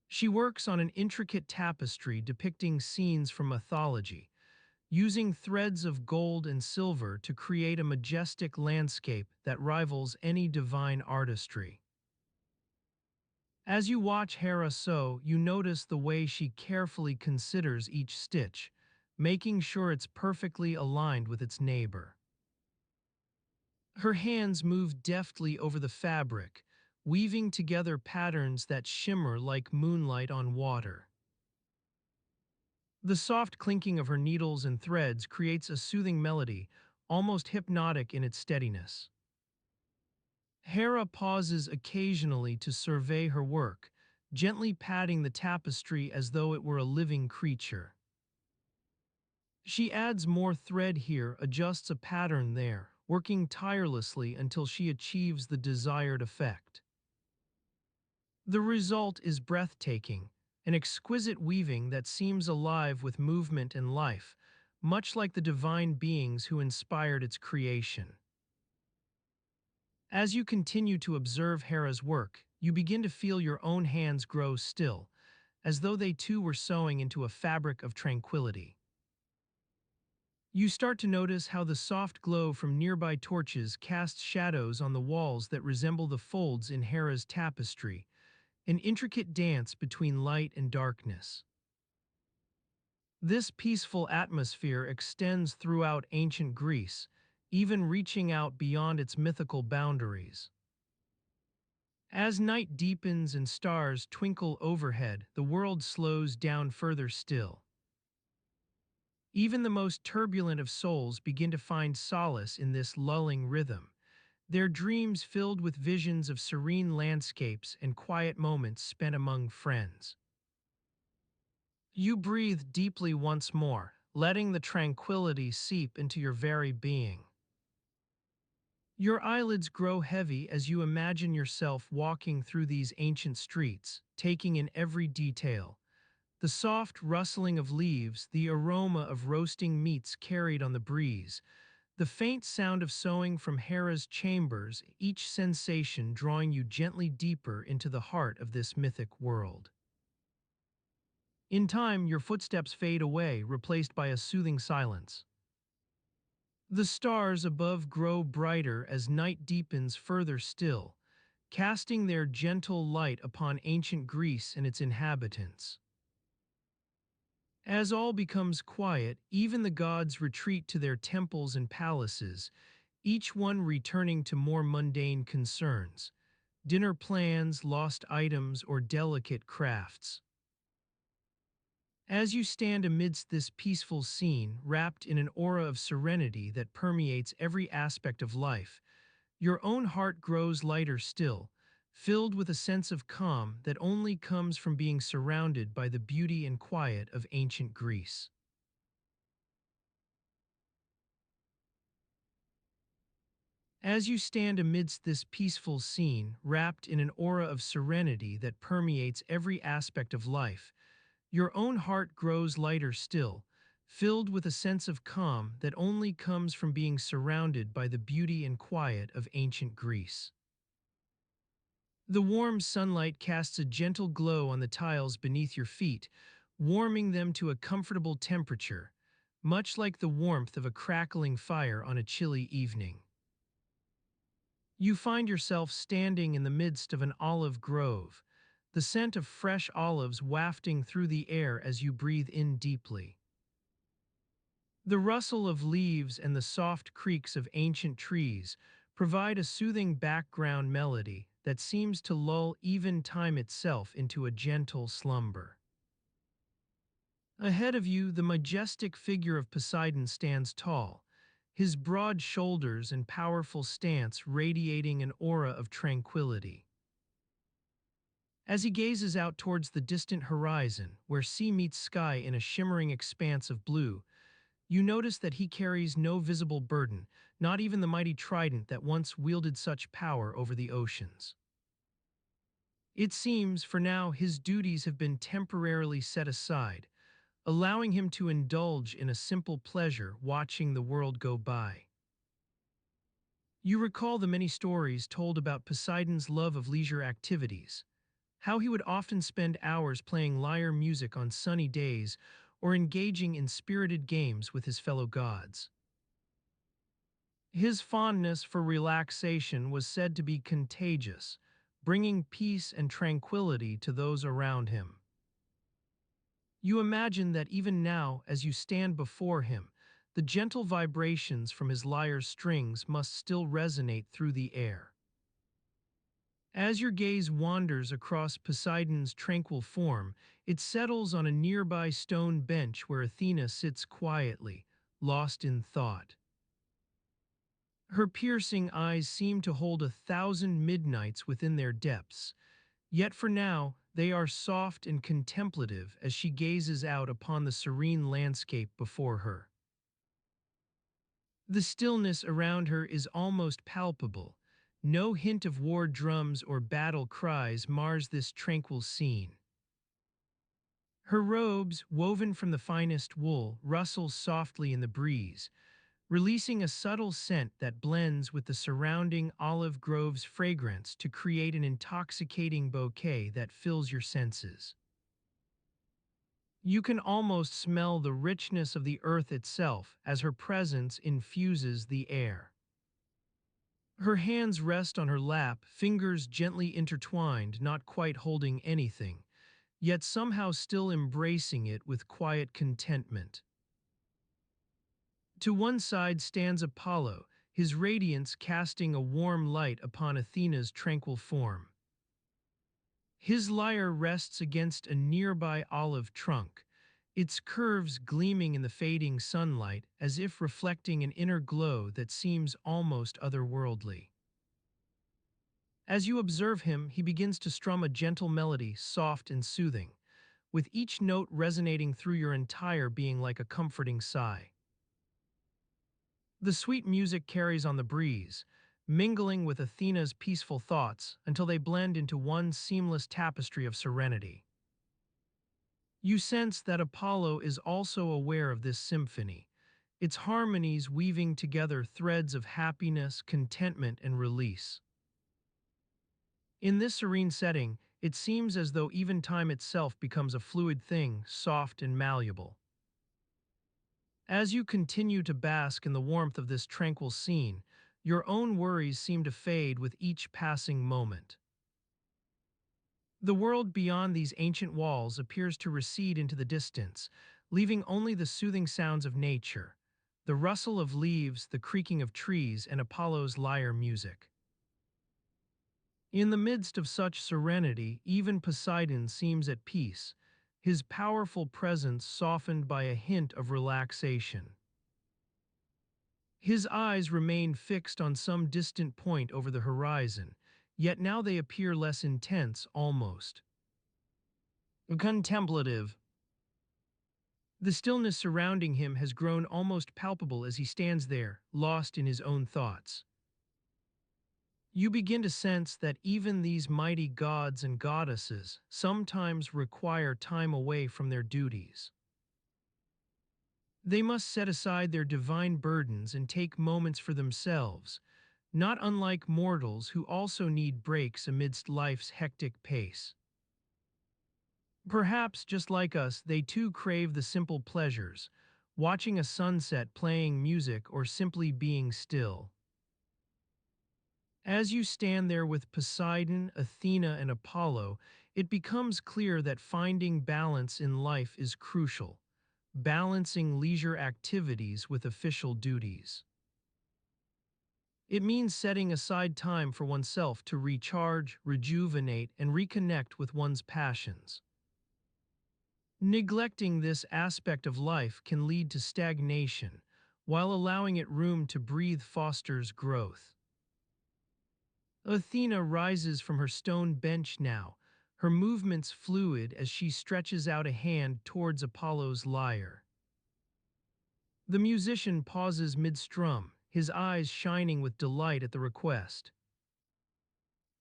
She works on an intricate tapestry depicting scenes from mythology, using threads of gold and silver to create a majestic landscape that rivals any divine artistry. As you watch Hera sew, you notice the way she carefully considers each stitch, making sure it's perfectly aligned with its neighbor. Her hands move deftly over the fabric, weaving together patterns that shimmer like moonlight on water. The soft clinking of her needles and threads creates a soothing melody, almost hypnotic in its steadiness. Hera pauses occasionally to survey her work, gently patting the tapestry as though it were a living creature. She adds more thread here, adjusts a pattern there, working tirelessly until she achieves the desired effect. The result is breathtaking, an exquisite weaving that seems alive with movement and life, much like the divine beings who inspired its creation. As you continue to observe Hera's work, you begin to feel your own hands grow still, as though they too were sewing into a fabric of tranquility. You start to notice how the soft glow from nearby torches casts shadows on the walls that resemble the folds in Hera's tapestry, an intricate dance between light and darkness. This peaceful atmosphere extends throughout ancient Greece, even reaching out beyond its mythical boundaries. As night deepens and stars twinkle overhead, the world slows down further still. Even the most turbulent of souls begin to find solace in this lulling rhythm, their dreams filled with visions of serene landscapes and quiet moments spent among friends. You breathe deeply once more, letting the tranquility seep into your very being. Your eyelids grow heavy as you imagine yourself walking through these ancient streets, taking in every detail. The soft rustling of leaves, the aroma of roasting meats carried on the breeze, the faint sound of sewing from Hera's chambers, each sensation drawing you gently deeper into the heart of this mythic world. In time, your footsteps fade away, replaced by a soothing silence. The stars above grow brighter as night deepens further still, casting their gentle light upon ancient Greece and its inhabitants. As all becomes quiet, even the gods retreat to their temples and palaces, each one returning to more mundane concerns, dinner plans, lost items, or delicate crafts. As you stand amidst this peaceful scene, wrapped in an aura of serenity that permeates every aspect of life, your own heart grows lighter still, filled with a sense of calm that only comes from being surrounded by the beauty and quiet of ancient Greece. As you stand amidst this peaceful scene, wrapped in an aura of serenity that permeates every aspect of life, your own heart grows lighter still, filled with a sense of calm that only comes from being surrounded by the beauty and quiet of ancient Greece. The warm sunlight casts a gentle glow on the tiles beneath your feet, warming them to a comfortable temperature, much like the warmth of a crackling fire on a chilly evening. You find yourself standing in the midst of an olive grove, the scent of fresh olives wafting through the air as you breathe in deeply. The rustle of leaves and the soft creaks of ancient trees provide a soothing background melody that seems to lull even time itself into a gentle slumber. Ahead of you, the majestic figure of Poseidon stands tall, his broad shoulders and powerful stance radiating an aura of tranquility. As he gazes out towards the distant horizon, where sea meets sky in a shimmering expanse of blue, you notice that he carries no visible burden, not even the mighty trident that once wielded such power over the oceans. It seems, for now, his duties have been temporarily set aside, allowing him to indulge in a simple pleasure watching the world go by. You recall the many stories told about Poseidon's love of leisure activities, how he would often spend hours playing lyre music on sunny days or engaging in spirited games with his fellow gods. His fondness for relaxation was said to be contagious, bringing peace and tranquility to those around him. You imagine that even now, as you stand before him, the gentle vibrations from his lyre's strings must still resonate through the air. As your gaze wanders across Poseidon's tranquil form, it settles on a nearby stone bench where Athena sits quietly, lost in thought. Her piercing eyes seem to hold 1,000 midnights within their depths, yet for now they are soft and contemplative as she gazes out upon the serene landscape before her. The stillness around her is almost palpable. No hint of war drums or battle cries mars this tranquil scene. Her robes, woven from the finest wool, rustle softly in the breeze, releasing a subtle scent that blends with the surrounding olive grove's fragrance to create an intoxicating bouquet that fills your senses. You can almost smell the richness of the earth itself as her presence infuses the air. Her hands rest on her lap, fingers gently intertwined, not quite holding anything, yet somehow still embracing it with quiet contentment. To one side stands Apollo, his radiance casting a warm light upon Athena's tranquil form. His lyre rests against a nearby olive trunk, its curves gleaming in the fading sunlight as if reflecting an inner glow that seems almost otherworldly. As you observe him, he begins to strum a gentle melody, soft and soothing, with each note resonating through your entire being like a comforting sigh. The sweet music carries on the breeze, mingling with Athena's peaceful thoughts until they blend into one seamless tapestry of serenity. You sense that Apollo is also aware of this symphony, its harmonies weaving together threads of happiness, contentment, and release. In this serene setting, it seems as though even time itself becomes a fluid thing, soft and malleable. As you continue to bask in the warmth of this tranquil scene, your own worries seem to fade with each passing moment. The world beyond these ancient walls appears to recede into the distance, leaving only the soothing sounds of nature, the rustle of leaves, the creaking of trees, and Apollo's lyre music. In the midst of such serenity, even Poseidon seems at peace, his powerful presence softened by a hint of relaxation. His eyes remain fixed on some distant point over the horizon, yet now they appear less intense, almost contemplative. The stillness surrounding him has grown almost palpable as he stands there, lost in his own thoughts. You begin to sense that even these mighty gods and goddesses sometimes require time away from their duties. They must set aside their divine burdens and take moments for themselves, not unlike mortals who also need breaks amidst life's hectic pace. Perhaps, just like us, they too crave the simple pleasures, watching a sunset, playing music, or simply being still. As you stand there with Poseidon, Athena, and Apollo, it becomes clear that finding balance in life is crucial, balancing leisure activities with official duties. It means setting aside time for oneself to recharge, rejuvenate, and reconnect with one's passions. Neglecting this aspect of life can lead to stagnation, while allowing it room to breathe fosters growth. Athena rises from her stone bench now, her movements fluid as she stretches out a hand towards Apollo's lyre. The musician pauses mid-strum, his eyes shining with delight at the request.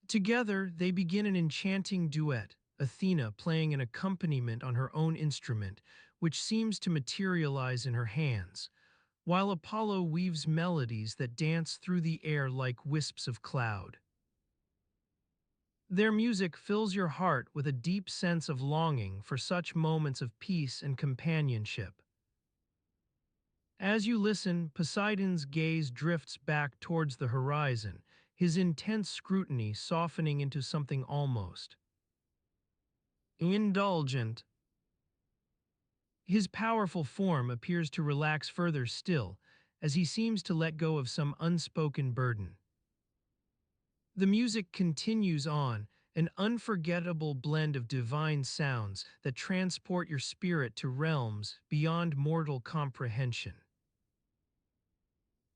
Together, they begin an enchanting duet, Athena playing an accompaniment on her own instrument, which seems to materialize in her hands, while Apollo weaves melodies that dance through the air like wisps of cloud. Their music fills your heart with a deep sense of longing for such moments of peace and companionship. As you listen, Poseidon's gaze drifts back towards the horizon, his intense scrutiny softening into something almost indulgent. His powerful form appears to relax further still, as he seems to let go of some unspoken burden. The music continues on, an unforgettable blend of divine sounds that transport your spirit to realms beyond mortal comprehension.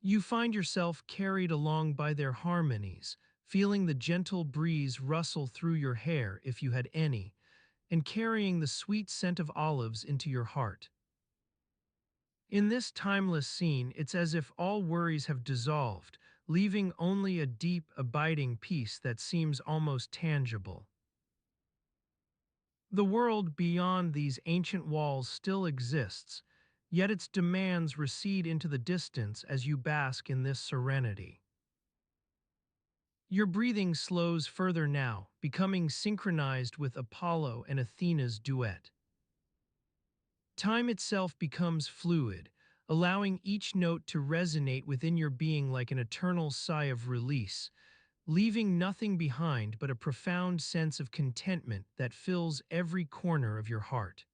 You find yourself carried along by their harmonies, feeling the gentle breeze rustle through your hair if you had any, and carrying the sweet scent of olives into your heart. In this timeless scene, it's as if all worries have dissolved, leaving only a deep, abiding peace that seems almost tangible. The world beyond these ancient walls still exists, yet its demands recede into the distance as you bask in this serenity. Your breathing slows further now, becoming synchronized with Apollo and Athena's duet. Time itself becomes fluid, allowing each note to resonate within your being like an eternal sigh of release, leaving nothing behind but a profound sense of contentment that fills every corner of your heart.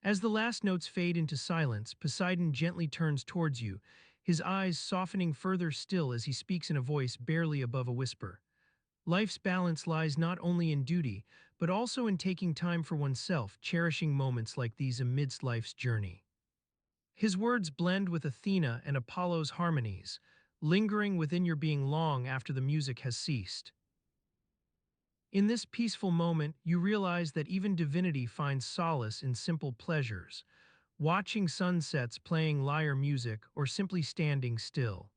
As the last notes fade into silence, Poseidon gently turns towards you, his eyes softening further still as he speaks in a voice barely above a whisper. Life's balance lies not only in duty, but also in taking time for oneself, cherishing moments like these amidst life's journey. His words blend with Athena and Apollo's harmonies, lingering within your being long after the music has ceased. In this peaceful moment, you realize that even divinity finds solace in simple pleasures, watching sunsets, playing lyre music, or simply standing still.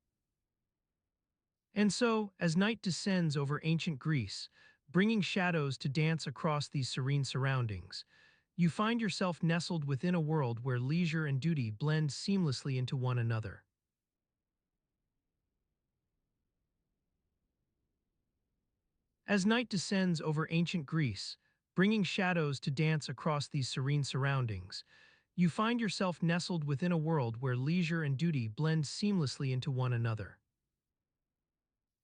And so, as night descends over ancient Greece, bringing shadows to dance across these serene surroundings, you find yourself nestled within a world where leisure and duty blend seamlessly into one another. As night descends over ancient Greece, bringing shadows to dance across these serene surroundings, you find yourself nestled within a world where leisure and duty blend seamlessly into one another.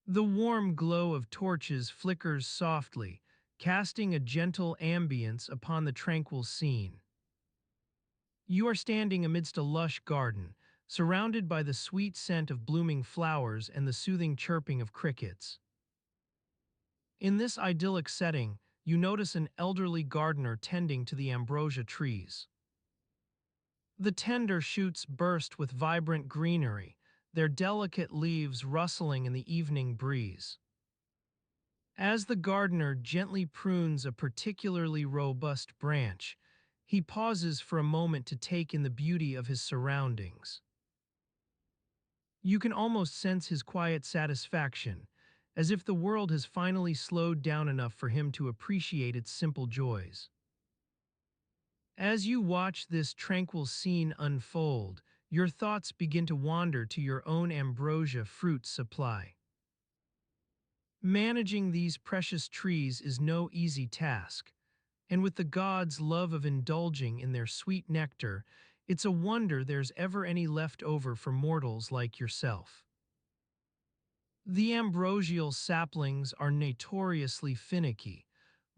The warm glow of torches flickers softly, casting a gentle ambience upon the tranquil scene. You are standing amidst a lush garden, surrounded by the sweet scent of blooming flowers and the soothing chirping of crickets. In this idyllic setting, you notice an elderly gardener tending to the ambrosia trees. The tender shoots burst with vibrant greenery, their delicate leaves rustling in the evening breeze. As the gardener gently prunes a particularly robust branch, he pauses for a moment to take in the beauty of his surroundings. You can almost sense his quiet satisfaction, as if the world has finally slowed down enough for him to appreciate its simple joys. As you watch this tranquil scene unfold, your thoughts begin to wander to your own ambrosia fruit supply. Managing these precious trees is no easy task, and with the gods' love of indulging in their sweet nectar, it's a wonder there's ever any left over for mortals like yourself. The ambrosial saplings are notoriously finicky,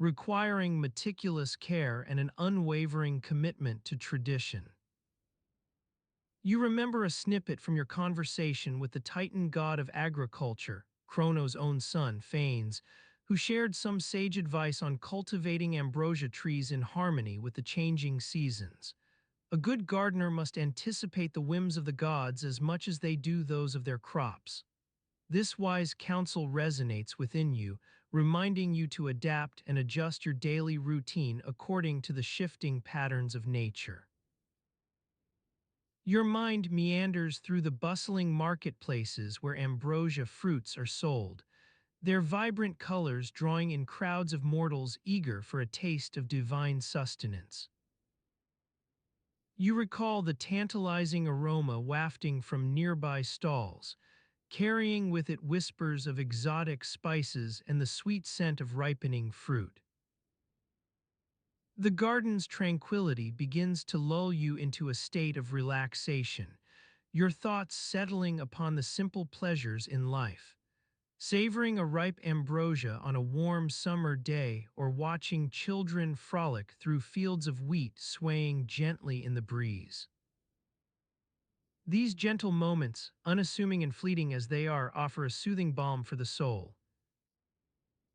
requiring meticulous care and an unwavering commitment to tradition. You remember a snippet from your conversation with the Titan god of agriculture, Cronos' own son, Phanes, who shared some sage advice on cultivating ambrosia trees in harmony with the changing seasons. A good gardener must anticipate the whims of the gods as much as they do those of their crops. This wise counsel resonates within you, reminding you to adapt and adjust your daily routine according to the shifting patterns of nature. Your mind meanders through the bustling marketplaces where ambrosia fruits are sold, their vibrant colors drawing in crowds of mortals eager for a taste of divine sustenance. You recall the tantalizing aroma wafting from nearby stalls, carrying with it whispers of exotic spices and the sweet scent of ripening fruit. The garden's tranquility begins to lull you into a state of relaxation, your thoughts settling upon the simple pleasures in life. Savoring a ripe ambrosia on a warm summer day or watching children frolic through fields of wheat swaying gently in the breeze. These gentle moments, unassuming and fleeting as they are, offer a soothing balm for the soul.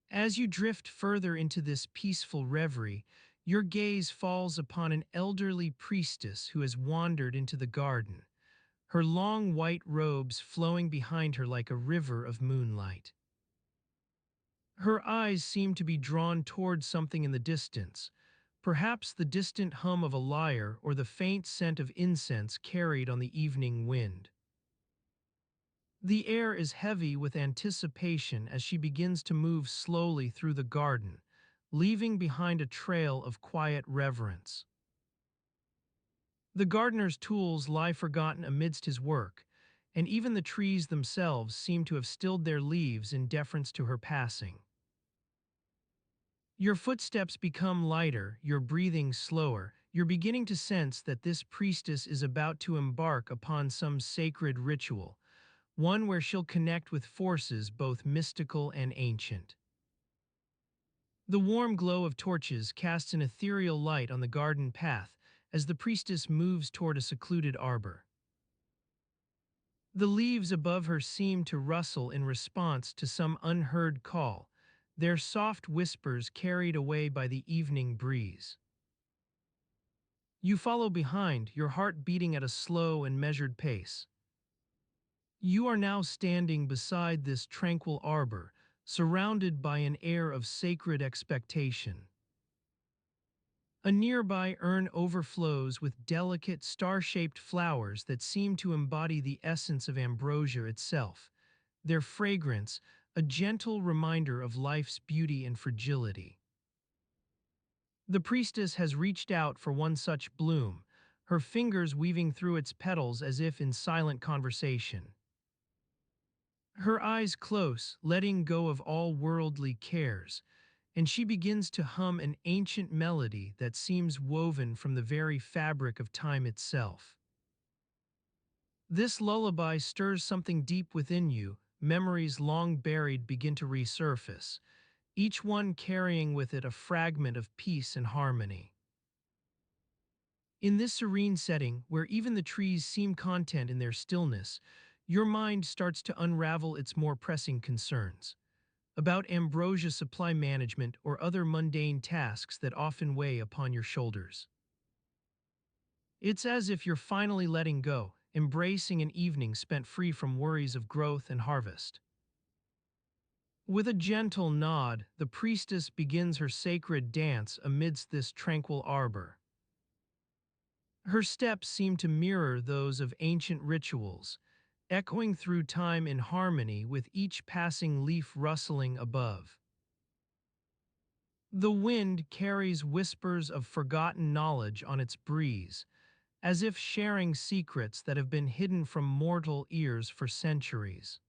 As you drift further into this peaceful reverie, your gaze falls upon an elderly priestess who has wandered into the garden, her long white robes flowing behind her like a river of moonlight. Her eyes seem to be drawn towards something in the distance, perhaps the distant hum of a lyre or the faint scent of incense carried on the evening wind. The air is heavy with anticipation as she begins to move slowly through the garden, leaving behind a trail of quiet reverence. The gardener's tools lie forgotten amidst his work, and even the trees themselves seem to have stilled their leaves in deference to her passing. Your footsteps become lighter, your breathing slower. You're beginning to sense that this priestess is about to embark upon some sacred ritual, one where she'll connect with forces both mystical and ancient. The warm glow of torches casts an ethereal light on the garden path as the priestess moves toward a secluded arbor. The leaves above her seem to rustle in response to some unheard call, their soft whispers carried away by the evening breeze. You follow behind, your heart beating at a slow and measured pace. You are now standing beside this tranquil arbor, surrounded by an air of sacred expectation. A nearby urn overflows with delicate, star-shaped flowers that seem to embody the essence of ambrosia itself, their fragrance a gentle reminder of life's beauty and fragility. The priestess has reached out for one such bloom, her fingers weaving through its petals as if in silent conversation. Her eyes close, letting go of all worldly cares, and she begins to hum an ancient melody that seems woven from the very fabric of time itself. This lullaby stirs something deep within you, memories long buried begin to resurface, each one carrying with it a fragment of peace and harmony. In this serene setting, where even the trees seem content in their stillness, your mind starts to unravel its more pressing concerns about ambrosia supply management or other mundane tasks that often weigh upon your shoulders. It's as if you're finally letting go, embracing an evening spent free from worries of growth and harvest. With a gentle nod, the priestess begins her sacred dance amidst this tranquil arbor. Her steps seem to mirror those of ancient rituals, echoing through time in harmony with each passing leaf rustling above. The wind carries whispers of forgotten knowledge on its breeze, as if sharing secrets that have been hidden from mortal ears for centuries.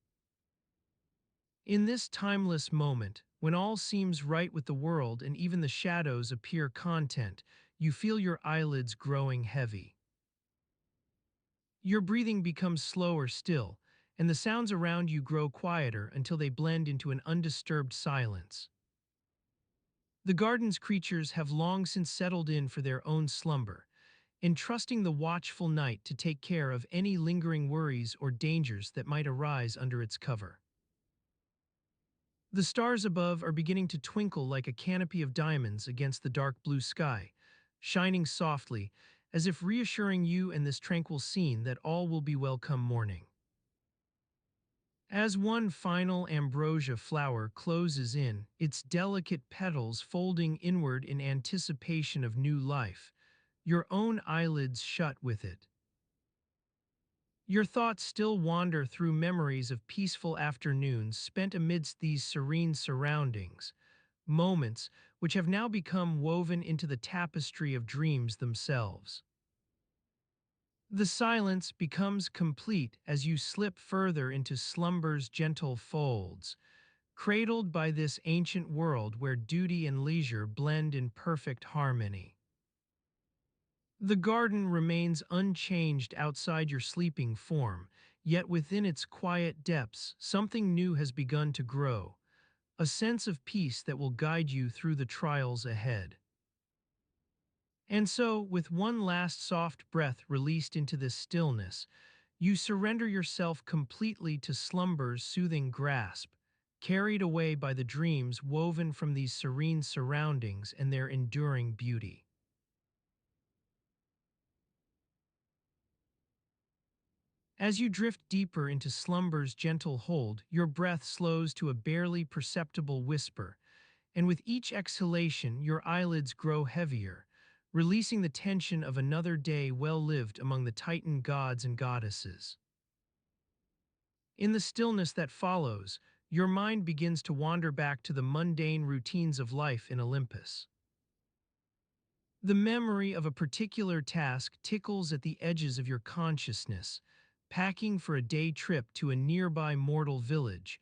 In this timeless moment, when all seems right with the world and even the shadows appear content, you feel your eyelids growing heavy. Your breathing becomes slower still, and the sounds around you grow quieter until they blend into an undisturbed silence. The garden's creatures have long since settled in for their own slumber, entrusting the watchful night to take care of any lingering worries or dangers that might arise under its cover. The stars above are beginning to twinkle like a canopy of diamonds against the dark blue sky, shining softly, as if reassuring you and this tranquil scene that all will be well come morning. As one final ambrosia flower closes in, its delicate petals folding inward in anticipation of new life, your own eyelids shut with it. Your thoughts still wander through memories of peaceful afternoons spent amidst these serene surroundings, moments which have now become woven into the tapestry of dreams themselves. The silence becomes complete as you slip further into slumber's gentle folds, cradled by this ancient world where duty and leisure blend in perfect harmony. The garden remains unchanged outside your sleeping form, yet within its quiet depths, something new has begun to grow, a sense of peace that will guide you through the trials ahead. And so, with one last soft breath released into this stillness, you surrender yourself completely to slumber's soothing grasp, carried away by the dreams woven from these serene surroundings and their enduring beauty. As you drift deeper into slumber's gentle hold, your breath slows to a barely perceptible whisper, and with each exhalation, your eyelids grow heavier, releasing the tension of another day well lived among the Titan gods and goddesses. In the stillness that follows, your mind begins to wander back to the mundane routines of life in Olympus. The memory of a particular task tickles at the edges of your consciousness, packing for a day trip to a nearby mortal village,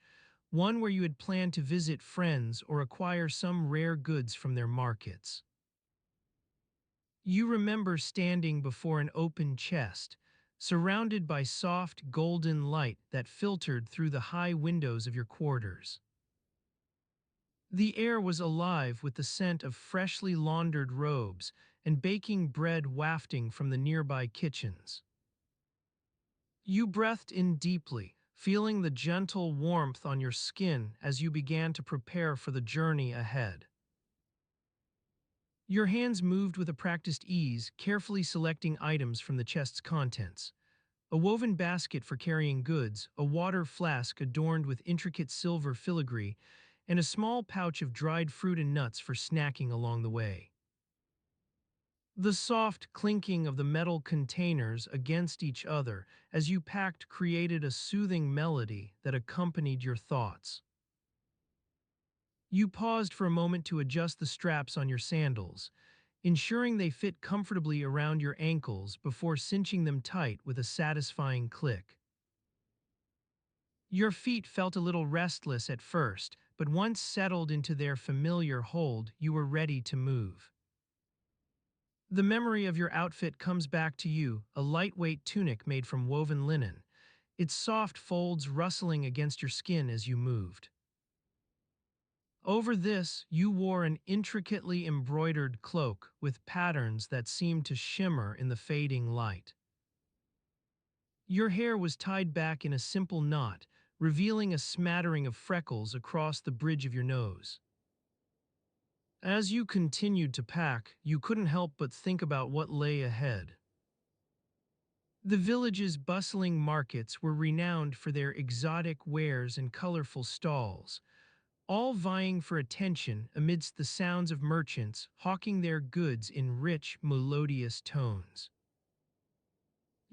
one where you had planned to visit friends or acquire some rare goods from their markets. You remember standing before an open chest, surrounded by soft golden light that filtered through the high windows of your quarters. The air was alive with the scent of freshly laundered robes and baking bread wafting from the nearby kitchens. You breathed in deeply, feeling the gentle warmth on your skin as you began to prepare for the journey ahead. Your hands moved with a practiced ease, carefully selecting items from the chest's contents. A woven basket for carrying goods, a water flask adorned with intricate silver filigree, and a small pouch of dried fruit and nuts for snacking along the way. The soft clinking of the metal containers against each other as you packed created a soothing melody that accompanied your thoughts. You paused for a moment to adjust the straps on your sandals, ensuring they fit comfortably around your ankles before cinching them tight with a satisfying click. Your feet felt a little restless at first, but once settled into their familiar hold, you were ready to move. The memory of your outfit comes back to you, a lightweight tunic made from woven linen, its soft folds rustling against your skin as you moved. Over this, you wore an intricately embroidered cloak with patterns that seemed to shimmer in the fading light. Your hair was tied back in a simple knot, revealing a smattering of freckles across the bridge of your nose. As you continued to pack, you couldn't help but think about what lay ahead. The village's bustling markets were renowned for their exotic wares and colorful stalls, all vying for attention amidst the sounds of merchants hawking their goods in rich, melodious tones.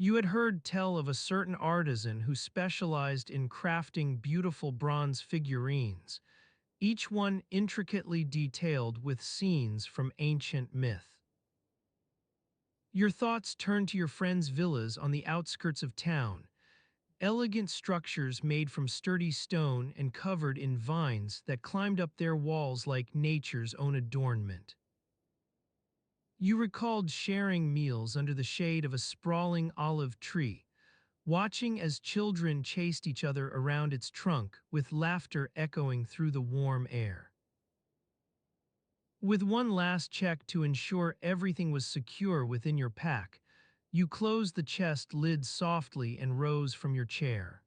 You had heard tell of a certain artisan who specialized in crafting beautiful bronze figurines, each one intricately detailed with scenes from ancient myth. Your thoughts turned to your friends' villas on the outskirts of town, elegant structures made from sturdy stone and covered in vines that climbed up their walls like nature's own adornment. You recalled sharing meals under the shade of a sprawling olive tree, watching as children chased each other around its trunk with laughter echoing through the warm air. With one last check to ensure everything was secure within your pack, you closed the chest lid softly and rose from your chair.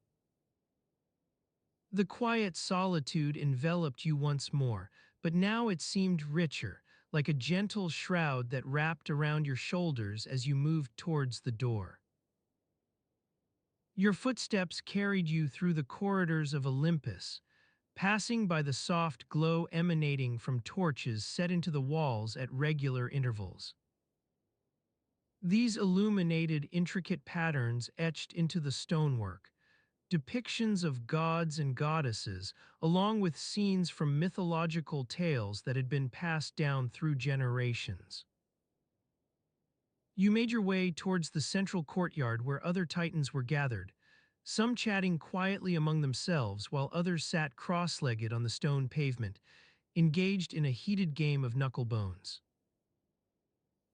The quiet solitude enveloped you once more, but now it seemed richer, like a gentle shroud that wrapped around your shoulders as you moved towards the door. Your footsteps carried you through the corridors of Olympus, passing by the soft glow emanating from torches set into the walls at regular intervals. These illuminated intricate patterns etched into the stonework, depictions of gods and goddesses, along with scenes from mythological tales that had been passed down through generations. You made your way towards the central courtyard where other titans were gathered, some chatting quietly among themselves while others sat cross-legged on the stone pavement, engaged in a heated game of knucklebones.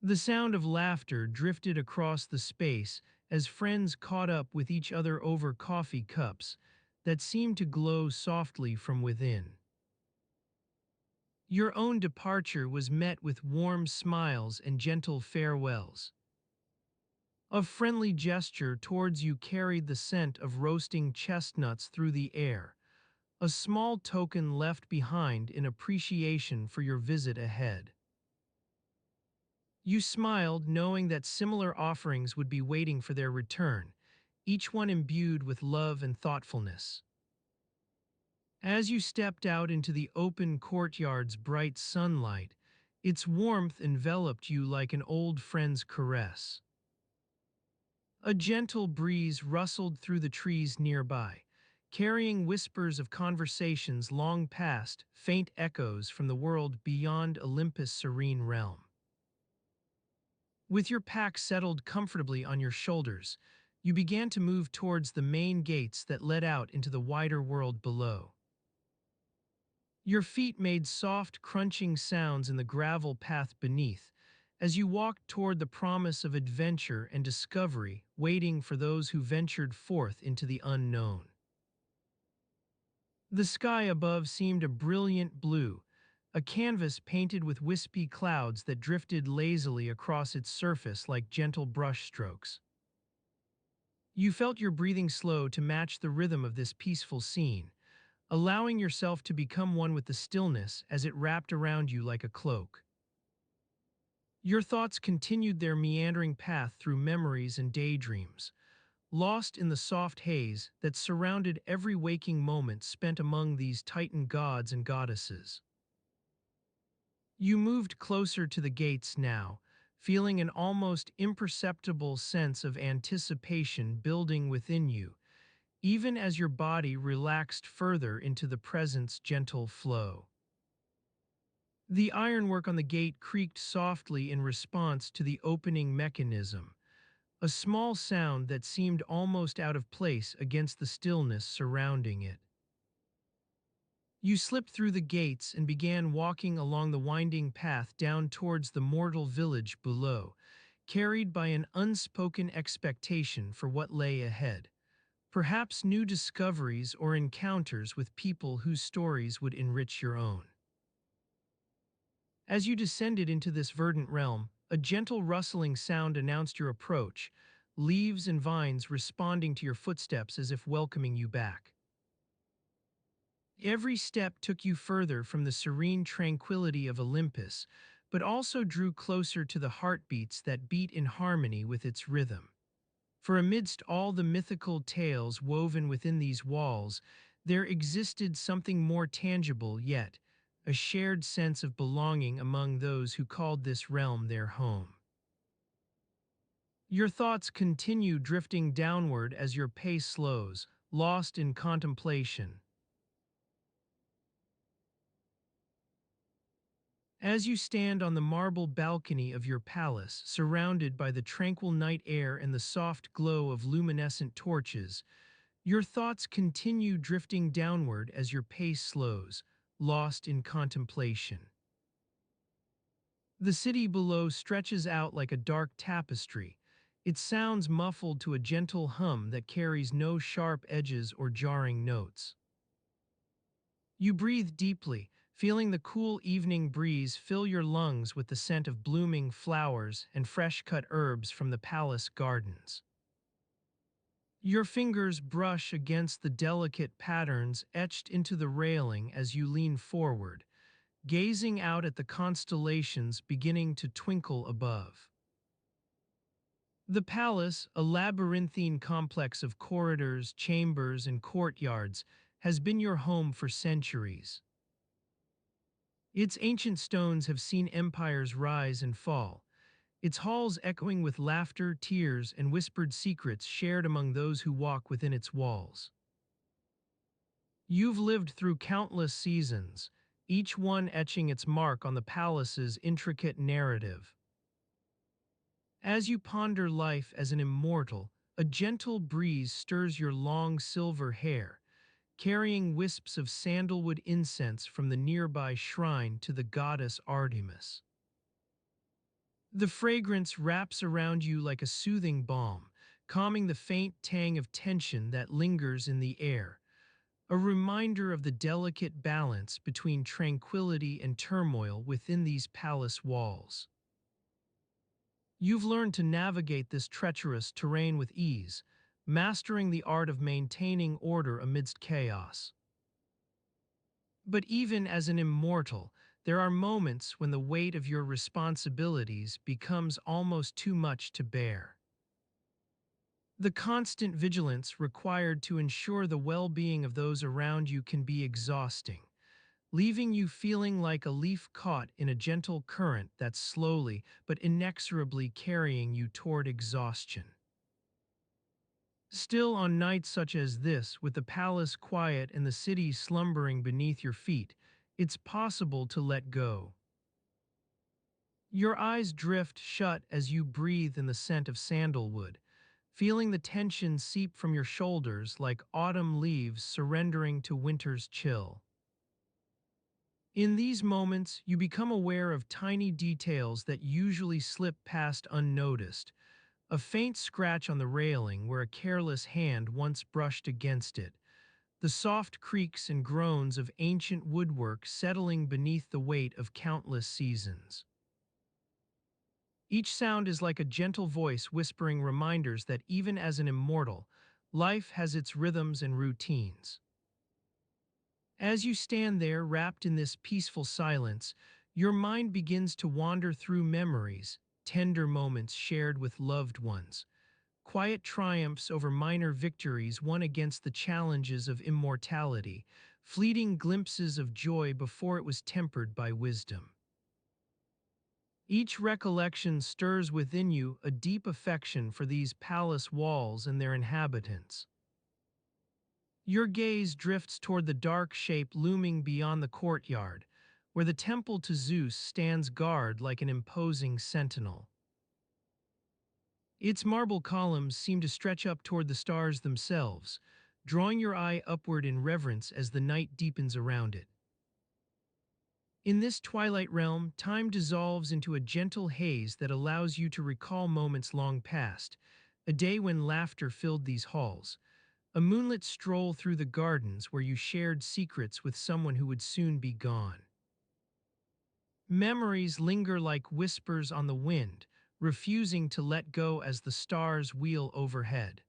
The sound of laughter drifted across the space as friends caught up with each other over coffee cups that seemed to glow softly from within. Your own departure was met with warm smiles and gentle farewells. A friendly gesture towards you carried the scent of roasting chestnuts through the air, a small token left behind in appreciation for your visit ahead. You smiled, knowing that similar offerings would be waiting for their return, each one imbued with love and thoughtfulness. As you stepped out into the open courtyard's bright sunlight, its warmth enveloped you like an old friend's caress. A gentle breeze rustled through the trees nearby, carrying whispers of conversations long past, faint echoes from the world beyond Olympus' serene realm. With your pack settled comfortably on your shoulders, you began to move towards the main gates that led out into the wider world below. Your feet made soft, crunching sounds in the gravel path beneath as you walked toward the promise of adventure and discovery waiting for those who ventured forth into the unknown. The sky above seemed a brilliant blue, a canvas painted with wispy clouds that drifted lazily across its surface like gentle brushstrokes. You felt your breathing slow to match the rhythm of this peaceful scene, allowing yourself to become one with the stillness as it wrapped around you like a cloak. Your thoughts continued their meandering path through memories and daydreams, lost in the soft haze that surrounded every waking moment spent among these Titan gods and goddesses. You moved closer to the gates now, feeling an almost imperceptible sense of anticipation building within you, even as your body relaxed further into the present's gentle flow. The ironwork on the gate creaked softly in response to the opening mechanism, a small sound that seemed almost out of place against the stillness surrounding it. You slipped through the gates and began walking along the winding path down towards the mortal village below, carried by an unspoken expectation for what lay ahead. Perhaps new discoveries or encounters with people whose stories would enrich your own. As you descended into this verdant realm, a gentle rustling sound announced your approach, leaves and vines responding to your footsteps as if welcoming you back. Every step took you further from the serene tranquility of Olympus, but also drew closer to the heartbeats that beat in harmony with its rhythm. For amidst all the mythical tales woven within these walls, there existed something more tangible yet, a shared sense of belonging among those who called this realm their home. Your thoughts continue drifting downward as your pace slows, lost in contemplation. As you stand on the marble balcony of your palace, surrounded by the tranquil night air and the soft glow of luminescent torches, your thoughts continue drifting downward as your pace slows, lost in contemplation. The city below stretches out like a dark tapestry, its sounds muffled to a gentle hum that carries no sharp edges or jarring notes. You breathe deeply, feeling the cool evening breeze fill your lungs with the scent of blooming flowers and fresh-cut herbs from the palace gardens. Your fingers brush against the delicate patterns etched into the railing as you lean forward, gazing out at the constellations beginning to twinkle above. The palace, a labyrinthine complex of corridors, chambers, and courtyards, has been your home for centuries. Its ancient stones have seen empires rise and fall, its halls echoing with laughter, tears, and whispered secrets shared among those who walk within its walls. You've lived through countless seasons, each one etching its mark on the palace's intricate narrative. As you ponder life as an immortal, a gentle breeze stirs your long silver hair, carrying wisps of sandalwood incense from the nearby shrine to the goddess Artemis. The fragrance wraps around you like a soothing balm, calming the faint tang of tension that lingers in the air, a reminder of the delicate balance between tranquility and turmoil within these palace walls. You've learned to navigate this treacherous terrain with ease, mastering the art of maintaining order amidst chaos. But even as an immortal, there are moments when the weight of your responsibilities becomes almost too much to bear. The constant vigilance required to ensure the well-being of those around you can be exhausting, leaving you feeling like a leaf caught in a gentle current that's slowly but inexorably carrying you toward exhaustion. Still, on nights such as this, with the palace quiet and the city slumbering beneath your feet, it's possible to let go. Your eyes drift shut as you breathe in the scent of sandalwood, feeling the tension seep from your shoulders like autumn leaves surrendering to winter's chill. In these moments, you become aware of tiny details that usually slip past unnoticed. A faint scratch on the railing where a careless hand once brushed against it. The soft creaks and groans of ancient woodwork settling beneath the weight of countless seasons. Each sound is like a gentle voice whispering reminders that even as an immortal, life has its rhythms and routines. As you stand there wrapped in this peaceful silence, your mind begins to wander through memories, tender moments shared with loved ones, quiet triumphs over minor victories won against the challenges of immortality, fleeting glimpses of joy before it was tempered by wisdom. Each recollection stirs within you a deep affection for these palace walls and their inhabitants. Your gaze drifts toward the dark shape looming beyond the courtyard, where the temple to Zeus stands guard like an imposing sentinel. Its marble columns seem to stretch up toward the stars themselves, drawing your eye upward in reverence as the night deepens around it. In this twilight realm, time dissolves into a gentle haze that allows you to recall moments long past, a day when laughter filled these halls, a moonlit stroll through the gardens where you shared secrets with someone who would soon be gone. Memories linger like whispers on the wind, refusing to let go as the stars wheel overhead.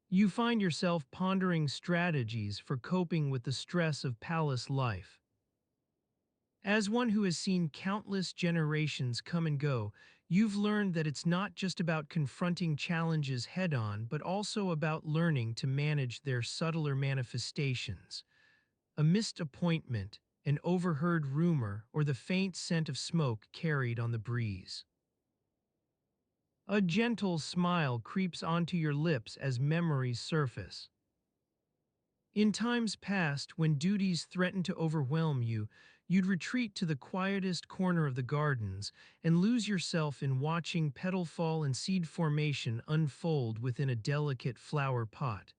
You find yourself pondering strategies for coping with the stress of palace life. As one who has seen countless generations come and go, you've learned that it's not just about confronting challenges head-on, but also about learning to manage their subtler manifestations. A missed appointment, an overheard rumor, or the faint scent of smoke carried on the breeze. A gentle smile creeps onto your lips as memories surface. In times past, when duties threatened to overwhelm you, you'd retreat to the quietest corner of the gardens and lose yourself in watching petal fall and seed formation unfold within a delicate flower pot.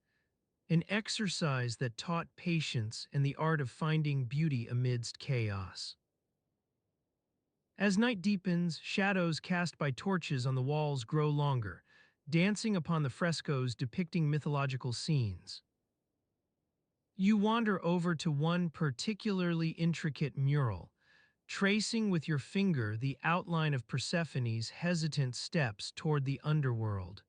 An exercise that taught patience and the art of finding beauty amidst chaos. As night deepens, shadows cast by torches on the walls grow longer, dancing upon the frescoes depicting mythological scenes. You wander over to one particularly intricate mural, tracing with your finger the outline of Persephone's hesitant steps toward the underworld.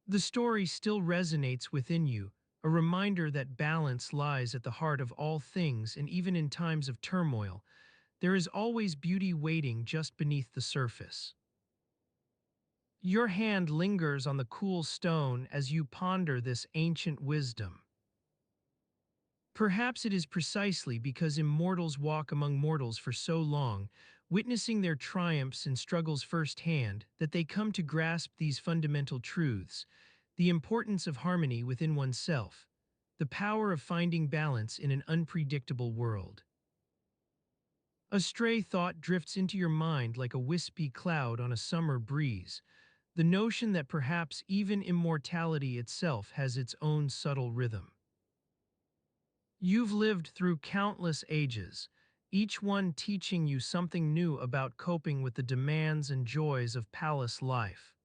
The story still resonates within you, a reminder that balance lies at the heart of all things, and even in times of turmoil, there is always beauty waiting just beneath the surface. Your hand lingers on the cool stone as you ponder this ancient wisdom. Perhaps it is precisely because immortals walk among mortals for so long, witnessing their triumphs and struggles firsthand, that they come to grasp these fundamental truths: the importance of harmony within oneself, the power of finding balance in an unpredictable world. A stray thought drifts into your mind like a wispy cloud on a summer breeze, the notion that perhaps even immortality itself has its own subtle rhythm. You've lived through countless ages, each one teaching you something new about coping with the demands and joys of palace life.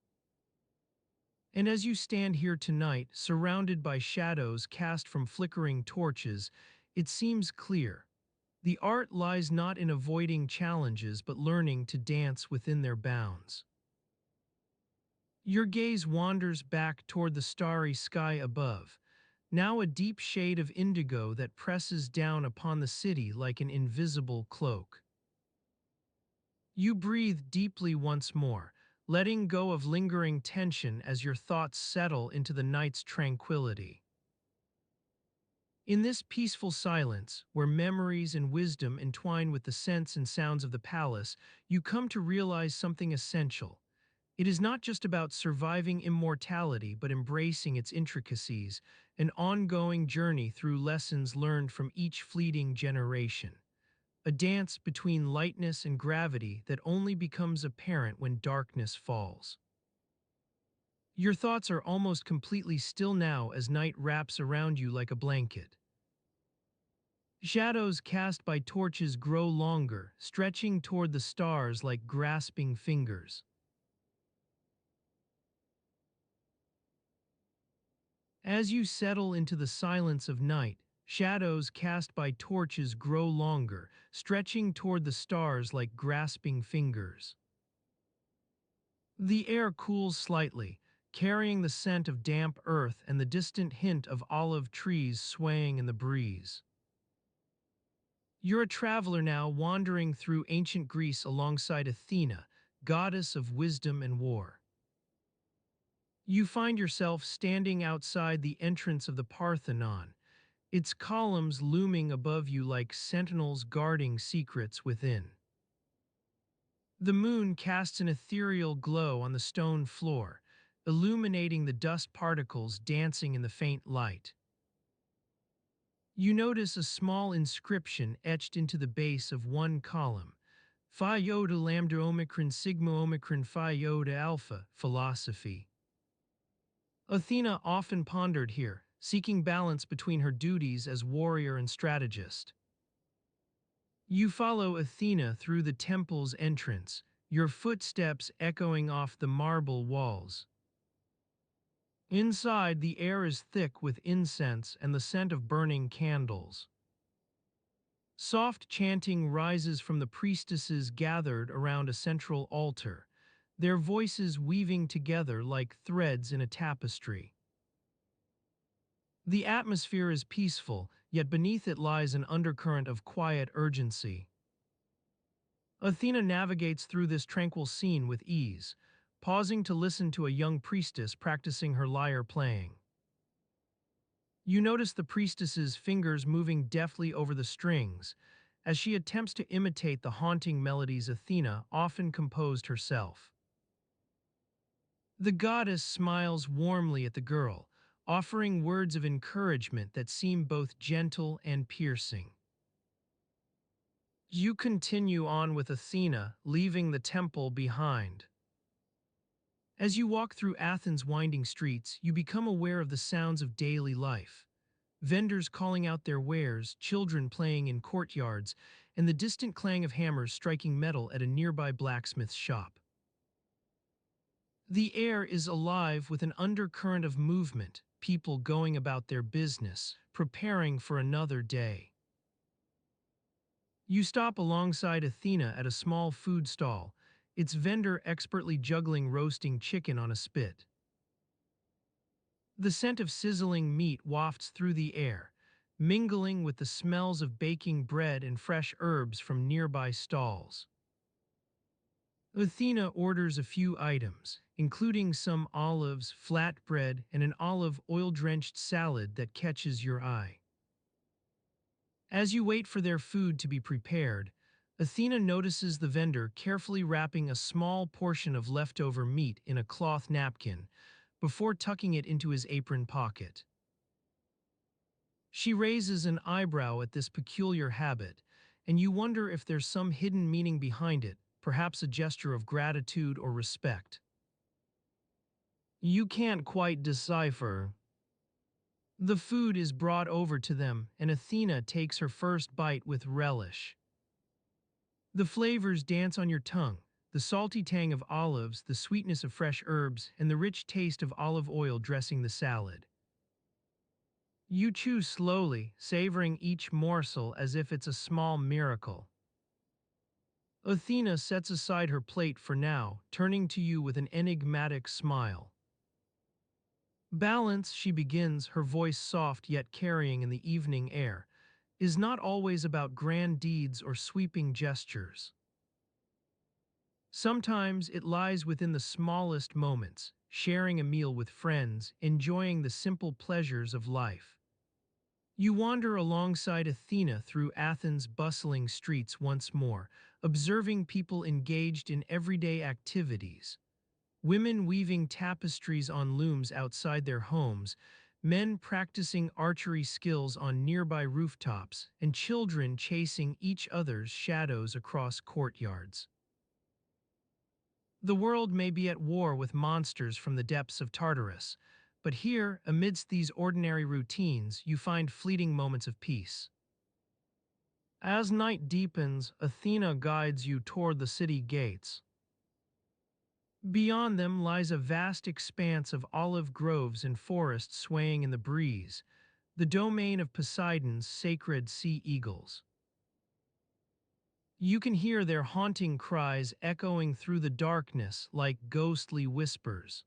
And as you stand here tonight, surrounded by shadows cast from flickering torches, it seems clear. The art lies not in avoiding challenges but learning to dance within their bounds. Your gaze wanders back toward the starry sky above, now a deep shade of indigo that presses down upon the city like an invisible cloak. You breathe deeply once more, letting go of lingering tension as your thoughts settle into the night's tranquility. In this peaceful silence, where memories and wisdom entwine with the scents and sounds of the palace, you come to realize something essential. It is not just about surviving immortality but embracing its intricacies, an ongoing journey through lessons learned from each fleeting generation. a dance between lightness and gravity that only becomes apparent when darkness falls. Your thoughts are almost completely still now as night wraps around you like a blanket. Shadows cast by torches grow longer, stretching toward the stars like grasping fingers. As you settle into the silence of night, shadows cast by torches grow longer, stretching toward the stars like grasping fingers. The air cools slightly, carrying the scent of damp earth and the distant hint of olive trees swaying in the breeze. You're a traveler now wandering through ancient Greece alongside Athena, goddess of wisdom and war. You find yourself standing outside the entrance of the Parthenon, its columns looming above you like sentinels guarding secrets within. The moon casts an ethereal glow on the stone floor, illuminating the dust particles dancing in the faint light. You notice a small inscription etched into the base of one column: Phi Iota Lambda Omicron Sigma Omicron Phi Iota Alpha, Philosophy. Athena often pondered here, seeking balance between her duties as warrior and strategist. You follow Athena through the temple's entrance, your footsteps echoing off the marble walls. Inside, the air is thick with incense and the scent of burning candles. Soft chanting rises from the priestesses gathered around a central altar, their voices weaving together like threads in a tapestry. The atmosphere is peaceful, yet beneath it lies an undercurrent of quiet urgency. Athena navigates through this tranquil scene with ease, pausing to listen to a young priestess practicing her lyre playing. You notice the priestess's fingers moving deftly over the strings, as she attempts to imitate the haunting melodies Athena often composed herself. The goddess smiles warmly at the girl, offering words of encouragement that seem both gentle and piercing. You continue on with Athena, leaving the temple behind. As you walk through Athens' winding streets, you become aware of the sounds of daily life. Vendors calling out their wares, children playing in courtyards, and the distant clang of hammers striking metal at a nearby blacksmith's shop. The air is alive with an undercurrent of movement, people going about their business, preparing for another day. You stop alongside Athena at a small food stall, its vendor expertly juggling roasting chicken on a spit. The scent of sizzling meat wafts through the air, mingling with the smells of baking bread and fresh herbs from nearby stalls. Athena orders a few items, including some olives, flatbread, and an olive oil-drenched salad that catches your eye. As you wait for their food to be prepared, Athena notices the vendor carefully wrapping a small portion of leftover meat in a cloth napkin before tucking it into his apron pocket. She raises an eyebrow at this peculiar habit, and you wonder if there's some hidden meaning behind it, perhaps a gesture of gratitude or respect. You can't quite decipher. The food is brought over to them, and Athena takes her first bite with relish. The flavors dance on your tongue, the salty tang of olives, the sweetness of fresh herbs, and the rich taste of olive oil dressing the salad. You chew slowly, savoring each morsel as if it's a small miracle. Athena sets aside her plate for now, turning to you with an enigmatic smile. Balance, she begins, her voice soft yet carrying in the evening air, is not always about grand deeds or sweeping gestures. Sometimes it lies within the smallest moments, sharing a meal with friends, enjoying the simple pleasures of life. You wander alongside Athena through Athens' bustling streets once more, observing people engaged in everyday activities. Women weaving tapestries on looms outside their homes, men practicing archery skills on nearby rooftops, and children chasing each other's shadows across courtyards. The world may be at war with monsters from the depths of Tartarus, but here, amidst these ordinary routines, you find fleeting moments of peace. As night deepens, Athena guides you toward the city gates. Beyond them lies a vast expanse of olive groves and forests swaying in the breeze, the domain of Poseidon's sacred sea eagles. You can hear their haunting cries echoing through the darkness like ghostly whispers.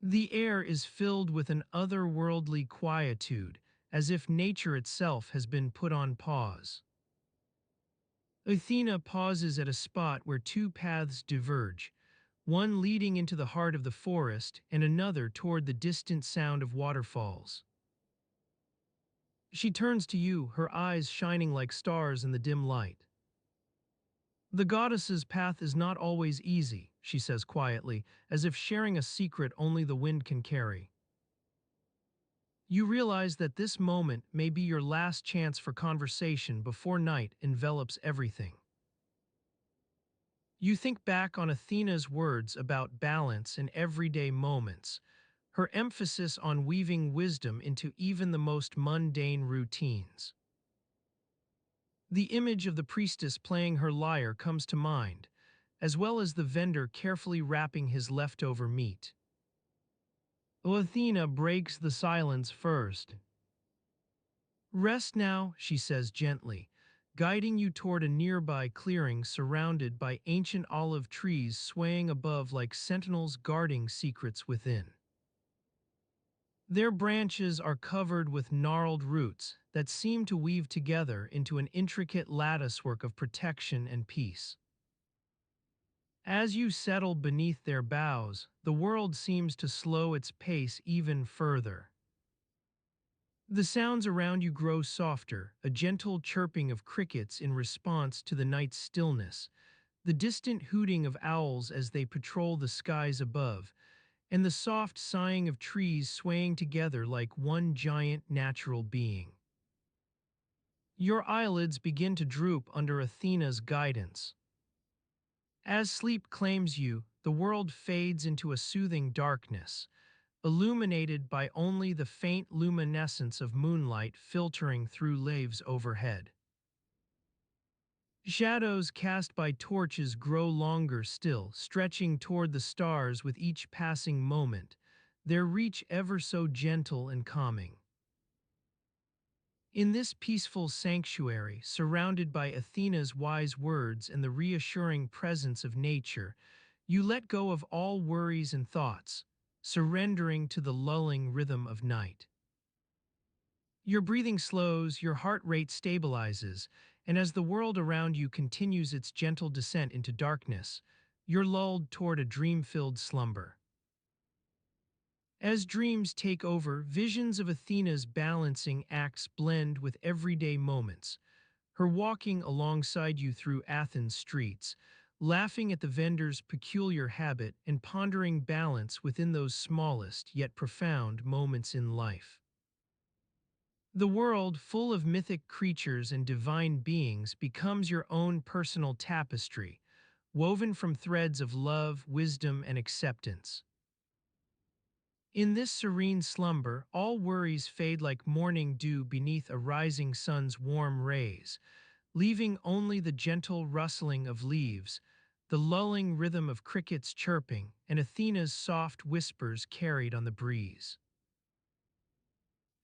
The air is filled with an otherworldly quietude, as if nature itself has been put on pause. Athena pauses at a spot where two paths diverge, one leading into the heart of the forest and another toward the distant sound of waterfalls. She turns to you, her eyes shining like stars in the dim light. The goddess's path is not always easy, she says quietly, as if sharing a secret only the wind can carry. You realize that this moment may be your last chance for conversation before night envelops everything. You think back on Athena's words about balance in everyday moments, her emphasis on weaving wisdom into even the most mundane routines. The image of the priestess playing her lyre comes to mind, as well as the vendor carefully wrapping his leftover meat. Athena breaks the silence first. Rest now, she says gently, guiding you toward a nearby clearing surrounded by ancient olive trees swaying above like sentinels guarding secrets within. Their branches are covered with gnarled roots that seem to weave together into an intricate latticework of protection and peace. As you settle beneath their boughs, the world seems to slow its pace even further. The sounds around you grow softer, a gentle chirping of crickets in response to the night's stillness, the distant hooting of owls as they patrol the skies above, and the soft sighing of trees swaying together like one giant natural being. Your eyelids begin to droop under Athena's guidance. As sleep claims you, the world fades into a soothing darkness, illuminated by only the faint luminescence of moonlight filtering through leaves overhead. Shadows cast by torches grow longer still, stretching toward the stars with each passing moment, their reach ever so gentle and calming. In this peaceful sanctuary, surrounded by Athena's wise words and the reassuring presence of nature, you let go of all worries and thoughts, surrendering to the lulling rhythm of night. Your breathing slows, your heart rate stabilizes, and as the world around you continues its gentle descent into darkness, you're lulled toward a dream-filled slumber. As dreams take over, visions of Athena's balancing acts blend with everyday moments, her walking alongside you through Athens' streets, laughing at the vendor's peculiar habit and pondering balance within those smallest yet profound moments in life. The world, full of mythic creatures and divine beings, becomes your own personal tapestry, woven from threads of love, wisdom, and acceptance. In this serene slumber, all worries fade like morning dew beneath a rising sun's warm rays, leaving only the gentle rustling of leaves, the lulling rhythm of crickets chirping, and Athena's soft whispers carried on the breeze.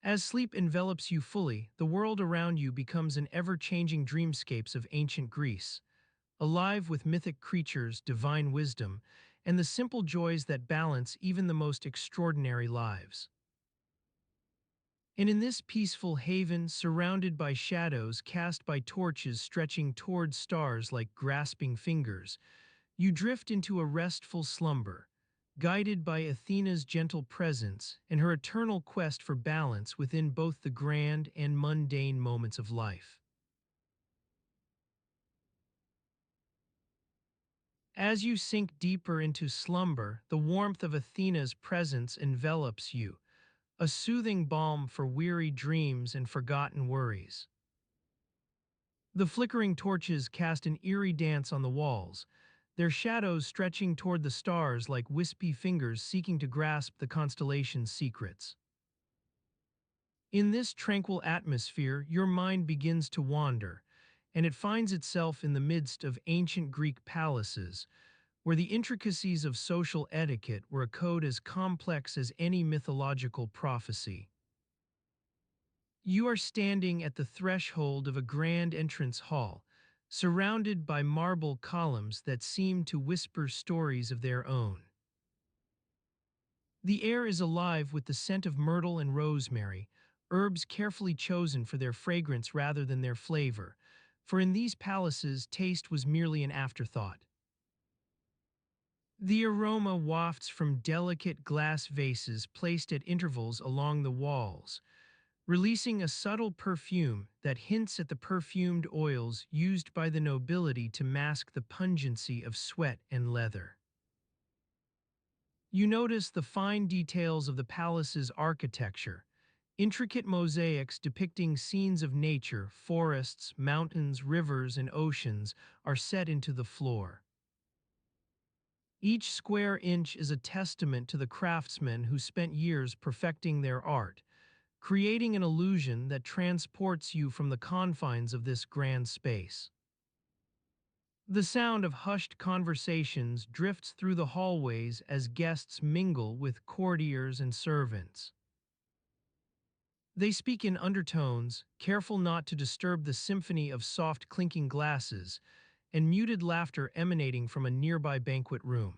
As sleep envelops you fully, the world around you becomes an ever-changing dreamscapes of ancient Greece, alive with mythic creatures, divine wisdom, and the simple joys that balance even the most extraordinary lives. And in this peaceful haven, surrounded by shadows cast by torches stretching toward stars like grasping fingers, you drift into a restful slumber, guided by Athena's gentle presence and her eternal quest for balance within both the grand and mundane moments of life. As you sink deeper into slumber, the warmth of Athena's presence envelops you, a soothing balm for weary dreams and forgotten worries. The flickering torches cast an eerie dance on the walls, their shadows stretching toward the stars like wispy fingers seeking to grasp the constellation's secrets. In this tranquil atmosphere, your mind begins to wander, and it finds itself in the midst of ancient Greek palaces, where the intricacies of social etiquette were a code as complex as any mythological prophecy. You are standing at the threshold of a grand entrance hall, surrounded by marble columns that seem to whisper stories of their own. The air is alive with the scent of myrtle and rosemary, herbs carefully chosen for their fragrance rather than their flavor, for in these palaces taste was merely an afterthought. The aroma wafts from delicate glass vases placed at intervals along the walls, releasing a subtle perfume that hints at the perfumed oils used by the nobility to mask the pungency of sweat and leather. You notice the fine details of the palace's architecture, intricate mosaics depicting scenes of nature, forests, mountains, rivers, and oceans are set into the floor. Each square inch is a testament to the craftsmen who spent years perfecting their art, creating an illusion that transports you from the confines of this grand space. The sound of hushed conversations drifts through the hallways as guests mingle with courtiers and servants. They speak in undertones, careful not to disturb the symphony of soft clinking glasses and muted laughter emanating from a nearby banquet room.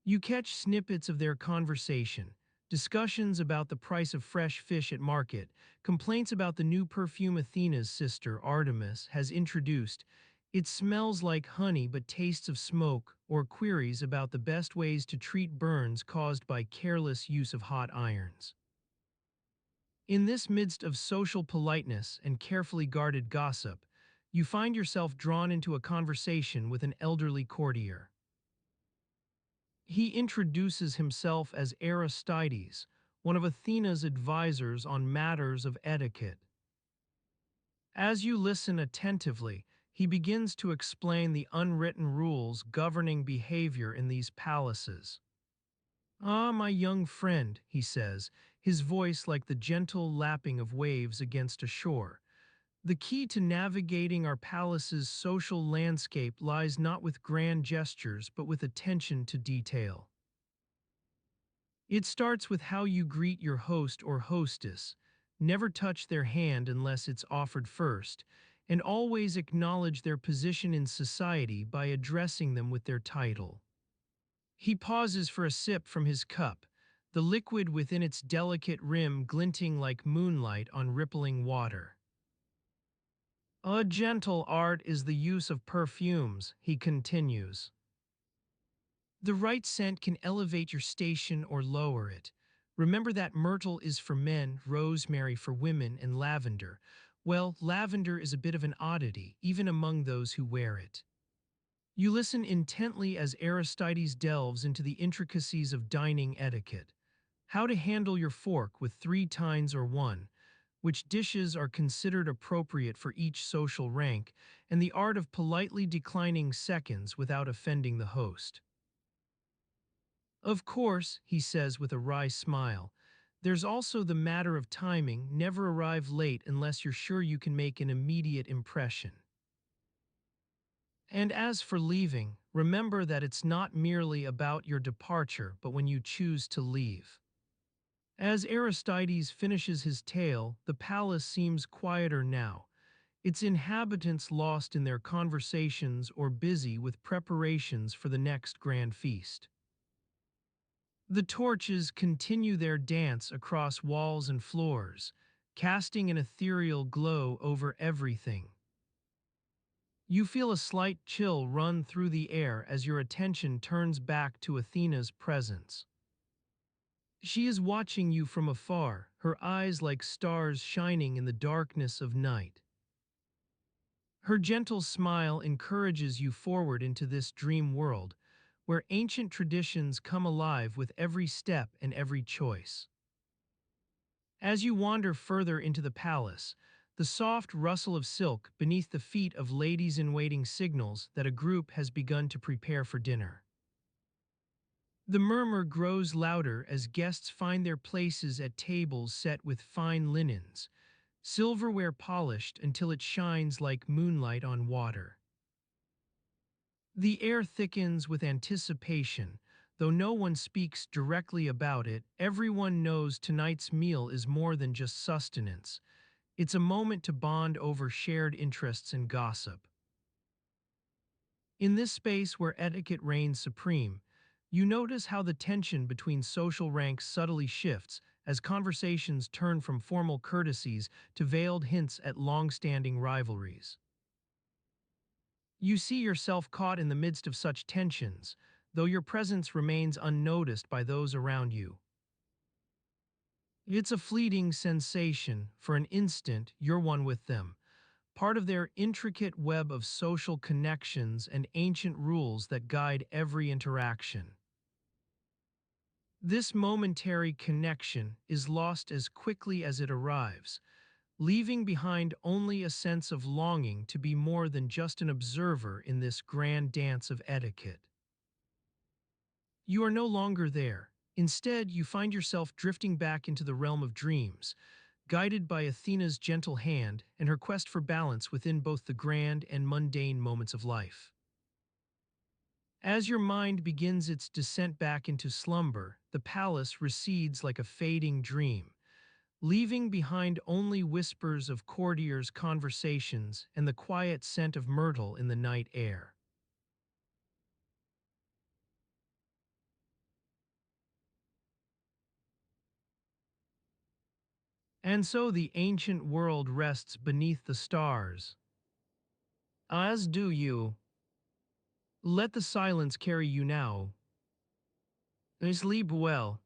You catch snippets of their conversation, discussions about the price of fresh fish at market, complaints about the new perfume Athena's sister Artemis has introduced. It smells like honey but tastes of smoke, or queries about the best ways to treat burns caused by careless use of hot irons. In this midst of social politeness and carefully guarded gossip, you find yourself drawn into a conversation with an elderly courtier. He introduces himself as Aristides, one of Athena's advisors on matters of etiquette. As you listen attentively, he begins to explain the unwritten rules governing behavior in these palaces. "Ah, my young friend," he says, his voice like the gentle lapping of waves against a shore. "The key to navigating our palace's social landscape lies not with grand gestures but with attention to detail. It starts with how you greet your host or hostess. Never touch their hand unless it's offered first, and always acknowledge their position in society by addressing them with their title." He pauses for a sip from his cup, the liquid within its delicate rim glinting like moonlight on rippling water. "A gentle art is the use of perfumes," he continues. "The right scent can elevate your station or lower it. Remember that myrtle is for men, rosemary for women, and lavender. Well, lavender is a bit of an oddity, even among those who wear it." You listen intently as Aristides delves into the intricacies of dining etiquette. How to handle your fork with three tines or one, which dishes are considered appropriate for each social rank, and the art of politely declining seconds without offending the host. "Of course," he says with a wry smile, "there's also the matter of timing. Never arrive late unless you're sure you can make an immediate impression. And as for leaving, remember that it's not merely about your departure, but when you choose to leave." As Aristides finishes his tale, the palace seems quieter now, its inhabitants lost in their conversations or busy with preparations for the next grand feast. The torches continue their dance across walls and floors, casting an ethereal glow over everything. You feel a slight chill run through the air as your attention turns back to Athena's presence. She is watching you from afar, her eyes like stars shining in the darkness of night. Her gentle smile encourages you forward into this dream world, where ancient traditions come alive with every step and every choice. As you wander further into the palace, the soft rustle of silk beneath the feet of ladies-in-waiting signals that a group has begun to prepare for dinner. The murmur grows louder as guests find their places at tables set with fine linens, silverware polished until it shines like moonlight on water. The air thickens with anticipation. Though no one speaks directly about it, everyone knows tonight's meal is more than just sustenance. It's a moment to bond over shared interests and gossip. In this space where etiquette reigns supreme, you notice how the tension between social ranks subtly shifts as conversations turn from formal courtesies to veiled hints at long-standing rivalries. You see yourself caught in the midst of such tensions, though your presence remains unnoticed by those around you. It's a fleeting sensation. For an instant, you're one with them, part of their intricate web of social connections and ancient rules that guide every interaction. This momentary connection is lost as quickly as it arrives, leaving behind only a sense of longing to be more than just an observer in this grand dance of etiquette. You are no longer there. Instead, you find yourself drifting back into the realm of dreams, guided by Athena's gentle hand and her quest for balance within both the grand and mundane moments of life. As your mind begins its descent back into slumber, the palace recedes like a fading dream, leaving behind only whispers of courtiers' conversations and the quiet scent of myrtle in the night air. And so the ancient world rests beneath the stars. As do you. Let the silence carry you now. Sleep well.